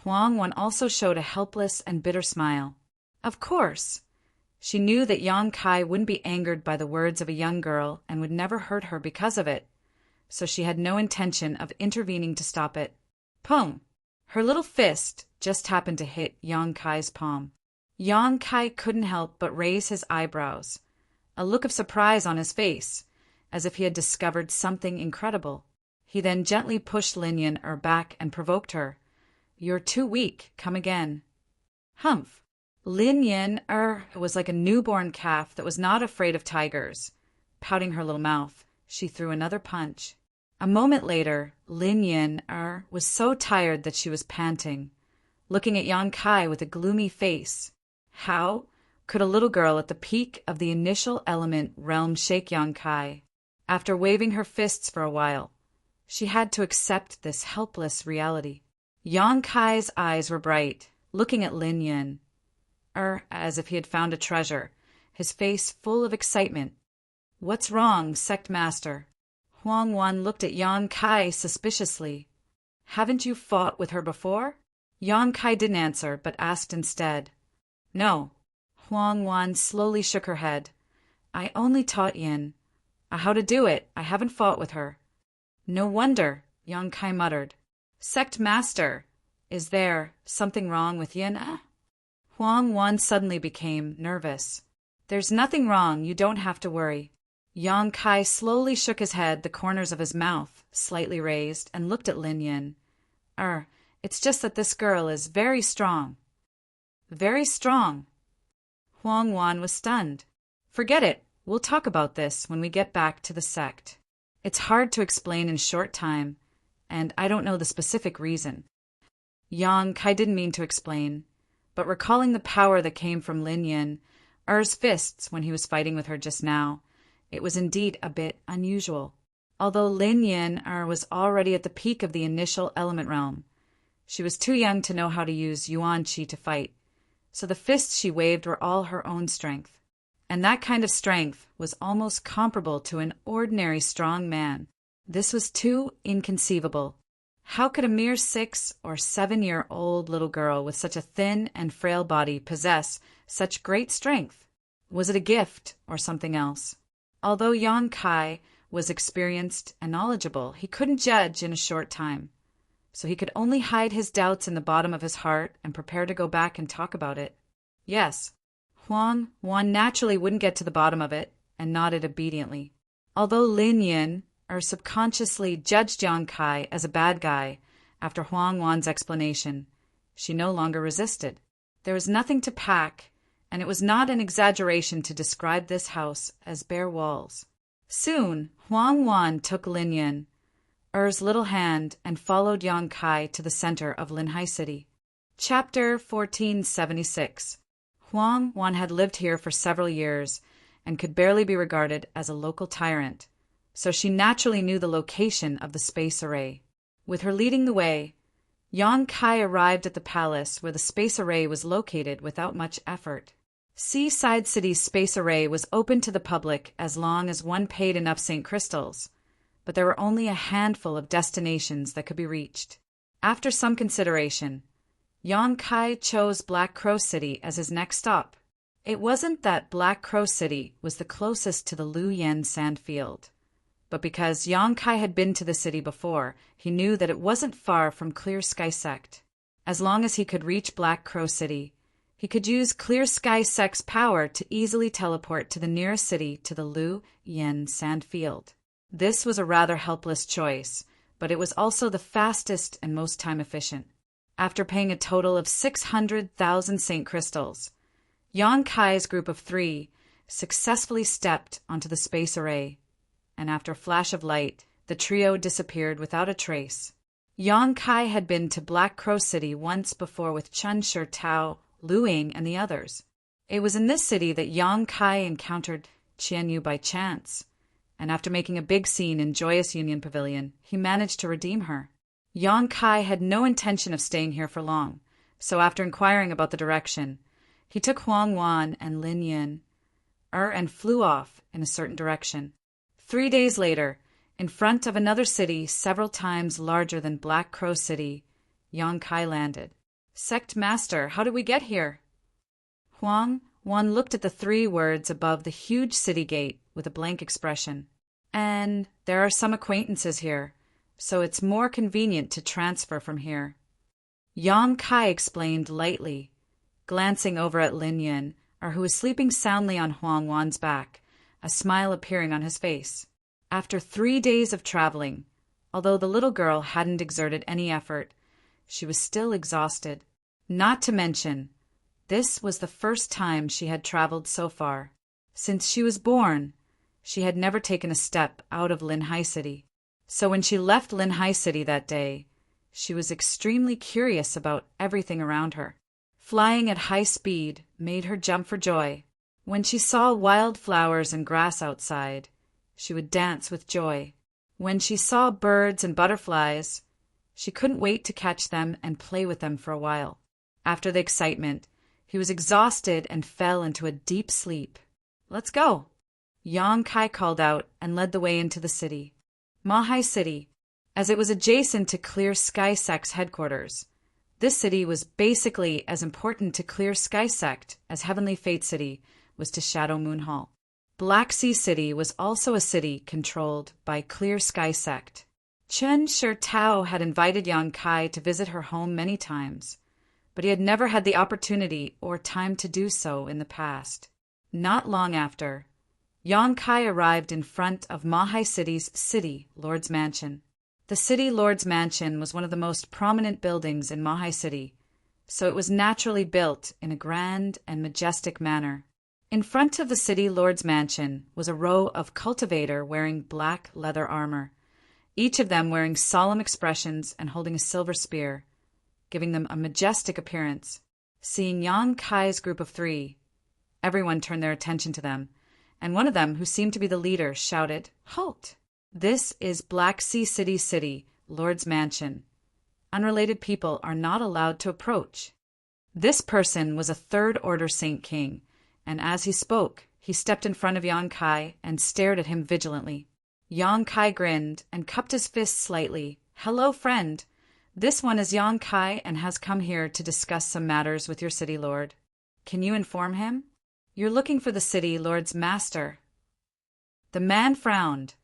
Huang Wan also showed a helpless and bitter smile. Of course, she knew that Yang Kai wouldn't be angered by the words of a young girl and would never hurt her because of it, so she had no intention of intervening to stop it. Pong! Her little fist just happened to hit Yang Kai's palm. Yang Kai couldn't help but raise his eyebrows, a look of surprise on his face, as if he had discovered something incredible. He then gently pushed Lin Yin back and provoked her. "You're too weak. Come again." Humph! Lin Yin was like a newborn calf that was not afraid of tigers. Pouting her little mouth, she threw another punch. A moment later, Lin Yin was so tired that she was panting, looking at Yang Kai with a gloomy face. How could a little girl at the peak of the initial element realm shake Yang Kai? After waving her fists for a while, she had to accept this helpless reality. Yang Kai's eyes were bright, looking at Lin Yin, as if he had found a treasure, his face full of excitement. "What's wrong, sect master?" Huang Wan looked at Yang Kai suspiciously. "Haven't you fought with her before?" Yang Kai didn't answer, but asked instead. "No." Huang Wan slowly shook her head. "I only taught Yin how to do it. I haven't fought with her." "No wonder," Yang Kai muttered. "Sect master, is there something wrong with Yin?" Huang Wan suddenly became nervous. "There's nothing wrong. You don't have to worry." Yang Kai slowly shook his head, the corners of his mouth slightly raised, and looked at Lin Yin. It's just that this girl is very strong." "Very strong?" Huang Wan was stunned. "Forget it. We'll talk about this when we get back to the sect. It's hard to explain in short time, and I don't know the specific reason." Yang Kai didn't mean to explain, but recalling the power that came from Lin Yin's fists when he was fighting with her just now, it was indeed a bit unusual. Although Lin Yin was already at the peak of the initial element realm, she was too young to know how to use Yuan Qi to fight, so the fists she waved were all her own strength. And that kind of strength was almost comparable to an ordinary strong man. This was too inconceivable. How could a mere 6 or 7-year-old little girl with such a thin and frail body possess such great strength? Was it a gift or something else? Although Yang Kai was experienced and knowledgeable, he couldn't judge in a short time, so he could only hide his doubts in the bottom of his heart and prepare to go back and talk about it. Yes, Huang Wan naturally wouldn't get to the bottom of it, and nodded obediently. Although Lin Yin subconsciously judged Yang Kai as a bad guy after Huang Wan's explanation, she no longer resisted. There was nothing to pack, and it was not an exaggeration to describe this house as bare walls. Soon, Huang Wan took Lin Yin's little hand and followed Yang Kai to the center of Linhai City. Chapter 1476. Huang Wan had lived here for several years and could barely be regarded as a local tyrant, so she naturally knew the location of the space array. With her leading the way, Yang Kai arrived at the palace where the space array was located without much effort. Seaside City's space array was open to the public as long as one paid enough St. Crystals, but there were only a handful of destinations that could be reached. After some consideration, Yang Kai chose Black Crow City as his next stop. It wasn't that Black Crow City was the closest to the Lu Yen sandfield, but because Yang Kai had been to the city before, he knew that it wasn't far from Clear Sky Sect. As long as he could reach Black Crow City, he could use Clear Sky Sect's power to easily teleport to the nearest city to the Lu Yen sandfield. This was a rather helpless choice, but it was also the fastest and most time-efficient. After paying a total of 600,000 St. Crystals, Yang Kai's group of 3 successfully stepped onto the space array, and after a flash of light, the trio disappeared without a trace. Yang Kai had been to Black Crow City once before with Chun Shi Tao, Lu Ying, and the others. It was in this city that Yang Kai encountered Qian Yu by chance, and after making a big scene in Joyous Union Pavilion, he managed to redeem her. Yang Kai had no intention of staying here for long, so after inquiring about the direction, he took Huang Wan and Lin Yin and flew off in a certain direction. 3 days later, in front of another city several times larger than Black Crow City, Yang Kai landed. "Sect Master, how did we get here?" Huang Wan looked at the 3 words above the huge city gate with a blank expression. "And there are some acquaintances here, so it's more convenient to transfer from here," Yang Kai explained lightly, glancing over at Lin Yun, who was sleeping soundly on Huang Wan's back, a smile appearing on his face. After 3 days of traveling, although the little girl hadn't exerted any effort, she was still exhausted. Not to mention, this was the first time she had traveled so far. Since she was born, she had never taken a step out of Linhai City. So when she left Linhai City that day, she was extremely curious about everything around her. Flying at high speed made her jump for joy. When she saw wild flowers and grass outside, she would dance with joy. When she saw birds and butterflies, she couldn't wait to catch them and play with them for a while. After the excitement, he was exhausted and fell into a deep sleep. "Let's go," Yang Kai called out and led the way into the city. Mahai City, as it was adjacent to Clear Sky Sect's headquarters. This city was basically as important to Clear Sky Sect as Heavenly Fate City was to Shadow Moon Hall. Black Sea City was also a city controlled by Clear Sky Sect. Chen Shirtao had invited Yang Kai to visit her home many times, but he had never had the opportunity or time to do so in the past. Not long after, Yang Kai arrived in front of Mahai City's City Lord's Mansion. The City Lord's Mansion was one of the most prominent buildings in Mahai City, so it was naturally built in a grand and majestic manner. In front of the City Lord's Mansion was a row of cultivator wearing black leather armor, each of them wearing solemn expressions and holding a silver spear, giving them a majestic appearance. Seeing Yang Kai's group of 3, everyone turned their attention to them, and one of them, who seemed to be the leader, shouted, "Halt! This is Black Sea City, Lord's Mansion. Unrelated people are not allowed to approach." This person was a third-order Saint King, and as he spoke, he stepped in front of Yang Kai and stared at him vigilantly. Yang Kai grinned and cupped his fist slightly. "Hello, friend. This one is Yang Kai and has come here to discuss some matters with your city lord. Can you inform him? You're looking for the city lord's master." The man frowned,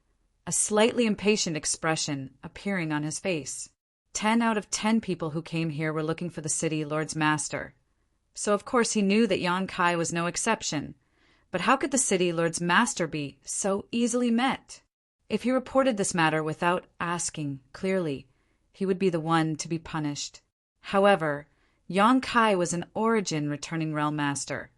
a slightly impatient expression appearing on his face. 10 out of 10 people who came here were looking for the city lord's master. So of course he knew that Yang Kai was no exception. But how could the city lord's master be so easily met? If he reported this matter without asking clearly, he would be the one to be punished. However, Yang Kai was an origin returning realm master,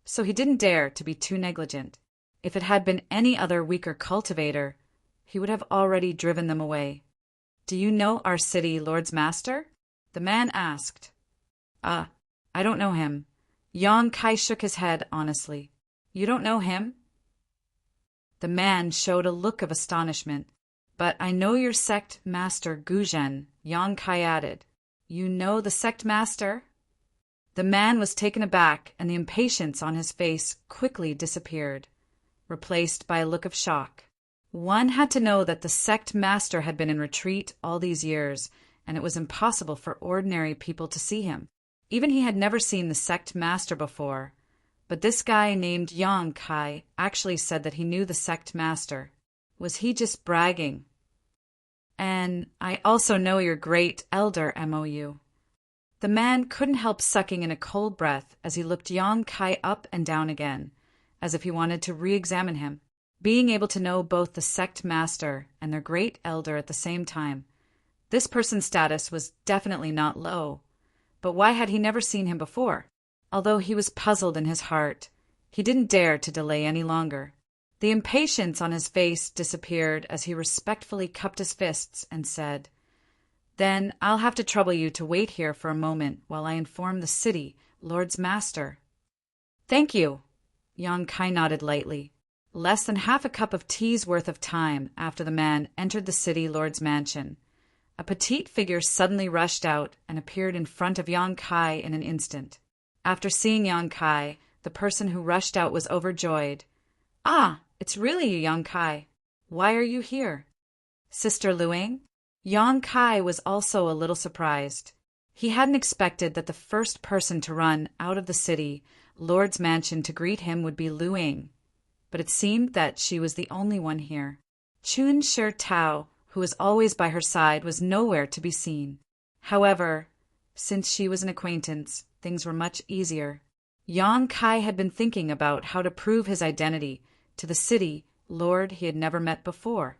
so he didn't dare to be too negligent. If it had been any other weaker cultivator, he would have already driven them away. "Do you know our city lord's master?" the man asked. I don't know him." Yang Kai shook his head honestly. "You don't know him?" The man showed a look of astonishment. "But I know your sect master Guzhen," Yang Kai added. "You know the sect master?" The man was taken aback, and the impatience on his face quickly disappeared, replaced by a look of shock. One had to know that the sect master had been in retreat all these years, and it was impossible for ordinary people to see him. Even he had never seen the sect master before, but this guy named Yang Kai actually said that he knew the sect master. Was he just bragging? "And I also know your great elder MOU. The man couldn't help sucking in a cold breath as he looked Yang Kai up and down again, as if he wanted to re-examine him. Being able to know both the sect master and their great elder at the same time, this person's status was definitely not low. But why had he never seen him before? Although he was puzzled in his heart, he didn't dare to delay any longer. The impatience on his face disappeared as he respectfully cupped his fists and said, "Then I'll have to trouble you to wait here for a moment while I inform the city lord's master." "Thank you." Yang Kai nodded lightly. Less than half a cup of tea's worth of time after the man entered the city lord's mansion, a petite figure suddenly rushed out and appeared in front of Yang Kai in an instant. After seeing Yang Kai, the person who rushed out was overjoyed. "Ah, it's really you, Yang Kai. Why are you here?" "Sister Luing?" Yang Kai was also a little surprised. He hadn't expected that the first person to run out of the city, Lord's mansion, to greet him would be Luing. But it seemed that she was the only one here. Chun Shi Tao, who was always by her side, was nowhere to be seen. However, since she was an acquaintance, things were much easier. Yang Kai had been thinking about how to prove his identity to the city lord he had never met before.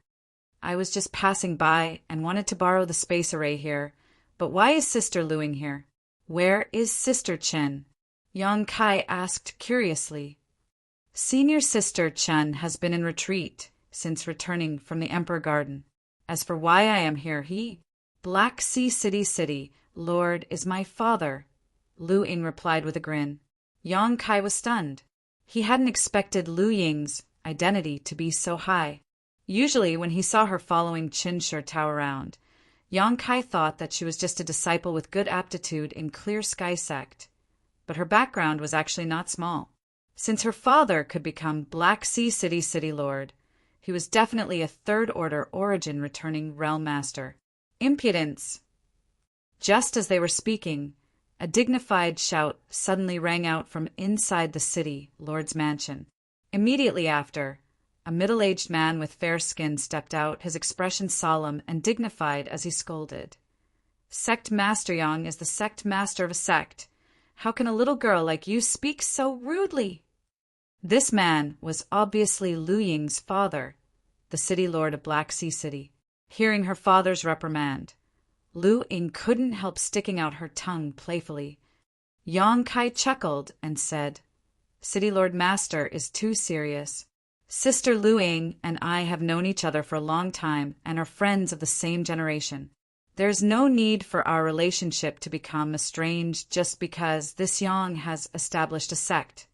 "I was just passing by and wanted to borrow the space array here, but why is Sister Luing here? Where is Sister Chen?" Yang Kai asked curiously. "Senior Sister Chen has been in retreat since returning from the Emperor Garden. As for why I am here, Black Sea City Lord is my father," Lu Ying replied with a grin. Yang Kai was stunned. He hadn't expected Lu Ying's identity to be so high. Usually when he saw her following Chun Shi Tao around, Yang Kai thought that she was just a disciple with good aptitude in Clear Sky Sect. But her background was actually not small. Since her father could become Black Sea City Lord, he was definitely a third-order origin returning realm master. Impudence! Just as they were speaking, a dignified shout suddenly rang out from inside the city lord's mansion. Immediately after, a middle-aged man with fair skin stepped out, his expression solemn and dignified as he scolded. "Sect Master Yang is the sect master of a sect. How can a little girl like you speak so rudely?" This man was obviously Lu Ying's father, the city lord of Black Sea City. Hearing her father's reprimand, Lu Ying couldn't help sticking out her tongue playfully. Yang Kai chuckled and said, "City Lord Master is too serious. Sister Lu Ying and I have known each other for a long time and are friends of the same generation. There's no need for our relationship to become estranged just because this Yang has established a sect."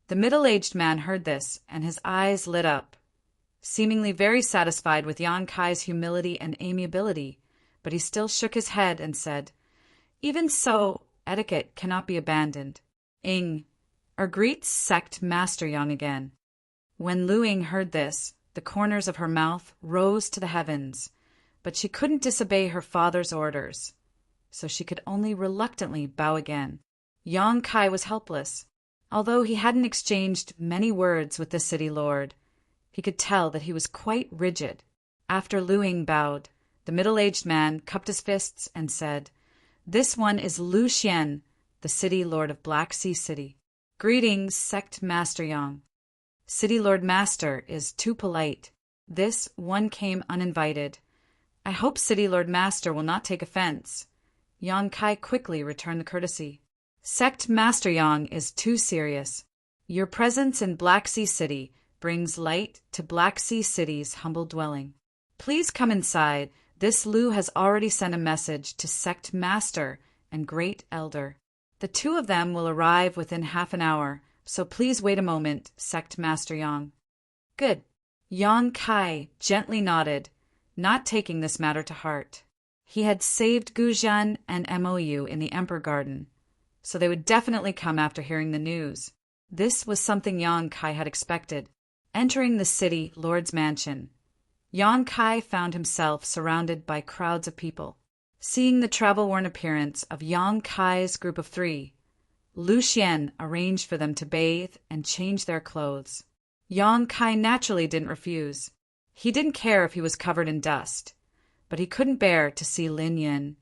The middle-aged man heard this, and his eyes lit up, seemingly very satisfied with Yang Kai's humility and amiability, but he still shook his head and said, "Even so, etiquette cannot be abandoned. Greet sect Master Yang again." When Lu Ying heard this, the corners of her mouth rose to the heavens, but she couldn't disobey her father's orders, so she could only reluctantly bow again. Yang Kai was helpless. Although he hadn't exchanged many words with the city lord, he could tell that he was quite rigid. After Lu Ying bowed, the middle-aged man cupped his fists and said, "This one is Lu Xian, the city lord of Black Sea City. Greetings, sect Master Yang. City Lord Master is too polite. This one came uninvited. I hope City Lord Master will not take offense." Yang Kai quickly returned the courtesy. "Sect Master Yang is too serious. Your presence in Black Sea City brings light to Black Sea City's humble dwelling. Please come inside. This Lu has already sent a message to Sect Master and Great Elder. The two of them will arrive within half an hour, so please wait a moment, Sect Master Yang." "Good." Yang Kai gently nodded, not taking this matter to heart. He had saved Guzhan and MOU in the Emperor Garden, so they would definitely come after hearing the news. This was something Yang Kai had expected. Entering the city lord's mansion, Yang Kai found himself surrounded by crowds of people. Seeing the travel-worn appearance of Yang Kai's group of three, Lu Xian arranged for them to bathe and change their clothes. Yang Kai naturally didn't refuse. He didn't care if he was covered in dust, but he couldn't bear to see Lin Yin,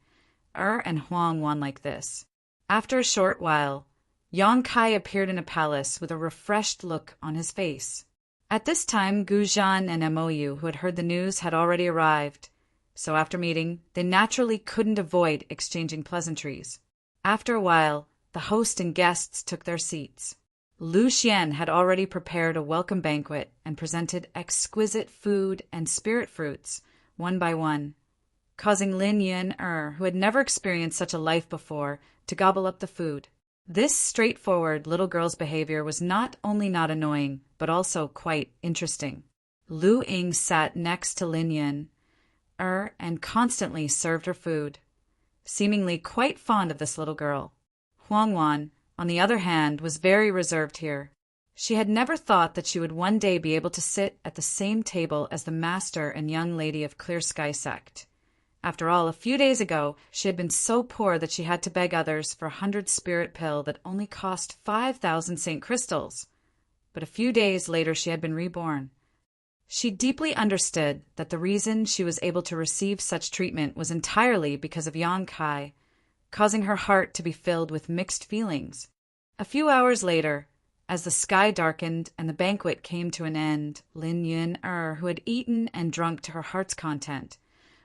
and Huang Wan like this. After a short while, Yang Kai appeared in a palace with a refreshed look on his face. At this time, Guzhan and MOU, who had heard the news, had already arrived, so after meeting, they naturally couldn't avoid exchanging pleasantries. After a while, the host and guests took their seats. Lu Xian had already prepared a welcome banquet and presented exquisite food and spirit fruits, one by one, causing Lin Yin, who had never experienced such a life before, to gobble up the food. This straightforward little girl's behavior was not only not annoying, but also quite interesting. Lu Ying sat next to Lin Yin, and constantly served her food, seemingly quite fond of this little girl. Huang Wan, on the other hand, was very reserved here. She had never thought that she would one day be able to sit at the same table as the master and young lady of Clear Sky sect. After all, a few days ago she had been so poor that she had to beg others for 100 spirit pill that only cost 5,000 St. Crystals. But a few days later she had been reborn. She deeply understood that the reason she was able to receive such treatment was entirely because of Yang Kai, causing her heart to be filled with mixed feelings. A few hours later, as the sky darkened and the banquet came to an end, Lin Yun-er, who had eaten and drunk to her heart's content,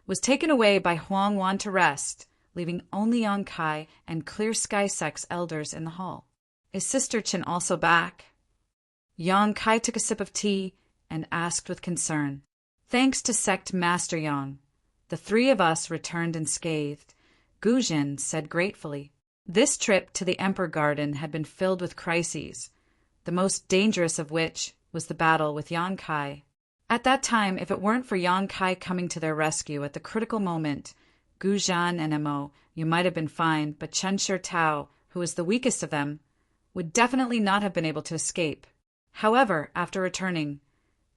was taken away by Huang Wan to rest, leaving only Yang Kai and Clear Sky Sect's elders in the hall. Is Sister Chen also back? Yang Kai took a sip of tea and asked with concern. Thanks to Sect Master Yang, the three of us returned unscathed, Gu Jin said gratefully. This trip to the Emperor Garden had been filled with crises, the most dangerous of which was the battle with Yang Kai. At that time, if it weren't for Yang Kai coming to their rescue at the critical moment, Gu Zhan and Mo, you might have been fine, but Chen Shitao, who was the weakest of them, would definitely not have been able to escape. However, after returning,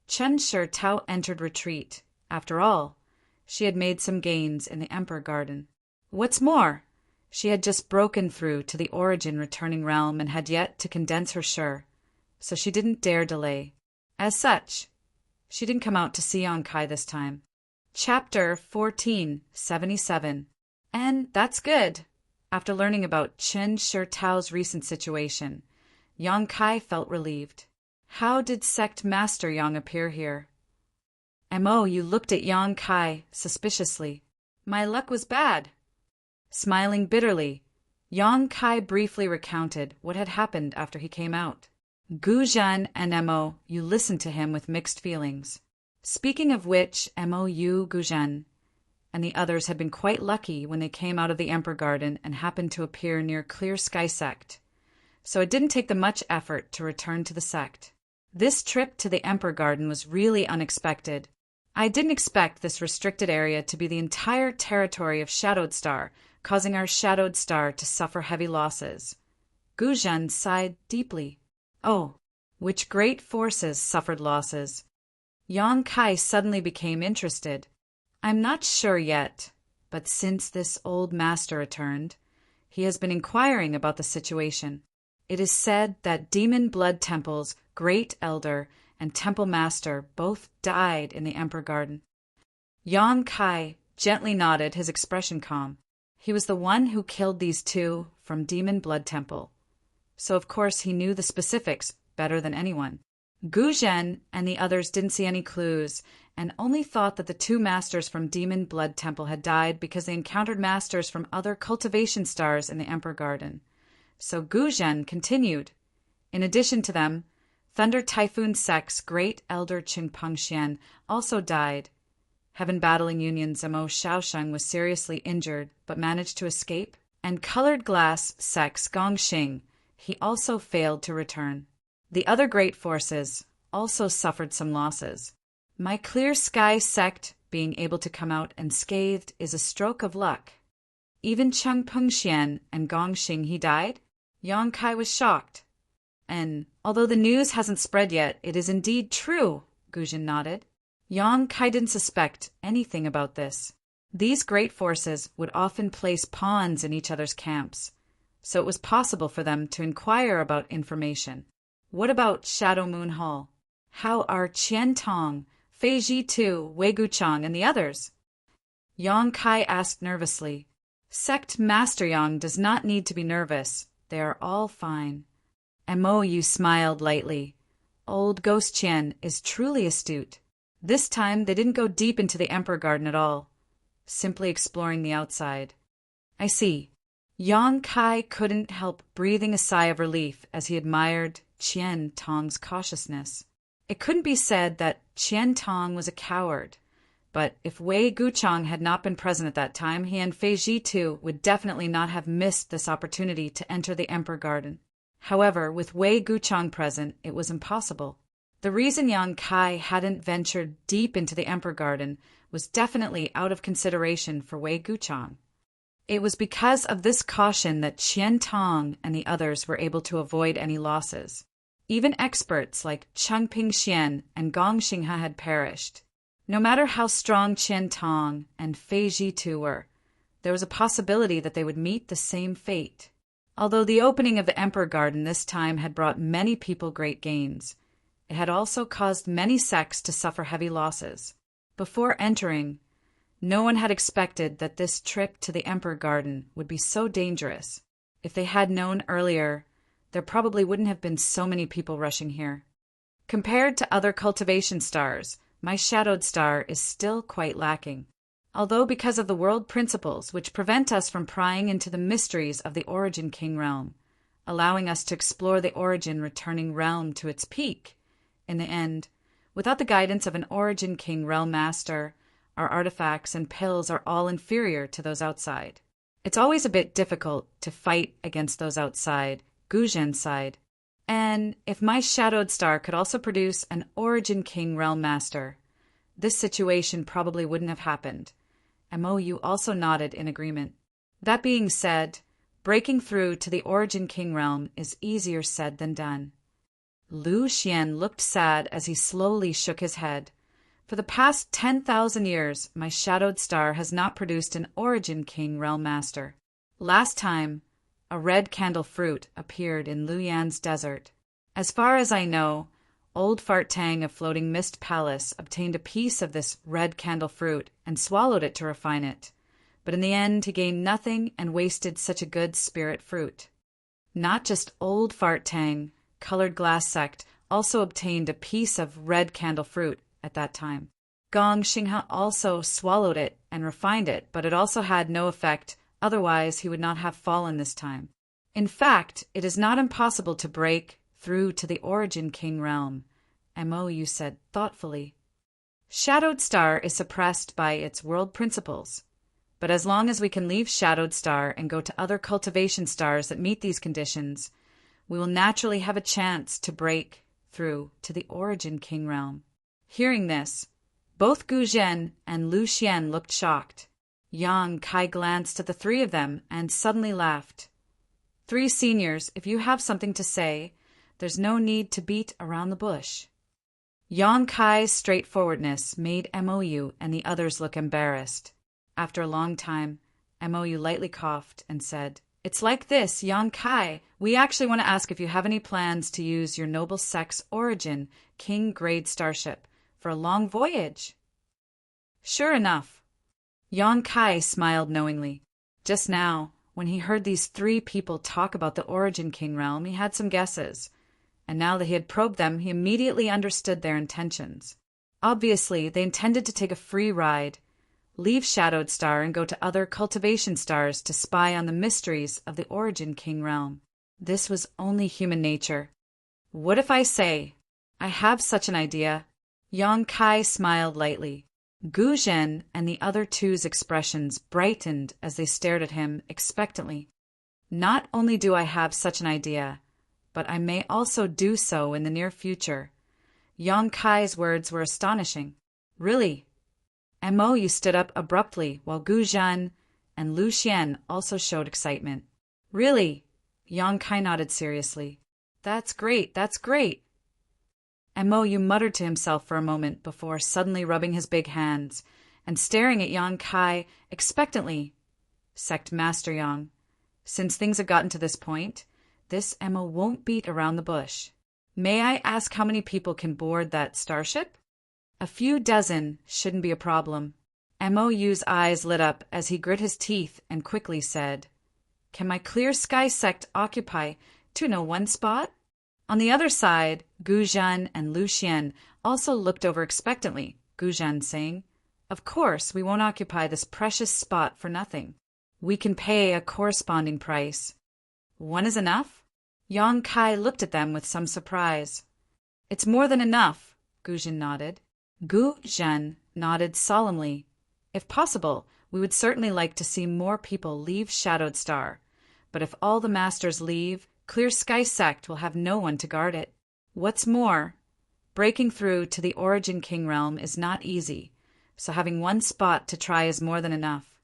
Chen Shitao entered retreat. After all, she had made some gains in the Emperor Garden. What's more, she had just broken through to the origin returning realm and had yet to condense her Shi, so she didn't dare delay. As such, she didn't come out to see Yang Kai this time. Chapter 1477. And that's good. After learning about Chen Shitao's recent situation, Yang Kai felt relieved. How did Sect Master Yang appear here? Mo, you looked at Yang Kai suspiciously. My luck was bad. Smiling bitterly, Yang Kai briefly recounted what had happened after he came out. Gu Zhan and Mo, you listened to him with mixed feelings. Speaking of which, Mo, you, Gu Zhan, and the others had been quite lucky when they came out of the Emperor Garden and happened to appear near Clear Sky Sect, so it didn't take them much effort to return to the sect. This trip to the Emperor Garden was really unexpected. I didn't expect this restricted area to be the entire territory of Shadowed Star, causing our Shadowed Star to suffer heavy losses. Gu Zhan sighed deeply. Oh, which great forces suffered losses? Yang Kai suddenly became interested. I'm not sure yet, but since this old master returned, he has been inquiring about the situation. It is said that Demon Blood Temple's Great Elder and Temple Master both died in the Emperor Garden. Yang Kai gently nodded, his expression calm. He was the one who killed these two from Demon Blood Temple, so of course he knew the specifics better than anyone. Gu Zhen and the others didn't see any clues and only thought that the two masters from Demon Blood Temple had died because they encountered masters from other cultivation stars in the Emperor Garden. So Gu Zhen continued. In addition to them, Thunder Typhoon Sect's Great Elder Qingpeng Xian also died. Heaven Battling Union's Mo Shaosheng was seriously injured but managed to escape, and Colored Glass Sect's Gongxing, he also failed to return. The other great forces also suffered some losses. My Clear Sky Sect being able to come out unscathed is a stroke of luck. Even Qingpeng Xian and Gongxing, he died? Yang Kai was shocked. And although the news hasn't spread yet, it is indeed true, Gu Zhan nodded. Yang Kai didn't suspect anything about this. These great forces would often place pawns in each other's camps, so it was possible for them to inquire about information. What about Shadow Moon Hall? How are Qian Tong, Fei Ji Tu, Wei Guchang, and the others? Yang Kai asked nervously. Sect Master Yang does not need to be nervous. They are all fine. Mo Yu smiled lightly. Old Ghost Qian is truly astute. This time they didn't go deep into the Emperor Garden at all, simply exploring the outside. I see. Yang Kai couldn't help breathing a sigh of relief as he admired Qian Tong's cautiousness. It couldn't be said that Qian Tong was a coward, but if Wei Guchang had not been present at that time, he and Fei Ji Tu would definitely not have missed this opportunity to enter the Emperor Garden. However, with Wei Guchang present, it was impossible. The reason Yang Kai hadn't ventured deep into the Emperor Garden was definitely out of consideration for Wei Guchang. It was because of this caution that Qian Tong and the others were able to avoid any losses. Even experts like Chengping Xian and Gong Xinghe had perished. No matter how strong Qian Tong and Fei Jitu were, there was a possibility that they would meet the same fate. Although the opening of the Emperor Garden this time had brought many people great gains, it had also caused many sects to suffer heavy losses. Before entering, no one had expected that this trip to the Emperor Garden would be so dangerous. If they had known earlier, there probably wouldn't have been so many people rushing here. Compared to other cultivation stars, my shadowed star is still quite lacking. Although because of the world principles which prevent us from prying into the mysteries of the Origin King realm, allowing us to explore the Origin returning realm to its peak, in the end, without the guidance of an Origin King realm master, our artifacts and pills are all inferior to those outside. It's always a bit difficult to fight against those outside, Guzhen's side. And if my shadowed star could also produce an Origin King realm master, this situation probably wouldn't have happened. Mou also nodded in agreement. That being said, breaking through to the Origin King realm is easier said than done. Lu Xian looked sad as he slowly shook his head. For the past 10,000 years, my shadowed star has not produced an Origin King realm master. Last time, a red candle fruit appeared in Luyan's desert. As far as I know, old Fart Tang of Floating Mist Palace obtained a piece of this red candle fruit and swallowed it to refine it. But in the end, he gained nothing and wasted such a good spirit fruit. Not just old Fart Tang, Colored Glass Sect also obtained a piece of red candle fruit at that time. Gong Xinghe also swallowed it and refined it, but it also had no effect, otherwise he would not have fallen this time. In fact, it is not impossible to break through to the Origin King realm, Mou said thoughtfully. Shadowed Star is suppressed by its world principles, but as long as we can leave Shadowed Star and go to other cultivation stars that meet these conditions, we will naturally have a chance to break through to the Origin King realm. Hearing this, both Gu Zhen and Lu Xian looked shocked. Yang Kai glanced at the three of them and suddenly laughed. "Three seniors, if you have something to say, there's no need to beat around the bush." Yang Kai's straightforwardness made Mou and the others look embarrassed. After a long time, Mou lightly coughed and said, "It's like this, Yang Kai. We actually want to ask if you have any plans to use your noble sex Origin King grade starship for a long voyage." Sure enough. Yang Kai smiled knowingly. Just now, when he heard these three people talk about the Origin King realm, he had some guesses. And now that he had probed them, he immediately understood their intentions. Obviously, they intended to take a free ride, leave Shadowed Star and go to other cultivation stars to spy on the mysteries of the Origin King realm. This was only human nature. What if I say, I have such an idea? Yang Kai smiled lightly. Gu Zhen and the other two's expressions brightened as they stared at him expectantly. Not only do I have such an idea, but I may also do so in the near future. Yang Kai's words were astonishing. Really? Mou stood up abruptly while Gu Zhen and Lu Xian also showed excitement. Really? Yang Kai nodded seriously. That's great, that's great. Mou muttered to himself for a moment before suddenly rubbing his big hands and staring at Yang Kai expectantly. Sect Master Yang, since things have gotten to this point, this Mou won't beat around the bush. May I ask how many people can board that starship? A few dozen shouldn't be a problem. Mou's eyes lit up as he grit his teeth and quickly said, "Can my Clear Sky sect occupy 201 spot?" On the other side, Gu Zhen and Lu Xian also looked over expectantly, Gu Zhen saying, "Of course, we won't occupy this precious spot for nothing. We can pay a corresponding price." "One is enough?" Yang Kai looked at them with some surprise. "It's more than enough," Gu Zhen nodded. Gu Zhen nodded solemnly. "If possible, we would certainly like to see more people leave Shadowed Star, but if all the masters leave, Clear Sky Sect will have no one to guard it. What's more, breaking through to the Origin King realm is not easy, so having one spot to try is more than enough.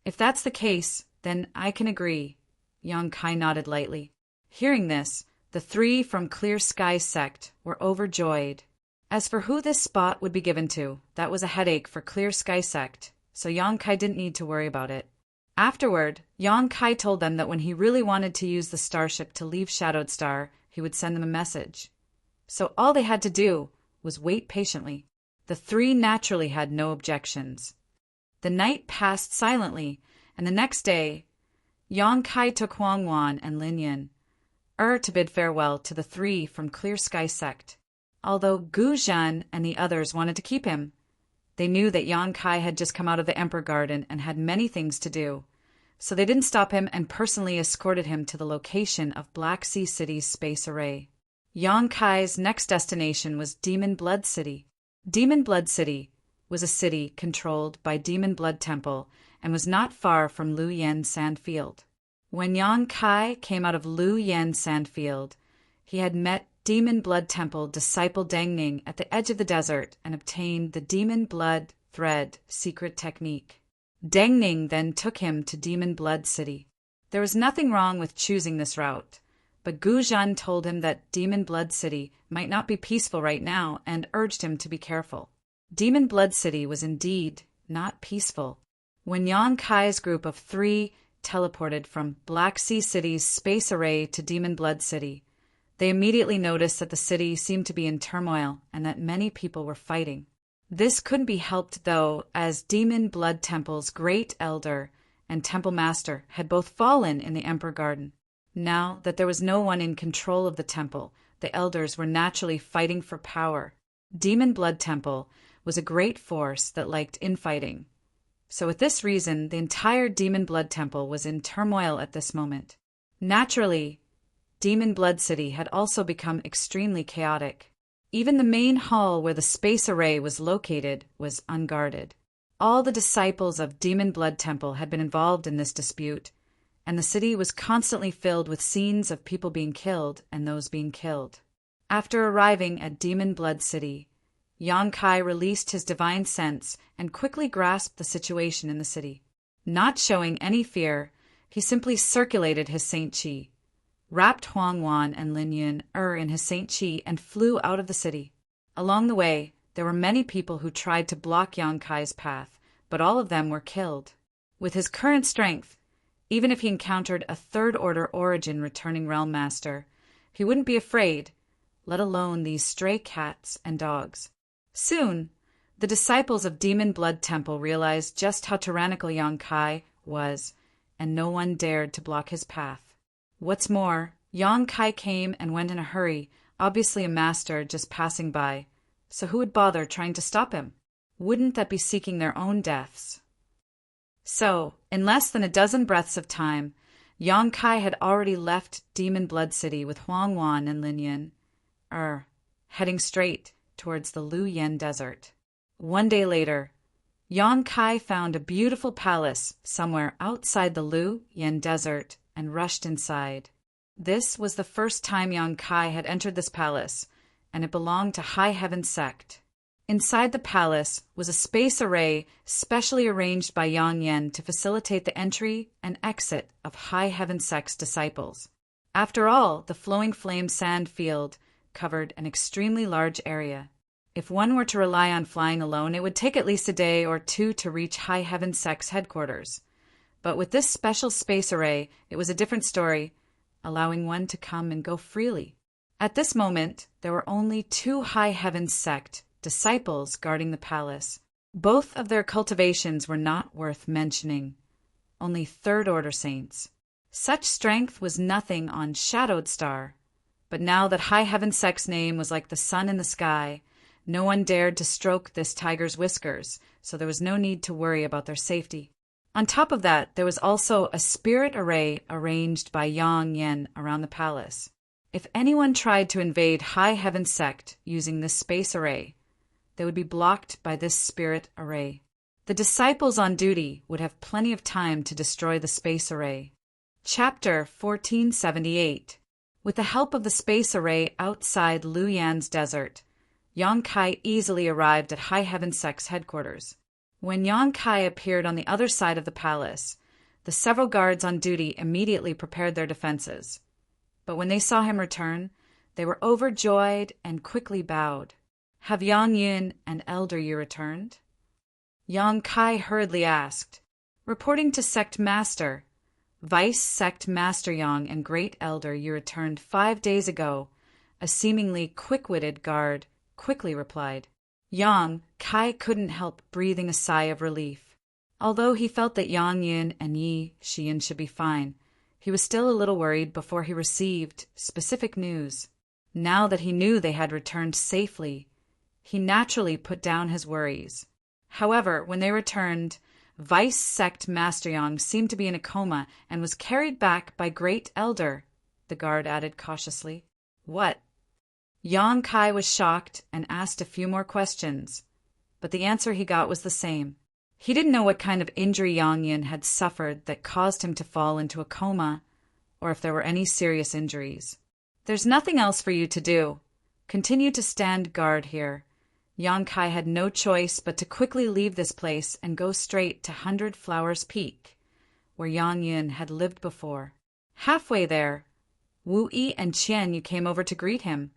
If that's the case, Then I can agree. Yang Kai nodded lightly. Hearing this, the three from Clear Sky sect were overjoyed. As for who this spot would be given to, that was a headache for Clear Sky sect, so Yang Kai didn't need to worry about it. Afterward, Yang Kai told them that when he really wanted to use the starship to leave Shadowed Star, he would send them a message. So all they had to do was wait patiently. The three naturally had no objections. The night passed silently, and the next day, Yang Kai took Huang Wan and Lin Yin to bid farewell to the three from Clear Sky sect. Although Gu Zhan and the others wanted to keep him, they knew that Yang Kai had just come out of the Emperor Garden and had many things to do, so they didn't stop him and personally escorted him to the location of Black Sea City's space array. Yang Kai's next destination was Demon Blood City. Demon Blood City was a city controlled by Demon Blood Temple and was not far from Lu Yen Sandfield. When Yang Kai came out of Lu Yen Sandfield, he had met Demon Blood Temple disciple Deng Ning at the edge of the desert and obtained the Demon Blood Thread secret technique. Deng Ning then took him to Demon Blood City. There was nothing wrong with choosing this route, but Gu Zhan told him that Demon Blood City might not be peaceful right now and urged him to be careful. Demon Blood City was indeed not peaceful. When Yang Kai's group of three teleported from Black Sea City's space array to Demon Blood City, they immediately noticed that the city seemed to be in turmoil and that many people were fighting. This couldn't be helped, though, as Demon Blood Temple's Great Elder and Temple Master had both fallen in the Emperor Garden. Now that there was no one in control of the temple, the elders were naturally fighting for power. Demon Blood Temple was a great force that liked infighting. So with this reason, the entire Demon Blood Temple was in turmoil at this moment. Naturally, Demon Blood City had also become extremely chaotic. Even the main hall where the space array was located was unguarded. All the disciples of Demon Blood Temple had been involved in this dispute, and the city was constantly filled with scenes of people being killed and those being killed. After arriving at Demon Blood City, Yang Kai released his divine sense and quickly grasped the situation in the city. Not showing any fear, he simply circulated his Saint Chi, wrapped Huang Wan and Lin Yin in his Saint Chi, and flew out of the city. Along the way, there were many people who tried to block Yang Kai's path, but all of them were killed. With his current strength, even if he encountered a third-order origin returning Realm Master, he wouldn't be afraid, let alone these stray cats and dogs. Soon, the disciples of Demon Blood Temple realized just how tyrannical Yang Kai was, and no one dared to block his path. What's more, Yang Kai came and went in a hurry, obviously a master just passing by, so who would bother trying to stop him? Wouldn't that be seeking their own deaths? So, in less than a dozen breaths of time, Yang Kai had already left Demon Blood City with Huang Wan and Lin Yin, heading straight towards the Lu Yen Desert. One day later, Yang Kai found a beautiful palace somewhere outside the Lu Yen Desert and rushed inside. This was the first time Yang Kai had entered this palace, and it belonged to High Heaven Sect. Inside the palace was a space array specially arranged by Yang Yen to facilitate the entry and exit of High Heaven Sect's disciples. After all, the Flowing Flame sand field covered an extremely large area. If one were to rely on flying alone, it would take at least a day or two to reach High Heaven Sect's headquarters. But with this special space array, it was a different story, allowing one to come and go freely. At this moment, there were only 2 High Heaven Sect disciples guarding the palace. Both of their cultivations were not worth mentioning, only third-order saints. Such strength was nothing on Shadowed Star, but now that High Heaven Sect's name was like the sun in the sky, no one dared to stroke this tiger's whiskers, so there was no need to worry about their safety. On top of that, there was also a spirit array arranged by Yang Yen around the palace. If anyone tried to invade High Heaven Sect using this space array, they would be blocked by this spirit array. The disciples on duty would have plenty of time to destroy the space array. Chapter 1478. With the help of the space array outside Lu Yan's desert, Yang Kai easily arrived at High Heaven Sect's headquarters. When Yang Kai appeared on the other side of the palace, the several guards on duty immediately prepared their defenses. But when they saw him return, they were overjoyed and quickly bowed. "Have Yang Yin and Elder Yu returned?" Yang Kai hurriedly asked. "Reporting to Sect Master. Vice Sect Master Yang and Great Elder Yu returned 5 days ago," a seemingly quick-witted guard quickly replied. Yang Kai couldn't help breathing a sigh of relief. Although he felt that Yang Yin and Yi Shiyin should be fine, he was still a little worried before he received specific news. Now that he knew they had returned safely, he naturally put down his worries. However, when they returned, Vice Sect Master Yang seemed to be in a coma and was carried back by Great Elder, the guard added cautiously. "What?" Yang Kai was shocked and asked a few more questions, but the answer he got was the same. He didn't know what kind of injury Yang Yin had suffered that caused him to fall into a coma, or if there were any serious injuries. "There's nothing else for you to do. Continue to stand guard here." Yang Kai had no choice but to quickly leave this place and go straight to 100 Flowers Peak, where Yang Yin had lived before. Halfway there, Wu Yi and Qian Yu came over to greet him,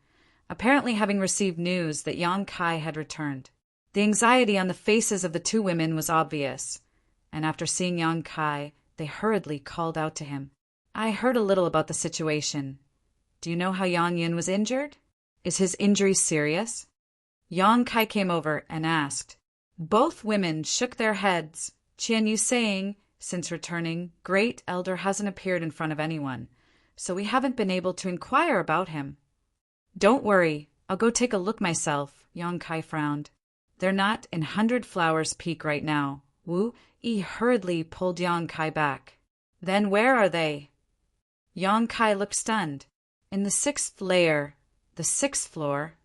apparently having received news that Yang Kai had returned. The anxiety on the faces of the two women was obvious, and after seeing Yang Kai, they hurriedly called out to him. "I heard a little about the situation. Do you know how Yang Yin was injured? Is his injury serious?" Yang Kai came over and asked. Both women shook their heads, Qian Yu saying, "Since returning, Great Elder hasn't appeared in front of anyone, so we haven't been able to inquire about him." "Don't worry, I'll go take a look myself," Yang Kai frowned. "They're not in 100 Flowers Peak right now." Wu Yi hurriedly pulled Yang Kai back. "Then where are they?" Yang Kai looked stunned. "In the 6th layer, the 6th floor."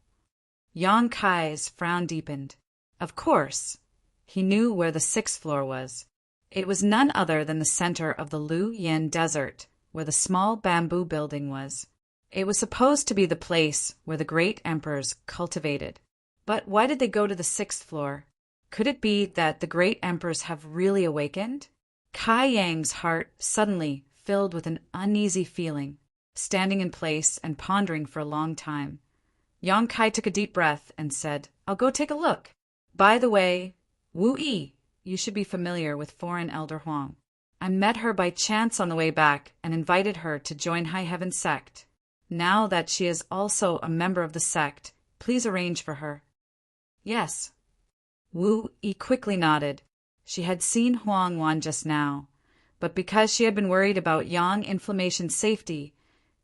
Yang Kai's frown deepened. Of course, he knew where the 6th floor was. It was none other than the center of the Lu Yin Desert, where the small bamboo building was. It was supposed to be the place where the great emperors cultivated. But why did they go to the 6th floor? Could it be that the great emperors have really awakened? Kai Yang's heart suddenly filled with an uneasy feeling, standing in place and pondering for a long time. Yang Kai took a deep breath and said, "I'll go take a look. By the way, Wu Yi, you should be familiar with Foreign Elder Huang. I met her by chance on the way back and invited her to join High Heaven Sect. Now that she is also a member of the sect, please arrange for her." "Yes." Wu Yi quickly nodded. She had seen Huang Wan just now, but because she had been worried about Yang Inflammation's safety,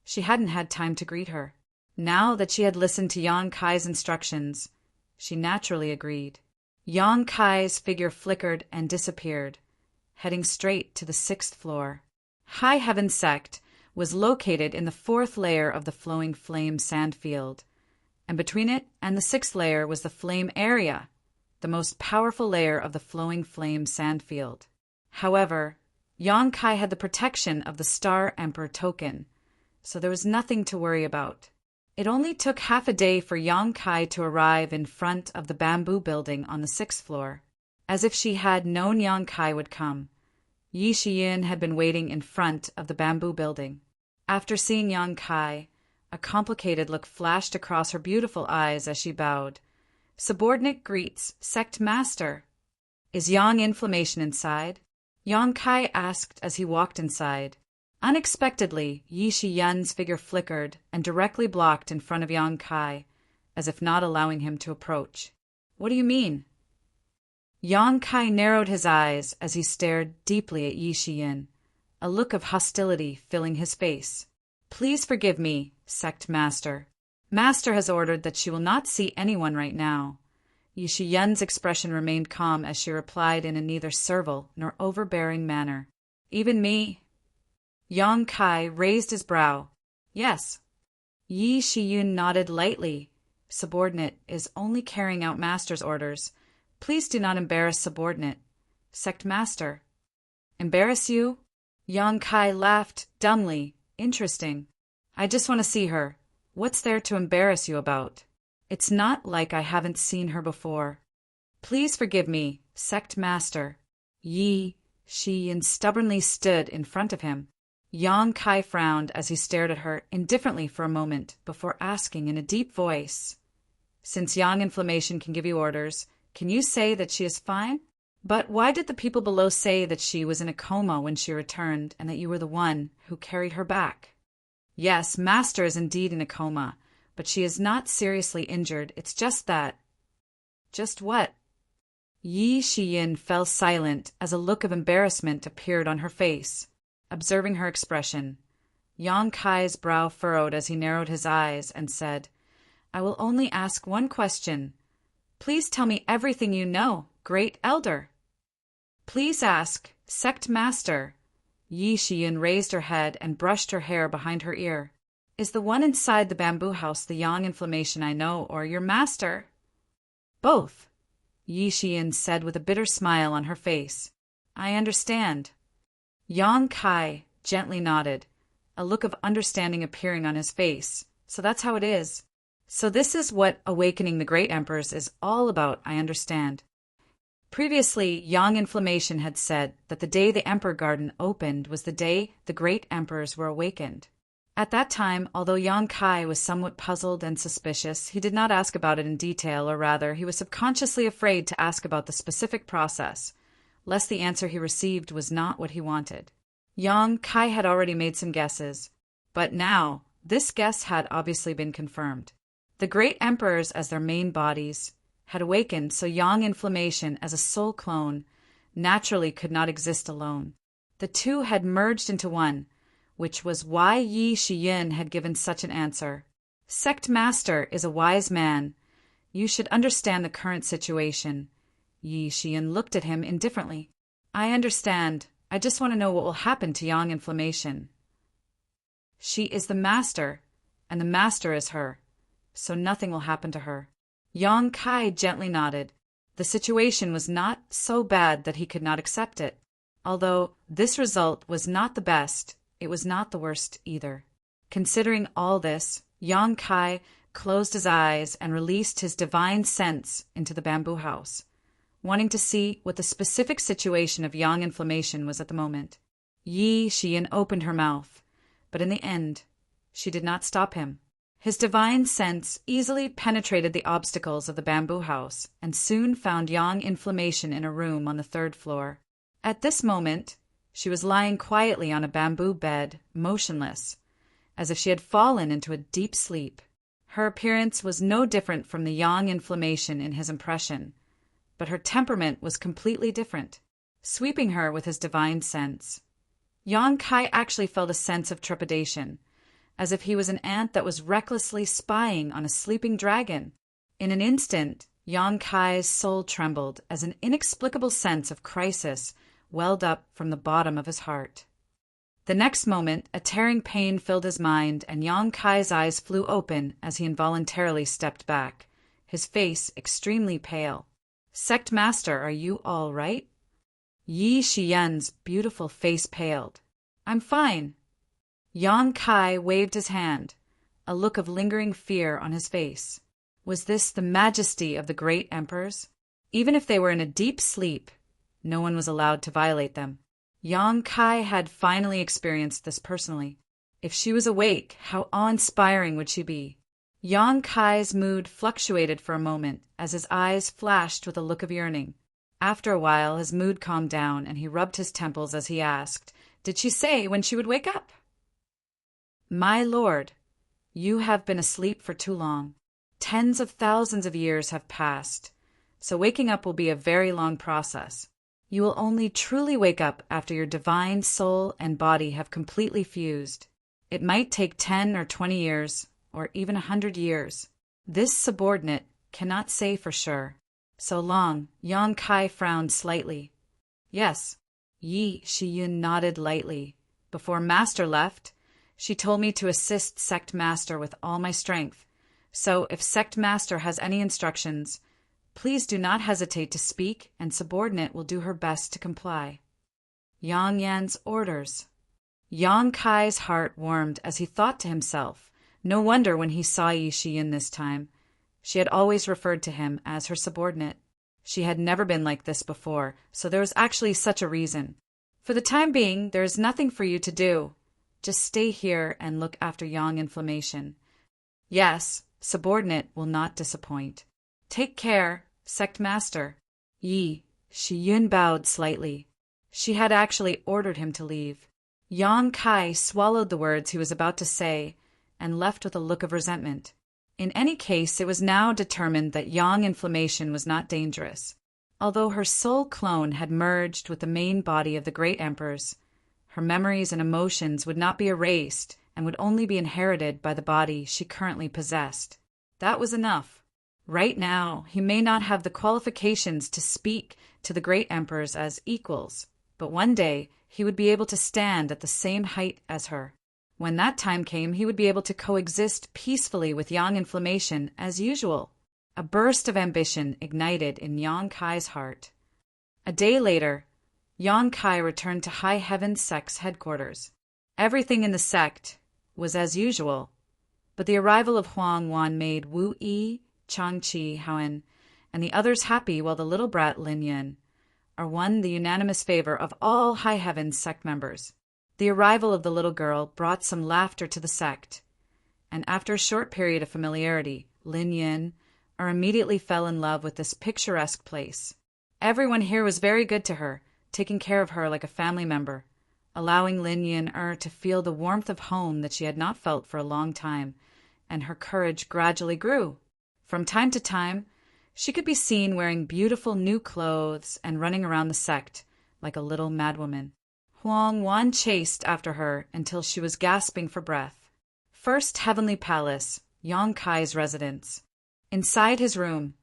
she hadn't had time to greet her. Now that she had listened to Yang Kai's instructions, she naturally agreed. Yang Kai's figure flickered and disappeared, heading straight to the 6th floor. High Heaven Sect was located in the 4th layer of the Flowing Flame Sandfield, and between it and the 6th layer was the Flame Area, the most powerful layer of the Flowing Flame Sandfield. However, Yang Kai had the protection of the Star Emperor token, so there was nothing to worry about. It only took half a day for Yang Kai to arrive in front of the bamboo building on the 6th floor. As if she had known Yang Kai would come, Yi Shiyin had been waiting in front of the bamboo building. After seeing Yang Kai, a complicated look flashed across her beautiful eyes as she bowed. "Subordinate greets, Sect Master." "Is Yang Inflammation inside?" Yang Kai asked as he walked inside. Unexpectedly, Yi Shiyun's figure flickered and directly blocked in front of Yang Kai, as if not allowing him to approach. "What do you mean?" Yang Kai narrowed his eyes as he stared deeply at Yi Shiyun, a look of hostility filling his face. "Please forgive me, Sect Master. Master has ordered that she will not see anyone right now." Yi Shiyun's expression remained calm as she replied in a neither servile nor overbearing manner. "Even me?" Yang Kai raised his brow. "Yes." Yi Shiyun nodded lightly. "Subordinate is only carrying out Master's orders. Please do not embarrass Subordinate. Sect Master." "Embarrass you?" Yang Kai laughed dumbly. "Interesting. I just want to see her. What's there to embarrass you about? It's not like I haven't seen her before." "Please forgive me, Sect Master." Yi Shi-yin stubbornly stood in front of him. Yang Kai frowned as he stared at her indifferently for a moment before asking in a deep voice, "Since yang inflammation can give you orders, can you say that she is fine? But why did the people below say that she was in a coma when she returned and that you were the one who carried her back?" "Yes, Master is indeed in a coma, but she is not seriously injured. It's just that—" "Just what?" Shi-yin fell silent as a look of embarrassment appeared on her face. Observing her expression, Yang Kai's brow furrowed as he narrowed his eyes and said, "I will only ask one question. Please tell me everything you know, Great Elder." "Please ask, Sect Master." Shi-yin raised her head and brushed her hair behind her ear. "Is the one inside the bamboo house the yang inflammation I know, or your master?" "Both," Shi-yin said with a bitter smile on her face. "I understand." Yang Kai gently nodded, a look of understanding appearing on his face. "So that's how it is. So this is what awakening the great emperors is all about, I understand." Previously, Yang Inflammation had said that the day the Emperor Garden opened was the day the great emperors were awakened. At that time, although Yang Kai was somewhat puzzled and suspicious, he did not ask about it in detail, or rather, he was subconsciously afraid to ask about the specific process, lest the answer he received was not what he wanted. Yang Kai had already made some guesses, but now this guess had obviously been confirmed. The great emperors as their main bodies had awakened, so Yang Inflammation as a soul clone naturally could not exist alone. The two had merged into one, which was why Shi-yin had given such an answer. "Sect Master is a wise man. You should understand the current situation." Shi-yin looked at him indifferently. "I understand. I just want to know what will happen to Yang Inflammation." "She is the Master, and the Master is her, so nothing will happen to her." Yang Kai gently nodded. The situation was not so bad that he could not accept it. Although this result was not the best, it was not the worst either. Considering all this, Yang Kai closed his eyes and released his divine sense into the bamboo house, wanting to see what the specific situation of Yang Inflammation was at the moment. Shi-yin opened her mouth, but in the end, she did not stop him. His divine sense easily penetrated the obstacles of the bamboo house and soon found Yang Inflammation in a room on the 3rd floor. At this moment, she was lying quietly on a bamboo bed, motionless, as if she had fallen into a deep sleep. Her appearance was no different from the Yang Inflammation in his impression, but her temperament was completely different. Sweeping her with his divine sense, Yang Kai actually felt a sense of trepidation, as if he was an ant that was recklessly spying on a sleeping dragon. In an instant, Yang Kai's soul trembled as an inexplicable sense of crisis welled up from the bottom of his heart. The next moment, a tearing pain filled his mind, and Yang Kai's eyes flew open as he involuntarily stepped back, his face extremely pale. "Sect Master, are you all right?" Shi-yin's beautiful face paled. "I'm fine." Yang Kai waved his hand, a look of lingering fear on his face. Was this the majesty of the great emperors? Even if they were in a deep sleep, no one was allowed to violate them. Yang Kai had finally experienced this personally. If she was awake, how awe-inspiring would she be? Yang Kai's mood fluctuated for a moment as his eyes flashed with a look of yearning. After a while, his mood calmed down and he rubbed his temples as he asked, "Did she say when she would wake up?" "My lord, you have been asleep for too long. Tens of thousands of years have passed, so waking up will be a very long process. You will only truly wake up after your divine soul and body have completely fused. It might take 10 or 20 years, or even 100 years. This subordinate cannot say for sure." "So long." Yang Kai frowned slightly. "Yes." Shi-yin nodded lightly. "Before Master left, she told me to assist Sect Master with all my strength. So if Sect Master has any instructions, please do not hesitate to speak, and subordinate will do her best to comply." Yang Yan's orders. Yang Kai's heart warmed as he thought to himself, no wonder when he saw Shi-yin this time. She had always referred to him as her subordinate. She had never been like this before, so there was actually such a reason. For the time being, there is nothing for you to do. Just stay here and look after Yang Inflammation. Yes, subordinate will not disappoint. Take care, sect master. Yi, Shi Yun bowed slightly. She had actually ordered him to leave. Yang Kai swallowed the words he was about to say and left with a look of resentment. In any case, it was now determined that Yang Inflammation was not dangerous. Although her soul clone had merged with the main body of the great emperors, her memories and emotions would not be erased and would only be inherited by the body she currently possessed. That was enough. Right now, he may not have the qualifications to speak to the great emperors as equals, but one day he would be able to stand at the same height as her. When that time came, he would be able to coexist peacefully with Yang Inflammation as usual. A burst of ambition ignited in Yang Kai's heart. A day later, Yang Kai returned to High Heaven Sect's headquarters. Everything in the sect was as usual, but the arrival of Huang Wan made Wu Yi, Chang Chi Hoan, and the others happy, while the little brat Lin Yun won the unanimous favor of all High Heaven Sect members. The arrival of the little girl brought some laughter to the sect, and after a short period of familiarity, Lin Yun immediately fell in love with this picturesque place. Everyone here was very good to her, taking care of her like a family member, allowing Lin Yun to feel the warmth of home that she had not felt for a long time, and her courage gradually grew. From time to time, she could be seen wearing beautiful new clothes and running around the sect like a little madwoman. Huang Wan chased after her until she was gasping for breath. First Heavenly Palace, Yang Kai's residence. Inside his room,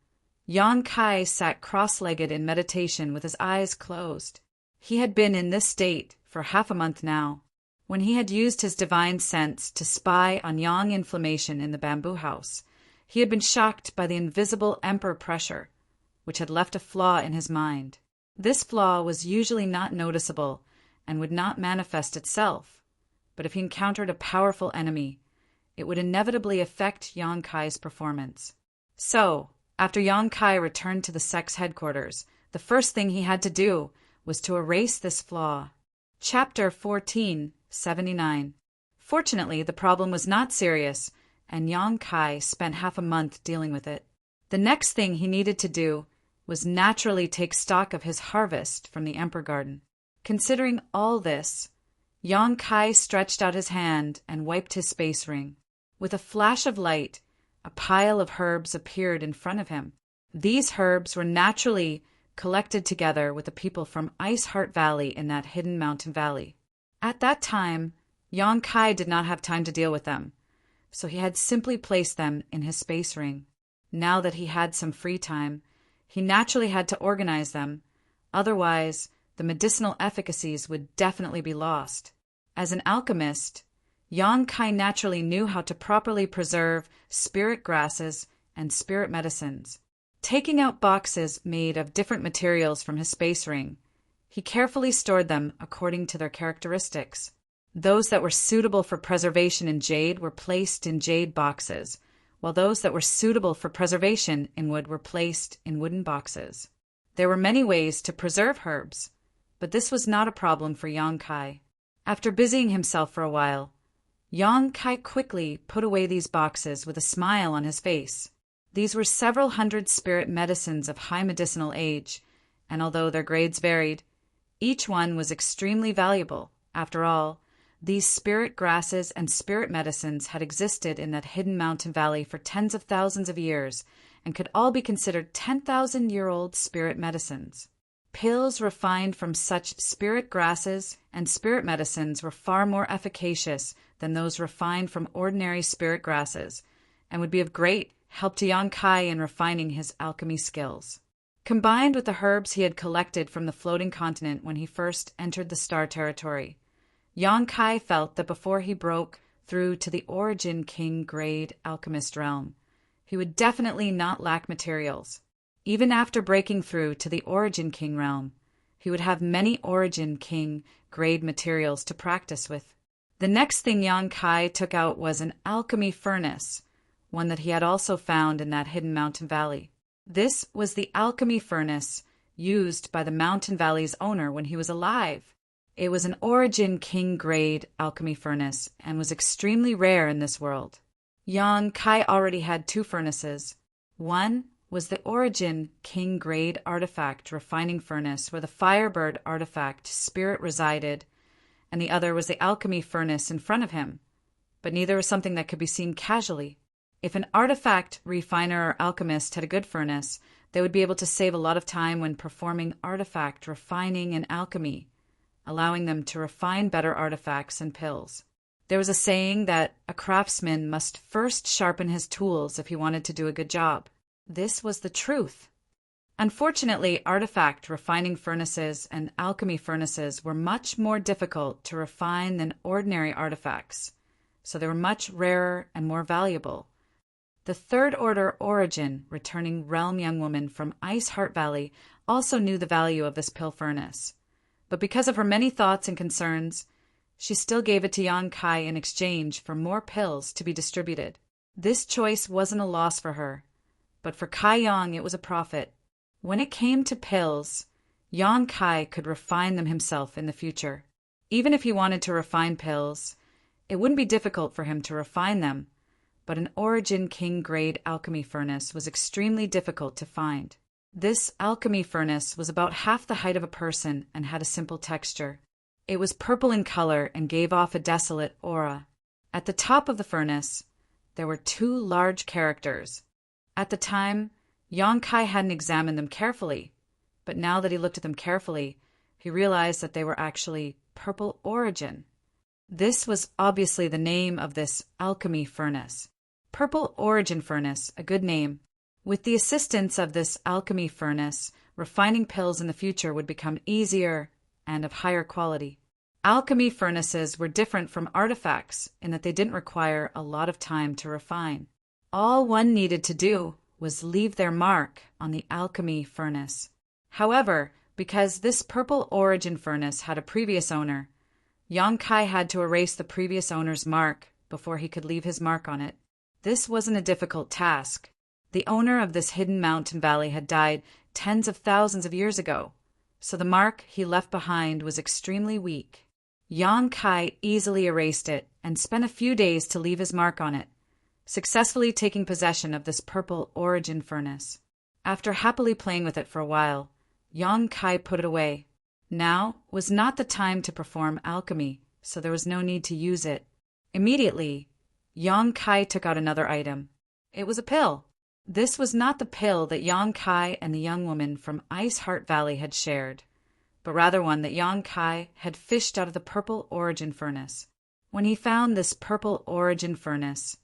Yang Kai sat cross-legged in meditation with his eyes closed. He had been in this state for half a month now. When he had used his divine sense to spy on Yang Inflammation in the bamboo house, he had been shocked by the invisible emperor pressure, which had left a flaw in his mind. This flaw was usually not noticeable and would not manifest itself, but if he encountered a powerful enemy, it would inevitably affect Yang Kai's performance. So, after Yang Kai returned to the sect's headquarters, the first thing he had to do was to erase this flaw. Chapter 1479. Fortunately, the problem was not serious, and Yang Kai spent half a month dealing with it. The next thing he needed to do was naturally take stock of his harvest from the Emperor Garden. Considering all this, Yang Kai stretched out his hand and wiped his space ring. With a flash of light, a pile of herbs appeared in front of him. These herbs were naturally collected together with the people from Ice Heart Valley in that hidden mountain valley. At that time, Yang Kai did not have time to deal with them, so he had simply placed them in his space ring. Now that he had some free time, he naturally had to organize them, otherwise the medicinal efficacies would definitely be lost. As an alchemist, Yang Kai naturally knew how to properly preserve spirit grasses and spirit medicines. Taking out boxes made of different materials from his space ring, he carefully stored them according to their characteristics. Those that were suitable for preservation in jade were placed in jade boxes, while those that were suitable for preservation in wood were placed in wooden boxes. There were many ways to preserve herbs, but this was not a problem for Yang Kai. After busying himself for a while, Yang Kai quickly put away these boxes with a smile on his face. These were several hundred spirit medicines of high medicinal age, and although their grades varied, each one was extremely valuable. After all, these spirit grasses and spirit medicines had existed in that hidden mountain valley for tens of thousands of years and could all be considered 10,000-year-old spirit medicines. Pills refined from such spirit grasses and spirit medicines were far more efficacious than those refined from ordinary spirit grasses, and would be of great help to Yang Kai in refining his alchemy skills. Combined with the herbs he had collected from the floating continent when he first entered the Star Territory, Yang Kai felt that before he broke through to the Origin King grade alchemist realm, he would definitely not lack materials. Even after breaking through to the Origin King realm, he would have many Origin King grade materials to practice with. The next thing Yang Kai took out was an alchemy furnace, one that he had also found in that hidden mountain valley. This was the alchemy furnace used by the mountain valley's owner when he was alive. It was an Origin King-grade alchemy furnace and was extremely rare in this world. Yang Kai already had two furnaces. One was the Origin King-grade artifact refining furnace where the Firebird artifact spirit resided, and the other was the alchemy furnace in front of him, but neither was something that could be seen casually. If an artifact refiner or alchemist had a good furnace, they would be able to save a lot of time when performing artifact refining and alchemy, allowing them to refine better artifacts and pills. There was a saying that a craftsman must first sharpen his tools if he wanted to do a good job. This was the truth. Unfortunately, artifact refining furnaces and alchemy furnaces were much more difficult to refine than ordinary artifacts, so they were much rarer and more valuable. The Third Order Origin, returning realm young woman from Ice Heart Valley, also knew the value of this pill furnace. But because of her many thoughts and concerns, she still gave it to Yang Kai in exchange for more pills to be distributed. This choice wasn't a loss for her, but for Kai Yang it was a profit. When it came to pills, Yang Kai could refine them himself in the future. Even if he wanted to refine pills, it wouldn't be difficult for him to refine them, but an Origin King-grade alchemy furnace was extremely difficult to find. This alchemy furnace was about half the height of a person and had a simple texture. It was purple in color and gave off a desolate aura. At the top of the furnace, there were two large characters. At the time, Yang Kai hadn't examined them carefully, but now that he looked at them carefully, he realized that they were actually Purple Origin. This was obviously the name of this alchemy furnace. Purple Origin Furnace, a good name. With the assistance of this alchemy furnace, refining pills in the future would become easier and of higher quality. Alchemy furnaces were different from artifacts in that they didn't require a lot of time to refine. All one needed to do was leave their mark on the alchemy furnace. However, because this Purple Origin Furnace had a previous owner, Yang Kai had to erase the previous owner's mark before he could leave his mark on it. This wasn't a difficult task. The owner of this hidden mountain valley had died tens of thousands of years ago, so the mark he left behind was extremely weak. Yang Kai easily erased it and spent a few days to leave his mark on it, successfully taking possession of this Purple Origin Furnace. After happily playing with it for a while, Yang Kai put it away. Now was not the time to perform alchemy, so there was no need to use it. Immediately, Yang Kai took out another item. It was a pill. This was not the pill that Yang Kai and the young woman from Ice Heart Valley had shared, but rather one that Yang Kai had fished out of the Purple Origin Furnace. When he found this Purple Origin Furnace,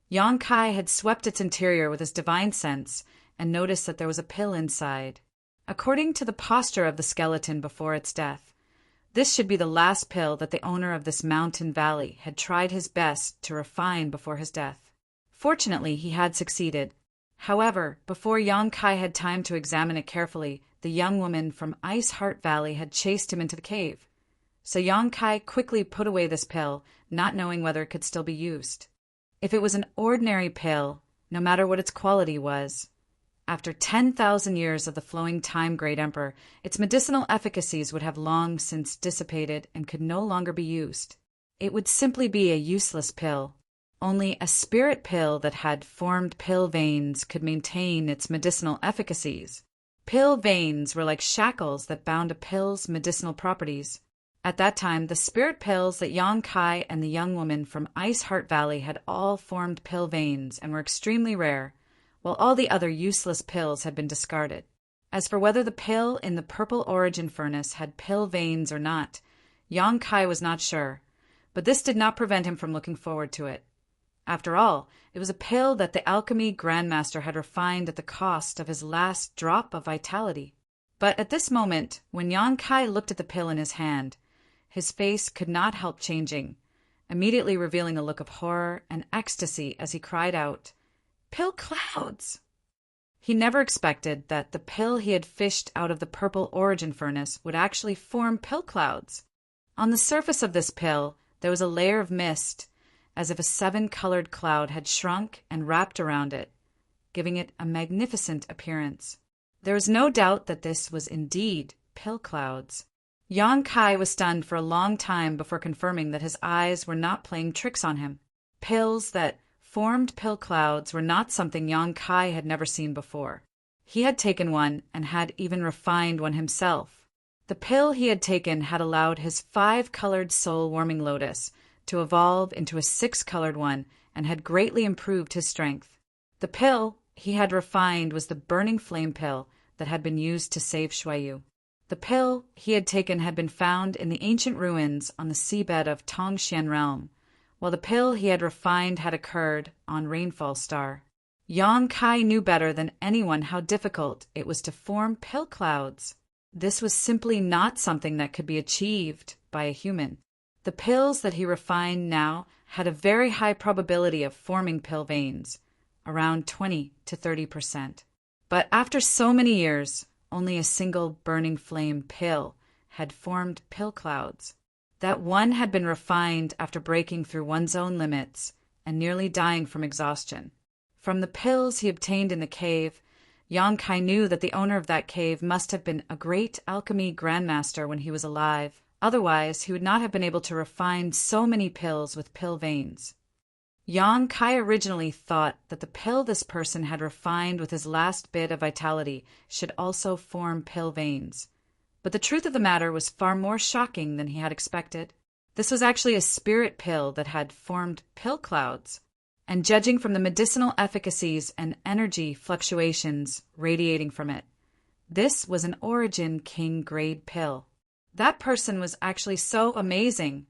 Yang Kai had swept its interior with his divine sense and noticed that there was a pill inside. According to the posture of the skeleton before its death, this should be the last pill that the owner of this mountain valley had tried his best to refine before his death. Fortunately, he had succeeded. However, before Yang Kai had time to examine it carefully, the young woman from Ice Heart Valley had chased him into the cave. So Yang Kai quickly put away this pill, not knowing whether it could still be used. If it was an ordinary pill, no matter what its quality was, after 10,000 years of the flowing time, Great Emperor, its medicinal efficacies would have long since dissipated and could no longer be used. It would simply be a useless pill. Only a spirit pill that had formed pill veins could maintain its medicinal efficacies. Pill veins were like shackles that bound a pill's medicinal properties. At that time, the spirit pills that Yang Kai and the young woman from Ice Heart Valley had all formed pill veins and were extremely rare, while all the other useless pills had been discarded. As for whether the pill in the Purple Origin Furnace had pill veins or not, Yang Kai was not sure, but this did not prevent him from looking forward to it. After all, it was a pill that the alchemy grandmaster had refined at the cost of his last drop of vitality. But at this moment, when Yang Kai looked at the pill in his hand, his face could not help changing, immediately revealing a look of horror and ecstasy as he cried out, "Pill clouds!" He never expected that the pill he had fished out of the Purple Origin Furnace would actually form pill clouds. On the surface of this pill, there was a layer of mist, as if a 7-colored cloud had shrunk and wrapped around it, giving it a magnificent appearance. There was no doubt that this was indeed pill clouds. Yang Kai was stunned for a long time before confirming that his eyes were not playing tricks on him. Pills that formed pill clouds were not something Yang Kai had never seen before. He had taken one and had even refined one himself. The pill he had taken had allowed his 5-colored soul-warming lotus to evolve into a 6-colored one and had greatly improved his strength. The pill he had refined was the burning flame pill that had been used to save Shuayu. The pill he had taken had been found in the ancient ruins on the seabed of Tongxian realm, while the pill he had refined had occurred on Rainfall Star. Yang Kai knew better than anyone how difficult it was to form pill clouds. This was simply not something that could be achieved by a human. The pills that he refined now had a very high probability of forming pill veins, around 20 to 30%. But after so many years, only a single burning flame pill had formed pill clouds. That one had been refined after breaking through one's own limits and nearly dying from exhaustion. From the pills he obtained in the cave, Yang Kai knew that the owner of that cave must have been a great alchemy grandmaster when he was alive. Otherwise, he would not have been able to refine so many pills with pill veins. Yang Kai originally thought that the pill this person had refined with his last bit of vitality should also form pill veins. But the truth of the matter was far more shocking than he had expected. This was actually a spirit pill that had formed pill clouds. And judging from the medicinal efficacies and energy fluctuations radiating from it, this was an Origin King grade pill. That person was actually so amazing.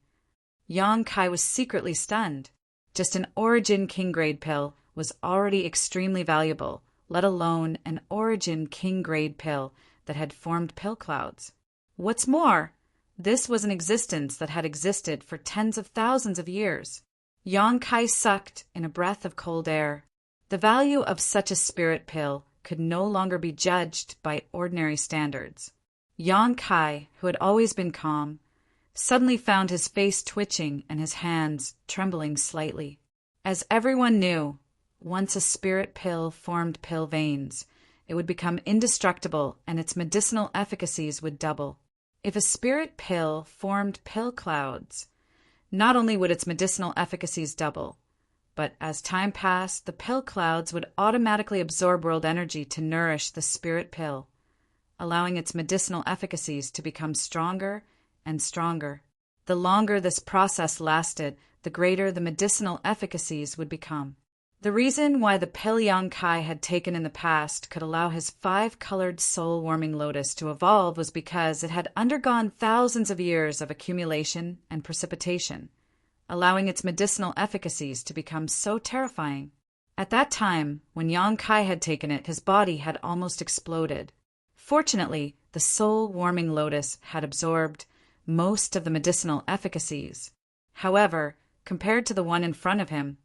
Yang Kai was secretly stunned. Just an Origin King grade pill was already extremely valuable, let alone an Origin King grade pill that had formed pill clouds. What's more, this was an existence that had existed for tens of thousands of years. Yang Kai sucked in a breath of cold air. The value of such a spirit pill could no longer be judged by ordinary standards. Yang Kai, who had always been calm, suddenly found his face twitching and his hands trembling slightly. As everyone knew, once a spirit pill formed pill veins, it would become indestructible and its medicinal efficacies would double. If a spirit pill formed pill clouds, not only would its medicinal efficacies double, but as time passed, the pill clouds would automatically absorb world energy to nourish the spirit pill, allowing its medicinal efficacies to become stronger and stronger. The longer this process lasted, the greater the medicinal efficacies would become. The reason why the pill Yang Kai had taken in the past could allow his 5-colored soul-warming lotus to evolve was because it had undergone thousands of years of accumulation and precipitation, allowing its medicinal efficacies to become so terrifying. At that time, when Yang Kai had taken it, his body had almost exploded. Fortunately, the soul-warming lotus had absorbed most of the medicinal efficacies. However, compared to the one in front of him,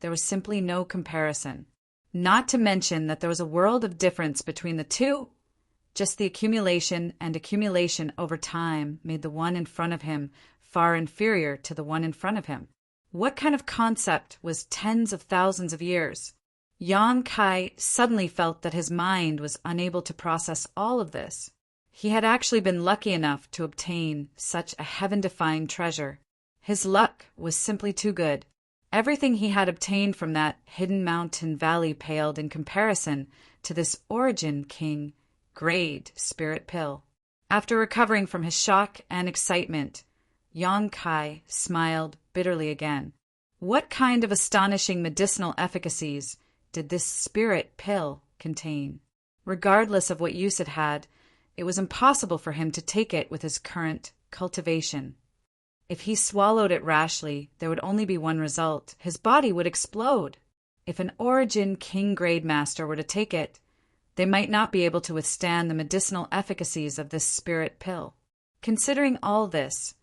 there was simply no comparison. Not to mention that there was a world of difference between the two. Just the accumulation and accumulation over time made the one in front of him far inferior to the one in front of him. What kind of concept was tens of thousands of years? Yang Kai suddenly felt that his mind was unable to process all of this. He had actually been lucky enough to obtain such a heaven-defying treasure. His luck was simply too good. Everything he had obtained from that hidden mountain valley paled in comparison to this Origin King grade spirit pill. After recovering from his shock and excitement, Yang Kai smiled bitterly again. What kind of astonishing medicinal efficacies did this spirit pill contain? Regardless of what use it had, it was impossible for him to take it with his current cultivation. If he swallowed it rashly, there would only be one result. His body would explode. If an Origin King grade master were to take it, they might not be able to withstand the medicinal efficacies of this spirit pill. Considering all this,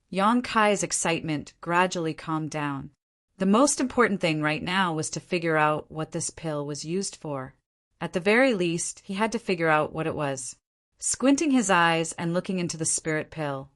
Yang Kai's excitement gradually calmed down. The most important thing right now was to figure out what this pill was used for. At the very least, he had to figure out what it was. Squinting his eyes and looking into the spirit pill,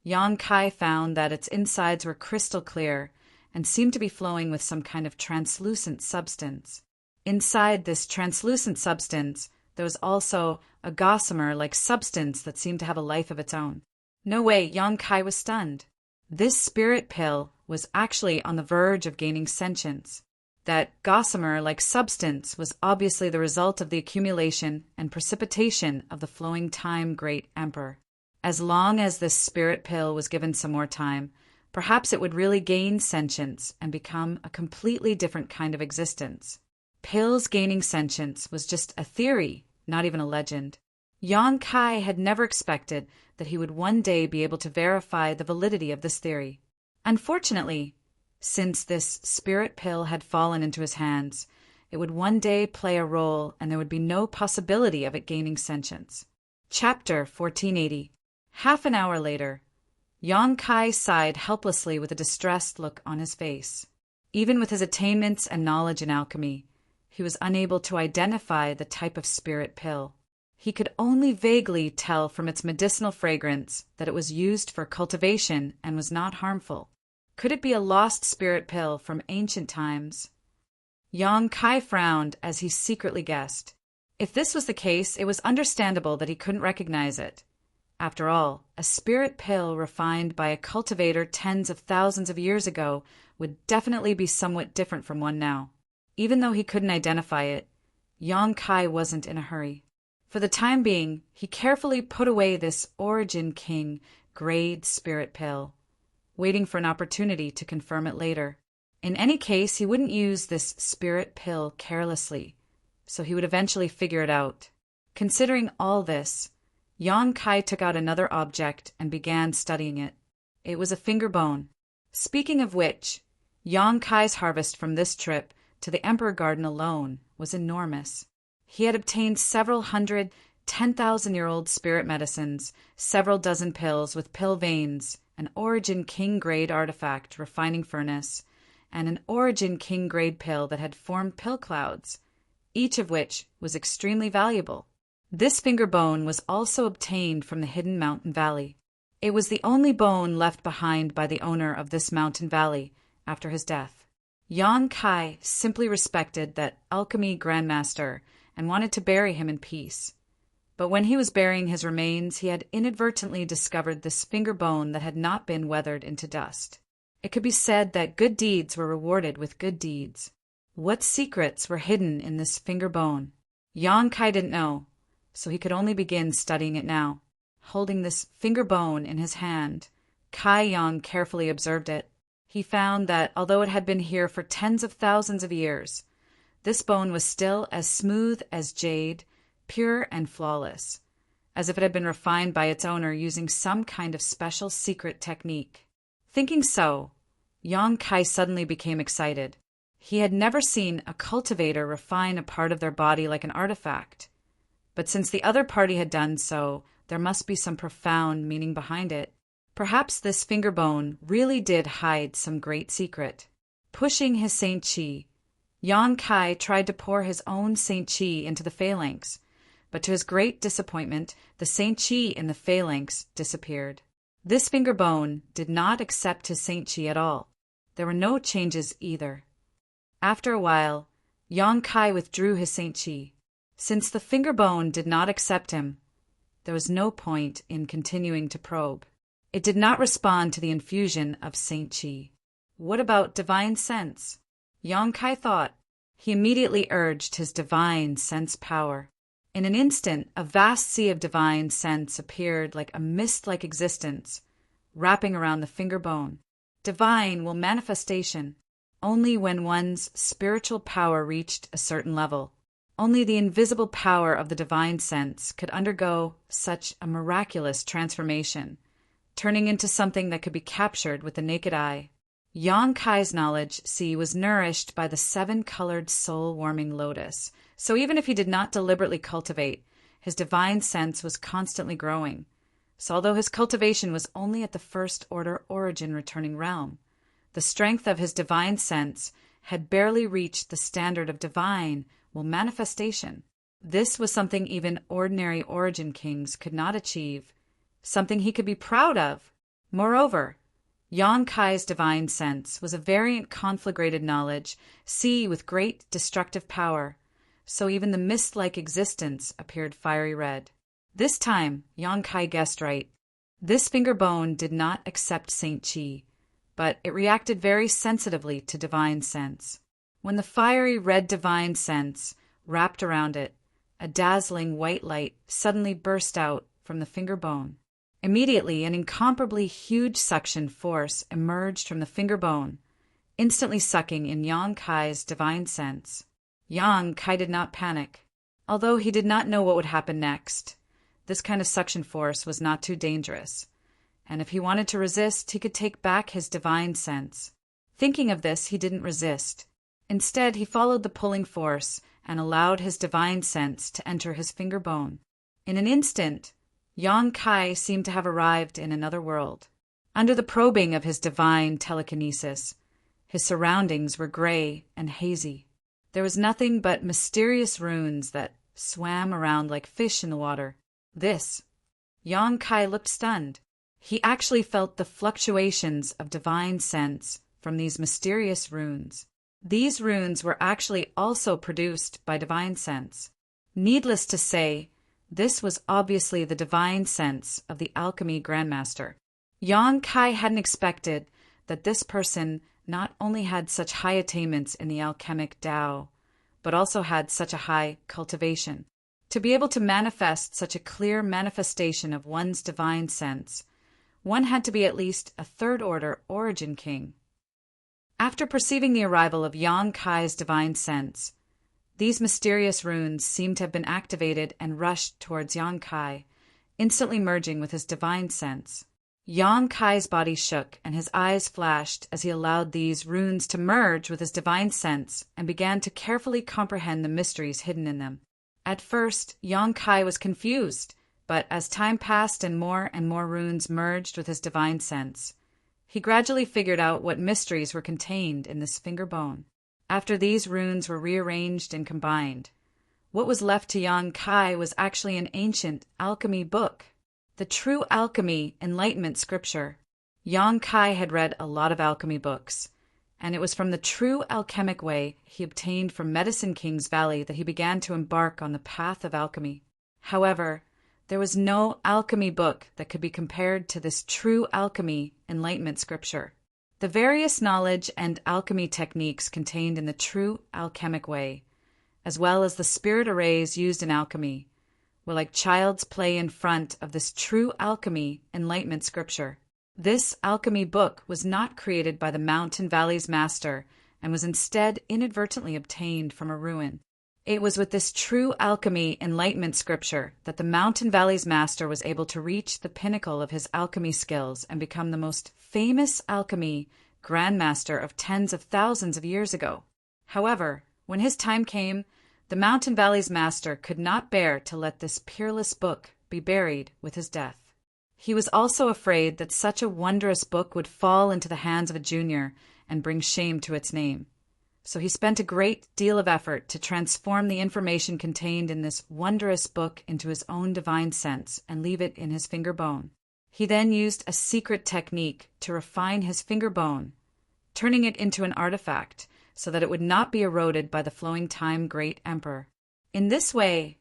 Yang Kai found that its insides were crystal clear and seemed to be flowing with some kind of translucent substance. Inside this translucent substance, there was also a gossamer-like substance that seemed to have a life of its own. No way, Yang Kai was stunned. This spirit pill was actually on the verge of gaining sentience. That gossamer-like substance was obviously the result of the accumulation and precipitation of the flowing time great emperor. As long as this spirit pill was given some more time, perhaps it would really gain sentience and become a completely different kind of existence. Pills gaining sentience was just a theory, not even a legend. Yang Kai had never expected that he would one day be able to verify the validity of this theory. Unfortunately, since this spirit pill had fallen into his hands, it would one day play a role and there would be no possibility of it gaining sentience. Chapter 1480. Half an hour later, Yang Kai sighed helplessly with a distressed look on his face. Even with his attainments and knowledge in alchemy, he was unable to identify the type of spirit pill. He could only vaguely tell from its medicinal fragrance that it was used for cultivation and was not harmful. Could it be a lost spirit pill from ancient times? Yang Kai frowned as he secretly guessed. If this was the case, it was understandable that he couldn't recognize it. After all, a spirit pill refined by a cultivator tens of thousands of years ago would definitely be somewhat different from one now. Even though he couldn't identify it, Yang Kai wasn't in a hurry. For the time being, he carefully put away this Origin King grade spirit pill, waiting for an opportunity to confirm it later. In any case, he wouldn't use this spirit pill carelessly, so he would eventually figure it out. Considering all this, Yang Kai took out another object and began studying it. It was a finger bone. Speaking of which, Yang Kai's harvest from this trip to the Emperor Garden alone was enormous. He had obtained several hundred 10,000-year-old spirit medicines, several dozen pills with pill veins, an Origin King grade artifact refining furnace, and an Origin King grade pill that had formed pill clouds, each of which was extremely valuable. This finger bone was also obtained from the hidden mountain valley. It was the only bone left behind by the owner of this mountain valley after his death. Yang Kai simply respected that alchemy grandmaster and wanted to bury him in peace. But when he was burying his remains, he had inadvertently discovered this finger bone that had not been weathered into dust. It could be said that good deeds were rewarded with good deeds. What secrets were hidden in this finger bone? Yang Kai didn't know, so he could only begin studying it now. Holding this finger bone in his hand, Kai Yang carefully observed it. He found that although it had been here for tens of thousands of years, this bone was still as smooth as jade, pure and flawless, as if it had been refined by its owner using some kind of special secret technique. Thinking so, Yang Kai suddenly became excited. He had never seen a cultivator refine a part of their body like an artifact. But since the other party had done so, there must be some profound meaning behind it. Perhaps this finger bone really did hide some great secret. Pushing his Saint Chi, Yang Kai tried to pour his own Saint Chi into the phalanx, but to his great disappointment, the Saint Chi in the phalanx disappeared. This finger bone did not accept his Saint Chi at all. There were no changes either. After a while, Yang Kai withdrew his Saint Chi. Since the finger bone did not accept him, there was no point in continuing to probe. It did not respond to the infusion of Saint Chi. What about divine sense? Yang Kai thought. He immediately urged his divine sense power. In an instant, a vast sea of divine sense appeared like a mist-like existence, wrapping around the finger bone. Divine will manifestation only when one's spiritual power reached a certain level. Only the invisible power of the divine sense could undergo such a miraculous transformation, turning into something that could be captured with the naked eye. Yang Kai's knowledge, was nourished by the 7-colored soul-warming lotus, so even if he did not deliberately cultivate, his divine sense was constantly growing. So although his cultivation was only at the first-order origin returning realm, the strength of his divine sense had barely reached the standard of divine manifestation. This was something even ordinary origin kings could not achieve, something he could be proud of. Moreover, Yang Kai's divine sense was a variant conflagrated knowledge, with great destructive power, so even the mist-like existence appeared fiery red. This time, Yang Kai guessed right. This finger bone did not accept Saint Chi, but it reacted very sensitively to divine sense. When the fiery red divine sense wrapped around it, a dazzling white light suddenly burst out from the finger bone. Immediately, an incomparably huge suction force emerged from the finger bone, instantly sucking in Yang Kai's divine sense. Yang Kai did not panic. Although he did not know what would happen next, this kind of suction force was not too dangerous, and if he wanted to resist, he could take back his divine sense. Thinking of this, he didn't resist. Instead, he followed the pulling force and allowed his divine sense to enter his finger bone. In an instant, Yang Kai seemed to have arrived in another world. Under the probing of his divine telekinesis, his surroundings were gray and hazy. There was nothing but mysterious runes that swam around like fish in the water. Yang Kai looked stunned. He actually felt the fluctuations of divine sense from these mysterious runes. These runes were actually also produced by divine sense. Needless to say, this was obviously the divine sense of the alchemy grandmaster. Yang Kai hadn't expected that this person not only had such high attainments in the alchemic Tao, but also had such a high cultivation. To be able to manifest such a clear manifestation of one's divine sense, one had to be at least a third-order origin king. After perceiving the arrival of Yang Kai's divine sense, these mysterious runes seemed to have been activated and rushed towards Yang Kai, instantly merging with his divine sense. Yang Kai's body shook and his eyes flashed as he allowed these runes to merge with his divine sense and began to carefully comprehend the mysteries hidden in them. At first, Yang Kai was confused, but as time passed and more runes merged with his divine sense, he gradually figured out what mysteries were contained in this finger bone. After these runes were rearranged and combined, what was left to Yang Kai was actually an ancient alchemy book, the True Alchemy Enlightenment Scripture. Yang Kai had read a lot of alchemy books, and it was from the true alchemic way he obtained from Medicine King's Valley that he began to embark on the path of alchemy. However, there was no alchemy book that could be compared to this True Alchemy Enlightenment Scripture. The various knowledge and alchemy techniques contained in the True Alchemic Way, as well as the spirit arrays used in alchemy, were like child's play in front of this True Alchemy Enlightenment Scripture. This alchemy book was not created by the Mountain Valley's master and was instead inadvertently obtained from a ruin. It was with this True Alchemy Enlightenment Scripture that the Mountain Valley's master was able to reach the pinnacle of his alchemy skills and become the most famous alchemy grandmaster of tens of thousands of years ago. However, when his time came, the Mountain Valley's master could not bear to let this peerless book be buried with his death. He was also afraid that such a wondrous book would fall into the hands of a junior and bring shame to its name. So he spent a great deal of effort to transform the information contained in this wondrous book into his own divine sense and leave it in his finger bone. He then used a secret technique to refine his finger bone, turning it into an artifact so that it would not be eroded by the flowing time great emperor. In this way,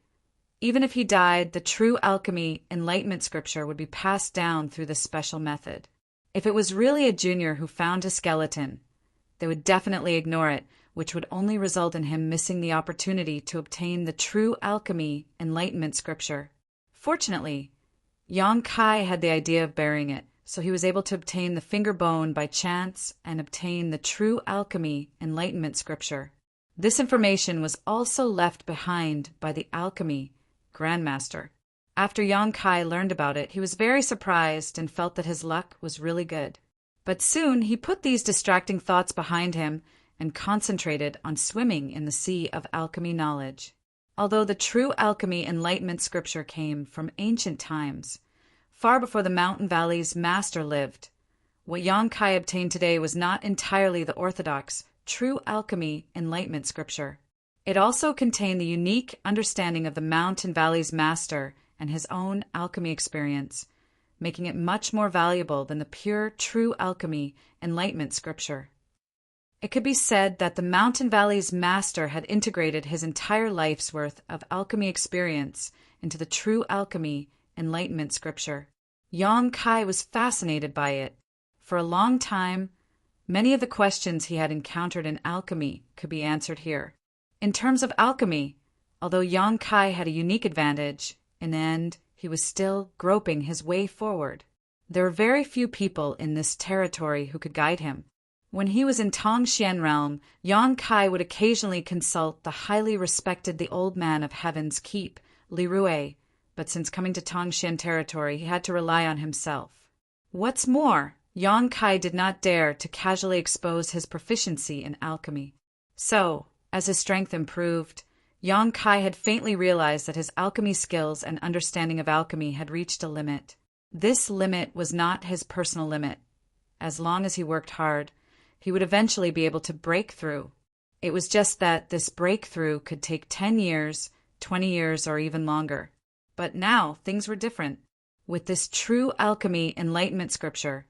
even if he died, the True Alchemy Enlightenment Scripture would be passed down through this special method. If it was really a junior who found his skeleton, they would definitely ignore it, which would only result in him missing the opportunity to obtain the True Alchemy Enlightenment Scripture. Fortunately, Yang Kai had the idea of burying it, so he was able to obtain the finger bone by chance and obtain the True Alchemy Enlightenment Scripture. This information was also left behind by the alchemy grandmaster. After Yang Kai learned about it, he was very surprised and felt that his luck was really good. But soon he put these distracting thoughts behind him and concentrated on swimming in the sea of alchemy knowledge. Although the True Alchemy Enlightenment Scripture came from ancient times, far before the Mountain Valley's master lived, what Yang Kai obtained today was not entirely the orthodox True Alchemy Enlightenment Scripture. It also contained the unique understanding of the Mountain Valley's master and his own alchemy experience, making it much more valuable than the pure True Alchemy Enlightenment Scripture. It could be said that the Mountain Valley's master had integrated his entire life's worth of alchemy experience into the True Alchemy Enlightenment Scripture. Yang Kai was fascinated by it. For a long time, many of the questions he had encountered in alchemy could be answered here. In terms of alchemy, although Yang Kai had a unique advantage, in the end, he was still groping his way forward. There were very few people in this territory who could guide him. When he was in Tongxian realm, Yang Kai would occasionally consult the highly respected the Old Man of Heaven's Keep, Li Rui, but since coming to Tongxian territory, he had to rely on himself. What's more, Yang Kai did not dare to casually expose his proficiency in alchemy. So, as his strength improved, Yang Kai had faintly realized that his alchemy skills and understanding of alchemy had reached a limit. This limit was not his personal limit. As long as he worked hard, he would eventually be able to break through. It was just that this breakthrough could take 10 years, 20 years, or even longer. But now things were different. With this true alchemy enlightenment scripture,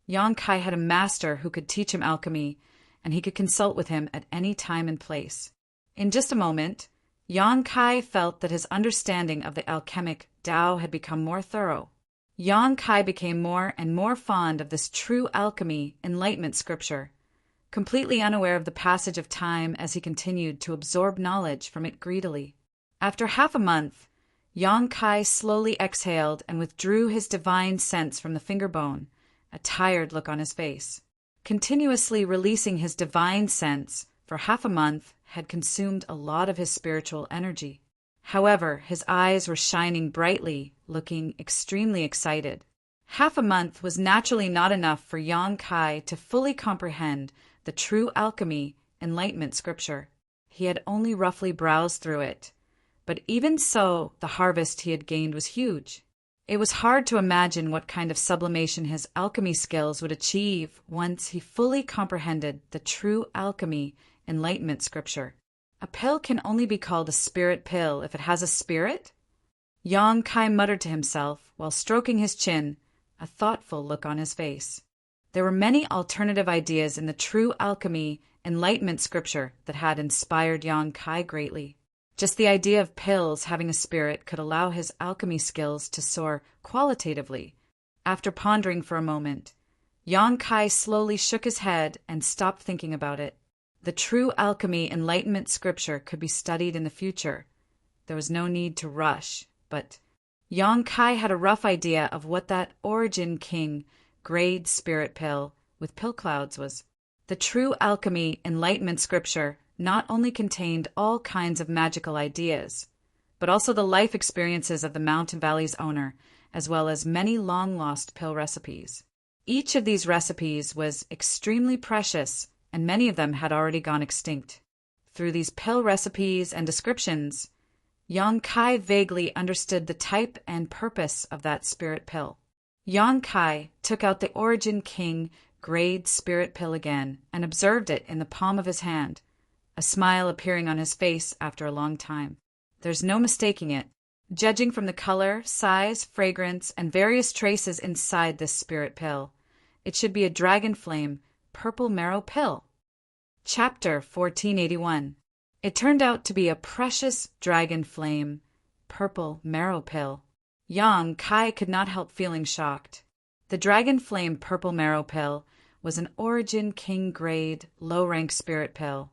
Yang Kai had a master who could teach him alchemy, and he could consult with him at any time and place. In just a moment, Yang Kai felt that his understanding of the alchemic Tao had become more thorough. Yang Kai became more and more fond of this true alchemy enlightenment scripture, completely unaware of the passage of time as he continued to absorb knowledge from it greedily. After half a month, Yang Kai slowly exhaled and withdrew his divine sense from the finger bone, a tired look on his face. Continuously releasing his divine sense for half a month had consumed a lot of his spiritual energy. However, his eyes were shining brightly, looking extremely excited. Half a month was naturally not enough for Yang Kai to fully comprehend the true alchemy enlightenment scripture. He had only roughly browsed through it, but even so, the harvest he had gained was huge. It was hard to imagine what kind of sublimation his alchemy skills would achieve once he fully comprehended the true alchemy enlightenment scripture. A pill can only be called a spirit pill if it has a spirit? Yang Kai muttered to himself while stroking his chin, a thoughtful look on his face. There were many alternative ideas in the true alchemy enlightenment scripture that had inspired Yang Kai greatly. Just the idea of pills having a spirit could allow his alchemy skills to soar qualitatively. After pondering for a moment, Yang Kai slowly shook his head and stopped thinking about it. The true alchemy enlightenment scripture could be studied in the future. There was no need to rush, but Yang Kai had a rough idea of what that Origin King grade spirit pill with pill clouds was. The true alchemy enlightenment scripture not only contained all kinds of magical ideas, but also the life experiences of the Mountain Valley's owner, as well as many long-lost pill recipes. Each of these recipes was extremely precious, and many of them had already gone extinct. Through these pill recipes and descriptions, Yang Kai vaguely understood the type and purpose of that spirit pill. Yang Kai took out the Origin King grade spirit pill again and observed it in the palm of his hand, a smile appearing on his face after a long time. There's no mistaking it. Judging from the color, size, fragrance, and various traces inside this spirit pill, it should be a dragon flame purple marrow pill. Chapter 1481. It turned out to be a precious dragon flame purple marrow pill. Yang Kai could not help feeling shocked. The dragon flame purple marrow pill was an Origin King grade low-rank spirit pill,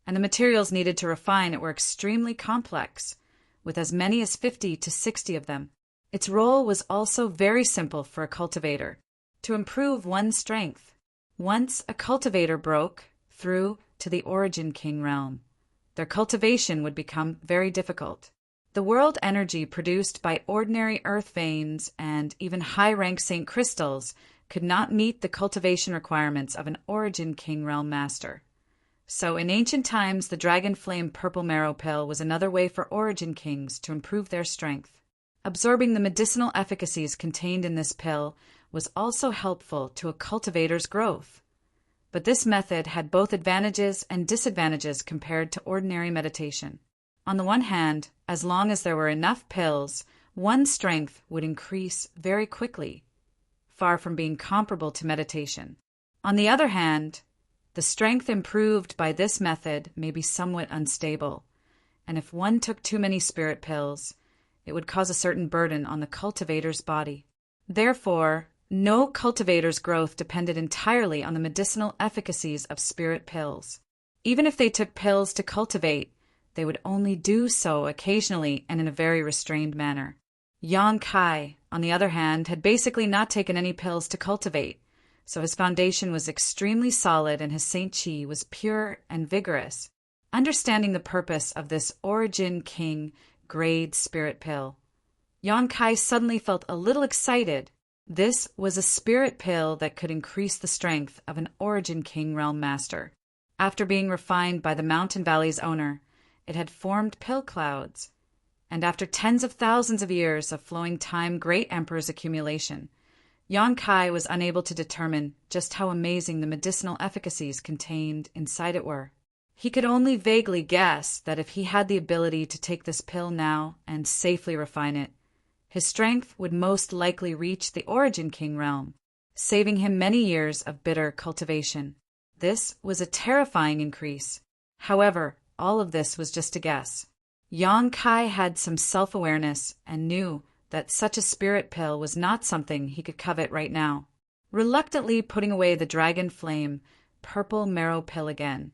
and the materials needed to refine it were extremely complex, with as many as 50 to 60 of them. Its role was also very simple for a cultivator, to improve one's strength. Once a cultivator broke through to the Origin King realm, their cultivation would become very difficult. The world energy produced by ordinary earth veins and even high-rank Saint crystals could not meet the cultivation requirements of an Origin King realm master. So in ancient times, the dragon flame purple marrow pill was another way for Origin Kings to improve their strength. Absorbing the medicinal efficacies contained in this pill was also helpful to a cultivator's growth. But this method had both advantages and disadvantages compared to ordinary meditation. On the one hand, as long as there were enough pills, one's strength would increase very quickly, far from being comparable to meditation. On the other hand, the strength improved by this method may be somewhat unstable, and if one took too many spirit pills, it would cause a certain burden on the cultivator's body. Therefore, no cultivator's growth depended entirely on the medicinal efficacies of spirit pills. Even if they took pills to cultivate, they would only do so occasionally and in a very restrained manner. Yang Kai, on the other hand, had basically not taken any pills to cultivate, so his foundation was extremely solid and his Saint Chi was pure and vigorous. Understanding the purpose of this Origin King grade spirit pill, Yang Kai suddenly felt a little excited. This was a spirit pill that could increase the strength of an Origin King realm master. After being refined by the Mountain Valley's owner, it had formed pill clouds. And after tens of thousands of years of flowing time great emperor's accumulation, Yang Kai was unable to determine just how amazing the medicinal efficacies contained inside it were. He could only vaguely guess that if he had the ability to take this pill now and safely refine it, his strength would most likely reach the Origin King realm, saving him many years of bitter cultivation. This was a terrifying increase. However, all of this was just a guess. Yang Kai had some self-awareness and knew that such a spirit pill was not something he could covet right now. Reluctantly putting away the Dragon Flame purple marrow pill again,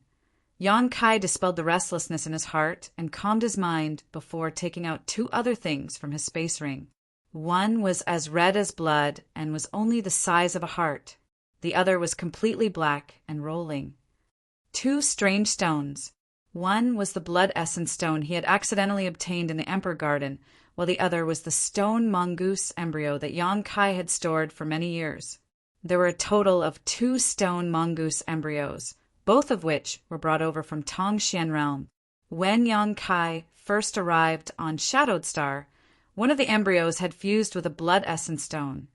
Yang Kai dispelled the restlessness in his heart and calmed his mind before taking out two other things from his space ring. One was as red as blood and was only the size of a heart. The other was completely black and rolling. Two strange stones. One was the blood essence stone he had accidentally obtained in the Emperor Garden, while the other was the stone mongoose embryo that Yang Kai had stored for many years. There were a total of 2 stone mongoose embryos, both of which were brought over from Tongxian realm. When Yang Kai first arrived on Shadowed Star, one of the embryos had fused with a blood essence stone,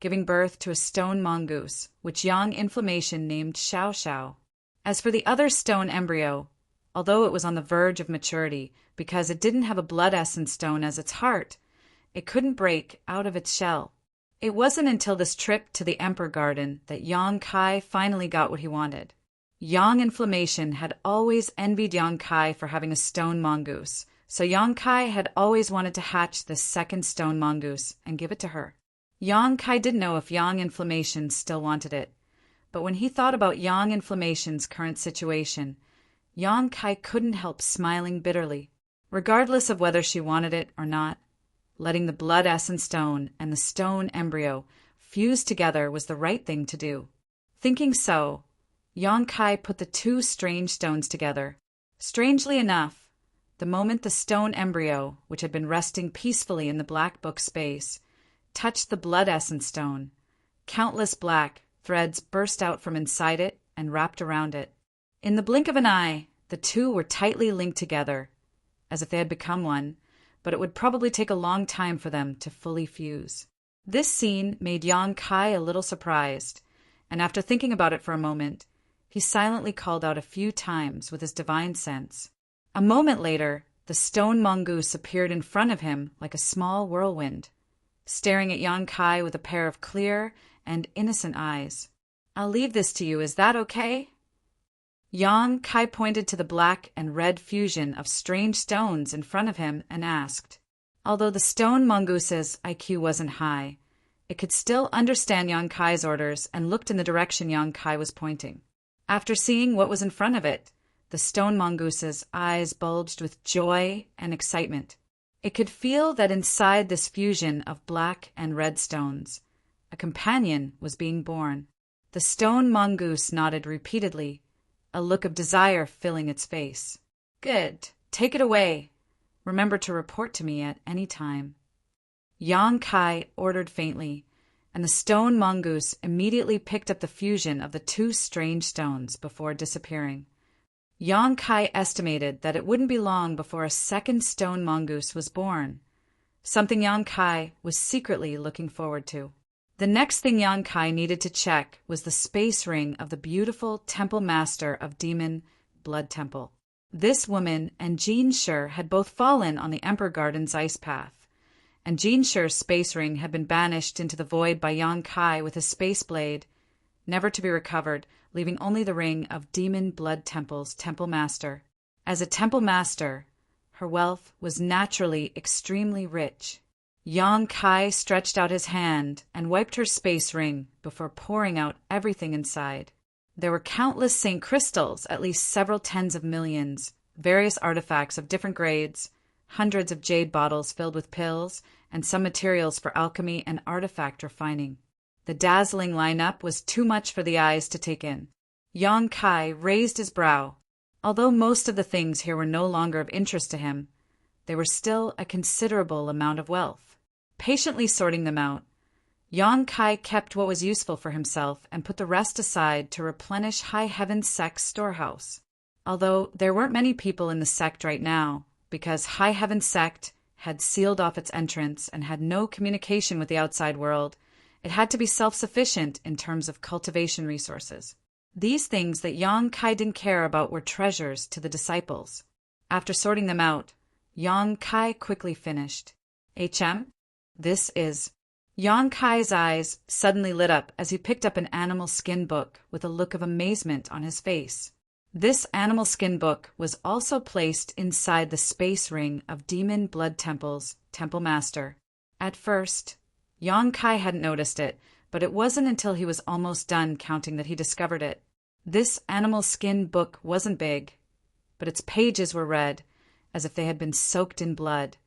giving birth to a stone mongoose, which Yang Inflammation named Xiao Xiao. As for the other stone embryo, although it was on the verge of maturity because it didn't have a blood essence stone as its heart, it couldn't break out of its shell. It wasn't until this trip to the Emperor Garden that Yang Kai finally got what he wanted. Yang Inflammation had always envied Yang Kai for having a stone mongoose, so Yang Kai had always wanted to hatch this second stone mongoose and give it to her. Yang Kai didn't know if Yang Inflammation still wanted it, but when he thought about Yang Inflammation's current situation, Yang Kai couldn't help smiling bitterly. Regardless of whether she wanted it or not, letting the blood essence stone and the stone embryo fuse together was the right thing to do. Thinking so, Yang Kai put the 2 strange stones together. Strangely enough, the moment the stone embryo, which had been resting peacefully in the black book space, touched the blood essence stone, countless black threads burst out from inside it and wrapped around it. In the blink of an eye, the 2 were tightly linked together, as if they had become one, but it would probably take a long time for them to fully fuse. This scene made Yang Kai a little surprised, and after thinking about it for a moment, he silently called out a few times with his divine sense. A moment later, the stone mongoose appeared in front of him like a small whirlwind, staring at Yang Kai with a pair of clear and innocent eyes. "I'll leave this to you, is that okay?" Yang Kai pointed to the black and red fusion of strange stones in front of him and asked. Although the stone mongoose's IQ wasn't high, it could still understand Yang Kai's orders and looked in the direction Yang Kai was pointing. After seeing what was in front of it, the stone mongoose's eyes bulged with joy and excitement. It could feel that inside this fusion of black and red stones, a companion was being born. The stone mongoose nodded repeatedly, a look of desire filling its face. "Good. Take it away. Remember to report to me at any time." Yang Kai ordered faintly, and the stone mongoose immediately picked up the fusion of the 2 strange stones before disappearing. Yang Kai estimated that it wouldn't be long before a second stone mongoose was born, something Yang Kai was secretly looking forward to. The next thing Yang Kai needed to check was the space ring of the beautiful temple master of Demon Blood Temple. This woman and Jean Sher had both fallen on the Emperor Garden's ice path, and Jean Sher's space ring had been banished into the void by Yang Kai with his space blade, never to be recovered, leaving only the ring of Demon Blood Temple's temple master. As a temple master, her wealth was naturally extremely rich. Yang Kai stretched out his hand and wiped her space ring before pouring out everything inside. There were countless Saint crystals, at least several tens of millions, various artifacts of different grades, hundreds of jade bottles filled with pills, and some materials for alchemy and artifact refining. The dazzling lineup was too much for the eyes to take in. Yang Kai raised his brow. Although most of the things here were no longer of interest to him, they were still a considerable amount of wealth. Patiently sorting them out, Yang Kai kept what was useful for himself and put the rest aside to replenish High Heaven Sect's storehouse. Although there weren't many people in the sect right now, because High Heaven Sect had sealed off its entrance and had no communication with the outside world, it had to be self-sufficient in terms of cultivation resources. These things that Yang Kai didn't care about were treasures to the disciples. After sorting them out, Yang Kai quickly finished. HM? This is... Yang Kai's eyes suddenly lit up as he picked up an animal skin book with a look of amazement on his face. This animal skin book was also placed inside the space ring of Demon Blood Temple's Temple Master. At first, Yang Kai hadn't noticed it, but it wasn't until he was almost done counting that he discovered it. This animal skin book wasn't big, but its pages were red, as if they had been soaked in blood.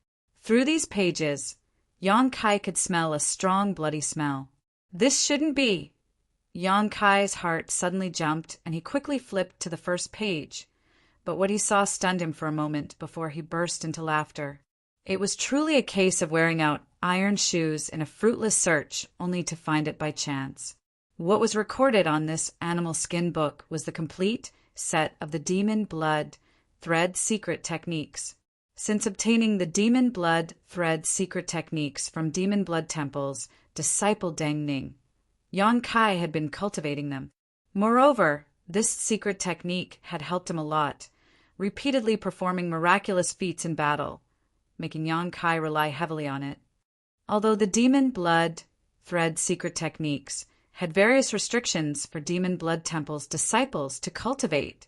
Through these pages, Yang Kai could smell a strong bloody smell. This shouldn't be. Yang Kai's heart suddenly jumped, and he quickly flipped to the first page, but what he saw stunned him for a moment before he burst into laughter. It was truly a case of wearing out iron shoes in a fruitless search only to find it by chance. What was recorded on this animal skin book was the complete set of the Demon Blood Thread secret techniques. Since obtaining the Demon Blood Thread secret techniques from Demon Blood Temple's disciple Deng Ning, Yang Kai had been cultivating them. Moreover, this secret technique had helped him a lot, repeatedly performing miraculous feats in battle, making Yang Kai rely heavily on it. Although the Demon Blood Thread secret techniques had various restrictions for Demon Blood Temple's disciples to cultivate,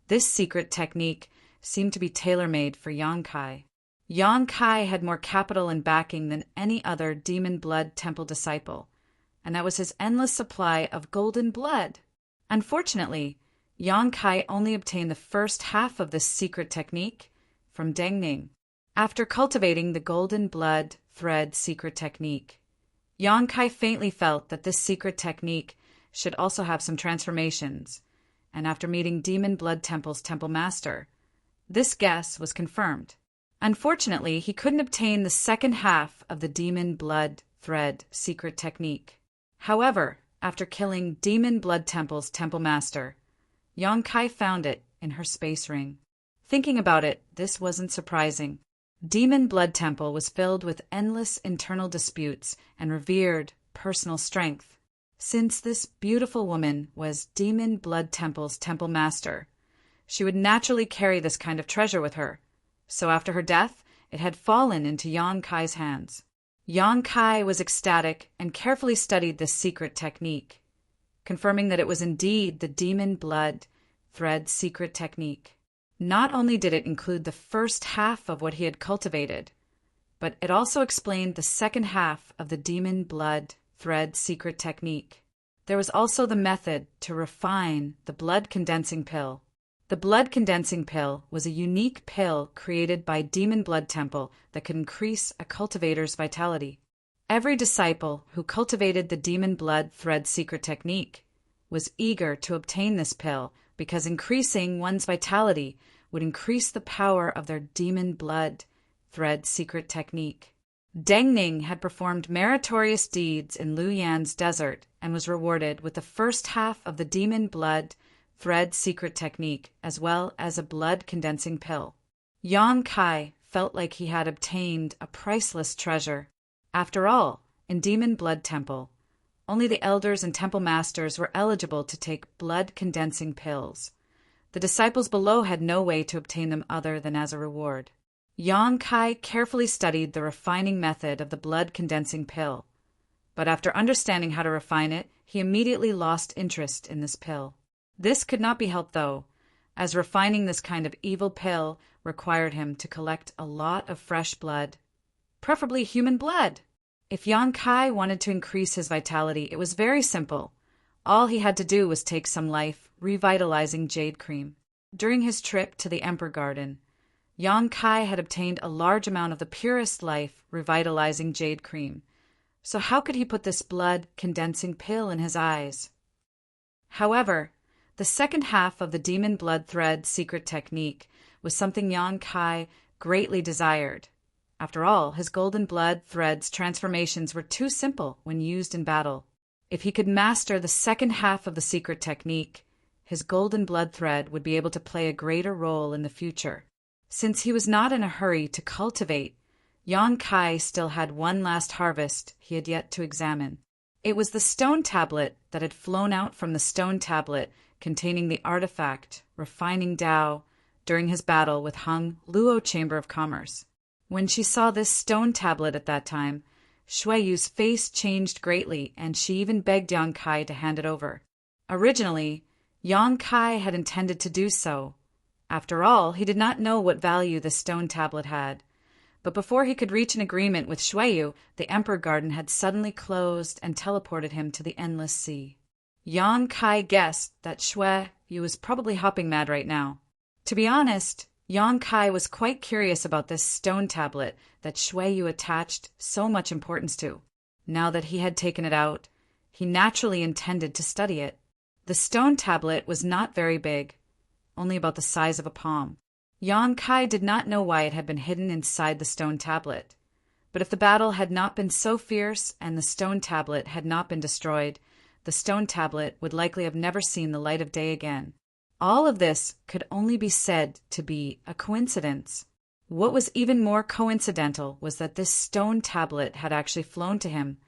this secret technique seemed to be tailor-made for Yang Kai. Yang Kai had more capital and backing than any other Demon Blood Temple disciple, and that was his endless supply of golden blood. Unfortunately, Yang Kai only obtained the first half of this secret technique from Deng Ning. After cultivating the Golden Blood Thread secret technique, Yang Kai faintly felt that this secret technique should also have some transformations, and after meeting Demon Blood Temple's Temple Master, this guess was confirmed. Unfortunately, he couldn't obtain the second half of the Demon Blood Thread secret technique. However, after killing Demon Blood Temple's Temple Master, Yang Kai found it in her space ring. Thinking about it, this wasn't surprising. Demon Blood Temple was filled with endless internal disputes and revered personal strength. Since this beautiful woman was Demon Blood Temple's Temple Master, she would naturally carry this kind of treasure with her, so after her death, it had fallen into Yang Kai's hands. Yang Kai was ecstatic and carefully studied this secret technique, confirming that it was indeed the Demon Blood Thread secret technique. Not only did it include the first half of what he had cultivated, but it also explained the second half of the Demon Blood Thread secret technique. There was also the method to refine the blood condensing pill. The blood condensing pill was a unique pill created by Demon Blood Temple that could increase a cultivator's vitality. Every disciple who cultivated the Demon Blood Thread secret technique was eager to obtain this pill because increasing one's vitality would increase the power of their Demon Blood Thread secret technique. Deng Ning had performed meritorious deeds in Luyan's desert and was rewarded with the first half of the Demon Blood Thread secret technique as well as a blood condensing pill. Yang Kai felt like he had obtained a priceless treasure. After all, in Demon Blood Temple, only the elders and temple masters were eligible to take blood condensing pills. The disciples below had no way to obtain them other than as a reward. Yang Kai carefully studied the refining method of the blood condensing pill, but after understanding how to refine it, he immediately lost interest in this pill. This could not be helped, though, as refining this kind of evil pill required him to collect a lot of fresh blood. preferably human blood. If Yan Kai wanted to increase his vitality, it was very simple. All he had to do was take some life-revitalizing jade cream. During his trip to the Emperor Garden, Yan Kai had obtained a large amount of the purest life-revitalizing jade cream. So how could he put this blood-condensing pill in his eyes? However, the second half of the demon blood thread secret technique was something Yan Kai greatly desired. After all, his golden blood thread's transformations were too simple when used in battle. If he could master the second half of the secret technique, his golden blood thread would be able to play a greater role in the future. Since he was not in a hurry to cultivate, Yan Kai still had one last harvest he had yet to examine. It was the stone tablet that had flown out from the stone tablet containing the artifact, refining Tao, during his battle with Hung Luo Chamber of Commerce. When she saw this stone tablet at that time, Shuiyu's face changed greatly, and she even begged Yan Kai to hand it over. Originally, Yan Kai had intended to do so. After all, he did not know what value the stone tablet had. But before he could reach an agreement with Shuiyu, the Emperor Garden had suddenly closed and teleported him to the Endless Sea. Yan Kai guessed that Shuiyu was probably hopping mad right now. To be honest, Yan Kai was quite curious about this stone tablet that Shuiyu attached so much importance to. Now that he had taken it out, he naturally intended to study it. The stone tablet was not very big, only about the size of a palm. Yan Kai did not know why it had been hidden inside the stone tablet. But if the battle had not been so fierce and the stone tablet had not been destroyed, the stone tablet would likely have never seen the light of day again. All of this could only be said to be a coincidence. What was even more coincidental was that this stone tablet had actually flown to him,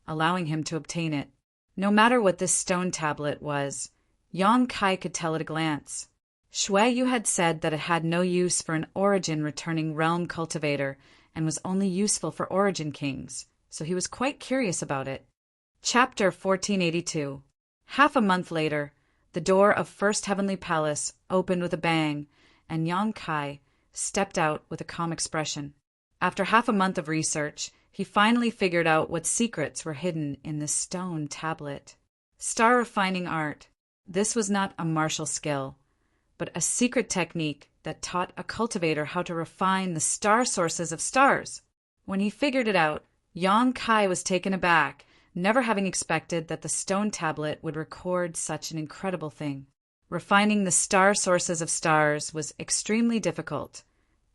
allowing him to obtain it. No matter what this stone tablet was, Yan Kai could tell at a glance. Shuiyu had said that it had no use for an origin-returning realm cultivator and was only useful for origin kings, so he was quite curious about it. Chapter 1482. Half a month later, the door of First Heavenly Palace opened with a bang, and Yan Kai stepped out with a calm expression. After half a month of research, he finally figured out what secrets were hidden in the stone tablet. Star refining art. This was not a martial skill, but a secret technique that taught a cultivator how to refine the star sources of stars. When he figured it out, Yan Kai was taken aback, never having expected that the stone tablet would record such an incredible thing. Refining the star sources of stars was extremely difficult,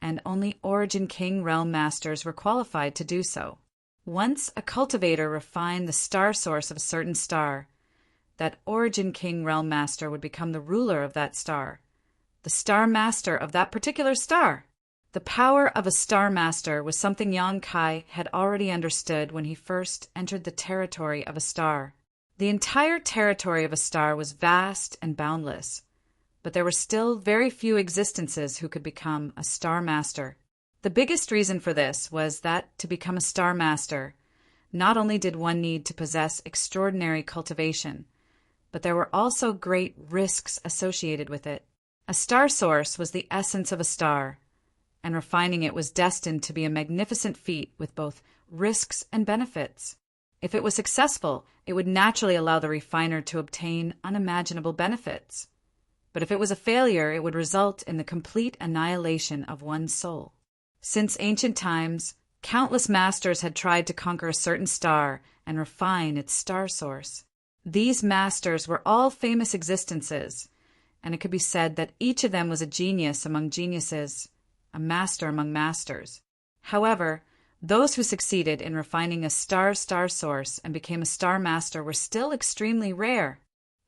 and only Origin King Realm Masters were qualified to do so. Once a cultivator refined the star source of a certain star, that Origin King Realm Master would become the ruler of that star, the Star Master of that particular star. The power of a Star Master was something Yan Kai had already understood when he first entered the territory of a star. The entire territory of a star was vast and boundless, but there were still very few existences who could become a Star Master. The biggest reason for this was that to become a Star Master, not only did one need to possess extraordinary cultivation, but there were also great risks associated with it. A star source was the essence of a star, and refining it was destined to be a magnificent feat with both risks and benefits. If it was successful, it would naturally allow the refiner to obtain unimaginable benefits. But if it was a failure, it would result in the complete annihilation of one's soul. Since ancient times, countless masters had tried to conquer a certain star and refine its star source. These masters were all famous existences, and it could be said that each of them was a genius among geniuses, a master among masters. However, those who succeeded in refining a star source and became a Star Master were still extremely rare.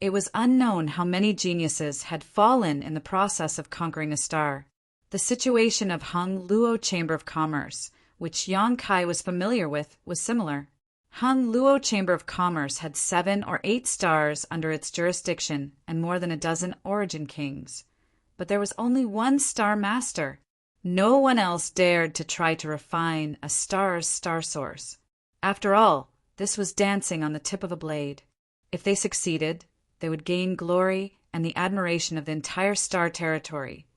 It was unknown how many geniuses had fallen in the process of conquering a star. The situation of Hung Luo Chamber of Commerce, which Yan Kai was familiar with, was similar. Hung Luo Chamber of Commerce had 7 or 8 stars under its jurisdiction and more than a dozen origin kings. But there was only one Star Master. No one else dared to try to refine a star's star source. After all, this was dancing on the tip of a blade. If they succeeded, they would gain glory and the admiration of the entire star territory.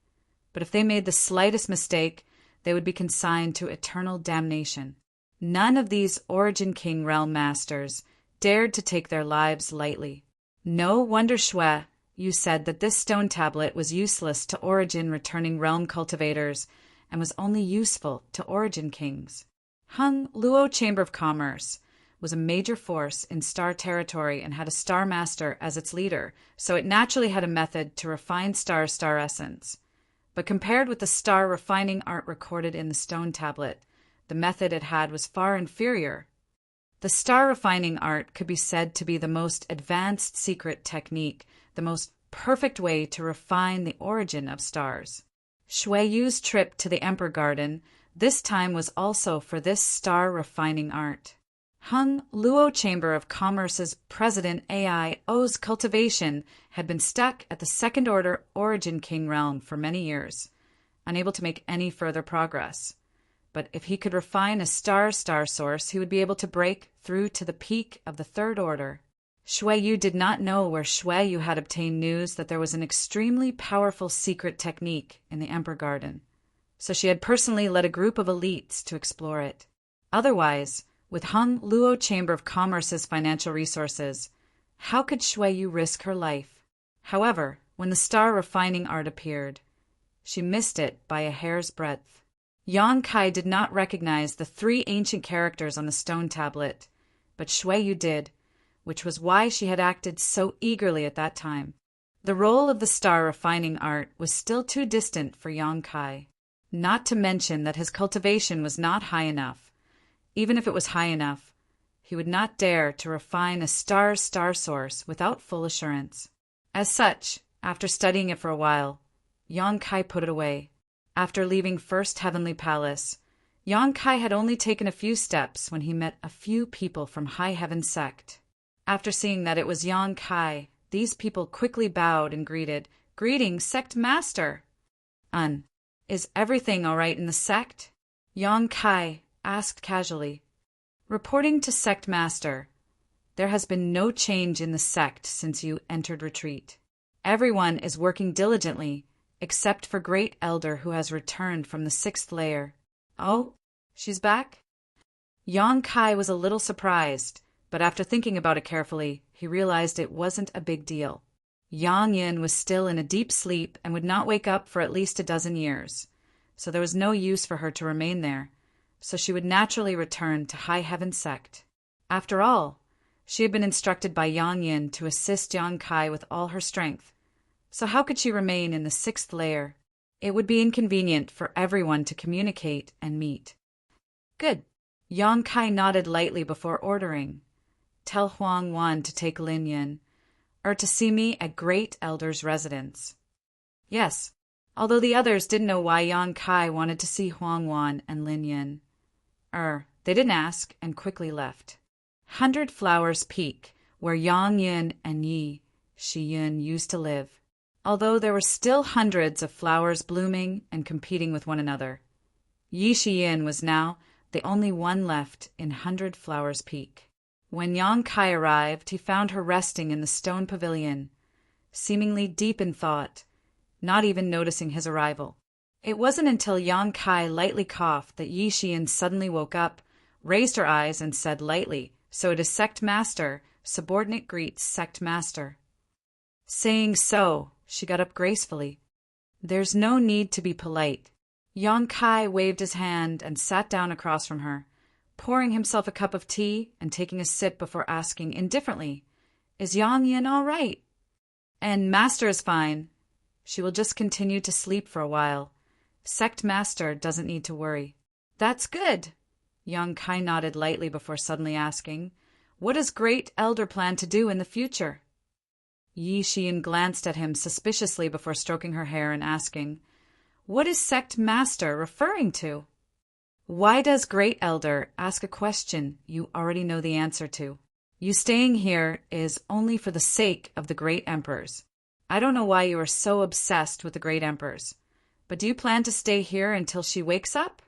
But if they made the slightest mistake, they would be consigned to eternal damnation. None of these Origin King realm masters dared to take their lives lightly. No wonder, Shui, you said that this stone tablet was useless to Origin returning realm cultivators and was only useful to Origin Kings. Hung Luo Chamber of Commerce was a major force in Star Territory and had a Star Master as its leader, so it naturally had a method to refine star essence. But compared with the star refining art recorded in the stone tablet, the method it had was far inferior. The star refining art could be said to be the most advanced secret technique, the most perfect way to refine the origin of stars. Shui Yu's trip to the Emperor Garden this time was also for this star refining art. Hung Luo Chamber of Commerce's President AIO's cultivation had been stuck at the Second Order Origin King realm for many years, unable to make any further progress. But if he could refine a star source, he would be able to break through to the peak of the Third Order. Shui Yu did not know where Shui Yu had obtained news that there was an extremely powerful secret technique in the Emperor Garden, so she had personally led a group of elites to explore it. Otherwise, with Hung Luo Chamber of Commerce's financial resources, how could Shui Yu risk her life? However, when the star refining art appeared, she missed it by a hair's breadth. Yang Kai did not recognize the 3 ancient characters on the stone tablet, but Shui Yu did, which was why she had acted so eagerly at that time. The role of the star refining art was still too distant for Yang Kai, not to mention that his cultivation was not high enough. Even if it was high enough, he would not dare to refine a star source without full assurance. As such, after studying it for a while, Yang Kai put it away. After leaving First Heavenly Palace, Yang Kai had only taken a few steps when he met a few people from High Heaven Sect. After seeing that it was Yang Kai, these people quickly bowed and greeted, "Greetings, Sect Master!" Is everything all right in the sect? Yang Kai asked casually. Reporting to Sect Master, there has been no change in the sect since you entered retreat. Everyone is working diligently, except for Great Elder who has returned from the 6th layer. Oh, she's back? Yang Kai was a little surprised, but after thinking about it carefully, he realized it wasn't a big deal. Yang Yin was still in a deep sleep and would not wake up for at least a dozen years, so there was no use for her to remain there, so she would naturally return to High Heaven Sect. After all, she had been instructed by Yang Yin to assist Yang Kai with all her strength, so how could she remain in the 6th layer? It would be inconvenient for everyone to communicate and meet. Good. Yang Kai nodded lightly before ordering. Tell Huang Wan to take Lin Yin, or to see me at Great Elder's residence. Yes, although the others didn't know why Yang Kai wanted to see Huang Wan and Lin Yin. They didn't ask and quickly left. 100 Flowers Peak, where Yang Yin and Yi Shiyin used to live, although there were still hundreds of flowers blooming and competing with one another. Yi Shiyin was now the only one left in 100 Flowers Peak. When Yang Kai arrived, he found her resting in the stone pavilion, seemingly deep in thought, not even noticing his arrival. It wasn't until Yang Kai lightly coughed that Yi Xian suddenly woke up, raised her eyes, and said lightly, "So it is Sect Master, subordinate greets Sect Master." Saying so, she got up gracefully. There's no need to be polite. Yang Kai waved his hand and sat down across from her, pouring himself a cup of tea and taking a sip before asking indifferently, "Is Yang Yin all right?" "And Master is fine. She will just continue to sleep for a while. Sect Master doesn't need to worry." "That's good." Yang Kai nodded lightly before suddenly asking, "What does Great Elder plan to do in the future?" Yi Xian glanced at him suspiciously before stroking her hair and asking, "What is Sect Master referring to?" "Why does Great Elder ask a question you already know the answer to? You staying here is only for the sake of the Great Emperors. I don't know why you are so obsessed with the Great Emperors, but do you plan to stay here until she wakes up?"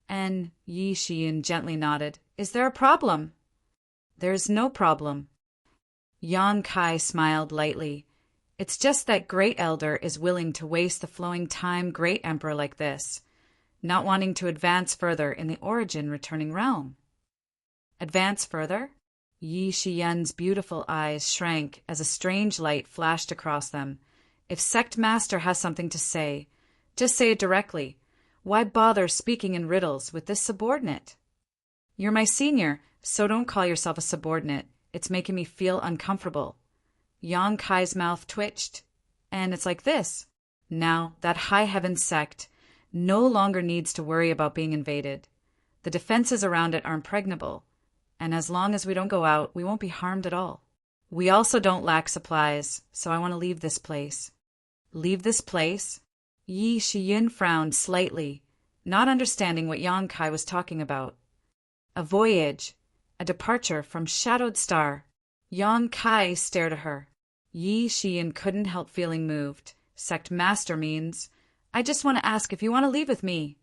And Yi Xian gently nodded. "Is there a problem?" "There's no problem." Yang Kai smiled lightly. "It's just that Great Elder is willing to waste the flowing time Great Emperor like this, not wanting to advance further in the origin returning realm." Advance further? Yi Shiyen's beautiful eyes shrank as a strange light flashed across them. If Sect Master has something to say, just say it directly. Why bother speaking in riddles with this subordinate? You're my senior, so don't call yourself a subordinate. It's making me feel uncomfortable. Yang Kai's mouth twitched. And it's like this. Now, that High Heaven sect no longer needs to worry about being invaded. The defenses around it are impregnable, and as long as we don't go out, we won't be harmed at all. We also don't lack supplies, so I want to leave this place. Leave this place? Yi Shiyin frowned slightly, not understanding what Yang Kai was talking about. A voyage, a departure from Shadowed Star. Yang Kai stared at her. Yi Shiyin couldn't help feeling moved. Sect Master means, I just want to ask if you want to leave with me.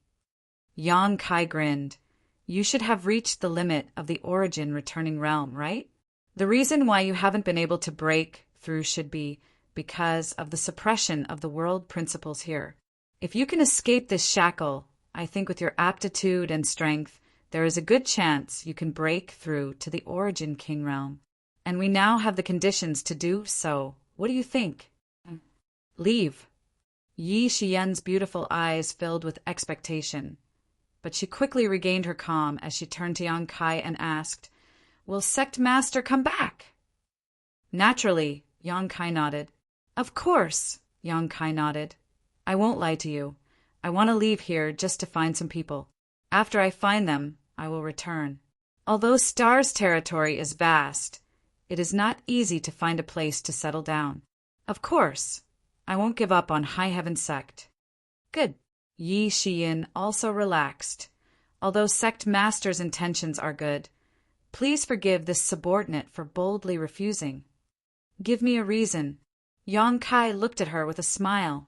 Yang Kai grinned. You should have reached the limit of the origin returning realm, right? The reason why you haven't been able to break through should be because of the suppression of the world principles here. If you can escape this shackle, I think with your aptitude and strength, there is a good chance you can break through to the origin king realm. And we now have the conditions to do so. What do you think? Leave. Yi Shiyen's beautiful eyes filled with expectation. But she quickly regained her calm as she turned to Yang Kai and asked, Will Sect Master come back? Naturally, Yang Kai nodded. Of course, Yang Kai nodded. I won't lie to you. I want to leave here just to find some people. After I find them, I will return. Although Star's territory is vast, it is not easy to find a place to settle down. Of course, I won't give up on High Heaven Sect. Good. Yi Shiyin also relaxed. Although Sect Master's intentions are good, please forgive this subordinate for boldly refusing. Give me a reason. Yang Kai looked at her with a smile.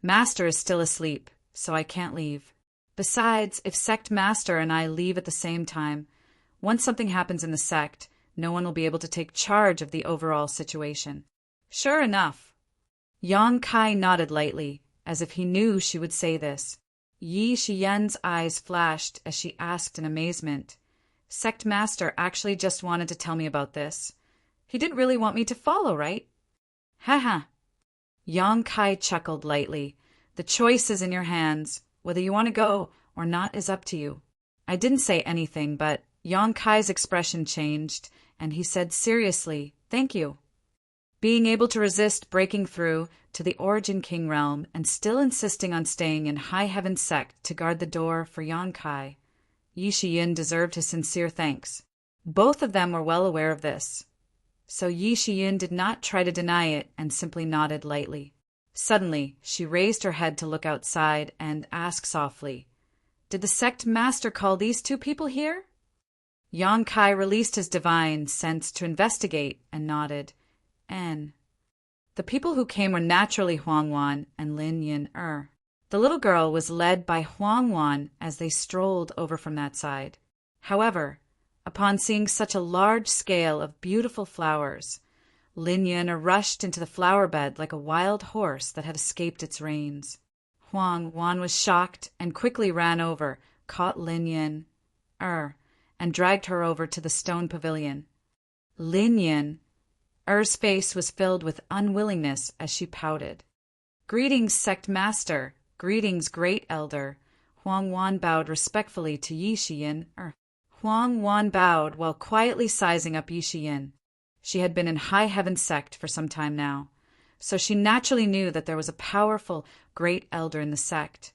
Master is still asleep, so I can't leave. Besides, if Sect Master and I leave at the same time, once something happens in the sect, no one will be able to take charge of the overall situation. Sure enough. Yang Kai nodded lightly, as if he knew she would say this. Yi Shiyen's eyes flashed as she asked in amazement. Sect Master actually just wanted to tell me about this. He didn't really want me to follow, right? Haha. Yang Kai chuckled lightly. The choice is in your hands. Whether you want to go or not is up to you. I didn't say anything, but Yang Kai's expression changed, and he said seriously, Thank you. Being able to resist breaking through to the Origin King realm and still insisting on staying in High Heaven Sect to guard the door for Yang Kai, Yi Shiyin deserved his sincere thanks. Both of them were well aware of this. So Yi Shiyin did not try to deny it and simply nodded lightly. Suddenly, she raised her head to look outside and ask softly, Did the Sect Master call these two people here? Yang Kai released his divine sense to investigate and nodded. N. The people who came were naturally Huang Wan and Lin Yin Er. The little girl was led by Huang Wan as they strolled over from that side. However, upon seeing such a large scale of beautiful flowers, Lin Yin Er rushed into the flower bed like a wild horse that had escaped its reins. Huang Wan was shocked and quickly ran over, caught Lin Yin Er, and dragged her over to the stone pavilion. Lin Yin Er's face was filled with unwillingness as she pouted. Greetings, Sect Master. Greetings, Great Elder. Huang Wan bowed respectfully to Yi Shiyin Er. Huang Wan bowed while quietly sizing up Yi Shiyin. She had been in High Heaven Sect for some time now, so she naturally knew that there was a powerful Great Elder in the sect.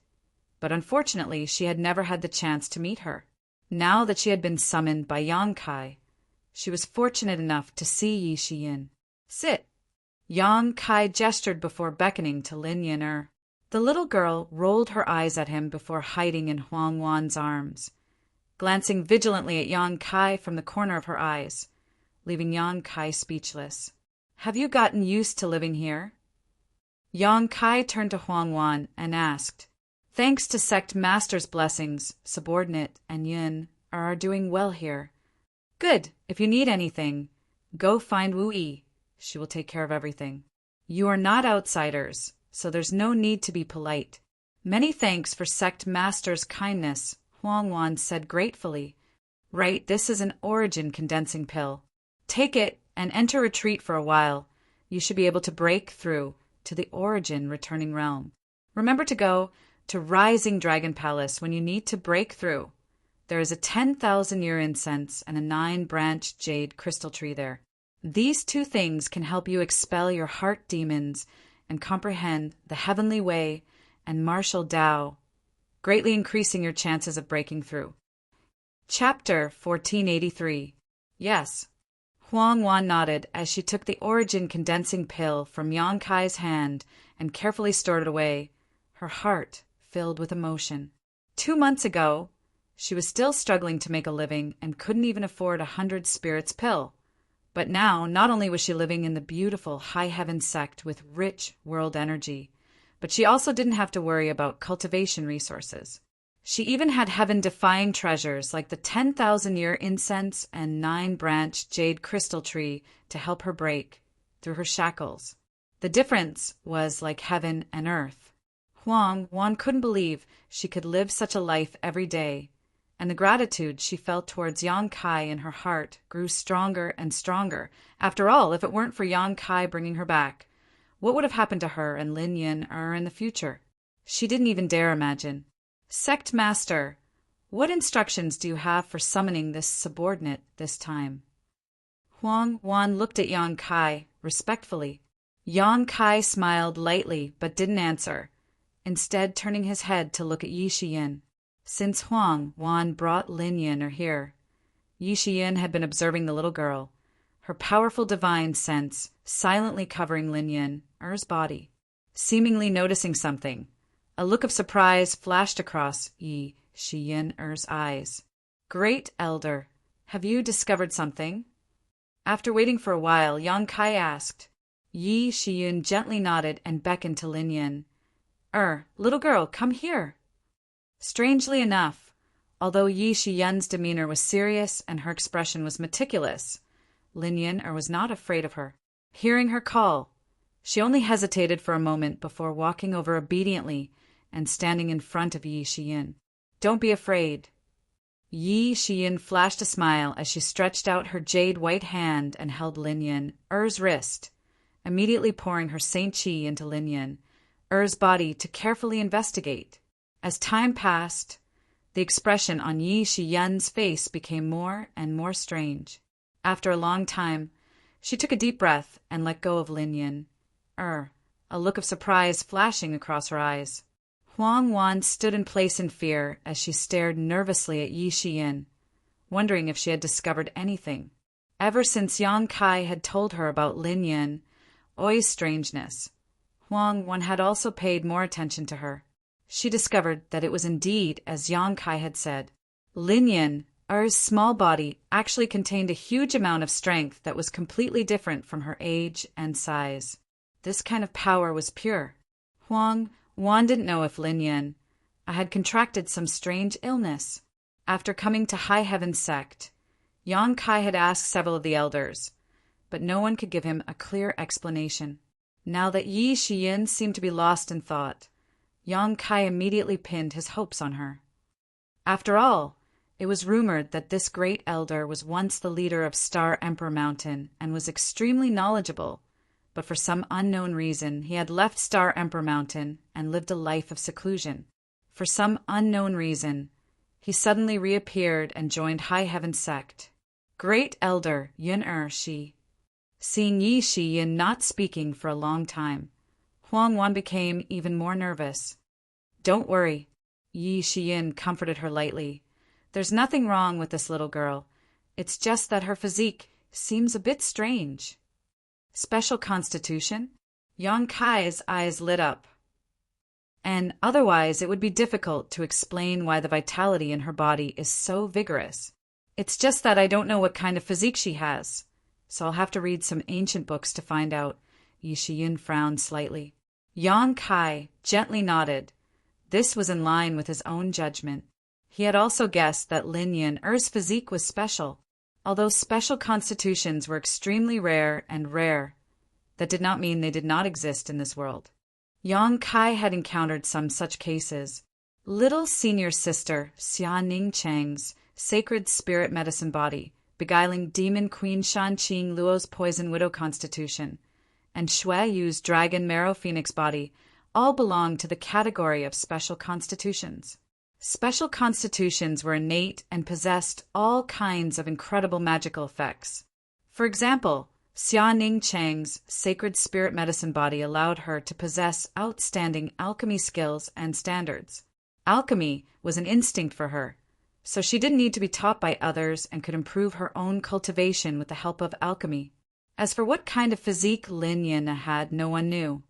But unfortunately, she had never had the chance to meet her. Now that she had been summoned by Yang Kai, she was fortunate enough to see Yi Shiyin. Sit. Yang Kai gestured before beckoning to Lin Yin Er. The little girl rolled her eyes at him before hiding in Huang Wan's arms, glancing vigilantly at Yang Kai from the corner of her eyes, leaving Yang Kai speechless. Have you gotten used to living here? Yang Kai turned to Huang Wan and asked, Thanks to Sect Master's blessings, Subordinate and Yin are doing well here. Good. If you need anything, go find Wu Yi. She will take care of everything. You are not outsiders, so there's no need to be polite. Many thanks for Sect Master's kindness, Huang Wan said gratefully. Right, this is an origin condensing pill. Take it and enter retreat for a while. You should be able to break through to the origin returning realm. Remember to go to Rising Dragon Palace when you need to break through. There is a 10,000-year incense and a 9-branched jade crystal tree there. These two things can help you expel your heart demons and comprehend the heavenly way and martial Tao, greatly increasing your chances of breaking through. Chapter 1483. Yes. Huang Wan nodded as she took the origin condensing pill from Yang Kai's hand and carefully stored it away, her heart filled with emotion. 2 months ago, she was still struggling to make a living and couldn't even afford 100 spirits pill. But now, not only was she living in the beautiful High Heaven sect with rich world energy, but she also didn't have to worry about cultivation resources. She even had heaven-defying treasures like the 10,000-year incense and 9-branched jade crystal tree to help her break through her shackles. The difference was like heaven and earth. Huang Wan couldn't believe she could live such a life every day, and the gratitude she felt towards Yang Kai in her heart grew stronger and stronger. After all, if it weren't for Yang Kai bringing her back, what would have happened to her and Lin Yin in the future? She didn't even dare imagine. Sect Master, what instructions do you have for summoning this subordinate this time? Huang Wan looked at Yang Kai respectfully. Yang Kai smiled lightly but didn't answer, instead turning his head to look at Yi Shiyin. Since Huang Wan brought Lin Yin here, Yi Shiyin had been observing the little girl, her powerful divine sense silently covering Lin Yin's body. Seemingly noticing something, a look of surprise flashed across Yi Shiyin's eyes. Great Elder, have you discovered something? After waiting for a while, Yang Kai asked. Yi Shiyin gently nodded and beckoned to Lin Yin. Little girl, come here. Strangely enough, although Yi Shiyin's demeanor was serious and her expression was meticulous, Lin Yin was not afraid of her. Hearing her call, she only hesitated for a moment before walking over obediently and standing in front of Yi Shiyin. Don't be afraid. Yi Shiyin flashed a smile as she stretched out her jade white hand and held Lin Yin's wrist, immediately pouring her Saint Qi into Lin Yin's body to carefully investigate. As time passed, the expression on Yi Shiyin's face became more and more strange. After a long time, she took a deep breath and let go of Lin Yin, a look of surprise flashing across her eyes. Huang Wan stood in place in fear as she stared nervously at Yi Shiyin, wondering if she had discovered anything. Ever since Yang Kai had told her about Lin Yin's strangeness, Huang Wan had also paid more attention to her. She discovered that it was indeed as Yang Kai had said. Lin Yin's small body actually contained a huge amount of strength that was completely different from her age and size. This kind of power was pure. Huang Wan didn't know if Lin Yin had contracted some strange illness. After coming to High Heaven sect, Yang Kai had asked several of the elders, but no one could give him a clear explanation. Now that Yi Shiyin seemed to be lost in thought, Yang Kai immediately pinned his hopes on her. After all, it was rumored that this great elder was once the leader of Star Emperor Mountain and was extremely knowledgeable, but for some unknown reason he had left Star Emperor Mountain and lived a life of seclusion. For some unknown reason, he suddenly reappeared and joined High Heaven sect. Great Elder Yin Shi. Seeing Yi Shiyin not speaking for a long time, Huang Wan became even more nervous. Don't worry, Yi Shiyin comforted her lightly. There's nothing wrong with this little girl. It's just that her physique seems a bit strange. Special constitution? Yang Kai's eyes lit up. And otherwise it would be difficult to explain why the vitality in her body is so vigorous. It's just that I don't know what kind of physique she has, so I'll have to read some ancient books to find out. Yi Shiyin frowned slightly. Yang Kai gently nodded. This was in line with his own judgment. He had also guessed that Lin Yin's physique was special. Although special constitutions were extremely rare, that did not mean they did not exist in this world. Yang Kai had encountered some such cases. Little senior sister Xia Ningcheng's sacred spirit medicine body, beguiling demon queen Shan Qing Luo's poison widow constitution, and Shui Yu's dragon marrow phoenix body all belong to the category of special constitutions. Special constitutions were innate and possessed all kinds of incredible magical effects. For example, Xia Ning Chang's sacred spirit medicine body allowed her to possess outstanding alchemy skills and standards. Alchemy was an instinct for her, so she didn't need to be taught by others and could improve her own cultivation with the help of alchemy. As for what kind of physique Lin Yin had, no one knew.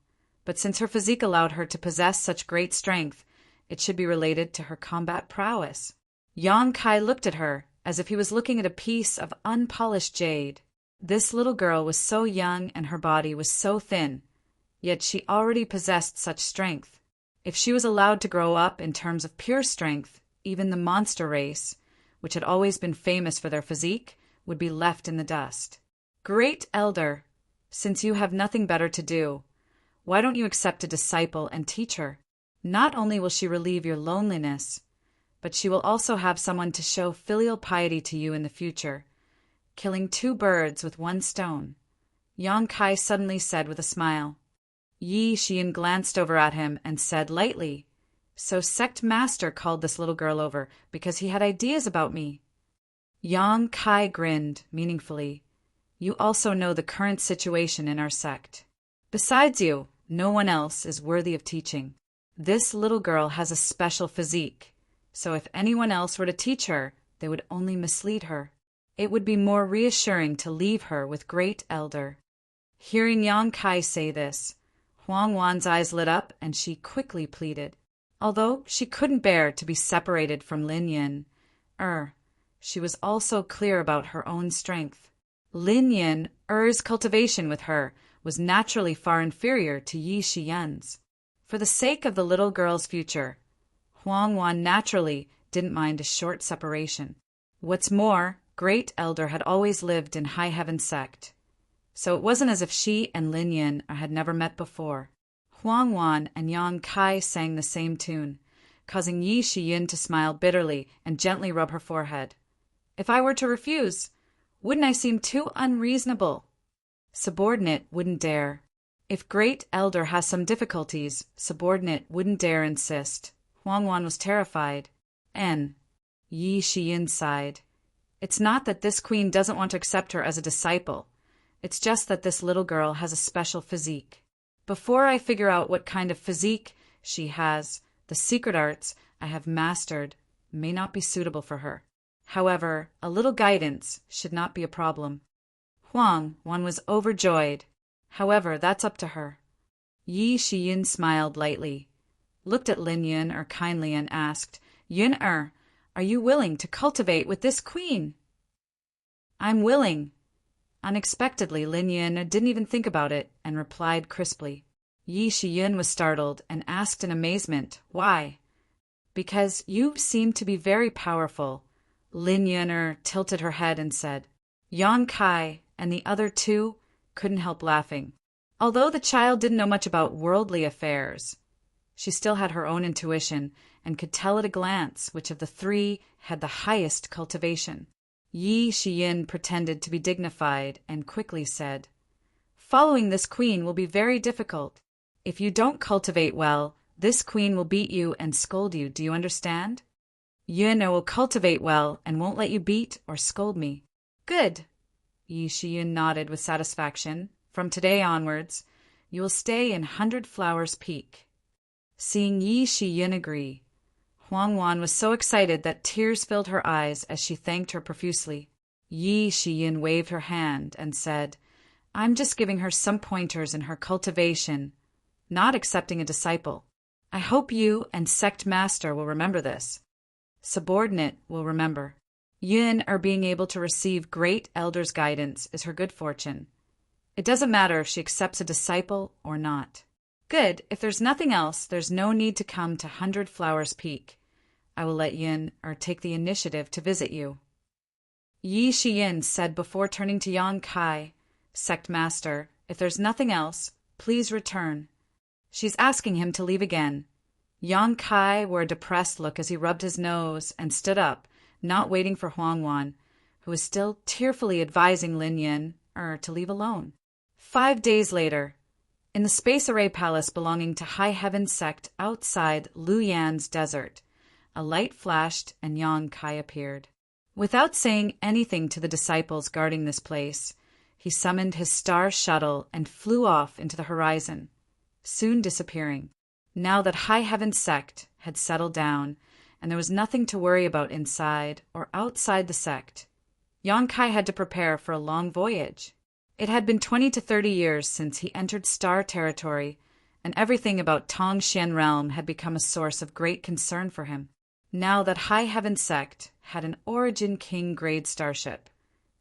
But since her physique allowed her to possess such great strength, it should be related to her combat prowess. Yang Kai looked at her as if he was looking at a piece of unpolished jade. This little girl was so young and her body was so thin, yet she already possessed such strength. If she was allowed to grow up in terms of pure strength, even the monster race, which had always been famous for their physique, would be left in the dust. Great Elder, since you have nothing better to do, why don't you accept a disciple and teach her? Not only will she relieve your loneliness, but she will also have someone to show filial piety to you in the future, killing two birds with one stone, Yang Kai suddenly said with a smile. Yi Xian glanced over at him and said lightly, "So sect master called this little girl over because he had ideas about me." Yang Kai grinned meaningfully. "You also know the current situation in our sect. Besides you, no one else is worthy of teaching. This little girl has a special physique, so if anyone else were to teach her, they would only mislead her. It would be more reassuring to leave her with Great Elder." Hearing Yang Kai say this, Huang Wan's eyes lit up and she quickly pleaded. Although she couldn't bear to be separated from Lin Yin, she was also clear about her own strength. Lin Yin's cultivation with her was naturally far inferior to Yi Xian's. For the sake of the little girl's future, Huang Wan naturally didn't mind a short separation. What's more, Great Elder had always lived in High Heaven sect, so it wasn't as if she and Lin Yin had never met before. Huang Wan and Yang Kai sang the same tune, causing Yi Xian to smile bitterly and gently rub her forehead. If I were to refuse, wouldn't I seem too unreasonable? Subordinate wouldn't dare. If Great Elder has some difficulties, subordinate wouldn't dare insist. Huang Wan was terrified. Yi Xian sighed. It's not that this queen doesn't want to accept her as a disciple. It's just that this little girl has a special physique. Before I figure out what kind of physique she has, the secret arts I have mastered may not be suitable for her. However, a little guidance should not be a problem. Huang Wan was overjoyed. However, that's up to her. Yi Xian smiled lightly, looked at Lin Yin kindly and asked, Yin are you willing to cultivate with this queen? I'm willing. Unexpectedly, Lin Yin didn't even think about it and replied crisply. Yi Xian was startled and asked in amazement, why? Because you seem to be very powerful. Lin Yin tilted her head and said. Yang Kai and the other two couldn't help laughing. Although the child didn't know much about worldly affairs, she still had her own intuition and could tell at a glance which of the three had the highest cultivation. Yi Xian pretended to be dignified and quickly said, Following this queen will be very difficult. If you don't cultivate well, this queen will beat you and scold you. Do you understand? Yin will cultivate well and won't let you beat or scold me. Good. Yi Xian nodded with satisfaction. From today onwards, you will stay in 100 Flowers Peak. Seeing Yi Xian agree, Huang Wan was so excited that tears filled her eyes as she thanked her profusely. Yi Xian waved her hand and said, I'm just giving her some pointers in her cultivation, not accepting a disciple. I hope you and Sect Master will remember this. Subordinate will remember. Yin being able to receive Great Elder's guidance is her good fortune. It doesn't matter if she accepts a disciple or not. Good. If there's nothing else, there's no need to come to 100 Flowers Peak. I will let Yin take the initiative to visit you. Yi Xian said before turning to Yang Kai, Sect Master, if there's nothing else, please return. She's asking him to leave again. Yang Kai wore a depressed look as he rubbed his nose and stood up, not waiting for Huangwan, who was still tearfully advising Lin Yin to leave alone. 5 days later, in the space array palace belonging to High Heaven sect outside Luyan's desert, a light flashed and Yang Kai appeared. Without saying anything to the disciples guarding this place, he summoned his star shuttle and flew off into the horizon, soon disappearing. Now that High Heaven sect had settled down and there was nothing to worry about inside or outside the sect, Yang Kai had to prepare for a long voyage. It had been 20 to 30 years since he entered star territory, and everything about Tongxian realm had become a source of great concern for him. Now that High Heaven sect had an Origin King grade starship,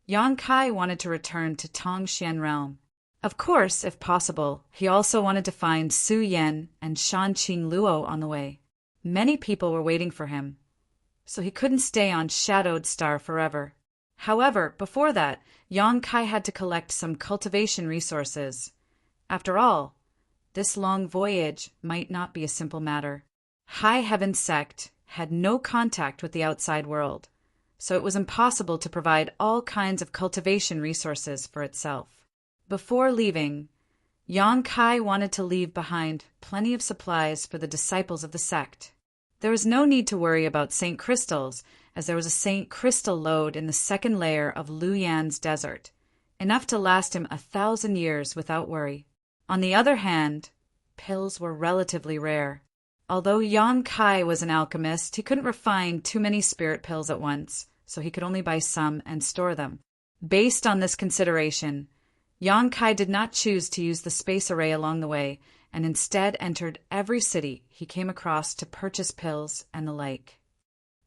Yang Kai wanted to return to Tongxian realm. Of course, if possible, he also wanted to find Su Yan and Shanqing Luo on the way. Many people were waiting for him, so he couldn't stay on Shadowed Star forever. However, before that, Yang Kai had to collect some cultivation resources. After all, this long voyage might not be a simple matter. High Heaven sect had no contact with the outside world, so it was impossible to provide all kinds of cultivation resources for itself. Before leaving, Yang Kai wanted to leave behind plenty of supplies for the disciples of the sect. There was no need to worry about Saint Crystals, as there was a Saint Crystal lode in the second layer of Luyan's desert, enough to last him 1,000 years without worry. On the other hand, pills were relatively rare. Although Yang Kai was an alchemist, he couldn't refine too many spirit pills at once, so he could only buy some and store them. Based on this consideration, Yang Kai did not choose to use the space array along the way, and instead entered every city he came across to purchase pills and the like.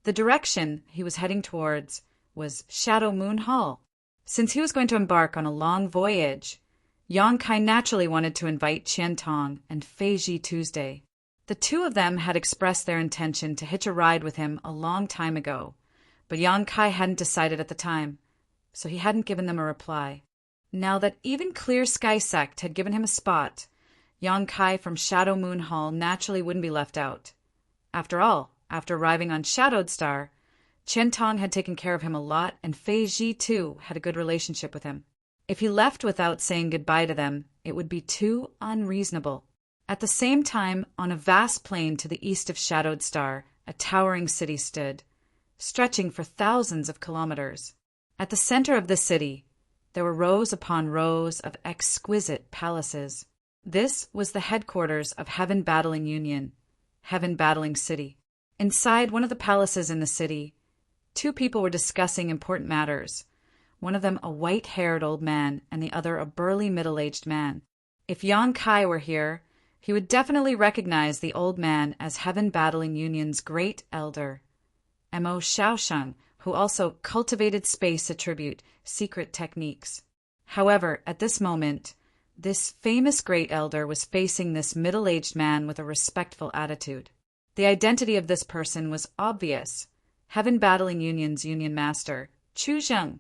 The direction he was heading towards was Shadow Moon Hall. Since he was going to embark on a long voyage, Yang Kai naturally wanted to invite Qian Tong and Fei Ji Tuesday. The two of them had expressed their intention to hitch a ride with him a long time ago, but Yang Kai hadn't decided at the time, so he hadn't given them a reply. Now that even Clear Sky Sect had given him a spot, Yang Kai from Shadow Moon Hall naturally wouldn't be left out. After all, after arriving on Shadowed Star, Qian Tong had taken care of him a lot, and Fei Ji too had a good relationship with him. If he left without saying goodbye to them, it would be too unreasonable. At the same time, on a vast plain to the east of Shadowed Star, a towering city stood, stretching for thousands of kilometers. At the center of the city, there were rows upon rows of exquisite palaces. This was the headquarters of Heaven Battling Union, Heaven Battling City. Inside one of the palaces in the city, two people were discussing important matters, one of them a white-haired old man and the other a burly middle-aged man. If Yang Kai were here, he would definitely recognize the old man as Heaven Battling Union's great elder, Mo Xiaosheng, who also cultivated space attribute secret techniques. However, at this moment, this famous great elder was facing this middle-aged man with a respectful attitude. The identity of this person was obvious. Heaven Battling Union's Union Master, Chu Zheng.